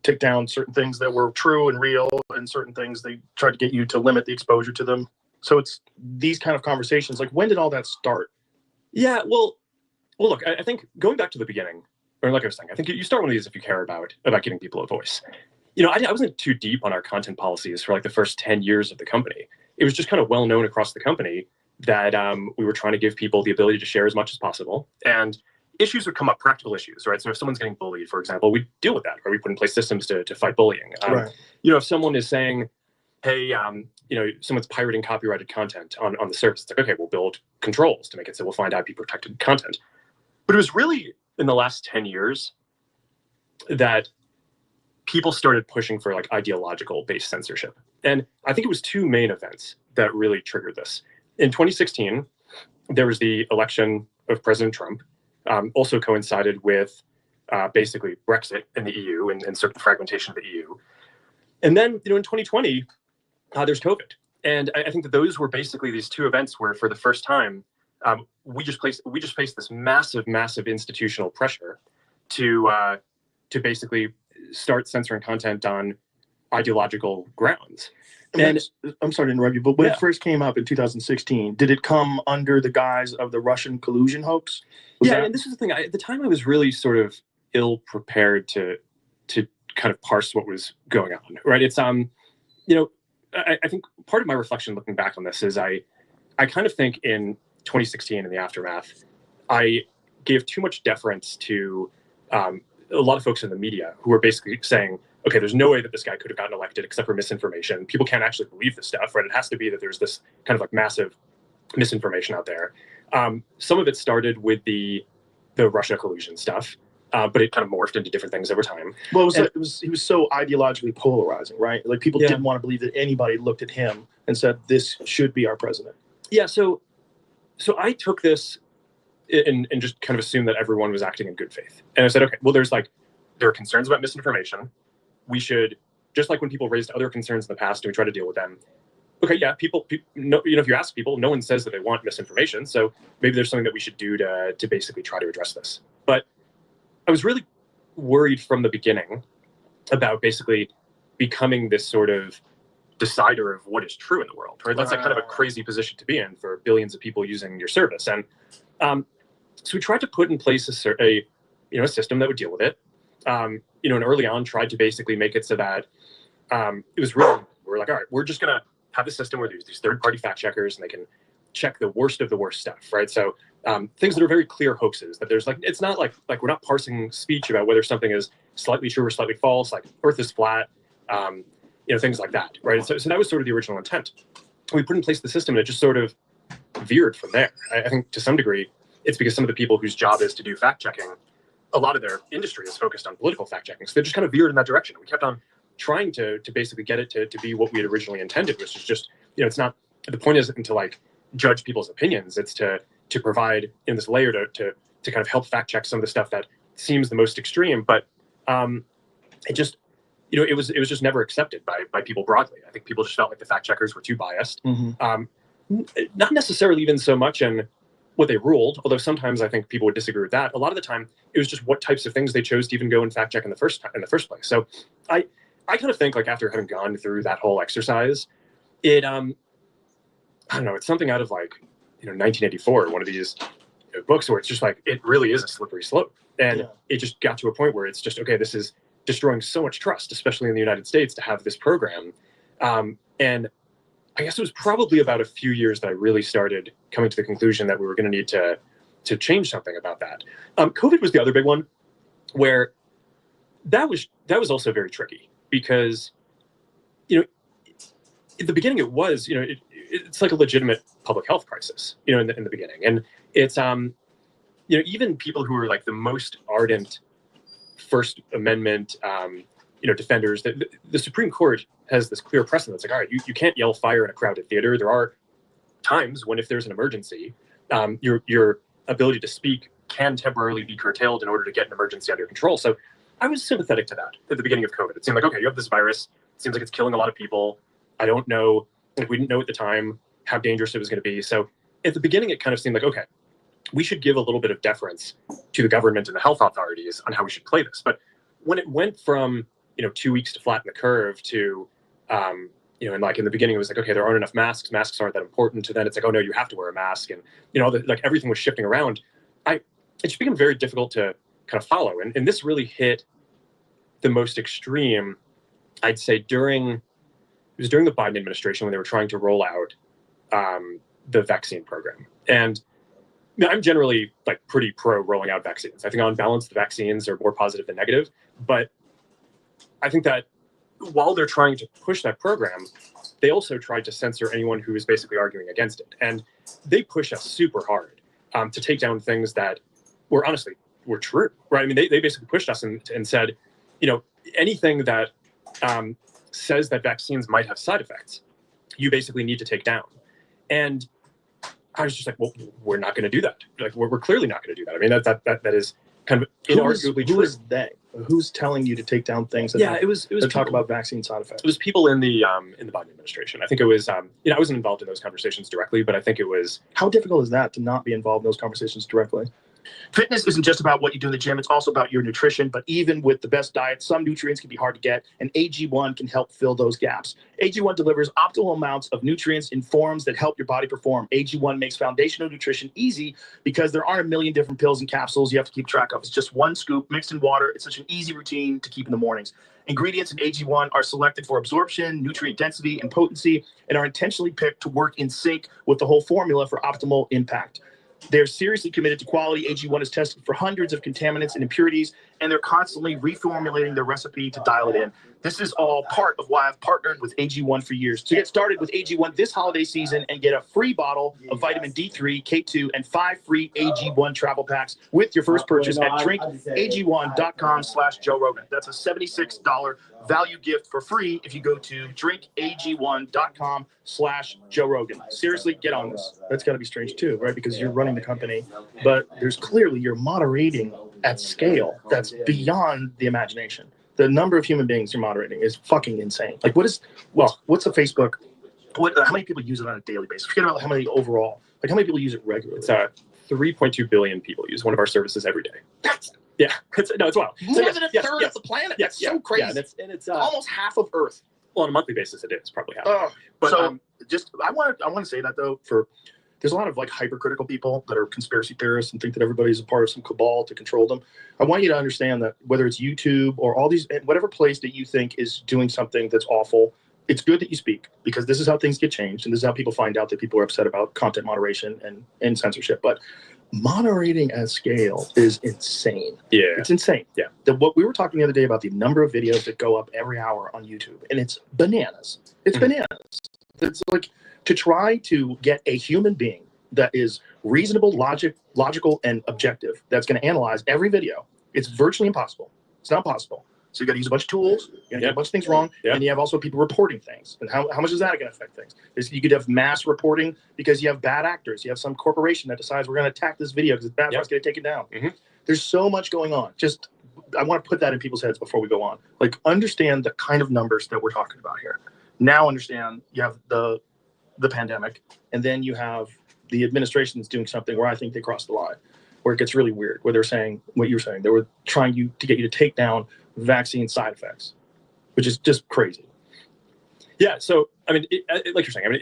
take down certain things that were true and real and certain things they tried to get you to limit the exposure to them. So it's these kind of conversations. Like, when did all that start? Yeah, well, look, I think going back to the beginning, or like I was saying, I think you start one of these if you care about giving people a voice. You know, I wasn't too deep on our content policies for like the first 10 years of the company. It was just kind of well known across the company that we were trying to give people the ability to share as much as possible. And issues would come up, practical issues, right? So if someone's getting bullied, for example, we deal with that, right? We put in place systems to fight bullying. Right. You know, if someone is saying, hey, you know, someone's pirating copyrighted content on the service, it's like, okay, we'll build controls to make it so we'll find IP protected content. But it was really in the last 10 years that people started pushing for like ideological based censorship. And I think it was two main events that really triggered this. In 2016, there was the election of President Trump, also coincided with basically Brexit in the EU and certain fragmentation of the EU. And then, in 2020, there's COVID. And I think that those were basically these two events where, for the first time, we just faced this massive institutional pressure to basically start censoring content on ideological grounds. And I'm sorry to interrupt you, but when it first came up in 2016, did it come under the guise of the Russian collusion hoax? And this is the thing. At the time, I was really sort of ill prepared to kind of parse what was going on. Right? It's I think part of my reflection looking back on this is I kind of think in 2016 in the aftermath, I gave too much deference to a lot of folks in the media who were basically saying, okay, there's no way that this guy could have gotten elected except for misinformation. People can't actually believe this stuff, right? It has to be that there's this kind of like massive misinformation out there. Some of it started with the Russia collusion stuff, but it kind of morphed into different things over time. Well, he was so ideologically polarizing, right? Like people didn't want to believe that anybody looked at him and said, this should be our president. Yeah, so I took this and just kind of assumed that everyone was acting in good faith. And I said, okay, well, there are concerns about misinformation. We should, just like when people raised other concerns in the past and we try to deal with them. Okay, yeah, people no, if you ask people, no one says that they want misinformation. So maybe there's something that we should do to basically try to address this. But I was really worried from the beginning about basically becoming this sort of decider of what is true in the world, right? That's like kind of a crazy position to be in for billions of people using your service. And so we tried to put in place a system that would deal with it. And early on tried to basically make it so that it was really, we're like, all right, we're just going to have a system where there's these third-party fact checkers and they can check the worst of the worst stuff, right? So things that are very clear hoaxes, that there's like, it's not like we're not parsing speech about whether something is slightly true or slightly false, like Earth is flat, things like that, right? So that was sort of the original intent. We put in place the system and it just sort of veered from there. I think to some degree, it's because some of the people whose job is to do fact checking, a lot of their industry is focused on political fact checking. So they just kind of veered in that direction. We kept on trying to basically get it to be what we had originally intended, which is just, it's not, the point isn't to like judge people's opinions. It's to provide in this layer to kind of help fact check some of the stuff that seems the most extreme. But it just, it was just never accepted by people broadly. I think people just felt like the fact checkers were too biased. Not necessarily even so much in what they ruled, although sometimes I think people would disagree with that. A lot of the time, it was just what types of things they chose to even go and fact check in the first place. So I kind of think like after having gone through that whole exercise, it I don't know, it's something out of like 1984, one of these books where it's just like it really is a slippery slope, and it just got to a point where it's just okay, this is destroying so much trust, especially in the United States, to have this program. And I guess it was probably about a few years that I really started coming to the conclusion that we were going to need to change something about that. COVID was the other big one, where that was also very tricky because, at the beginning it was, it's like a legitimate public health crisis, in the beginning, and it's even people who are like the most ardent First Amendment, defenders, the Supreme Court has this clear precedent. It's like, all right, you can't yell fire in a crowded theater. There are times when if there's an emergency, your ability to speak can temporarily be curtailed in order to get an emergency under control. So I was sympathetic to that at the beginning of COVID. It seemed like, okay, you have this virus. It seems like it's killing a lot of people. I don't know, we didn't know at the time how dangerous it was going to be. So at the beginning, it kind of seemed like, okay, we should give a little bit of deference to the government and the health authorities on how we should play this. But when it went from 2 weeks to flatten the curve to and like in the beginning it was like, okay, there aren't enough masks aren't that important, to then it's like, oh no, you have to wear a mask, and like everything was shifting around. It just became very difficult to kind of follow, and this really hit the most extreme, I'd say, during the Biden administration, when they were trying to roll out the vaccine program. And I'm generally like pretty pro rolling out vaccines. I think on balance, the vaccines are more positive than negative. But I think that while they're trying to push that program, they also tried to censor anyone who was basically arguing against it. And they push us super hard to take down things that were honestly true, right? I mean, they basically pushed us and said, anything that says that vaccines might have side effects, you basically need to take down. And I was just like, well, we're not going to do that. Like, we're clearly not going to do that. I mean, that is kind of inarguably true. Who is they? Who's telling you to take down things that it was that talk about vaccine side effects? It was people in the Biden administration. I think it was, I wasn't involved in those conversations directly, but I think it was. How difficult is that to not be involved in those conversations directly? Fitness isn't just about what you do in the gym. It's also about your nutrition. But even with the best diet, some nutrients can be hard to get, and AG1 can help fill those gaps. AG1 delivers optimal amounts of nutrients in forms that help your body perform. AG1 makes foundational nutrition easy because there aren't a million different pills and capsules you have to keep track of. It's just one scoop mixed in water. It's such an easy routine to keep in the mornings. Ingredients in AG1 are selected for absorption, nutrient density, and potency, and are intentionally picked to work in sync with the whole formula for optimal impact. They're seriously committed to quality. AG1 is tested for hundreds of contaminants and impurities, and they're constantly reformulating their recipe to dial it in. This is all part of why I've partnered with AG1 for years. To get started with AG1 this holiday season and get a free bottle of vitamin D3, K2, and 5 free AG1 travel packs with your first purchase at drinkag1.com/Joe Rogan. That's a $76 value gift for free if you go to drinkag1.com/Joe Rogan. Seriously, get on this. That's got to be strange too, right? Because you're running the company, but there's clearly you're moderating at scale that's beyond the imagination. The number of human beings you're moderating is fucking insane. Like, what's a Facebook? How many people use it on a daily basis? Forget about how many overall. Like, how many people use it regularly? It's 3.2 billion people use one of our services every day. That's it's wild. More than a third of the planet. That's so crazy. Yeah, and it's almost half of Earth. Well, on a monthly basis, it is probably half. But I want to say that though, there's a lot of like hypercritical people that are conspiracy theorists and think that everybody's a part of some cabal to control them. I want you to understand that whether it's YouTube or all these, whatever place that you think is doing something that's awful, it's good that you speak, because this is how things get changed, and this is how people find out that people are upset about content moderation and censorship. But moderating at scale is insane. Yeah, it's insane. Yeah, what we were talking the other day about the number of videos that go up every hour on YouTube, and it's bananas. It's bananas. It's like, to try to get a human being that is reasonable, logical, and objective, that's going to analyze every video, it's virtually impossible. It's not possible. So you got to use a bunch of tools. You got to get a bunch of things wrong, and you have also people reporting things. And how much is that going to affect things? You could have mass reporting because you have bad actors. You have some corporation that decides we're going to attack this video because it's bad. Let's get it taken down. There's so much going on. I want to put that in people's heads before we go on. Like, understand the kind of numbers that we're talking about here. Now understand you have the pandemic, and then you have the administration that's doing something where I think they crossed the line, where it gets really weird, where they're saying what you're saying. They were trying to get you to take down vaccine side effects, which is just crazy. Yeah. So, I mean, like you're saying, I mean,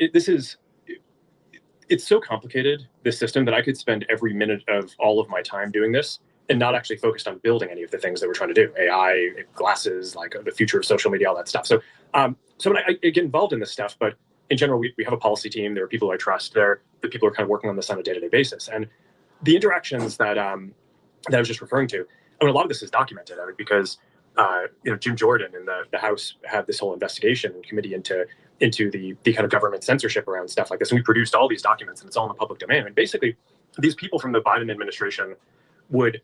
it's so complicated, this system, that I could spend every minute of all of my time doing this and not actually focused on building any of the things that we're trying to do. AI, glasses, like the future of social media, all that stuff. So, so when I get involved in this stuff, but in general, we have a policy team. There are people I trust. The people are kind of working on this on a day-to-day basis. And the interactions that I was just referring to, I mean, a lot of this is documented. I mean, because Jim Jordan in the House had this whole investigation committee into the kind of government censorship around stuff like this. And we produced all these documents, and it's all in the public domain. And basically, these people from the Biden administration would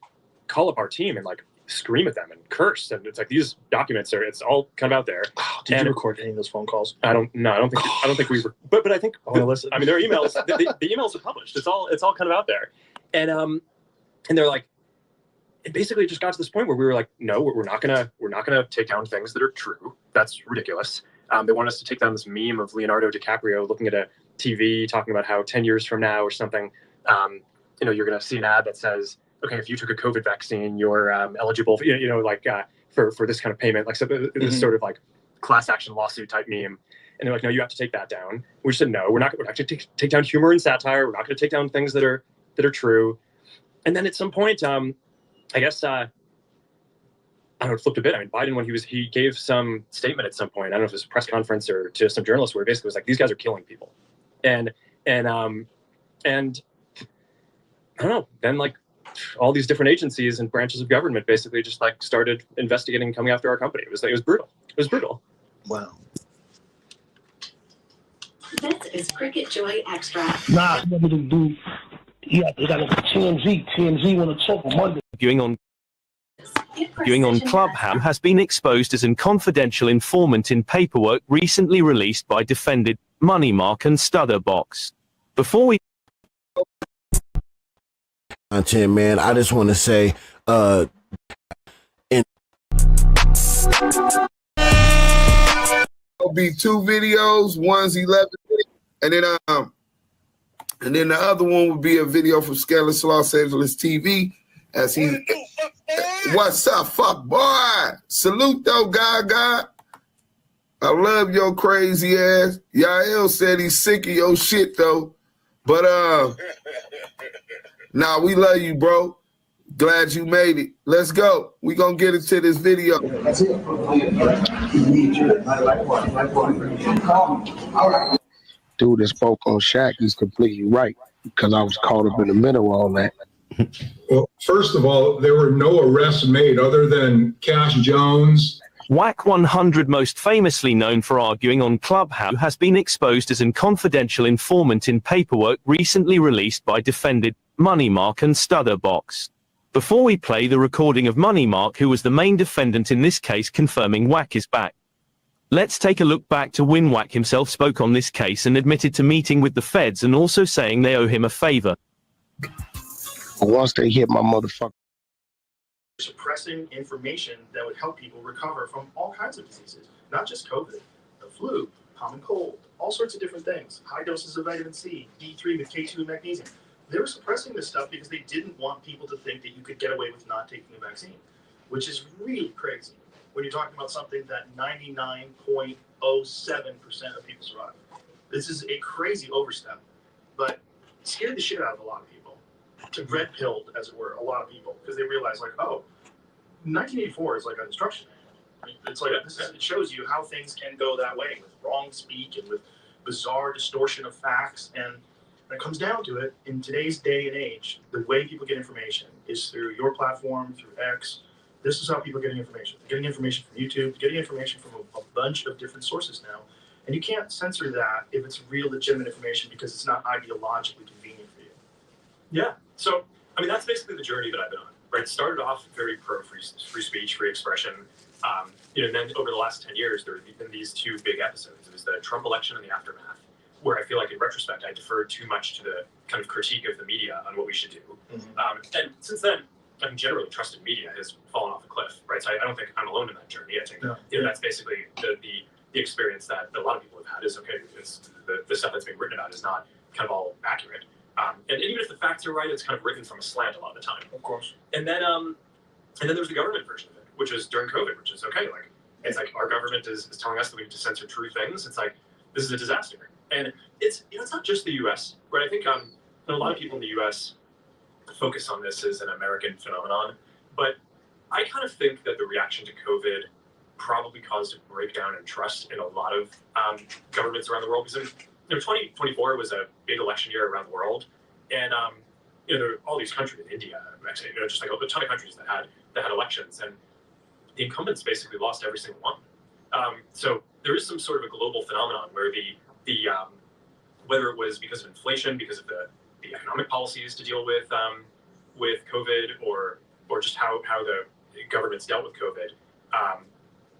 call up our team and like scream at them and curse, and it's like, these documents it's all kind of out there. Did you record any of those phone calls? I don't think we were, but I think listen. I mean, there are emails. the emails are published. It's all kind of out there, and they're like, it basically just got to this point where we were like, no, we're not gonna take down things that are true. That's ridiculous. They want us to take down this meme of Leonardo DiCaprio looking at a TV talking about how 10 years from now or something, you're gonna see an ad that says, okay, if you took a COVID vaccine, you're eligible for, for this kind of payment, like, so this sort of like class action lawsuit type meme. And they're like, no, you have to take that down. We said, no, we're not going to take down humor and satire. We're not going to take down things that are true. And then at some point, I guess, I don't know, it flipped a bit. I mean, Biden, when he gave some statement at some point, I don't know if it was a press conference or to some journalists, where he basically was like, these guys are killing people. And I don't know, then like, all these different agencies and branches of government basically just like started investigating and coming after our company. It was brutal. It was brutal. Wow. This is Cricket Joy Extra. Nah, what to do? Yeah, they got a TMZ. TMZ want to talk on Monday. Viewing on arguing on Clubhouse has been exposed as an confidential informant in paperwork recently released by defendant Money Mark and Stutterbox. Before we content, man, I just want to say, There'll be 2 videos. One's 11 minutes, and then the other one will be a video from Scandalous Los Angeles TV as he. What's up, fuck boy? Salute though, God. I love your crazy ass. Yael said he's sick of your shit though, but nah, we love you, bro. Glad you made it. Let's go. We gonna get into this video. That's it. Dude that spoke on Shaq, he's completely right because I was caught up in the middle of all that. Well, first of all, there were no arrests made other than Cash Jones. Wack 100, most famously known for arguing on Clubhouse, has been exposed as an confidential informant in paperwork recently released by defendant Money Mark and Stutterbox. Before we play the recording of Money Mark, who was the main defendant in this case, confirming Wack is back, let's take a look back to when Wack himself spoke on this case and admitted to meeting with the feds and also saying they owe him a favor. Once they hit my motherfucker. Suppressing information that would help people recover from all kinds of diseases, not just COVID, the flu, common cold, all sorts of different things, high doses of vitamin C, D3 with K2 and magnesium. They were suppressing this stuff because they didn't want people to think that you could get away with not taking the vaccine, which is really crazy when you're talking about something that 99.07% of people survive. This is a crazy overstep, but it scared the shit out of a lot of people. To red pilled, as it were, a lot of people because they realized, like, oh, 1984 is like a destruction. I mean, it's like it shows you how things can go that way with wrong speak and with bizarre distortion of facts. And when it comes down to it, in today's day and age, the way people get information is through your platform, through X. This is how people are getting information. They're getting information from YouTube, getting information from a bunch of different sources now. And you can't censor that if it's real legitimate information because it's not ideologically convenient for you. Yeah. So, I mean, that's basically the journey that I've been on, right? Started off very pro free speech, free expression. And then over the last 10 years, there have been these 2 big episodes. It was the Trump election and the aftermath, where I feel like in retrospect, I deferred too much to the kind of critique of the media on what we should do. And since then, I mean, generally trusted media has fallen off a cliff, right? So I don't think I'm alone in that journey. I think that's basically the experience that a lot of people have had is, okay, it's the stuff that's being written about is not kind of all accurate. And even if the facts are right, it's kind of written from a slant a lot of the time. Of course. And then there's the government version of it, which is during COVID, which is okay. Like, it's like our government is telling us that we need to censor true things. It's like, this is a disaster. And it's not just the U.S., right? I think a lot of people in the U.S. focus on this as an American phenomenon, but I kind of think that the reaction to COVID probably caused a breakdown in trust in a lot of governments around the world. Because 2024 was a big election year around the world, and there were all these countries, India, actually, just like a ton of countries that had elections, and the incumbents basically lost every single one. So there is some sort of a global phenomenon where the whether it was because of inflation, because of the economic policies to deal with COVID, or just how the governments dealt with COVID,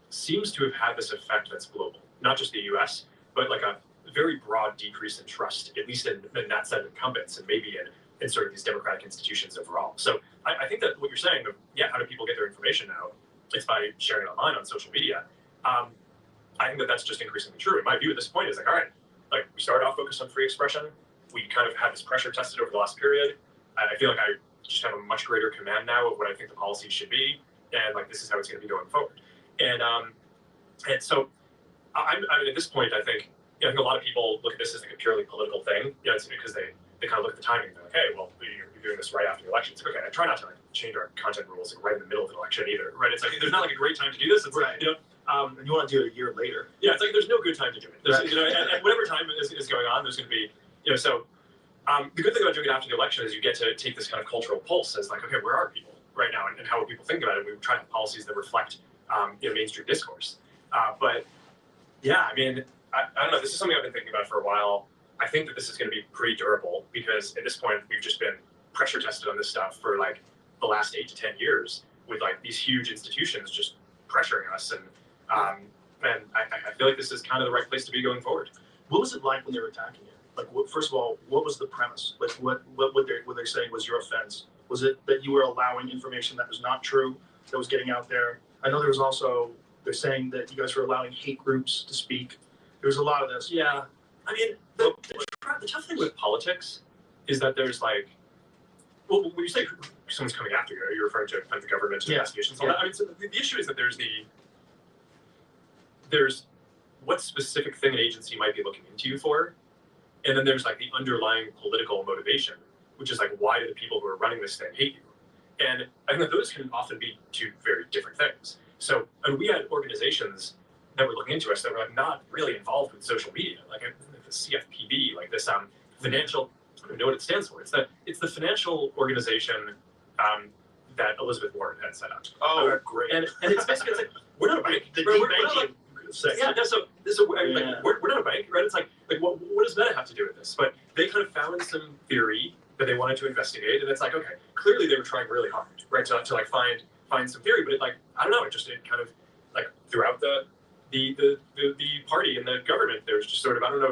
seems to have had this effect that's global, not just the U.S., but like a very broad decrease in trust, at least in that set of incumbents, and maybe in sort of these democratic institutions overall. So I think that what you're saying of, how do people get their information now? It's by sharing it online on social media. I think that that's just increasingly true. And my view at this point is like, all right, like we started off focused on free expression. We kind of had this pressure tested over the last period. I feel like I just have a much greater command now of what I think the policies should be. And like, this is how it's going to be going forward. And so I mean, at this point, I think a lot of people look at this as like a purely political thing. It's because they kind of look at the timing and they're like, hey, well, you're doing this right after the election. It's like, okay, I try not to like change our content rules like right in the middle of an election either, right? It's like, there's not like a great time to do this. It's right. And you want to do it a year later. Yeah, it's like, there's no good time to do it. There's, and whatever time is going on, there's going to be, so the good thing about doing it after the election is you get to take this kind of cultural pulse as like, okay, where are people right now and how are people thinking about it? We try to have policies that reflect, mainstream discourse. But yeah, I mean, I don't know. This is something I've been thinking about for a while. I think that this is going to be pretty durable because at this point we've just been pressure tested on this stuff for like the last 8 to 10 years. with like these huge institutions just pressuring us, and I feel like this is kind of the right place to be going forward. What was it like when they were attacking it? Like, first of all, what was the premise? Like, what they're saying was your offense? Was it that you were allowing information that was not true, that was getting out there? I know there was also, they're saying that you guys were allowing hate groups to speak. There was a lot of this. Yeah, I mean, the tough thing with politics is that there's like, well, when you say someone's coming after you, are you referring to kind of the government investigations? Yeah. I mean, so the issue is that there's what specific thing an agency might be looking into you for, and then there's like the underlying political motivation, which is like, why do the people who are running this thing hate you? And I think that those can often be two very different things. So, and we had organizations that were looking into us that were like not really involved with social media, like the CFPB, like this financial. I don't know what it stands for. It's the financial organization that Elizabeth Warren had set up. Oh, great! And it's basically it's like we're not a bank. We're not a bank, right? It's like what does Meta have to do with this? But they kind of found some theory that they wanted to investigate, and it's like, okay, clearly they were trying really hard, right, to like find some theory, but it kind of like throughout the party and the government, there's just sort of, I don't know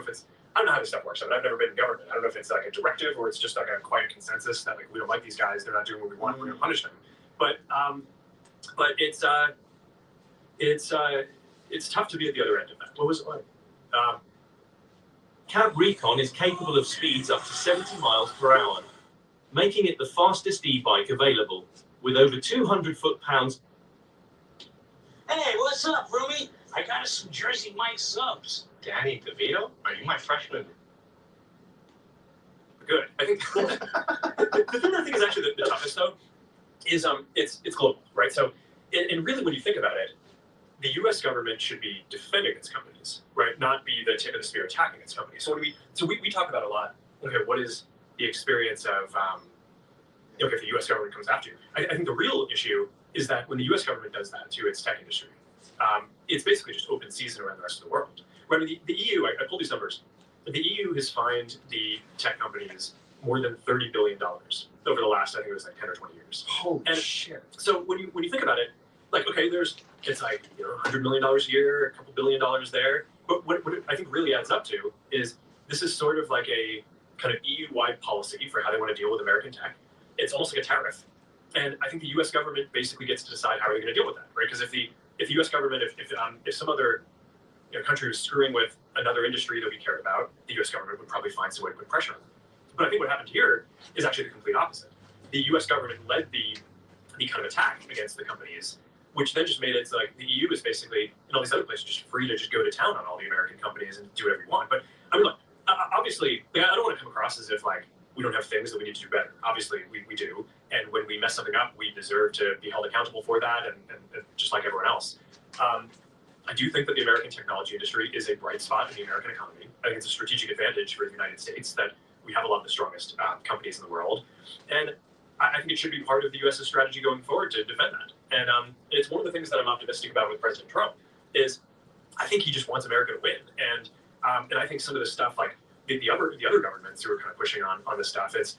how this stuff works. I mean, I've never been in government. I don't know if it's like a directive or it's just like a quiet consensus that like we don't like these guys, they're not doing what we want, we're going to punish them. But it's tough to be at the other end of that. What was it like? Cab Recon is capable of speeds up to 70 miles per hour, making it the fastest e-bike available, with over 200 foot-pounds. Hey, what's up, roomie? I got us some Jersey Mike subs. Danny DeVito? Are you my freshman? Good. I think the thing I think is actually the toughest though is it's global, right? So and really when you think about it, the U.S. government should be defending its companies, right? Not be the tip of the spear attacking its companies. So we talk about a lot. Okay, what is the experience of if the U.S. government comes after you? I think the real issue is that when the U.S. government does that to its tech industry, it's basically just open season around the rest of the world. Right? I mean, the EU, I pulled these numbers. The EU has fined the tech companies more than $30 billion over the last, I think it was like 10 or 20 years. Holy shit. So when you think about it, like, okay, it's like, $100 million a year, a couple $1 billion there. But what it, I think really adds up to is this is sort of like a kind of EU-wide policy for how they want to deal with American tech. It's almost like a tariff. And I think the U.S. government basically gets to decide how they're going to deal with that, right? Because if the U.S. government, if some other country was screwing with another industry that we cared about, the U.S. government would probably find some way to put pressure on them. But I think what happened here is actually the complete opposite. The U.S. government led the kind of attack against the companies, which then just made it so like the EU is basically, and all these other places, just free to just go to town on all the American companies and do whatever you want. But I mean, look, obviously, I don't want to come across as if like we don't have things that we need to do better. Obviously, we do. And when we mess something up, we deserve to be held accountable for that, and just like everyone else. I do think that the American technology industry is a bright spot in the American economy. I think it's a strategic advantage for the United States that we have a lot of the strongest companies in the world. And I think it should be part of the U.S.'s strategy going forward to defend that. And it's one of the things that I'm optimistic about with President Trump is I think he just wants America to win. And I think some of this stuff, like the other governments who are kind of pushing on this stuff, it's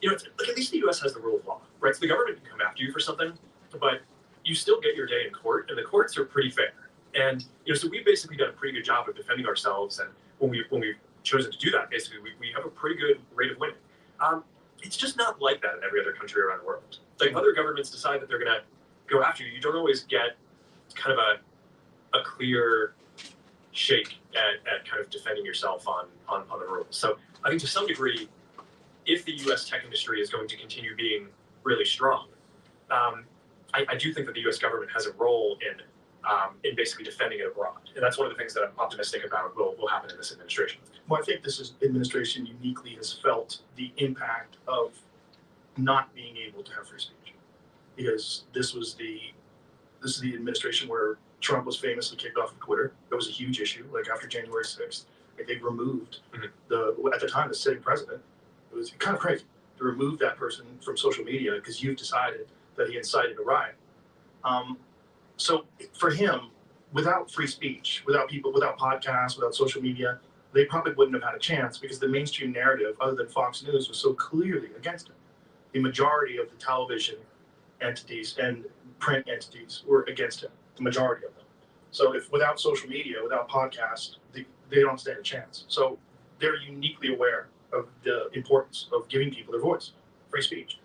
like at least the U.S. has the rule of law, right? So the government can come after you for something, but you still get your day in court, and the courts are pretty fair. And so we've basically done a pretty good job of defending ourselves. And when we've chosen to do that, basically we have a pretty good rate of winning. It's just not like that in every other country around the world. Like if other governments decide that they're going to go after you, you don't always get kind of a clear shake at kind of defending yourself on the rules. So I think to some degree, if the U.S. tech industry is going to continue being really strong, I do think that the U.S. government has a role in basically defending it abroad. And that's one of the things that I'm optimistic about will happen in this administration. Well, I think this administration uniquely has felt the impact of not being able to have free speech, because this is the administration where Trump was famously kicked off of Twitter. That was a huge issue. Like after January 6th, they removed at the time the sitting president. It was kind of crazy to remove that person from social media because you've decided that he incited a riot. So for him, without free speech, without podcasts, without social media, they probably wouldn't have had a chance because the mainstream narrative, other than Fox News, was so clearly against him. The majority of the television entities and print entities were against him, the majority of them. So if without social media, without podcasts, they don't stand a chance. So they're uniquely aware of the importance of giving people their voice, free speech.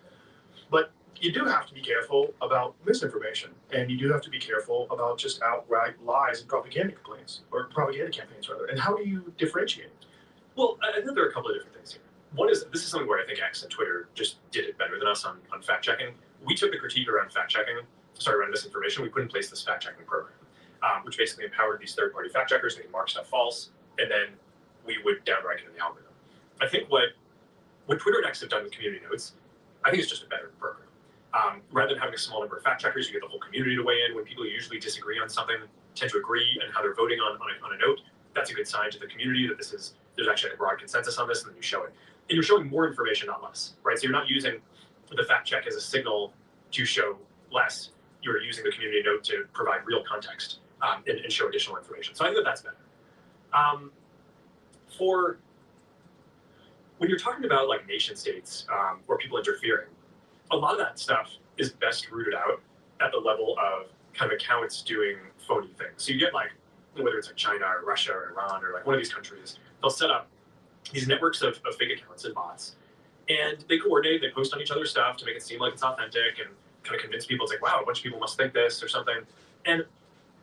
But you do have to be careful about misinformation, and you do have to be careful about just outright lies and propaganda complaints, or propaganda campaigns rather. And how do you differentiate? Well, I think there are a couple of different things here. One is, this is something where I think X and Twitter just did it better than us on fact checking. We took the critique around fact checking, around misinformation. We put in place this fact checking program, which basically empowered these third party fact checkers. They could mark stuff false, and then we would downrank it in the algorithm. I think what Twitter and X have done with community notes, I think it's just a better program. Rather than having a small number of fact checkers, you get the whole community to weigh in. When people usually disagree on something, tend to agree and how they're voting on a note. That's a good sign to the community that there's actually a broad consensus on this, and then you show it. And you're showing more information, not less, right? So you're not using the fact check as a signal to show less. You're using the community note to provide real context and show additional information. So I think that's better. For when you're talking about like nation states or people interfering, a lot of that stuff is best rooted out at the level of kind of accounts doing phony things. So you get like, whether it's like China or Russia or Iran or like one of these countries, they'll set up these networks of fake accounts and bots, and they coordinate, they post on each other's stuff to make it seem like it's authentic and kind of convince people it's like, wow, a bunch of people must think this or something. And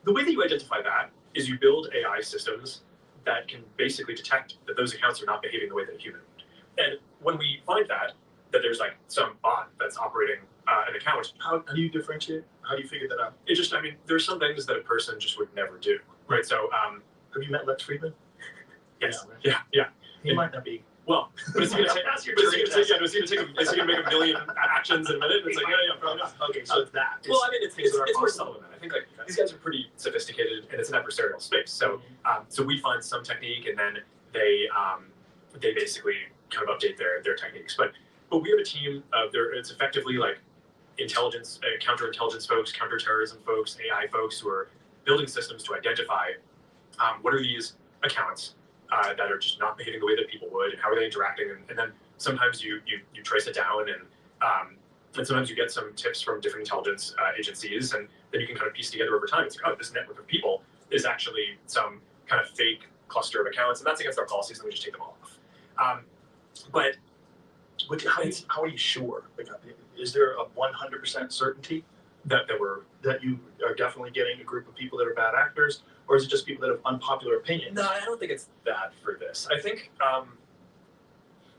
the way that you identify that is you build AI systems that can basically detect that those accounts are not behaving the way that a human would. And when we find that there's like some bot that's operating an account, how do you differentiate? How do you figure that out? It just, I mean, there's some things that a person just would never do, right? So, have you met Lex Friedman? Yes. Yeah. He might not be. Well, but is he going to make a million actions in a minute? It's like, yeah, probably not. Okay, so it's that. Well, I mean, it's more subtle than that. I think like these guys are pretty sophisticated, and it's an adversarial space. So, so we find some technique, and then they basically kind of update their techniques. But we have a team of it's effectively like intelligence, counterintelligence folks, counterterrorism folks, AI folks who are building systems to identify what are these accounts that are just not behaving the way that people would, and how are they interacting, and then sometimes you trace it down, and sometimes you get some tips from different intelligence agencies, and then you can kind of piece together over time. It's like, oh, this network of people is actually some kind of fake cluster of accounts, and that's against our policies, and we just take them all off. But how are you sure? Like, is there a 100% certainty that you are definitely getting a group of people that are bad actors, or is it just people that have unpopular opinions? No, I don't think it's that for this. I think.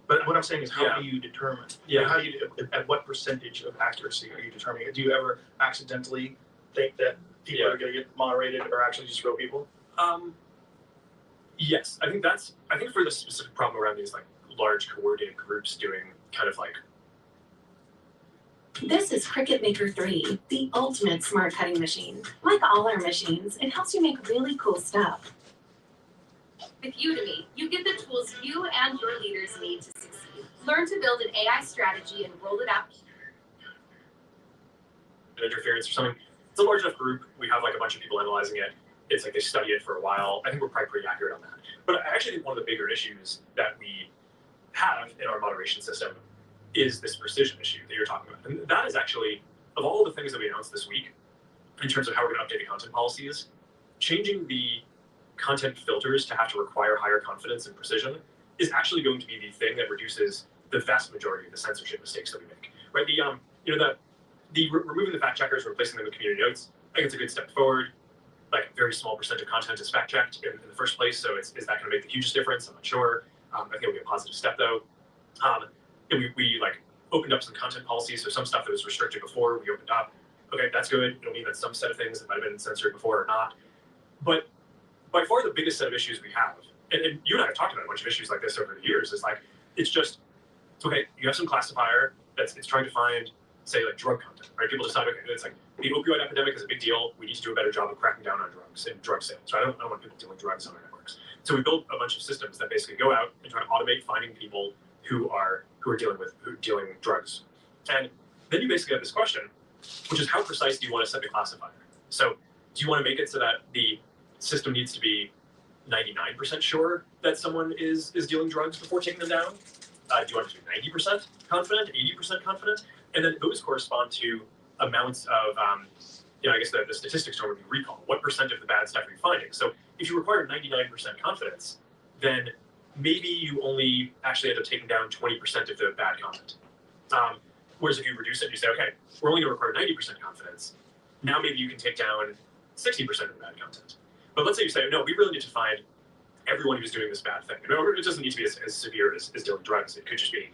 But what I'm saying is, how do you determine? Yeah. Like, how do you? At what percentage of accuracy are you determining it? Do you ever accidentally think that people are going to get moderated, or actually just real people? Yes, I think for the specific problem around these like large coordinated groups doing kind of like. This is Cricut Maker 3, the ultimate smart cutting machine. Like all our machines, it helps you make really cool stuff. With Udemy, you get the tools you and your leaders need to succeed. Learn to build an AI strategy and roll it out. Interference or something. It's a large enough group. We have like a bunch of people analyzing it. It's like they study it for a while. I think we're probably pretty accurate on that. But I actually think one of the bigger issues that we have in our moderation system is this precision issue that you're talking about. And that is actually, of all the things that we announced this week, in terms of how we're going to update the content policies, changing the content filters to have to require higher confidence and precision is actually going to be the thing that reduces the vast majority of the censorship mistakes that we make. Right? Removing the fact checkers and replacing them with community notes, I think it's a good step forward. Like a very small percent of content is fact checked in the first place, so is that going to make the hugest difference? I'm not sure. I think it'll be a positive step though. And we like opened up some content policies, so some stuff that was restricted before we opened up. Okay, that's good. It'll mean that some set of things that might have been censored before are not. But by far the biggest set of issues we have, and you and I have talked about a bunch of issues like this over the years, is like it's just okay. You have some classifier it's trying to find, say, like drug content, right? People decide, okay, it's like the opioid epidemic is a big deal. We need to do a better job of cracking down on drugs and drug sales. So I don't want people dealing drugs on our networks. So we built a bunch of systems that basically go out and try to automate finding people who are dealing drugs. And then you basically have this question, which is how precise do you want to set the classifier? So do you want to make it so that the system needs to be 99% sure that someone is dealing drugs before taking them down? Do you want it to be 90% confident, 80% confident? And then those correspond to amounts of, I guess the statistics don't really recall. What percent of the bad stuff are you finding? So if you require 99% confidence, then maybe you only actually end up taking down 20% of the bad content. Whereas if you reduce it, you say, okay, we're only going to require 90% confidence. Now maybe you can take down 60% of the bad content. But let's say you say, no, we really need to find everyone who's doing this bad thing. It doesn't need to be as severe as dealing drugs. It could just be,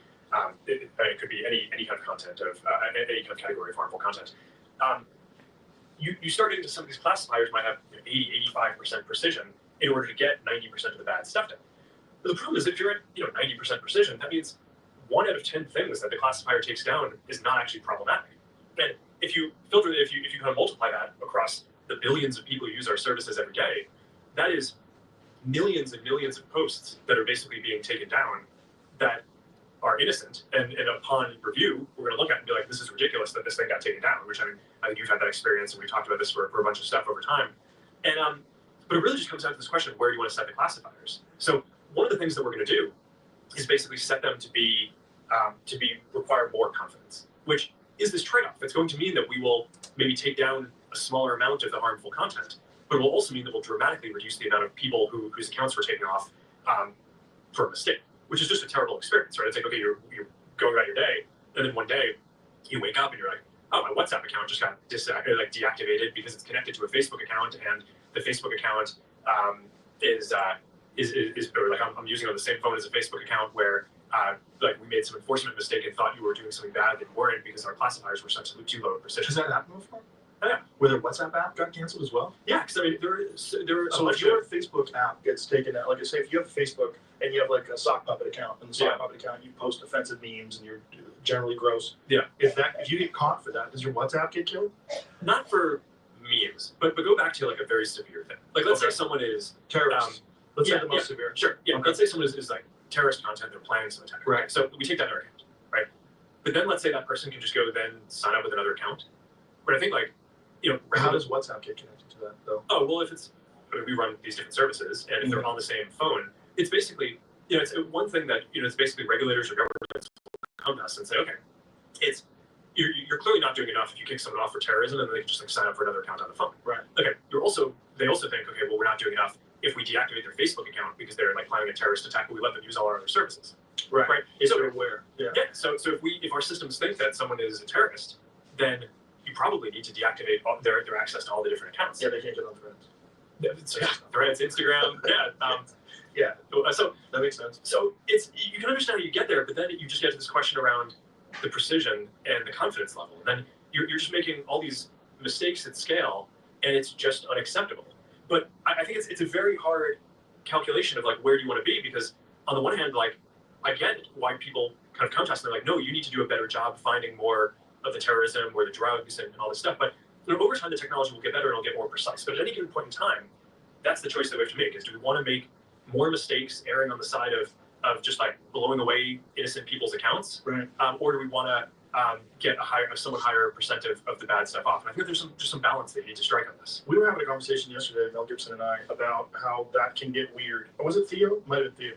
it could be any kind of content of any kind of category of harmful content. You start getting to some of these classifiers might have 80, 85% precision in order to get 90% of the bad stuff down. But the problem is if you're at 90% precision, that means 1 out of 10 things that the classifier takes down is not actually problematic. And if you filter, if you kind of multiply that across the billions of people who use our services every day, that is millions and millions of posts that are basically being taken down that are innocent. And upon review, we're going to look at it and be like, this is ridiculous that this thing got taken down, which I think you've had that experience, and we've talked about this for a bunch of stuff over time. And but it really just comes down to this question, where do you want to set the classifiers? So one of the things that we're going to do is basically set them to be require more confidence, which is this trade-off. It's going to mean that we will maybe take down a smaller amount of the harmful content, but it will also mean that we'll dramatically reduce the amount of people whose accounts were taken off for a mistake, which is just a terrible experience, right? It's like, okay, you're going about your day, and then one day you wake up and you're like, oh, my WhatsApp account just got deactivated because it's connected to a Facebook account, and the Facebook account is or like I'm using it on the same phone as a Facebook account where like we made some enforcement mistake and thought you were doing something bad that you weren't because our classifiers were such too low of precision. Has that happened before? Yeah. Where their WhatsApp app got canceled as well? Yeah, because I mean, there are so if your Facebook app gets taken out, like I say, if you have Facebook and you have like a sock puppet account, and the sock puppet account, you post offensive memes and you're generally gross. Yeah. If you get caught for that, does your WhatsApp get killed? Not for memes, but go back to like a very severe thing. Like let's say someone is terrorist. Let's say the most severe. Sure. Yeah. Okay. Let's say someone is like terrorist content. They're planning some attack. Right. So we take that in our account, right? But then let's say that person can just go then sign up with another account. But I think like, how does WhatsApp get connected to that though? Oh well, if it's we run these different services, and if they're on the same phone, it's basically it's one thing that it's basically regulators or governments will come to us and say, okay, it's you're clearly not doing enough if you kick someone off for terrorism, and then they can just like sign up for another account on the phone. Right. Okay. They also think, okay, well, we're not doing enough if we deactivate their Facebook account because they're like planning a terrorist attack, but we let them use all our other services. Right. Right. If so they're aware. Yeah. Yeah. So if our systems think that someone is a terrorist, then you probably need to deactivate their access to all the different accounts. Yeah, they can't get on Threads. Threads, Instagram. Yeah. So that makes sense. So you can understand how you get there, but then you just get to this question around the precision and the confidence level, and then you're just making all these mistakes at scale, and it's just unacceptable. But I think it's a very hard calculation of like where do you want to be, because on the one hand, like I get why people kind of come to us and they're like, no, you need to do a better job finding more of the terrorism or the drugs and all this stuff. But over time, the technology will get better and it'll get more precise. But at any given point in time, that's the choice that we have to make: is do we want to make more mistakes, erring on the side of just like blowing away innocent people's accounts, right? Or do we want to get a somewhat higher percent of the bad stuff off? And I think there's just some balance that you need to strike on this. We were having a conversation yesterday, Mel Gibson and I, about how that can get weird. Or was it Theo? Might have been Theo.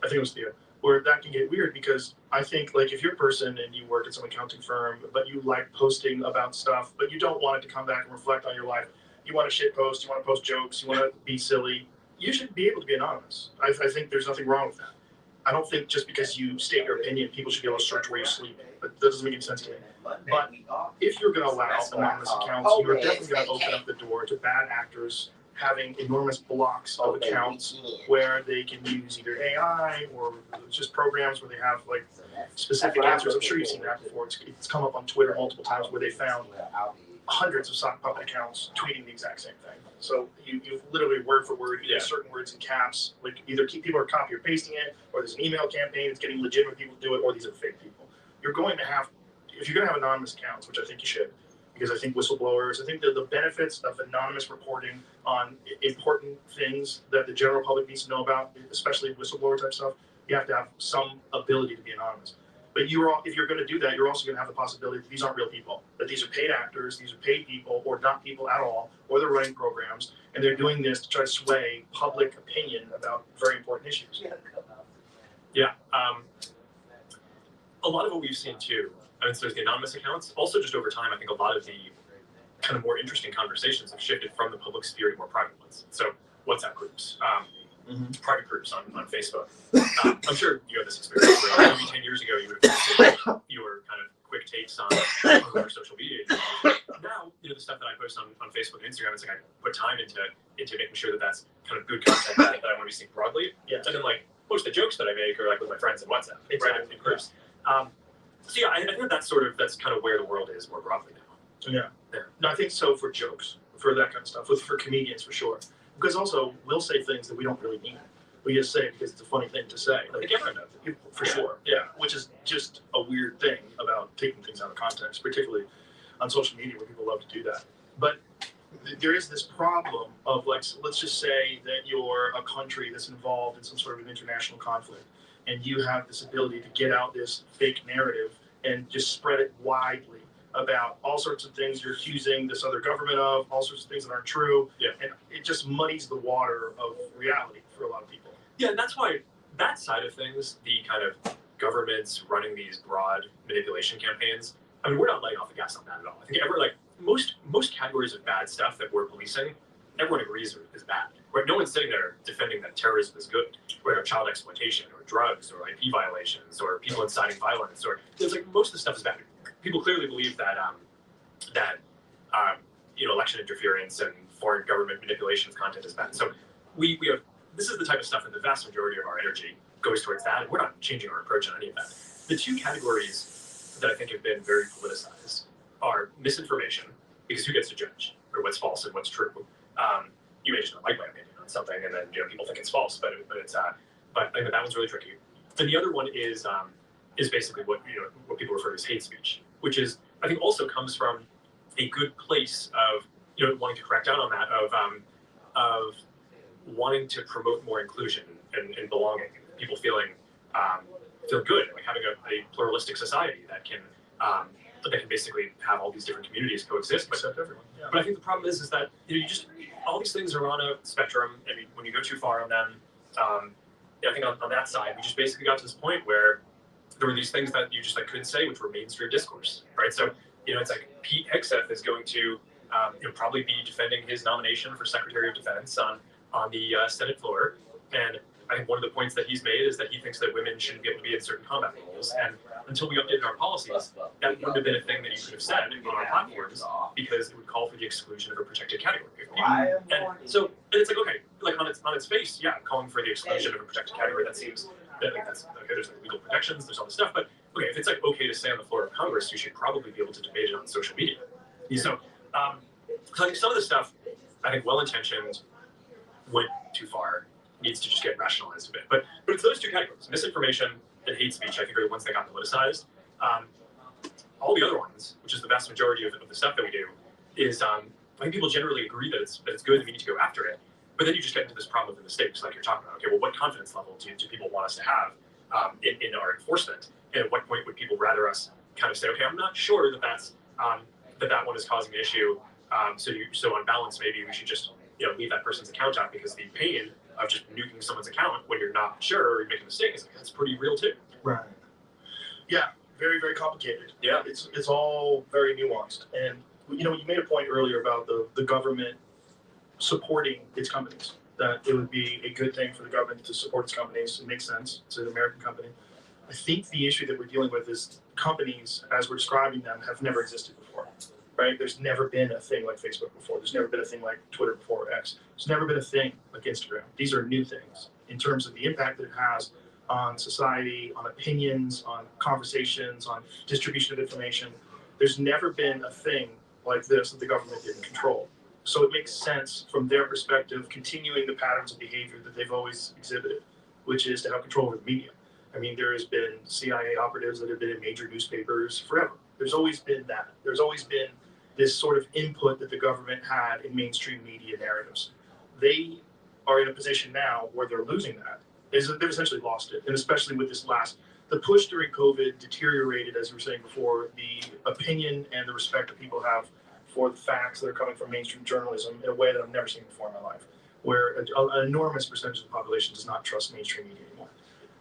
I think it was Theo. Where that can get weird because I think like if you're a person and you work at some accounting firm, but you like posting about stuff, but you don't want it to come back and reflect on your life. You want to shit post, you want to post jokes, you want to be silly. You should be able to be anonymous. I think there's nothing wrong with that. I don't think just because you state your opinion, people should be able to search where you sleep. But that doesn't make any sense to me. But if you're going to allow anonymous accounts, you're definitely going to open up the door to bad actors having enormous blocks of accounts where they can use either AI or just programs where they have like specific answers. I'm sure you've seen that before. It's come up on Twitter multiple times where they found hundreds of sock puppet accounts tweeting the exact same thing. So you literally word for word, you have certain words in caps, like either people are copy or pasting it, or there's an email campaign that's getting legitimate people to do it, or these are fake people. You're going to have, if you're going to have anonymous accounts, which I think you should, because I think whistleblowers, I think the benefits of anonymous reporting on important things that the general public needs to know about, especially whistleblower type stuff, you have to have some ability to be anonymous. But if you're going to do that, you're also going to have the possibility that these aren't real people, that these are paid actors, these are paid people, or not people at all, or they're running programs, and they're doing this to try to sway public opinion about very important issues. Yeah. A lot of what we've seen too I mean, so there's the anonymous accounts. Also, just over time, I think a lot of the kind of more interesting conversations have shifted from the public sphere to more private ones. So WhatsApp groups, private groups on Facebook. I'm sure you had this experience where maybe 10 years ago you would have posted your kind of quick takes on your social media. Now, you know, the stuff that I post on Facebook and Instagram, it's like I put time into making sure that that's kind of good content that I want to be seeing broadly. Yeah. And then like most of the jokes that I make are like with my friends in WhatsApp, right, in groups. So yeah, I think that's kind of where the world is more broadly now. Yeah. No, I think so for jokes, for that kind of stuff, for comedians for sure. Because also we'll say things that we don't really mean. We just say it because it's a funny thing to say. Like everyone does it, for sure. Yeah, which is just a weird thing about taking things out of context, particularly on social media where people love to do that. But there is this problem of like, let's just say that you're a country that's involved in some sort of an international conflict, and you have this ability to get out this fake narrative and just spread it widely about all sorts of things you're accusing this other government of, all sorts of things that aren't true. Yeah. And it just muddies the water of reality for a lot of people. Yeah, and that's why that side of things, the kind of governments running these broad manipulation campaigns, I mean, we're not letting off the gas on that at all. I think most categories of bad stuff that we're policing, everyone agrees is bad. Right? No one's sitting there defending that terrorism is good, or child exploitation, or drugs, or IP violations, or people inciting violence, or it's like most of the stuff is bad. People clearly believe that you know, election interference and foreign government manipulation of content is bad. So we have, this is the type of stuff that the vast majority of our energy goes towards that, and we're not changing our approach on any of that. The two categories that I think have been very politicized are misinformation, because who gets to judge or what's false and what's true? You may just not like my opinion on something, and then you know people think it's false, but it's but I think that one's really tricky. And the other one is basically what people refer to as hate speech, which is I think also comes from a good place of wanting to crack down on that, of wanting to promote more inclusion and belonging, people feeling good, like having a pluralistic society that can basically have all these different communities coexist. But everyone. Yeah. But I think the problem is that you just all these things are on a spectrum. I mean, when you go too far on them, I think on that side, we just basically got to this point where there were these things that you just couldn't say, which were mainstream discourse, right? So it's like Pete Hegseth is going to probably be defending his nomination for Secretary of Defense on the Senate floor, and I think one of the points that he's made is that he thinks that women shouldn't be able to be in certain combat roles. And until we updated our policies, that wouldn't have been a thing that you could have said on our platforms, because it would call for the exclusion of a protected category of people. And so it's like, okay, like on its face, yeah, calling for the exclusion of a protected category, that seems that's okay. There's legal protections, there's all this stuff, but okay, if it's okay to say on the floor of Congress, you should probably be able to debate it on social media. Yeah. So I think some of the stuff, I think well-intentioned, went too far, needs to just get rationalized a bit. But it's those two categories, misinformation and hate speech, I think are the ones that got politicized. All the other ones, which is the vast majority of the stuff that we do, is I think people generally agree that it's good and we need to go after it. But then you just get into this problem of the mistakes, like you're talking about. Okay, well, what confidence level do people want us to have in our enforcement? And at what point would people rather us kind of say, okay, I'm not sure that that one is causing an issue. So on balance, maybe we should just leave that person's account out, because the pain of just nuking someone's account when you're not sure or you make a mistake that's pretty real too. Right. Yeah. Very, very complicated. Yeah. It's all very nuanced. And you made a point earlier about the government supporting its companies, that it would be a good thing for the government to support its companies. It makes sense. It's an American company. I think the issue that we're dealing with is companies, as we're describing them, have never existed before. Right? There's never been a thing like Facebook before. There's never been a thing like Twitter before, or X. There's never been a thing like Instagram. These are new things in terms of the impact that it has on society, on opinions, on conversations, on distribution of information. There's never been a thing like this that the government didn't control. So it makes sense from their perspective, continuing the patterns of behavior that they've always exhibited, which is to have control over the media. I mean, there has been CIA operatives that have been in major newspapers forever. There's always been that. There's always been this sort of input that the government had in mainstream media narratives. They are in a position now where they're losing that. They've essentially lost it. And especially with the push during COVID deteriorated, as you were saying before, the opinion and the respect that people have for the facts that are coming from mainstream journalism in a way that I've never seen before in my life, where an enormous percentage of the population does not trust mainstream media anymore.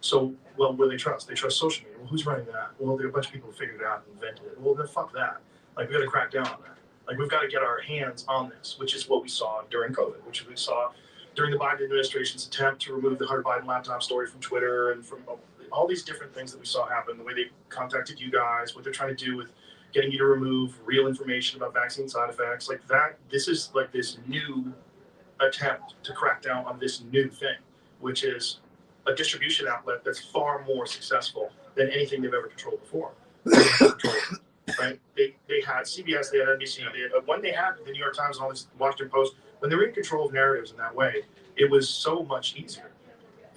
So, well, what do they trust? They trust social media. Well, who's running that? Well, there are a bunch of people who figured it out and invented it. Well, then fuck that. Like, we got to crack down on that. Like, we've got to get our hands on this, which is what we saw during COVID, which we saw during the Biden administration's attempt to remove the Hunter Biden laptop story from Twitter and from all these different things that we saw happen, the way they contacted you guys, what they're trying to do with getting you to remove real information about vaccine side effects. Like that, this is like this new attempt to crack down on this new thing, which is a distribution outlet that's far more successful than anything they've ever controlled before. Right? They had CBS, they had NBC, when they had the New York Times and all this Washington Post, when they were in control of narratives in that way, it was so much easier.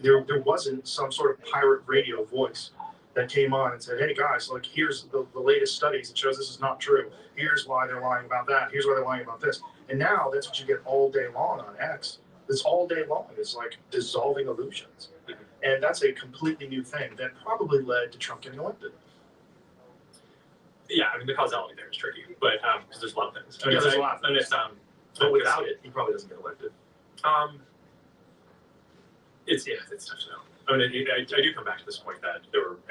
There wasn't some sort of pirate radio voice that came on and said, hey guys, look, here's the latest studies that shows this is not true. Here's why they're lying about that. Here's why they're lying about this. And now that's what you get all day long on X. It's all day long. It's like dissolving illusions. And that's a completely new thing that probably led to Trump getting elected. Yeah, I mean, the causality there is tricky, but because there's a lot of things. I mean, Yeah, there's a lot of and things. But without it, he probably doesn't get elected. It's tough to know. I mean, I do come back to this point that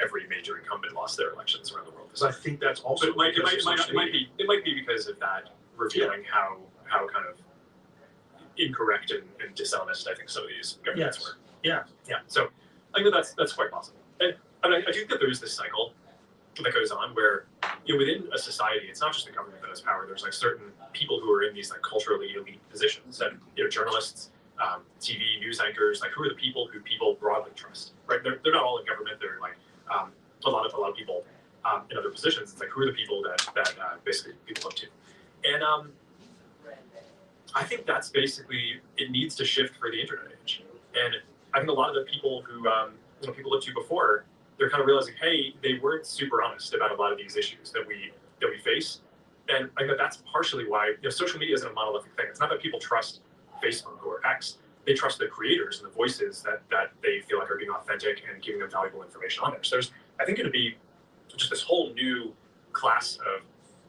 every major incumbent lost their elections around the world. So I think that's also. But it might be because of that revealing how kind of incorrect and dishonest I think some of these governments were. Yeah. So I think that's quite possible. And I do think that there is this cycle that goes on where within a society, it's not just the government that has power. There's like certain people who are in these like culturally elite positions, and journalists, TV news anchors, like who are the people who people broadly trust, right? They're not all in government. They're like a lot of people in other positions. It's like who are the people that basically people look to, and I think that's basically it needs to shift for the internet age. And I think a lot of the people who people looked to before, they're kind of realizing, hey, they weren't super honest about a lot of these issues that we face, and I think that's partially why social media isn't a monolithic thing. It's not that people trust Facebook or X; they trust the creators and the voices that they feel like are being authentic and giving them valuable information on there. So there's, I think, going to be just this whole new class of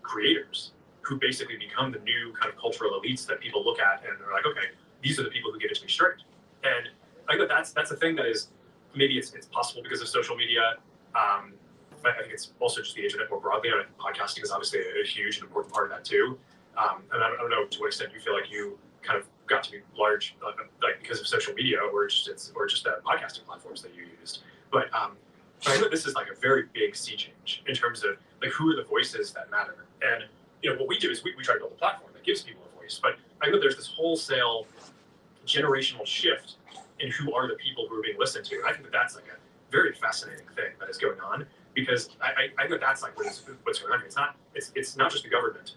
creators who basically become the new kind of cultural elites that people look at and they're like, okay, these are the people who give it to me straight. And I think that's a thing that is maybe it's possible because of social media. But I think it's also just the internet more broadly. I think podcasting is obviously a huge and important part of that too. And I don't know to what extent you feel like you kind of got to be large, like because of social media or just the podcasting platforms that you used. But I think that this is like a very big sea change in terms of like who are the voices that matter. And what we do is we try to build a platform that gives people a voice. But I think that there's this wholesale generational shift in who are the people who are being listened to. And I think that that's like a very fascinating thing that is going on, because I think that that's like what's going on here. It's not just the government.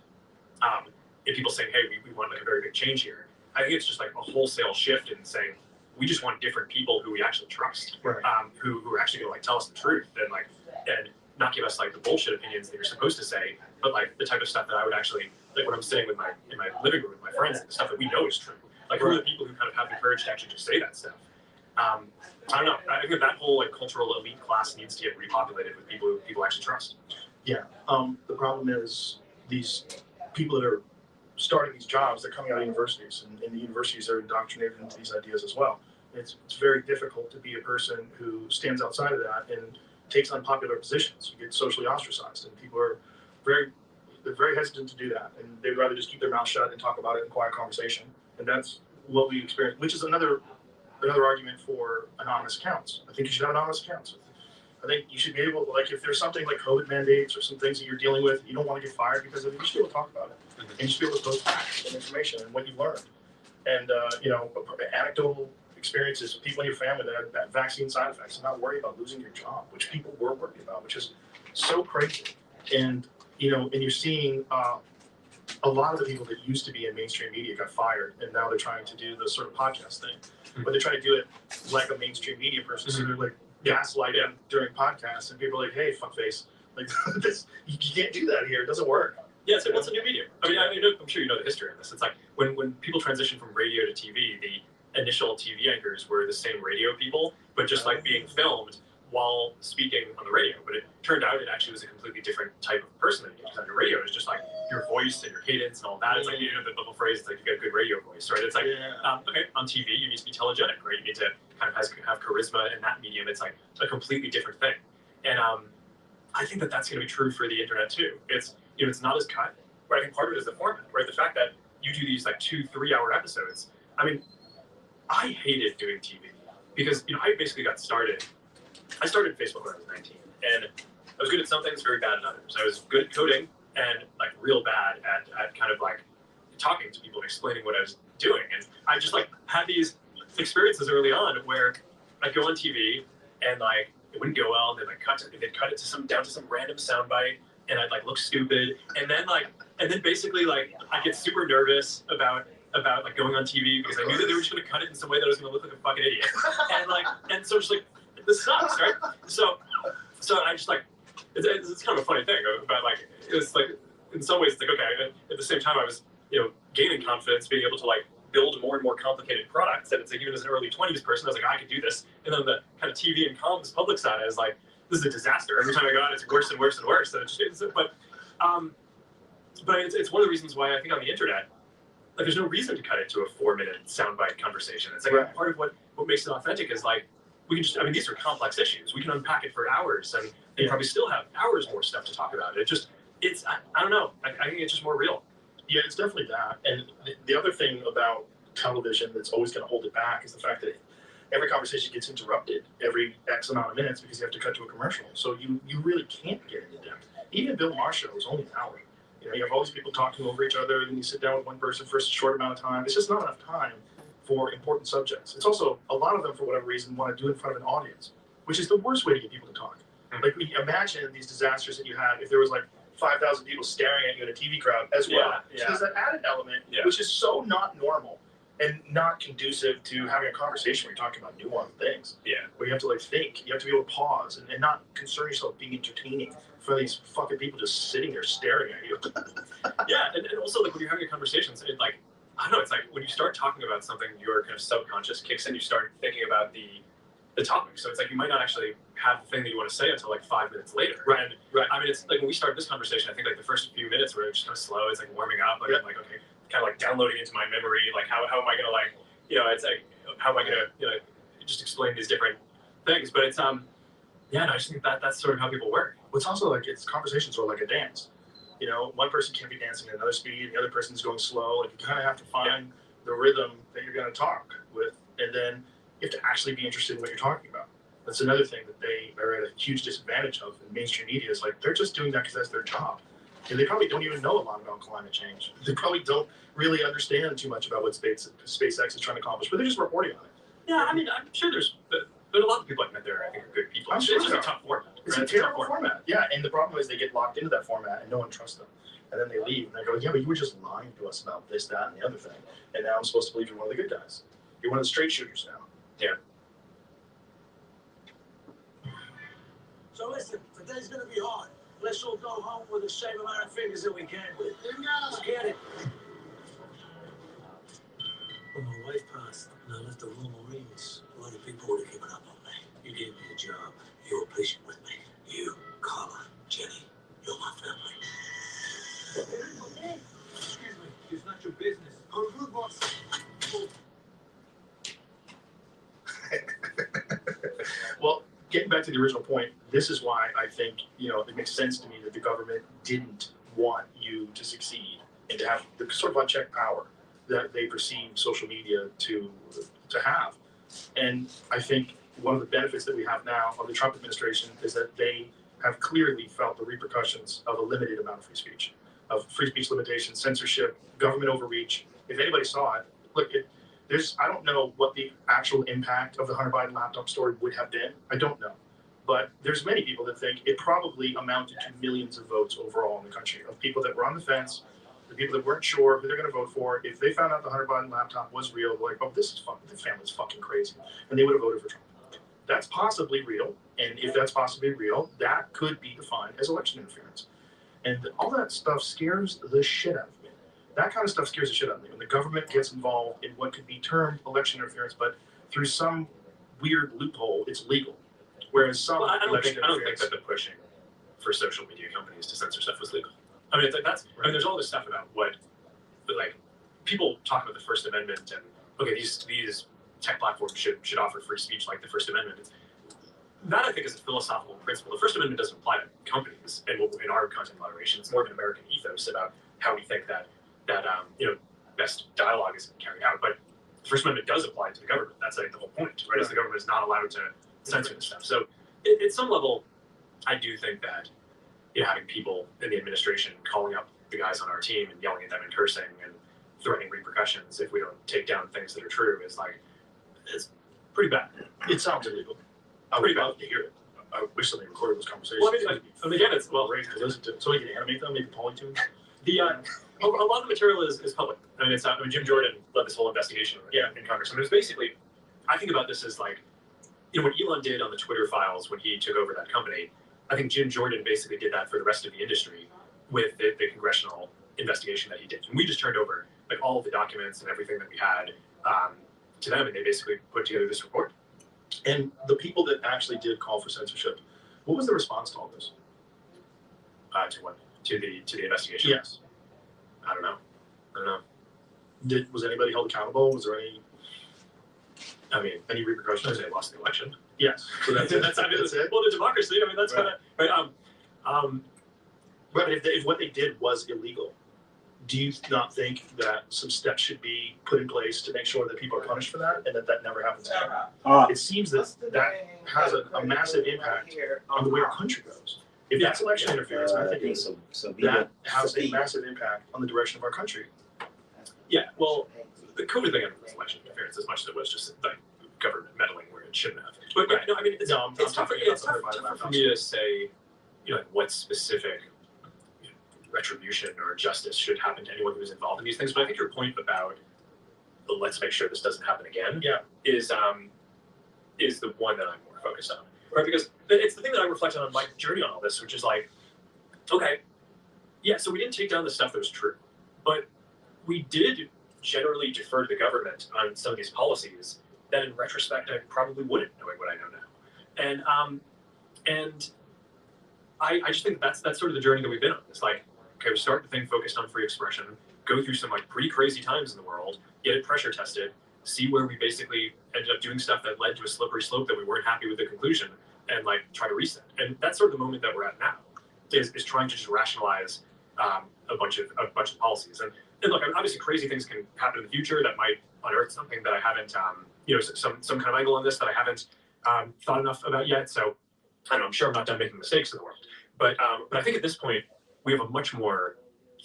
If people saying, hey, we want like a very big change here, I think it's just like a wholesale shift in saying we just want different people who we actually trust, right. Who are actually going to like tell us the truth and not give us like the bullshit opinions that you're supposed to say, but like the type of stuff that I would actually like when I'm sitting in my living room with my friends, and the stuff that we know is true. Like who are the people who kind of have the courage to actually just say that stuff? I don't know. I think that whole like cultural elite class needs to get repopulated with people who people actually trust. Yeah. The problem is these people that are starting these jobs, they're coming out of universities, and the universities are indoctrinated into these ideas as well. It's very difficult to be a person who stands outside of that and takes unpopular positions. You get socially ostracized, and people are very hesitant to do that, and they'd rather just keep their mouth shut and talk about it in quiet conversation. And that's what we experience, which is another argument for anonymous accounts. I think you should have anonymous accounts. I think you should be able, like, if there's something like COVID mandates or some things that you're dealing with, you don't want to get fired because of it, you should be able to talk about it. And you should be able to post facts and information and what you've learned. And, anecdotal experiences with people in your family that have that vaccine side effects and not worry about losing your job, which people were worried about, which is so crazy. And, and you're seeing a lot of the people that used to be in mainstream media got fired, and now they're trying to do the sort of podcast thing. But they're trying to do it like a mainstream media person. So they're like gaslighting during podcasts, and people are like, hey, fuckface, like this, you can't do that here. It doesn't work. Yeah, so what's a new medium? I mean, I'm sure you know the history of this. It's like when people transition from radio to TV, the initial TV anchors were the same radio people, but just like being filmed while speaking on the radio, but it turned out it actually was a completely different type of person than you. Because on your radio, it's just like your voice and your cadence and all that. It's like, you know, the little phrase, it's like you got a good radio voice, right? It's like, okay, on TV, you need to be telegenic, right? You need to kind of have charisma in that medium. It's like a completely different thing. And I think that that's going to be true for the internet too. It's, you know, it's not as cut, but I think part of it is the format, right? The fact that you do these like 2-3 hour episodes. I mean, I hated doing TV because, you know, I basically got started. I started Facebook when I was 19, and I was good at some things, very bad at others. I was good at coding and like real bad at kind of like talking to people and explaining what I was doing. And I just like had these experiences early on where I'd go on TV and like it wouldn't go well, and they'd cut it to down to some random soundbite, and I'd like look stupid, and then basically like I get super nervous about like going on TV because I knew that they were just going to cut it in some way that I was going to look like a fucking idiot, and so just like this sucks, right? So I just like it's kind of a funny thing about like it's like in some ways it's like okay, at the same time I was, you know, gaining confidence, being able to like build more and more complicated products, and it's like even as an early 20s person I was like I could do this, and then the kind of TV and comms public side I was like this is a disaster. Every time I go out it's worse and worse and worse. So but it's one of the reasons why I think on the internet like there's no reason to cut it to a 4-minute soundbite conversation. It's like part of what makes it authentic is like we can just, I mean, these are complex issues. We can unpack it for hours, and they probably still have hours more stuff to talk about. I don't know. I think it's just more real. Yeah, it's definitely that. And the other thing about television that's always going to hold it back is the fact that every conversation gets interrupted every X amount of minutes because you have to cut to a commercial. So you really can't get into depth. Even Bill Maher's show is only an hour. You know, you have all these people talking over each other, and you sit down with one person for a short amount of time. It's just not enough time for important subjects. It's also, a lot of them, for whatever reason, want to do it in front of an audience, which is the worst way to get people to talk. Like, imagine these disasters that you had if there was like 5,000 people staring at you in a TV crowd as well. So there's that added element, which is so not normal and not conducive to having a conversation where you're talking about nuanced things. Where you have to like think, you have to be able to pause and not concern yourself being entertaining for these fucking people just sitting there staring at you. And also like when you're having a conversation, it like, I don't know, it's like when you start talking about something, your kind of subconscious kicks in, you start thinking about the topic. So it's like you might not actually have the thing that you want to say until like 5 minutes later. Right. I mean, it's like when we started this conversation, I think like the first few minutes were just kind of slow. It's like warming up. Like I'm like, okay, kind of like downloading into my memory. Like how am I going to like, you know, it's like, how am I going to, you know, just explain these different things. But it's, yeah, no, I just think that's sort of how people work. Well, it's also like, it's conversations are like a dance. You know, one person can't be dancing at another speed, the other person's going slow. Like you kind of have to find the rhythm that you're going to talk with, and then you have to actually be interested in what you're talking about. That's another thing that they are at a huge disadvantage of in mainstream media is like they're just doing that because that's their job. And they probably don't even know a lot about climate change. They probably don't really understand too much about what SpaceX is trying to accomplish, but they're just reporting on it. Yeah, I mean, I'm sure there's a lot of people I've met there I think are good people. I'm sure it's just a tough format. It's a terrible format. Yeah, and the problem is they get locked into that format and no one trusts them. And then they leave and they go, yeah, but you were just lying to us about this, that, and the other thing. And now I'm supposed to believe you're one of the good guys. You're one of the straight shooters now. Yeah. So listen, today's gonna be hard. Let's all go home with the same amount of figures that we came with. Let's get it. When my wife passed and I left the Royal Marines, a lot of people would have given up on me. You gave me a job. You were patient with me. You, Carla, Jenny, you're my family. Excuse me, it's not your business. I'm good, boss. Well, getting back to the original point, this is why I think, you know, it makes sense to me that the government didn't want you to succeed and to have the sort of unchecked power that they perceive social media to have. And I think one of the benefits that we have now of the Trump administration is that they have clearly felt the repercussions of a limited amount of free speech, of free speech limitations, censorship, government overreach. If anybody saw it, look, I don't know what the actual impact of the Hunter Biden laptop story would have been. I don't know. But there's many people that think it probably amounted to millions of votes overall in the country, of people that were on the fence, the people that weren't sure who they're going to vote for. If they found out the Hunter Biden laptop was real, they're like, oh, this is fucking, the family's fucking crazy. And they would have voted for Trump. That's possibly real. And if that's possibly real, that could be defined as election interference. And all that stuff scares the shit out of me. That kind of stuff scares the shit out of me. When the government gets involved in what could be termed election interference, but through some weird loophole, it's legal. Whereas some, well, I don't think that the pushing for social media companies to censor stuff was legal. I mean, that's I mean, there's all this stuff about what, but like, people talk about the First Amendment and okay, these tech platforms should offer free speech like the First Amendment. That I think is a philosophical principle. The First Amendment doesn't apply to companies and in our content moderation. It's more of an American ethos about how we think that best dialogue is carried out. But the First Amendment does apply to the government. That's like the whole point, right? Is the government is not allowed to censor this stuff. So at some level, I do think that having people in the administration calling up the guys on our team and yelling at them and cursing and threatening repercussions if we don't take down things that are true is like, it's pretty bad. It sounds illegal. I would love to hear it. I wish somebody recorded those conversations. Well, I mean, again, it's great to listen to. So we can animate them, maybe polytune. A lot of the material is public. I mean, Jim Jordan led this whole investigation in Congress. I mean, it was basically, I think about this as like, what Elon did on the Twitter files when he took over that company. I think Jim Jordan basically did that for the rest of the industry with the congressional investigation that he did. And we just turned over like all of the documents and everything that we had to them, and they basically put together this report. And the people that actually did call for censorship, what was the response to all this? To what? To the investigation? Yes. I don't know. Was anybody held accountable? Was there any repercussions? They lost the election. Yes. So that's it. That's it. Well, the democracy. I mean, that's kind of right. But if what they did was illegal, do you not think that some steps should be put in place to make sure that people are punished for that and that never happens again? It seems that has a massive impact on the way our country goes. If that's election interference, I think that has a massive impact on the direction of our country. Yeah, well, the COVID thing was election interference as much as it was just like government meddling where it shouldn't have. But yeah, no, I mean, it's tough for me to say, what specific retribution or justice should happen to anyone who's involved in these things. But I think your point about let's make sure this doesn't happen again is the one that I'm more focused on. Right? Because it's the thing that I reflect on my journey on all this, which is like, okay, yeah, so we didn't take down the stuff that was true, but we did generally defer to the government on some of these policies that in retrospect I probably wouldn't, knowing what I know now. And I just think that's sort of the journey that we've been on. It's like, okay, we start the thing focused on free expression, go through some like pretty crazy times in the world, get it pressure tested, see where we basically ended up doing stuff that led to a slippery slope that we weren't happy with the conclusion, and like try to reset. And that's sort of the moment that we're at now, is trying to just rationalize a bunch of policies. And look, obviously crazy things can happen in the future that might unearth something that I haven't, some kind of angle on this that I haven't thought enough about yet. So I don't know, I'm sure I'm not done making mistakes in the world. But I think at this point, we have a much more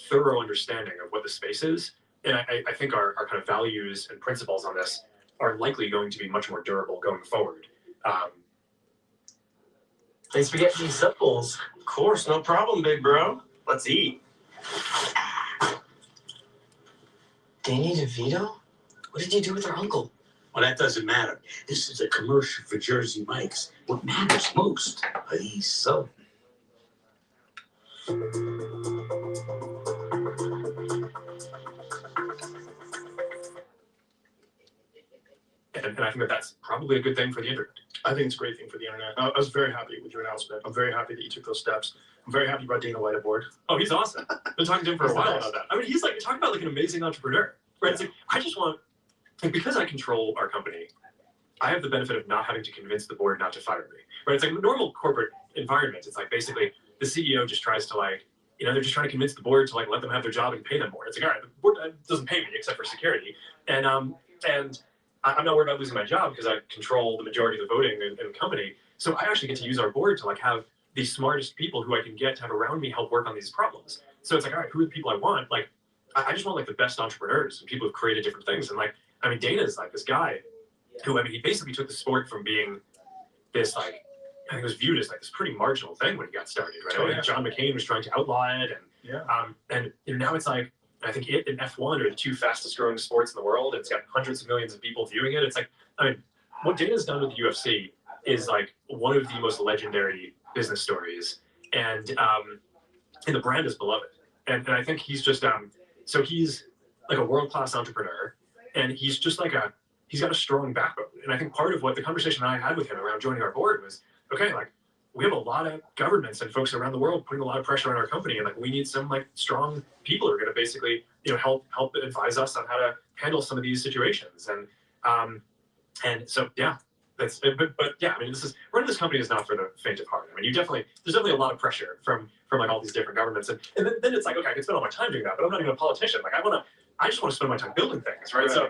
thorough understanding of what the space is. And I think our kind of values and principles on this are likely going to be much more durable going forward. Thanks for getting these supples. Of course, no problem, big bro. Let's eat. Danny DeVito? What did you do with her uncle? Well, that doesn't matter. This is a commercial for Jersey Mike's. What matters most? He's so. And I think that that's probably a good thing for the internet. I think it's a great thing for the internet. I was very happy with your announcement. I'm very happy that you took those steps. I'm very happy you brought Dana White aboard. Oh, he's awesome. Been talking to him for a while about that. I mean, he's like, talking about like an amazing entrepreneur, right? It's like, I just want, like, because I control our company, I have the benefit of not having to convince the board not to fire me, right? It's like a normal corporate environment. It's like basically the CEO just tries to like, they're just trying to convince the board to like let them have their job and pay them more. It's like, all right, the board doesn't pay me except for security. And I'm not worried about losing my job because I control the majority of the voting in the company. So I actually get to use our board to like have the smartest people who I can get to have around me help work on these problems. So it's like, all right, who are the people I want? Like, I just want like the best entrepreneurs and people who've created different things. And like, I mean, Dana's like this guy who, I mean, he basically took the sport from being this like, I think it was viewed as like this pretty marginal thing when he got started, right? Oh, yeah. John McCain was trying to outlaw it, and now it's like, I think it and F1 are the two fastest growing sports in the world. It's got hundreds of millions of people viewing it. It's like, I mean, what Dana's done with the UFC is like one of the most legendary business stories, and the brand is beloved. And I think he's just so he's like a world class entrepreneur, and he's just like he's got a strong backbone. And I think part of what the conversation I had with him around joining our board was okay, like we have a lot of governments and folks around the world putting a lot of pressure on our company, and like we need some like strong people who are going to basically help advise us on how to handle some of these situations. And so yeah, that's but yeah, I mean, running this company is not for the faint of heart. I mean, there's definitely a lot of pressure from like all these different governments, and then it's like, okay, I can spend all my time doing that, but I'm not even a politician. Like I just want to spend my time building things, right? So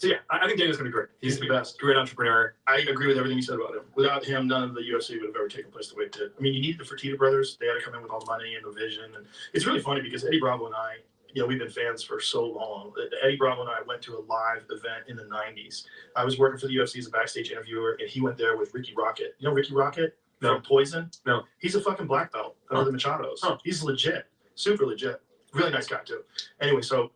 yeah, I think Dana's gonna be great. He's the best, great entrepreneur. I agree with everything you said about him. Without him, none of the UFC would have ever taken place the way it did. I mean, you needed the Fertitta brothers. They had to come in with all the money and the vision. And it's really funny because Eddie Bravo and I, we've been fans for so long. Eddie Bravo and I went to a live event in the 90s. I was working for the UFC as a backstage interviewer, and he went there with Ricky Rocket. You know Ricky Rocket from Poison? No. He's a fucking black belt of the Machados. He's legit, super legit. Really nice guy, too. Anyway, so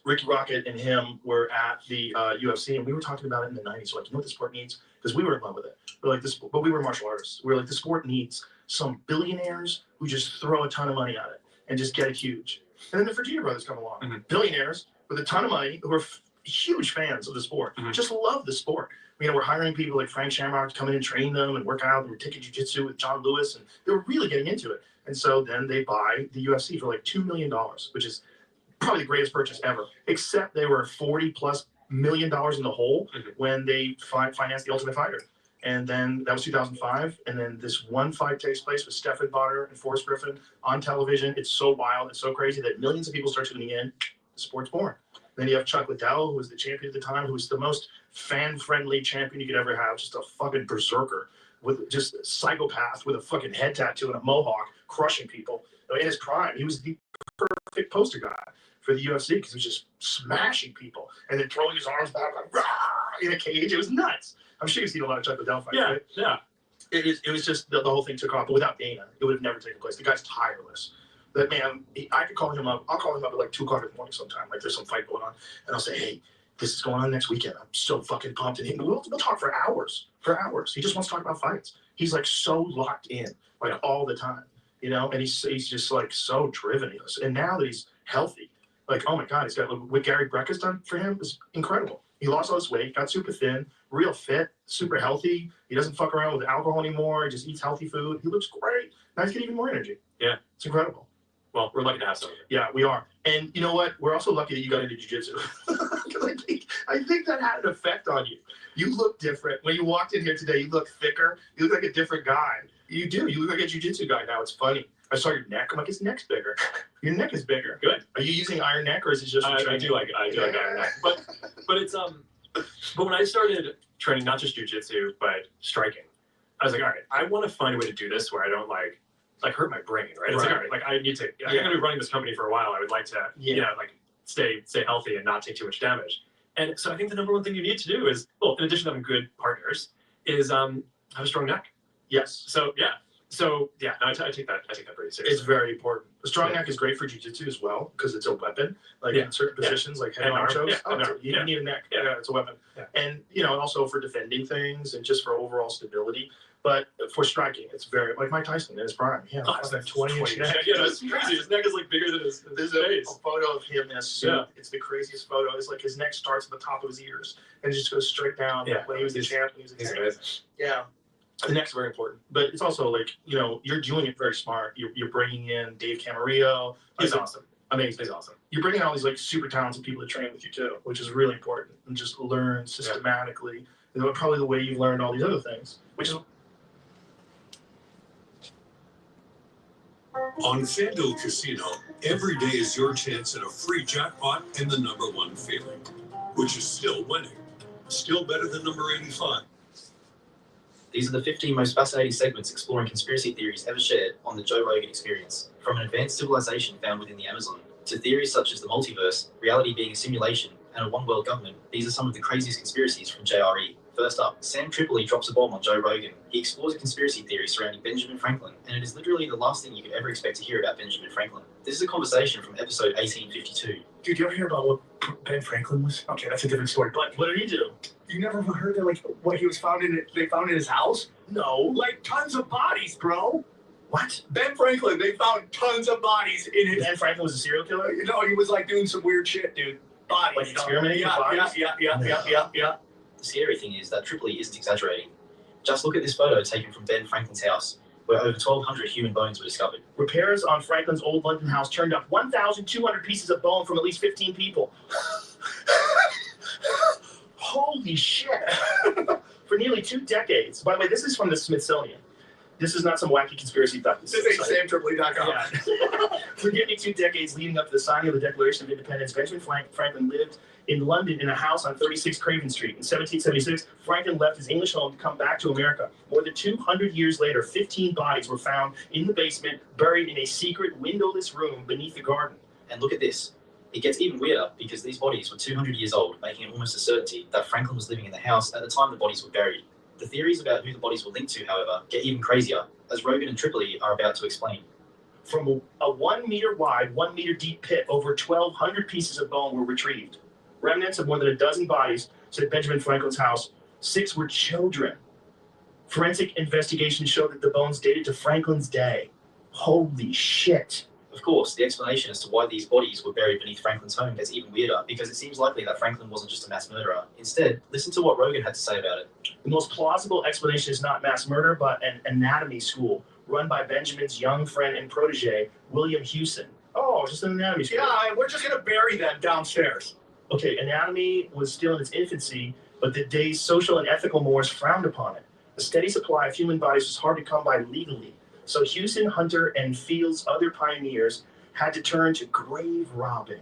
Ricky Rocket and him were at the UFC, and we were talking about it in the 90s. We're like, you know what the sport needs? Because we were in love with it. We're like, this, but we were martial artists. We were like, the sport needs some billionaires who just throw a ton of money at it and just get it huge. And then the Fertitta brothers come along, billionaires with a ton of money who are huge fans of the sport, just love the sport. We're hiring people like Frank Shamrock to come in and train them and work out. And we're taking jiu-jitsu with John Lewis, and they were really getting into it. And so then they buy the UFC for like $2 million, which is probably the greatest purchase ever, except they were $40+ million in the hole when they financed the Ultimate Fighter. And then that was 2005. And then this one fight takes place with Stefon Diggs and Forrest Griffin on television. It's so wild. It's so crazy that millions of people start tuning in. The sport's born. Then you have Chuck Liddell, who was the champion at the time, who was the most fan-friendly champion you could ever have. Just a fucking berserker, with just a psychopath with a fucking head tattoo and a mohawk, crushing people. In his prime, he was the perfect poster guy for the UFC because he was just smashing people and then throwing his arms back like rah, in a cage. It was nuts. I'm sure you've seen a lot of Chuck Liddell fights. Right? Yeah. It was just the whole thing took off, but without Dana, it would have never taken place. The guy's tireless. That man, I could call him up. I'll call him up at like 2 o'clock in the morning sometime. Like there's some fight going on, and I'll say, hey, this is going on next weekend. I'm so fucking pumped. And we'll talk for hours. He just wants to talk about fights. He's like so locked in, like all the time, and he's just like so driven. And now that he's healthy, like, oh my God, he's got what Gary Brecka's done for him is incredible. He lost all his weight, got super thin, real fit, super healthy. He doesn't fuck around with alcohol anymore. He just eats healthy food. He looks great. Now he's getting even more energy. Yeah. It's incredible. Well, we're lucky to have some of it. Yeah, we are. And you know what? We're also lucky that you got into jiu-jitsu. Because I think that had an effect on you. You look different. When you walked in here today, you look thicker. You look like a different guy. You do. You look like a jiu-jitsu guy now. It's funny. I saw your neck. I'm like, his neck's bigger. Your neck is bigger. Good. Are you using iron neck or is it just I do like iron neck. But it's but when I started training not just jiu-jitsu but striking, I was like, all right, I want to find a way to do this where I don't like hurt my brain, right? It's like, all right, like I need to. I'm gonna be running this company for a while. I would like to, like stay healthy and not take too much damage. And so I think the number one thing you need to do is, well, in addition to having good partners, is have a strong neck. Yes. So yeah, no, I take that pretty seriously. It's very important. A strong neck is great for jiu-jitsu as well because it's a weapon. Like in certain positions, like head honchos, you need a neck. Yeah, it's a weapon. Yeah. And also for defending things and just for overall stability. But for striking, it's very like Mike Tyson in his prime. Yeah, it's like 20-inch neck. Yeah, that's crazy. His neck is like bigger than his There's face. a photo of him in a suit. Yeah. It's the craziest photo. It's like his neck starts at the top of his ears and it just goes straight down. Yeah. When he was the champ, he was a champ. Yeah. The neck's very important, but it's also like you're doing it very smart. You're bringing in Dave Camarillo. He's awesome. Amazing. He's awesome. You're bringing all these like super talented people to train with you too, which is really important. And just learn systematically. Probably the way you've learned all these other things, which is. On FanDuel Casino, every day is your chance at a free jackpot and the #1 feeling, which is still winning. Still better than number 85. These are the 15 most fascinating segments exploring conspiracy theories ever shared on the Joe Rogan Experience. From an advanced civilization found within the Amazon, to theories such as the multiverse, reality being a simulation, and a one-world government, these are some of the craziest conspiracies from JRE. First up, Sam Tripoli drops a bomb on Joe Rogan. He explores a conspiracy theory surrounding Benjamin Franklin, and it is literally the last thing you could ever expect to hear about Benjamin Franklin. This is a conversation from episode 1852. Dude, you ever hear about what Ben Franklin was? Okay, that's a different story, but What did he do? you never heard that, like, what he was found in, they found in his house? No. Like, tons of bodies, bro. What? Ben Franklin, they found tons of bodies in his... Ben Franklin was a serial killer? No, he was, like, doing some weird shit, dude. Bodies. Like experimenting with bodies? Yeah. The scary thing is that Tripoli isn't exaggerating. Just look at this photo taken from Ben Franklin's house, where over 1,200 human bones were discovered. Repairs on Franklin's old London house turned up 1,200 pieces of bone from at least 15 people. Holy shit. For nearly 2 decades. By the way, this is from the Smithsonian. This is not some wacky conspiracy thought. This ain't SamTripoli.com. Yeah. For nearly 2 decades leading up to the signing of the Declaration of Independence, Benjamin Franklin lived in London in a house on 36 Craven Street. In 1776, Franklin left his English home to come back to America. More than 200 years later, 15 bodies were found in the basement, buried in a secret windowless room beneath the garden. And look at this. It gets even weirder because these bodies were 200 years old, making it almost a certainty that Franklin was living in the house at the time the bodies were buried. The theories about who the bodies were linked to, however, get even crazier, as Rogan and Tripoli are about to explain. From a 1 meter wide, 1 meter deep pit, over 1,200 pieces of bone were retrieved. Remnants of more than a dozen bodies, said Benjamin Franklin's house. 6 were children. Forensic investigations showed that the bones dated to Franklin's day. Holy shit. Of course, the explanation as to why these bodies were buried beneath Franklin's home gets even weirder because it seems likely that Franklin wasn't just a mass murderer. Instead, listen to what Rogan had to say about it. The most plausible explanation is not mass murder, but an anatomy school run by Benjamin's young friend and protege, William Hewson. Oh, just an anatomy school. Yeah, we're just going to bury them downstairs. Okay, anatomy was still in its infancy, but the day's social and ethical mores frowned upon it. A steady supply of human bodies was hard to come by legally. So Hewson, Hunter, and Field's other pioneers had to turn to grave robbing,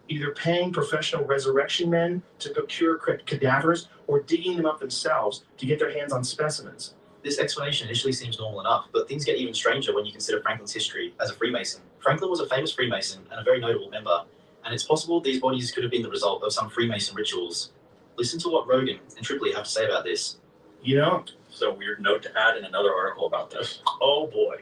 either paying professional resurrection men to procure cadavers or digging them up themselves to get their hands on specimens. This explanation initially seems normal enough, but things get even stranger when you consider Franklin's history as a Freemason. Franklin was a famous Freemason and a very notable member, and it's possible these bodies could have been the result of some Freemason rituals. Listen to what Rogan and Tripoli have to say about this. You know, So weird note to add in another article about this. oh boy.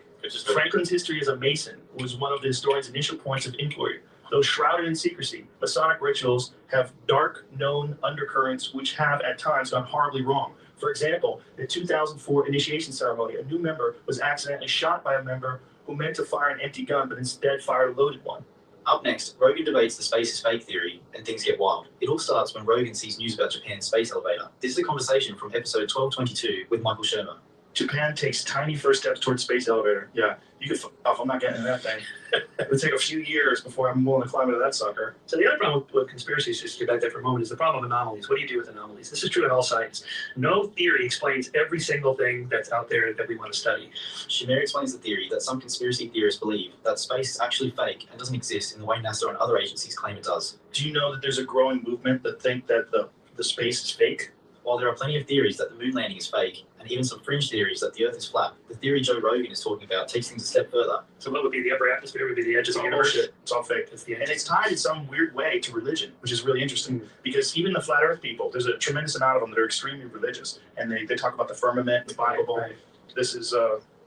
Franklin's history as a Mason was one of the historian's initial points of inquiry. Though shrouded in secrecy, Masonic rituals have dark, known undercurrents which have at times gone horribly wrong. For example, in the 2004 initiation ceremony, a new member was accidentally shot by a member who meant to fire an empty gun but instead fired a loaded one. Up next, Rogan debates the space is fake theory, and things get wild. It all starts when Rogan sees news about Japan's space elevator. This is a conversation from episode 1222 with Michael Shermer. Japan takes tiny first steps towards space elevator. Yeah, you could off. I'm not getting in that thing. It would take a few years before I'm willing to climb into that sucker. So the other problem with conspiracies, just to get back there for a moment, is the problem of anomalies. What do you do with anomalies? This is true in all science. No theory explains every single thing that's out there that we want to study. Shamir explains the theory that some conspiracy theorists believe that space is actually fake and doesn't exist in the way NASA and other agencies claim it does. Do you know that there's a growing movement that think that the space is fake? While there are plenty of theories that the moon landing is fake, and even some fringe theories that the Earth is flat, the theory Joe Rogan is talking about takes things a step further. So what would be the upper atmosphere? Would be the edges of the universe? Bullshit. It's all fake. It's the And it's tied in some weird way to religion, which is really interesting because even the flat Earth people, there's a tremendous amount of them that are extremely religious, and they talk about the firmament, the Bible. Right. This is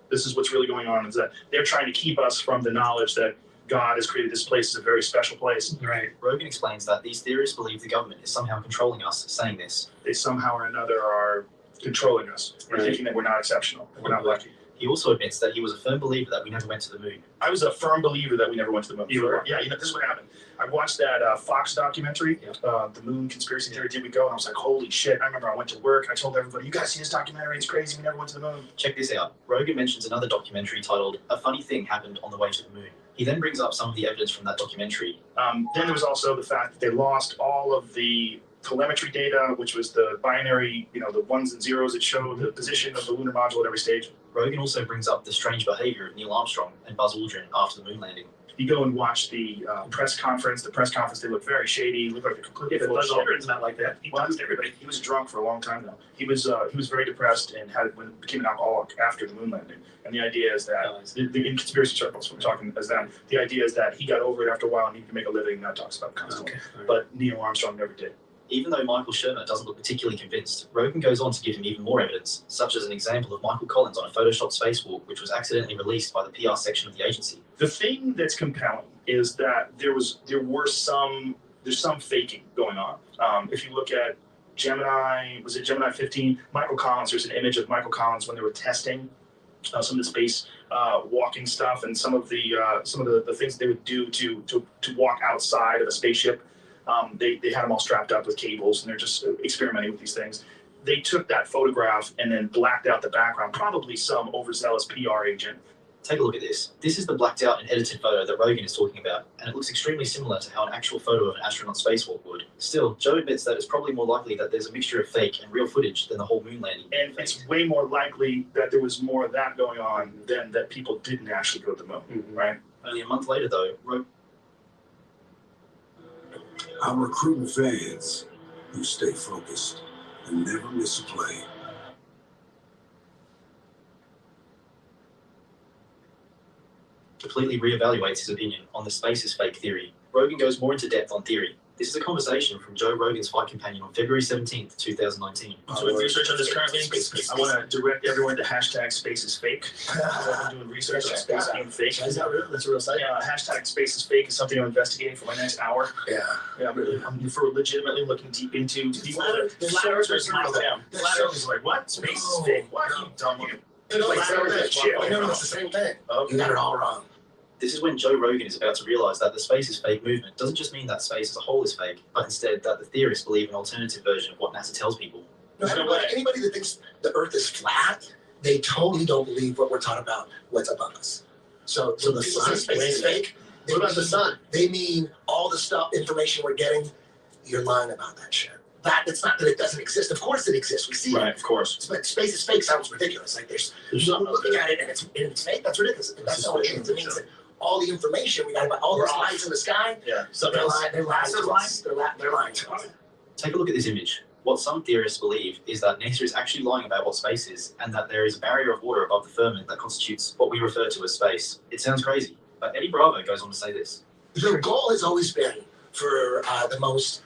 what's really going on, is that they're trying to keep us from the knowledge that God has created this place as a very special place. Right. Rogan explains that these theorists believe the government is somehow controlling us, saying this. They somehow or another are controlling us. We're thinking that we're not exceptional, we're not lucky. He also admits that he was a firm believer that we never went to the moon. I was a firm believer that we never went to the moon. You were? Yeah, this is what happened. I watched that Fox documentary, The Moon Conspiracy Theory, Did We Go? And I was like, holy shit. I remember I went to work and I told everybody, you guys see this documentary? It's crazy. We never went to the moon. Check this out. Rogan mentions another documentary titled A Funny Thing Happened on the Way to the Moon. He then brings up some of the evidence from that documentary. Then there was also the fact that they lost all of the telemetry data, which was the binary, the ones and zeros that showed the position of the lunar module at every stage. Rogan also brings up the strange behavior of Neil Armstrong and Buzz Aldrin after the moon landing. You go and watch the press conference. The press conference, they look very shady. Look like they're completely full of Buzz shit. Aldrin's not like that. He talks to everybody. He was drunk for a long time now. He was very depressed and became an alcoholic after the moon landing. And the idea is that in conspiracy circles, we're talking as that. The idea is that he got over it after a while and he could make a living. That talks about constantly. Okay. Right. But Neil Armstrong never did. Even though Michael Shermer doesn't look particularly convinced, Rogan goes on to give him even more evidence, such as an example of Michael Collins on a Photoshopped spacewalk, which was accidentally released by the PR section of the agency. The thing that's compelling is that there's some faking going on. If you look at Gemini, was it Gemini 15? Michael Collins, there's an image of Michael Collins when they were testing some of the space walking stuff and some of the things they would do to walk outside of a spaceship. They had them all strapped up with cables and they're just experimenting with these things. they took that photograph and then blacked out the background. Probably some overzealous PR agent. Take a look at this. This is the blacked out and edited photo that Rogan is talking about, and it looks extremely similar to how an actual photo of an astronaut spacewalk would. Still, Joe admits that it's probably more likely that there's a mixture of fake and real footage than the whole moon landing. And it's way more likely that there was more of that going on than that people didn't actually go to the moon, right? Only a month later, though, I'm recruiting fans who stay focused and never miss a play. completely reevaluates his opinion on the space is fake theory. Rogan goes more into depth on theory. This is a conversation from Joe Rogan's fight companion on February 17th, 2019. I'm doing research on this currently. I want to direct everyone to hashtag space is fake. I'm doing research on space being fake. Is that real? That's a real site? Yeah, hashtag space is fake is something I'm investigating for my next hour. Yeah. Yeah, I'm for legitimately looking deep into people that flat earthers are real. Flat earthers like, what? Space is fake. What? You dumb you. No, Flat earthers chill. no, it's the same thing. You got it all wrong. This is when Joe Rogan is about to realize that the space is fake movement doesn't just mean that space as a whole is fake, but instead that the theorists believe an alternative version of what NASA tells people. No, anybody that thinks the Earth is flat, they totally don't believe what we're taught about what's above us. So the sun space is fake. What about the sun? They mean all the stuff, information we're getting. You're lying about that shit. It's not that it doesn't exist. Of course it exists. We see it. Right, of course. But space is fake sounds ridiculous. Like there's looking at it and it's fake. That's ridiculous. That's not what it means. It means that all the information we got about all those lights in the sky, they're lying to us. They're lying to us. Take a look at this image. What some theorists believe is that NASA is actually lying about what space is, and that there is a barrier of water above the firmament that constitutes what we refer to as space. It sounds crazy, but Eddie Bravo goes on to say this. The goal has always been for the most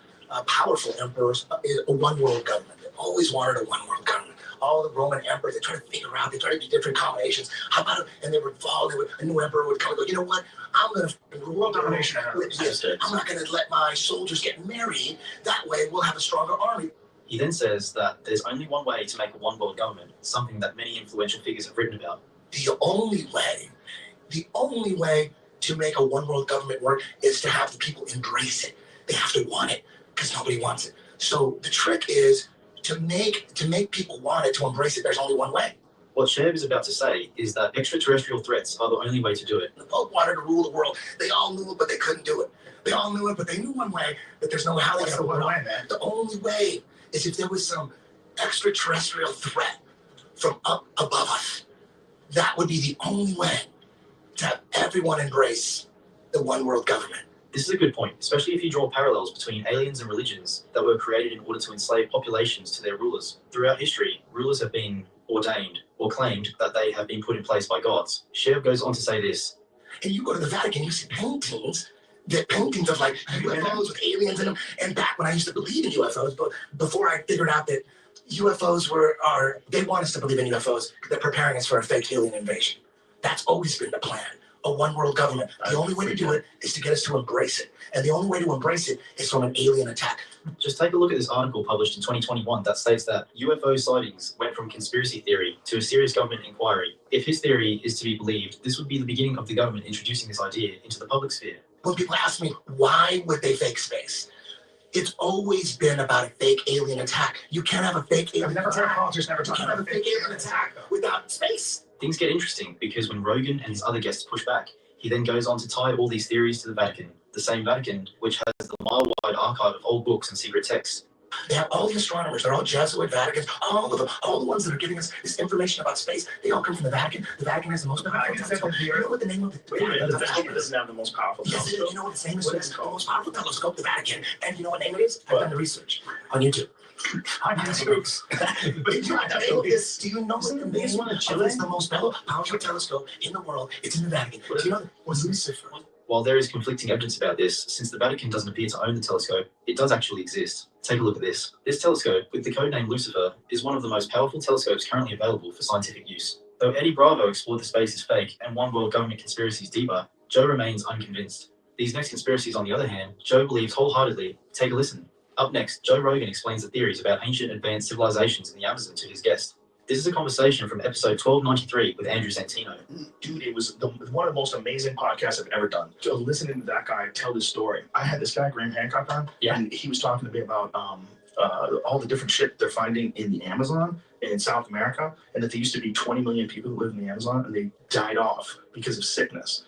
powerful emperors a one world government. They always wanted a one world government. All the Roman emperors, they try to figure out, they try to do different combinations. How about it? And they would fall, a new emperor would come and go, you know what? I'm going to rule domination. I'm not going to let my soldiers get married. That way we'll have a stronger army. He then says that there's only one way to make a one world government, something that many influential figures have written about. The only way to make a one world government work is to have the people embrace it. They have to want it because nobody wants it. So the trick is to make people want it, to embrace it. There's only one way. What Shev is about to say is that extraterrestrial threats are the only way to do it. The Pope wanted to rule the world. They all knew it, but they couldn't do it. They all knew it, but they knew one way, but there's no way how they got to one way, man. The only way is if there was some extraterrestrial threat from up above us. That would be the only way to have everyone embrace the one world government. This is a good point, especially if you draw parallels between aliens and religions that were created in order to enslave populations to their rulers. Throughout history, rulers have been ordained or claimed that they have been put in place by gods. Shev goes on to say this. And you go to the Vatican, you see paintings of like UFOs with aliens in them. And back when I used to believe in UFOs, but before I figured out that UFOs they want us to believe in UFOs, they're preparing us for a fake alien invasion. That's always been the plan. A one world government. The only way to do it is to get us to embrace it. And the only way to embrace it is from an alien attack. Just take a look at this article published in 2021 that states that UFO sightings went from conspiracy theory to a serious government inquiry. If his theory is to be believed, this would be the beginning of the government introducing this idea into the public sphere. When people ask me, why would they fake space? It's always been about a fake alien attack. You can't have a fake alien attack. You can't have a fake alien attack without space. Things get interesting because when Rogan and his other guests push back, he then goes on to tie all these theories to the Vatican, the same Vatican which has the mile-wide archive of old books and secret texts. They have all the astronomers, they're all Jesuit Vaticans, all of them, all the ones that are giving us this information about space, they all come from the Vatican. The Vatican has the most powerful telescope. You know what the name of the the Vatican doesn't have the most powerful telescope. Yes, you know what its name is? It's the most powerful telescope, the Vatican. And you know what name it is? I've done the research on YouTube. On YouTube. But do you know this? Do you know what the name is the most powerful telescope in the world? It's in the Vatican. Do you know what's Lucifer? While there is conflicting evidence about this, since the Vatican doesn't appear to own the telescope, it does actually exist. Take a look at this. This telescope, with the codename Lucifer, is one of the most powerful telescopes currently available for scientific use. Though Eddie Bravo explored the space is fake and one world government conspiracies deeper, Joe remains unconvinced. These next conspiracies, on the other hand, Joe believes wholeheartedly. Take a listen. Up next, Joe Rogan explains the theories about ancient advanced civilizations in the Amazon to his guest. This is a conversation from episode 1293 with Andrew Santino. Dude, it was one of the most amazing podcasts I've ever done. So listening to that guy tell this story. I had this guy, Graham Hancock, on, and he was talking to me about all the different shit they're finding in the Amazon and in South America, and that there used to be 20 million people who live in the Amazon and they died off because of sickness.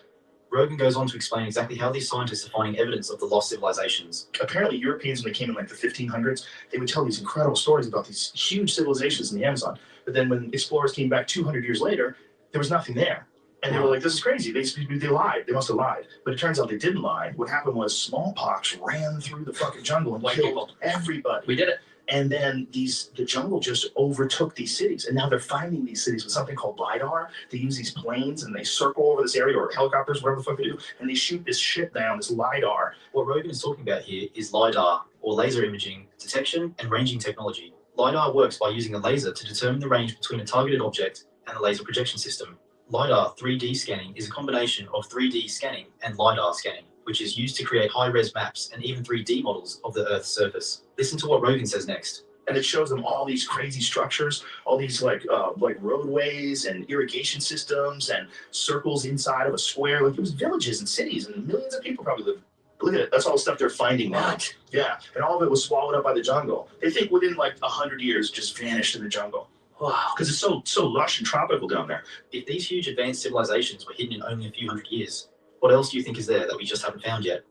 Rogan goes on to explain exactly how these scientists are finding evidence of the lost civilizations. Apparently, Europeans, when they came in like the 1500s, they would tell these incredible stories about these huge civilizations in the Amazon. But then when explorers came back 200 years later, there was nothing there. And they were like, this is crazy. They lied. They must have lied. But it turns out they didn't lie. What happened was smallpox ran through the fucking jungle and killed everybody. We did it. And then the jungle just overtook these cities. And now they're finding these cities with something called LiDAR. They use these planes and they circle over this area, or helicopters, whatever the fuck they do, and they shoot this shit down, this LiDAR. What Rogan is talking about here is LiDAR, or laser imaging, detection, and ranging technology. LiDAR works by using a laser to determine the range between a targeted object and the laser projection system. LiDAR 3D scanning is a combination of 3D scanning and LiDAR scanning, which is used to create high-res maps and even 3D models of the Earth's surface. Listen to what Rogan says next. And it shows them all these crazy structures, all these like roadways and irrigation systems and circles inside of a square. Like it was villages and cities and millions of people probably live. Look at it. That's all the stuff they're finding now. Yeah. And all of it was swallowed up by the jungle. They think within like 100 years just vanished in the jungle. Wow. Because it's so lush and tropical down there. If these huge advanced civilizations were hidden in only a few hundred years, what else do you think is there that we just haven't found yet?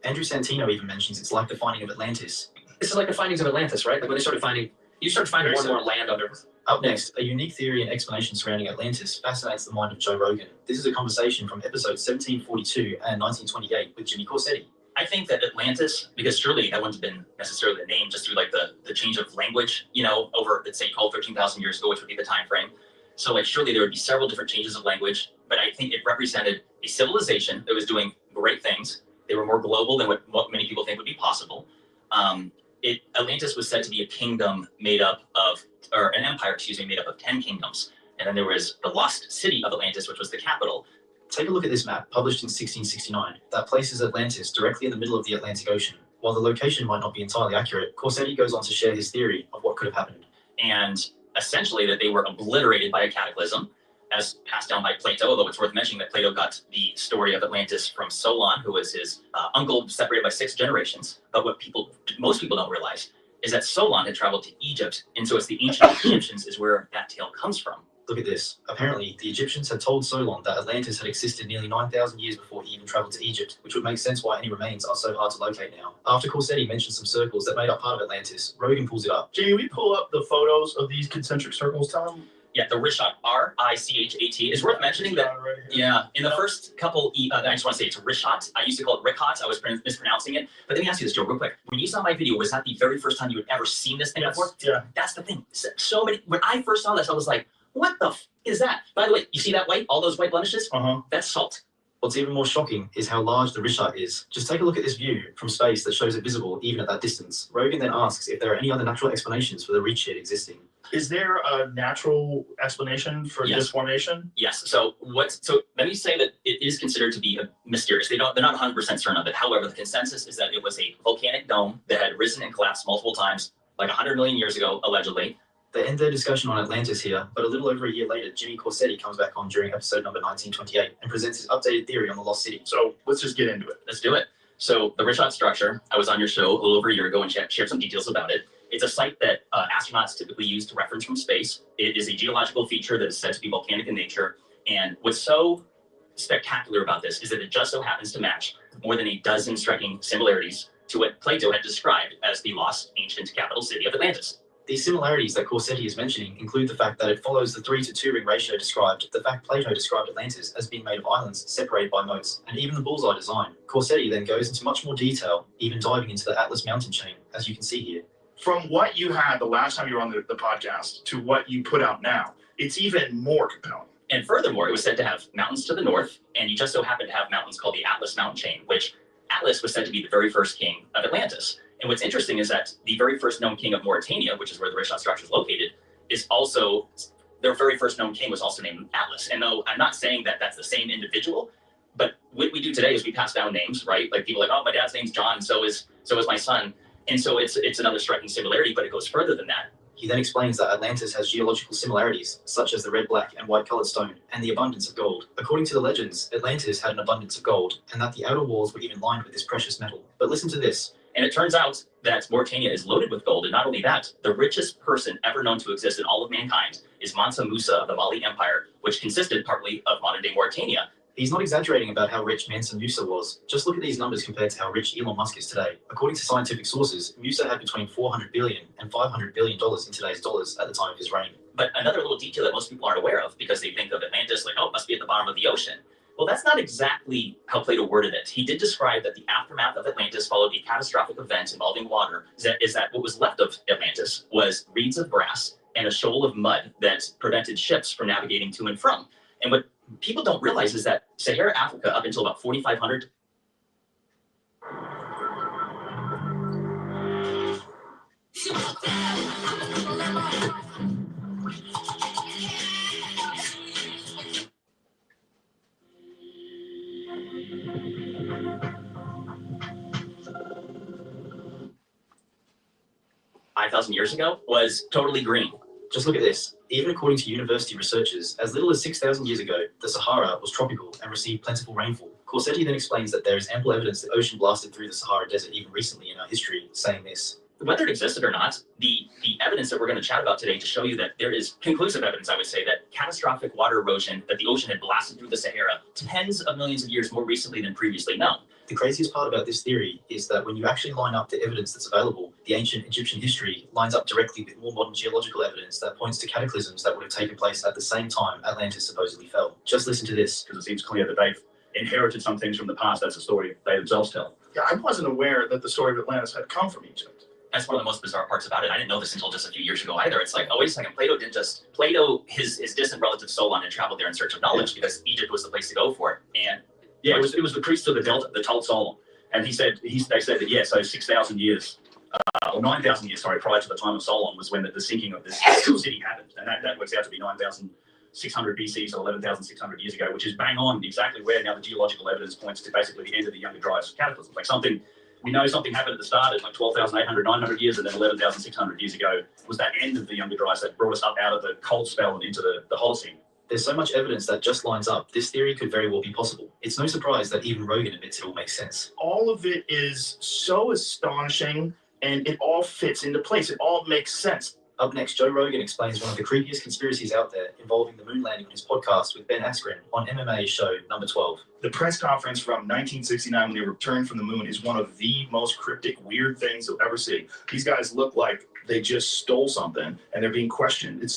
Andrew Santino even mentions it's like the finding of Atlantis. This is like the findings of Atlantis, right? Like when they started finding, you started finding more and more land under. Up next, a unique theory and explanation surrounding Atlantis fascinates the mind of Joe Rogan. This is a conversation from episodes 1742 and 1928 with Jimmy Corsetti. I think that Atlantis, because surely that wouldn't have been necessarily the name just through like the change of language, over, let's say, 13,000 years ago, which would be the time frame. So like surely there would be several different changes of language, but I think it represented a civilization that was doing great things. They were more global than what many people think would be possible. Atlantis was said to be a kingdom made up of, or an empire, made up of 10 kingdoms. And then there was the lost city of Atlantis, which was the capital. Take a look at this map, published in 1669, that places Atlantis directly in the middle of the Atlantic Ocean. While the location might not be entirely accurate, Corsetti goes on to share his theory of what could have happened. And essentially that they were obliterated by a cataclysm, as passed down by Plato, although it's worth mentioning that Plato got the story of Atlantis from Solon, who was his uncle, separated by 6 generations. But what most people don't realize is that Solon had traveled to Egypt, and so it's the ancient Egyptians is where that tale comes from. Look at this. Apparently, the Egyptians had told Solon that Atlantis had existed nearly 9,000 years before he even traveled to Egypt, which would make sense why any remains are so hard to locate now. After Corsetti mentions some circles that made up part of Atlantis, Rogan pulls it up. Jamie, we pull up the photos of these concentric circles. Tell them. Yeah, the Richat, R-I-C-H-A-T. It's worth mentioning that, in the first couple, I just want to say it's Richat. I used to call it Rickot. I was mispronouncing it. But let me ask you this, Joe, real quick. When you saw my video, was that the very first time you had ever seen this thing before? Yeah. That's the thing. So many, when I first saw this, I was like, what the is that? By the way, you see that white, all those white blemishes? That's salt. What's even more shocking is how large the Richat is. Just take a look at this view from space that shows it visible even at that distance. Rogan then asks if there are any other natural explanations for the reach shed existing. Is there a natural explanation for this formation? Yes. So let me say that it is considered to be mysterious. They're not 100% certain of it. However, the consensus is that it was a volcanic dome that had risen and collapsed multiple times, like 100 million years ago, allegedly. They end their discussion on Atlantis here, but a little over a year later, Jimmy Corsetti comes back on during episode number 1928 and presents his updated theory on the lost city. So let's just get into it. Let's do it. So the Richat structure, I was on your show a little over a year ago and shared some details about it. It's a site that astronauts typically use to reference from space. It is a geological feature that is said to be volcanic in nature. And what's so spectacular about this is that it just so happens to match more than a dozen striking similarities to what Plato had described as the lost ancient capital city of Atlantis. These similarities that Corsetti is mentioning include the fact that it follows the 3-to-2 ring ratio described, the fact Plato described Atlantis as being made of islands separated by moats, and even the bullseye design. Corsetti then goes into much more detail, even diving into the Atlas mountain chain, as you can see here. From what you had the last time you were on the podcast to what you put out now, it's even more compelling. And furthermore, it was said to have mountains to the north, and you just so happen to have mountains called the Atlas mountain chain, which Atlas was said to be the very first king of Atlantis. And what's interesting is that the very first known king of Mauritania, which is where the Richat structure is located, is also, their very first known king was also named Atlas. And though I'm not saying that that's the same individual, but what we do today is we pass down names, right? Like people are like, oh, my dad's name's John, and so is my son. And so it's another striking similarity, but it goes further than that. He then explains that Atlantis has geological similarities, such as the red, black, and white colored stone, and the abundance of gold. According to the legends, Atlantis had an abundance of gold, and that the outer walls were even lined with this precious metal. But listen to this. And it turns out that Mauritania is loaded with gold. And not only that, the richest person ever known to exist in all of mankind is Mansa Musa of the Mali Empire, which consisted partly of modern-day Mauritania. He's not exaggerating about how rich Mansa Musa was. Just look at these numbers compared to how rich Elon Musk is today. According to scientific sources, Musa had between $400 billion and $500 billion in today's dollars at the time of his reign. But another little detail that most people aren't aware of, because they think of Atlantis like, oh, it must be at the bottom of the ocean. Well, that's not exactly how Plato worded it. He did describe that the aftermath of Atlantis followed a catastrophic event involving water. Is that what was left of Atlantis was reeds of grass and a shoal of mud that prevented ships from navigating to and from. And what people don't realize is that Sahara Africa, up until about 4,500, years ago, was totally green. Just look at this. Even according to university researchers, as little as 6,000 years ago, the Sahara was tropical and received plentiful rainfall. Corsetti then explains that there is ample evidence that ocean blasted through the Sahara Desert even recently in our history, saying this. Whether it existed or not, the evidence that we're going to chat about today to show you that there is conclusive evidence, I would say, that catastrophic water erosion, that the ocean had blasted through the Sahara tens of millions of years more recently than previously known. The craziest part about this theory is that when you actually line up the evidence that's available, the ancient Egyptian history lines up directly with more modern geological evidence that points to cataclysms that would have taken place at the same time Atlantis supposedly fell. Just listen to this. Because it seems clear that they've inherited some things from the past. That's a story they themselves tell. Yeah, I wasn't aware that the story of Atlantis had come from Egypt. That's one of the most bizarre parts about it. I didn't know this until just a few years ago either. It's like, oh, wait a second, Plato, his distant relative Solon had traveled there in search of knowledge because Egypt was the place to go for it. And yeah, it was the priest of the Delta that told Solon. And they said that, yeah, so 6,000 years, or 9,000 years, sorry, prior to the time of Solon was when the sinking of this city happened. And that works out to be 9,600 BC, so 11,600 years ago, which is bang on exactly where now the geological evidence points to basically the end of the Younger Dryas cataclysm. Like we know something happened at the start at like 12,800, 900 years, and then 11,600 years ago was that end of the Younger Dryas that brought us up out of the cold spell and into the Holocene. There's so much evidence that just lines up. This theory could very well be possible. It's no surprise that even Rogan admits it all makes sense. All of it is so astonishing, and it all fits into place. It all makes sense. Up next, Joe Rogan explains one of the creepiest conspiracies out there involving the moon landing on his podcast with Ben Askren on MMA show number 12. The press conference from 1969 when they returned from the moon is one of the most cryptic, weird things you'll ever see. These guys look like they just stole something, and they're being questioned.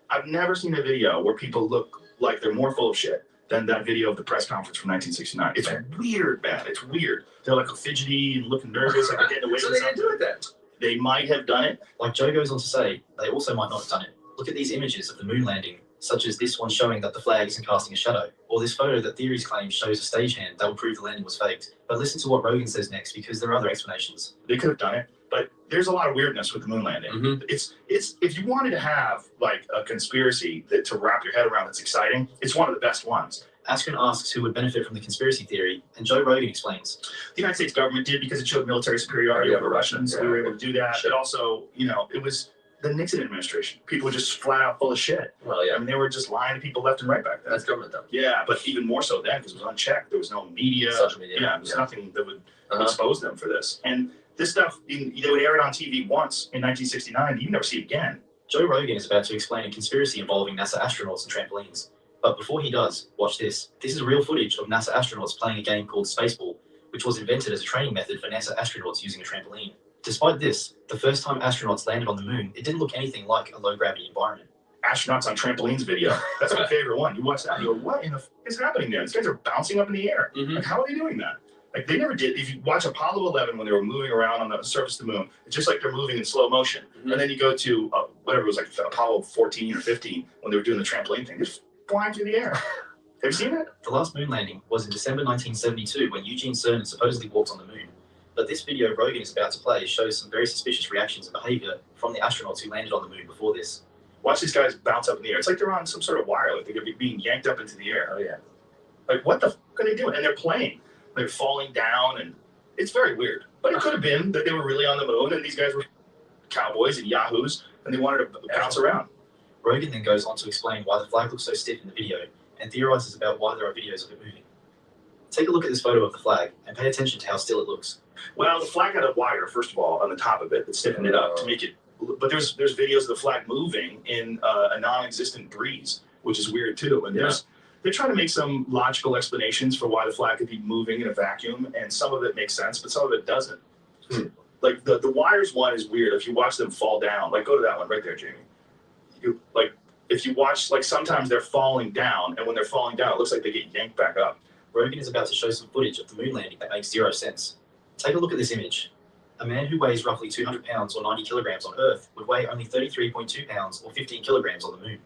I've never seen a video where people look like they're more full of shit than that video of the press conference from 1969. It's weird, man. It's weird. They're like fidgety and looking nervous, like they're getting away So from they something. didn't do it then? They might have done it. Like Joe goes on to say, they also might not have done it. Look at these images of the moon landing, such as this one showing that the flag isn't casting a shadow, or this photo that theories claim shows a stagehand that would prove the landing was faked. But listen to what Rogan says next, because there are other explanations. They could have done it, but there's a lot of weirdness with the moon landing. Mm-hmm. It's if you wanted to have like a conspiracy to wrap your head around that's exciting, it's one of the best ones. Askren asks who would benefit from the conspiracy theory, and Joe Rogan explains. The United States government did because it showed military superiority over Russians. We were able to do that. But also, it was the Nixon administration. People were just flat out full of shit. Well, yeah. I mean, they were just lying to people left and right back then. That's government, though. Yeah, but even more so then because it was unchecked. There was no media. Social media. Yeah, there was nothing that would expose them for this. And this stuff, they would air it on TV once in 1969. You never see it again. Joe Rogan is about to explain a conspiracy involving NASA astronauts and trampolines. But before he does, watch this. This is real footage of NASA astronauts playing a game called Spaceball, which was invented as a training method for NASA astronauts using a trampoline. Despite this, the first time astronauts landed on the moon, it didn't look anything like a low-gravity environment. Astronauts on trampolines video. That's my favorite one. You watch that and you go, what in the f*** is happening there? These guys are bouncing up in the air. Mm-hmm. Like, how are they doing that? Like, they never did. If you watch Apollo 11 when they were moving around on the surface of the moon, it's just like they're moving in slow motion. Mm-hmm. And then you go to whatever it was, like Apollo 14 or 15, when they were doing the trampoline thing, they're just flying through the air. Have you seen it? The last moon landing was in December 1972 when Eugene Cernan supposedly walked on the moon. But this video Rogan is about to play shows some very suspicious reactions and behavior from the astronauts who landed on the moon before this. Watch these guys bounce up in the air. It's like they're on some sort of wire, like they're being yanked up into the air. Oh, yeah. Like, what the f*** are they doing? And they're playing. They're falling down, and it's very weird. But it could have been that they were really on the moon, and these guys were cowboys and yahoos, and they wanted to bounce around. Rogan then goes on to explain why the flag looks so stiff in the video, and theorizes about why there are videos of it moving. Take a look at this photo of the flag, and pay attention to how still it looks. Well, the flag had a wire, first of all, on the top of it that stiffened it up to make it. But there's videos of the flag moving in a non-existent breeze, which is weird too. And they're trying to make some logical explanations for why the flag could be moving in a vacuum, and some of it makes sense, but some of it doesn't. Like the wires one is weird. If you watch them fall down, like go to that one right there, Jamie. If you watch, like sometimes they're falling down, and when they're falling down, it looks like they get yanked back up. Rogan is about to show some footage of the moon landing that makes 0 sense. Take a look at this image. A man who weighs roughly 200 pounds or 90 kilograms on Earth would weigh only 33.2 pounds or 15 kilograms on the moon.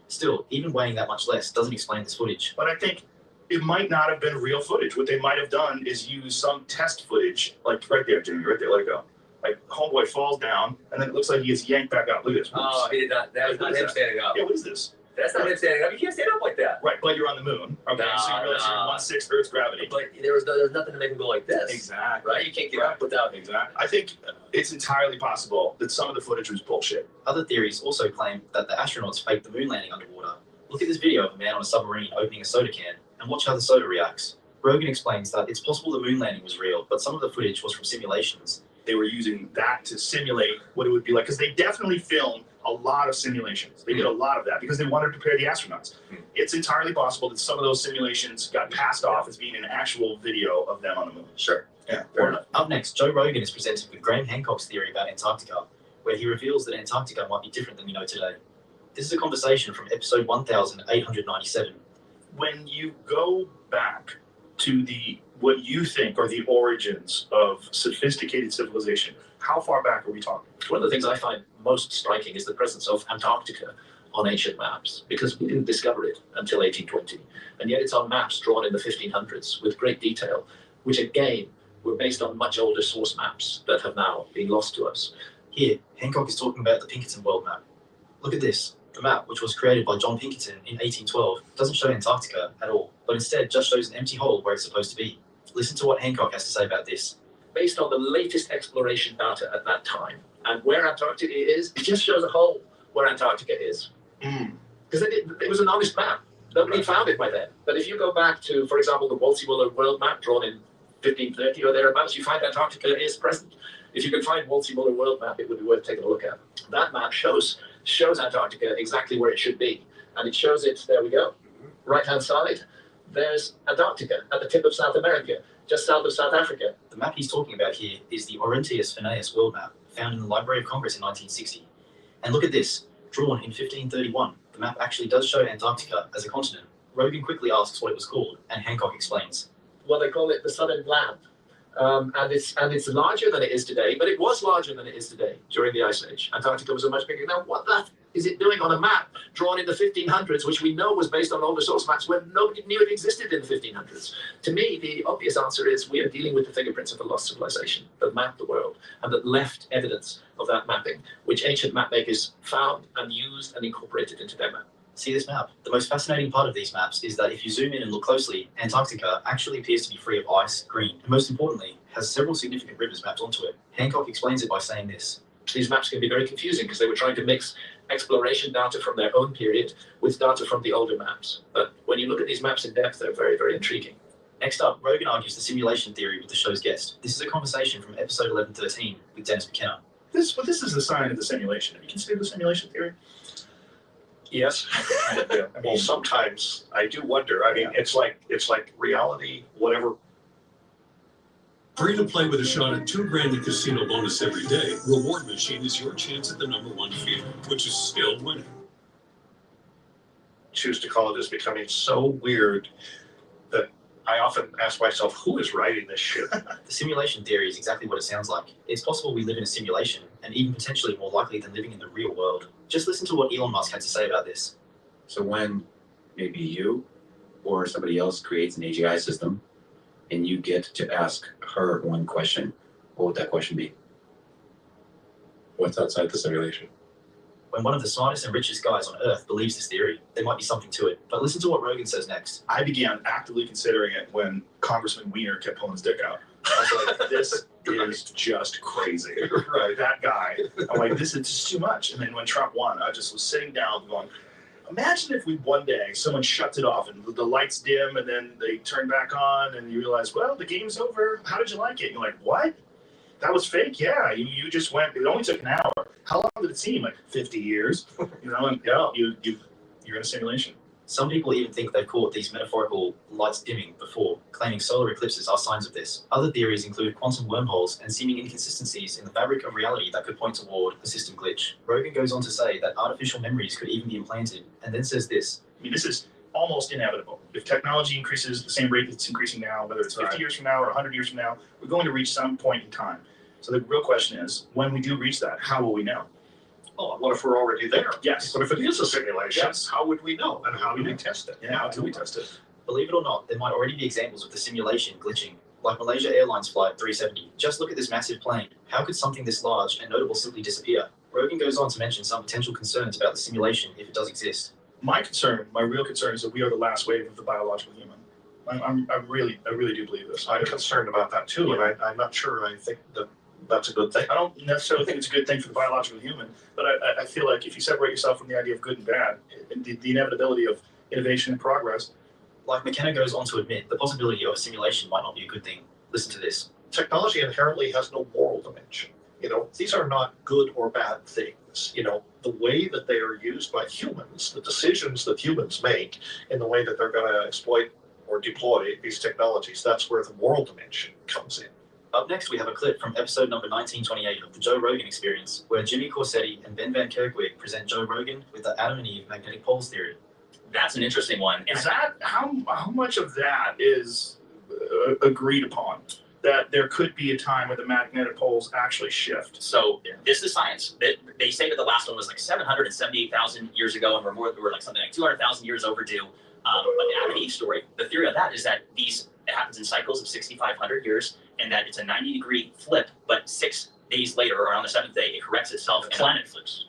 Still, even weighing that much less doesn't explain this footage. But I think it might not have been real footage. What they might have done is use some test footage, like right there, Jimmy, right there, let it go. Like homeboy falls down, and then it looks like he gets yanked back up. Look at this. Oh, he did not. That was not him standing up. Yeah, what is this? That's not him standing up. You can't stand up like that. Right, but you're on the moon. Okay, so you realize you're 1/6 Earth's gravity. But there was nothing to make him go like this. Exactly. Right? You can't get up without. Exactly. I think it's entirely possible that some of the footage was bullshit. Other theories also claim that the astronauts faked the moon landing underwater. Look at this video of a man on a submarine opening a soda can and watch how the soda reacts. Rogan explains that it's possible the moon landing was real, but some of the footage was from simulations. They were using that to simulate what it would be like, because they definitely filmed a lot of simulations. They did a lot of that because they wanted to prepare the astronauts. It's entirely possible that some of those simulations got passed off as being an actual video of them on the moon. Sure. Yeah, fair enough. Up next, Joe Rogan is presented with Graham Hancock's theory about Antarctica, where he reveals that Antarctica might be different than we know today. This is a conversation from episode 1897. When you go back to what you think are the origins of sophisticated civilization, how far back are we talking? One of the things I find most striking is the presence of Antarctica on ancient maps, because we didn't discover it until 1820. And yet it's on maps drawn in the 1500s with great detail, which again were based on much older source maps that have now been lost to us. Here, Hancock is talking about the Pinkerton world map. Look at this. The map, which was created by John Pinkerton in 1812, doesn't show Antarctica at all, but instead just shows an empty hole where it's supposed to be. Listen to what Hancock has to say about this. Based on the latest exploration data at that time, and where Antarctica is, it just shows a hole where Antarctica is. Because it was an honest map. Nobody found it by then. But if you go back to, for example, the Wolsey-Muller world map drawn in 1530 or thereabouts, you find Antarctica is present. If you could find Wolsey-Muller world map, it would be worth taking a look at. That map shows Antarctica exactly where it should be. And it shows it, there we go, right-hand side. There's Antarctica at the tip of South America, just south of South Africa. The map he's talking about here is the Orientius Phineas world map, found in the Library of Congress in 1960. And look at this, drawn in 1531. The map actually does show Antarctica as a continent. Rogan quickly asks what it was called, and Hancock explains. Well, they call it the Southern Land. And it's larger than it is today, but it was larger than it is today during the Ice Age. Antarctica was a much bigger. Now, what that is it doing on a map drawn in the 1500s, which we know was based on older source maps when nobody knew it existed in the 1500s? To me, the obvious answer is we are dealing with the fingerprints of a lost civilization that mapped the world and that left evidence of that mapping, which ancient map makers found and used and incorporated into their map. See this map? The most fascinating part of these maps is that if you zoom in and look closely, Antarctica actually appears to be free of ice, green, and most importantly, has several significant rivers mapped onto it. Hancock explains it by saying this. These maps can be very confusing because they were trying to mix exploration data from their own period with data from the older maps. But when you look at these maps in depth, they're very, very intriguing. Next up, Rogan argues the simulation theory with the show's guest. This is a conversation from episode 1113 with Dennis McKenna. This is the sign of the simulation. Have you considered the simulation theory? Yes. Well, sometimes I do wonder. I mean, it's like reality, whatever. Free to play with a shot at $2,000 in casino bonus every day. Reward Machine is your chance at the #1 feeling, which is still winning. Choose to call it is becoming so weird that I often ask myself, who is writing this shit? The simulation theory is exactly what it sounds like. It's possible we live in a simulation, and even potentially more likely than living in the real world. Just listen to what Elon Musk had to say about this. So when maybe you or somebody else creates an AGI system and you get to ask her one question, what would that question be? What's outside the simulation? When one of the smartest and richest guys on Earth believes this theory, there might be something to it. But listen to what Rogan says next. I began actively considering it when Congressman Weiner kept pulling his dick out. I was like, this is just crazy. Right, that guy. I'm like, this is just too much. And then when Trump won, I just was sitting down going, Imagine if one day someone shuts it off and the lights dim and then they turn back on and you realize, well, the game's over. How did you like it? And you're like, what? That was fake? Yeah, you just went. It only took an hour. How long did it seem? Like 50 years? And you're in a simulation. Some people even think they've caught these metaphorical lights dimming before, claiming solar eclipses are signs of this. Other theories include quantum wormholes and seeming inconsistencies in the fabric of reality that could point toward a system glitch. Rogan goes on to say that artificial memories could even be implanted, and then says this. I mean, this is almost inevitable. If technology increases at the same rate that it's increasing now, whether it's 50 years from now or 100 years from now, we're going to reach some point in time. So the real question is, when we do reach that, how will we know? Oh, what if we're already there? Yes. But if it is a simulation, Yes. how would we know? And how do we test it? Yeah, how do we test it? Believe it or not, there might already be examples of the simulation glitching, like Malaysia Airlines Flight 370. Just look at this massive plane. How could something this large and notable simply disappear? Rogan goes on to mention some potential concerns about the simulation if it does exist. My real concern is that we are the last wave of the biological human. I really do believe this. I'm concerned about that too, and I'm not sure I think that's a good thing. I don't necessarily think it's a good thing for the biological human, but I feel like if you separate yourself from the idea of good and bad, the inevitability of innovation and progress. Like McKenna goes on to admit, the possibility of a simulation might not be a good thing. Listen to this. Technology inherently has no moral dimension. These are not good or bad things. The way that they are used by humans, the decisions that humans make in the way that they're going to exploit or deploy these technologies, that's where the moral dimension comes in. Up next, we have a clip from episode number 1928 of the Joe Rogan Experience, where Jimmy Corsetti and Ben Van Kerkwijk present Joe Rogan with the Adam and Eve magnetic poles theory. That's an interesting one. Is that how much of that is agreed upon? That there could be a time where the magnetic poles actually shift. So this is science. They say that the last one was like 778,000 years ago, and we're like something like 200,000 years overdue. But the Adam and Eve story, the theory of that is that it happens in cycles of 6,500 years, and that it's a 90-degree flip, but 6 days later, or on the 7th day, it corrects itself. The planet flips.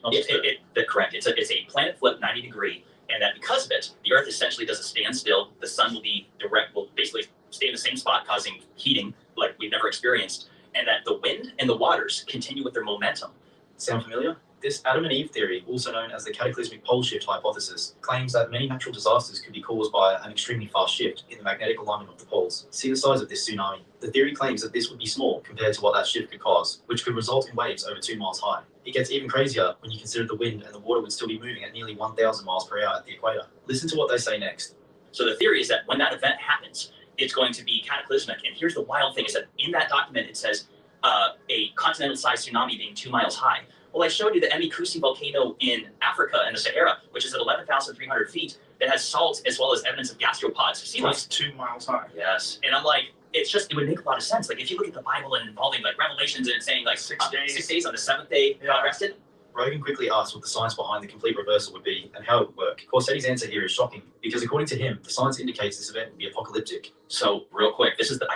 Correct. It's a planet flip, 90-degree, and that because of it, the Earth essentially doesn't stand still. The sun will basically stay in the same spot, causing heating like we've never experienced, and that the wind and the waters continue with their momentum. Sound familiar? This Adam and Eve theory, also known as the cataclysmic pole shift hypothesis, claims that many natural disasters could be caused by an extremely fast shift in the magnetic alignment of the poles. See the size of this tsunami. The theory claims that this would be small compared to what that shift could cause, which could result in waves over 2 miles high. It gets even crazier when you consider the wind and the water would still be moving at nearly 1,000 miles per hour at the equator. Listen to what they say next. So the theory is that when that event happens, it's going to be cataclysmic. And here's the wild thing is that in that document, it says a continental-sized tsunami being 2 miles high. Well, I showed you the Emikusi volcano in Africa in the Sahara, which is at 11,300 feet, that has salt as well as evidence of gastropods. Sea life. That's 2 miles high. Yes. And I'm like, it would make a lot of sense. Like if you look at the Bible and involving like Revelations and it's saying like 6 days. 6 days on the 7th day, God rested. Rogan quickly asked what the science behind the complete reversal would be and how it would work. Corsetti's answer here is shocking because according to him, the science indicates this event would be apocalyptic. So real quick, this is the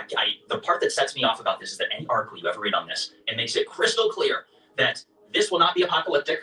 part that sets me off about this is that any article you ever read on this, it makes it crystal clear that this will not be apocalyptic.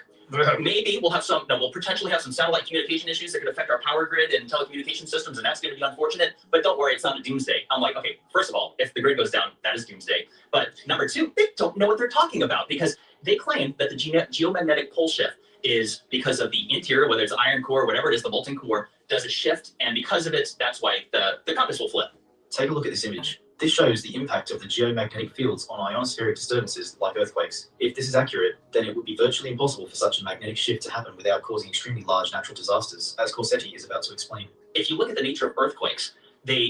Maybe we'll potentially have some satellite communication issues that could affect our power grid and telecommunication systems, and that's going to be unfortunate. But don't worry, it's not a doomsday. I'm like, okay, first of all, if the grid goes down, that is doomsday. But number two, they don't know what they're talking about because they claim that the geomagnetic pole shift is because of the interior, whether it's iron core or whatever it is, the molten core does a shift, and because of it, that's why the compass will flip. Take a look at this image. This shows the impact of the geomagnetic fields on ionospheric disturbances like earthquakes. If this is accurate, then it would be virtually impossible for such a magnetic shift to happen without causing extremely large natural disasters, as Corsetti is about to explain. If you look at the nature of earthquakes,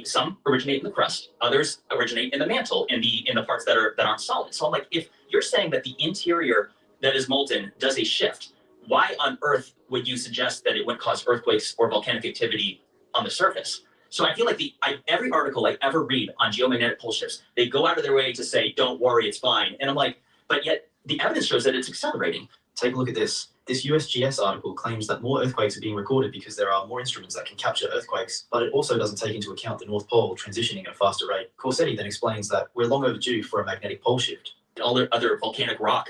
some originate in the crust, others originate in the mantle, in the parts that aren't solid. So I'm like, if you're saying that the interior that is molten does a shift, why on earth would you suggest that it would cause earthquakes or volcanic activity on the surface? So I feel like every article I ever read on geomagnetic pole shifts, they go out of their way to say, don't worry, it's fine. And I'm like, but yet the evidence shows that it's accelerating. Take a look at this. This USGS article claims that more earthquakes are being recorded because there are more instruments that can capture earthquakes, but it also doesn't take into account the North Pole transitioning at a faster rate. Corsetti then explains that we're long overdue for a magnetic pole shift. All the other volcanic rock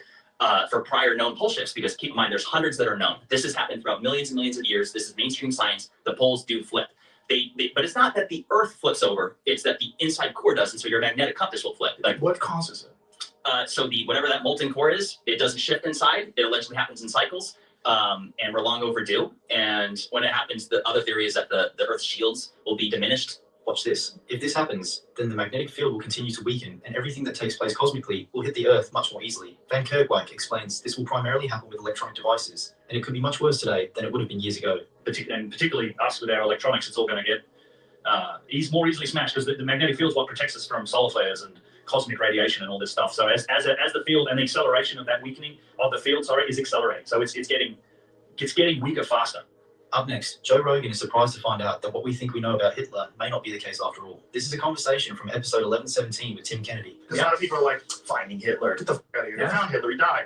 for prior known pole shifts, because keep in mind, there's hundreds that are known. This has happened throughout millions and millions of years. This is mainstream science. The poles do flip. But it's not that the Earth flips over, it's that the inside core does, and so your magnetic compass will flip. Like what causes it? So whatever that molten core is, it doesn't shift inside. It allegedly happens in cycles. and we're long overdue. And when it happens, the other theory is that the Earth's shields will be diminished. Watch this. If this happens, then the magnetic field will continue to weaken, and everything that takes place cosmically will hit the Earth much more easily. Van Kerkwijk explains this will primarily happen with electronic devices, and it could be much worse today than it would have been years ago. And particularly us with our electronics, it's all going to get more easily smashed because the magnetic field is what protects us from solar flares and cosmic radiation and all this stuff. So as the field and the acceleration of that weakening of the field, is accelerating. So it's getting weaker faster. Up next, Joe Rogan is surprised to find out that what we think we know about Hitler may not be the case after all. This is a conversation from episode 1117 with Tim Kennedy. Because a lot of people are like, finding Hitler. Get the fuck out of here. They found Hitler. He died.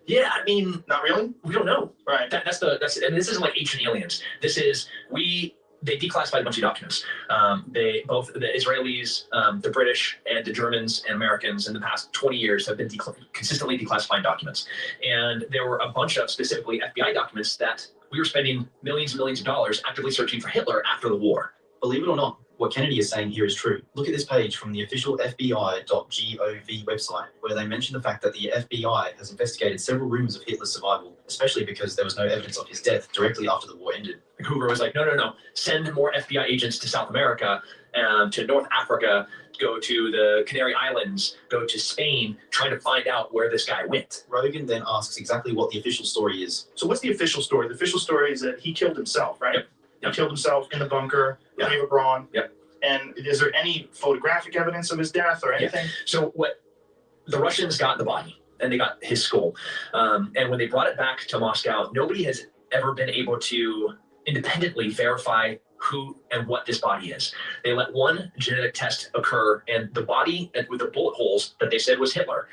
Yeah, I mean, not really. We don't know. Right. That's and this isn't like ancient aliens. This is they declassified a bunch of documents. Both the Israelis, the British, and the Germans and Americans in the past 20 years have been consistently declassifying documents. And there were a bunch of specifically FBI documents that we were spending millions and millions of dollars actively searching for Hitler after the war. Believe it or not, what Kennedy is saying here is true. Look at this page from the official FBI.gov website, where they mention the fact that the FBI has investigated several rumors of Hitler's survival, especially because there was no evidence of his death directly after the war ended. Hoover was like, no, send more FBI agents to South America, to North Africa, go to the Canary Islands, go to Spain, trying to find out where this guy went. Rogan then asks exactly what the official story is. So what's the official story? The official story is that he killed himself, right? Yep. He killed himself in the bunker, Eva Braun. Yep. And is there any photographic evidence of his death or anything? So what the Russians got the body and they got his skull. And when they brought it back to Moscow, nobody has ever been able to independently verify who and what this body is. They let one genetic test occur, and the body with the bullet holes that they said was Hitler,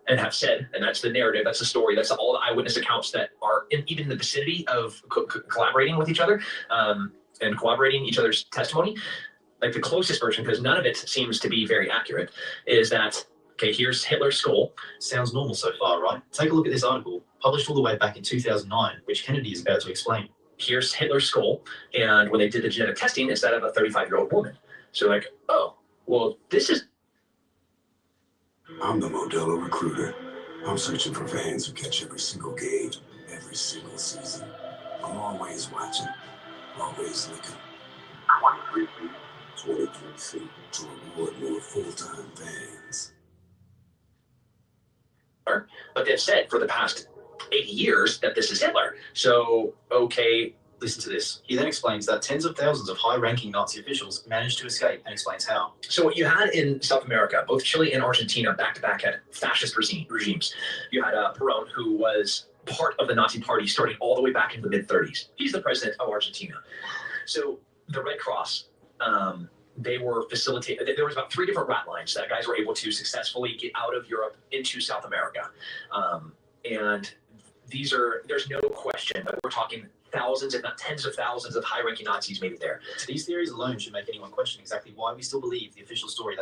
and have said, and that's the narrative, that's the story, that's all the eyewitness accounts that are even in the vicinity of collaborating with each other and corroborating each other's testimony. Like the closest version, because none of it seems to be very accurate, is that, okay, here's Hitler's skull. Sounds normal so far, right? Take a look at this article, published all the way back in 2009, which Kennedy is about to explain. Here's Hitler's skull, and when they did the genetic testing, it's that of a 35-year-old woman. So like, oh, well, this is... I'm the Modelo recruiter. I'm searching for fans who catch every single game, every single season. I'm always watching, always looking. 23 feet, 23 feet to reward more full-time fans. But they've said for the past 80 years that this is Hitler. So, okay. Listen to this. He then explains that tens of thousands of high-ranking Nazi officials managed to escape and explains how. So what you had in South America, both Chile and Argentina back-to-back had fascist regimes. You had Perón, who was part of the Nazi party starting all the way back in the mid-30s. He's the president of Argentina. So the Red Cross, they were facilitated. There was about 3 different rat lines that guys were able to successfully get out of Europe into South America. And there's no question that we're talking thousands, if not tens of thousands of high-ranking Nazis made it there. These theories alone should make anyone question exactly why we still believe the official story that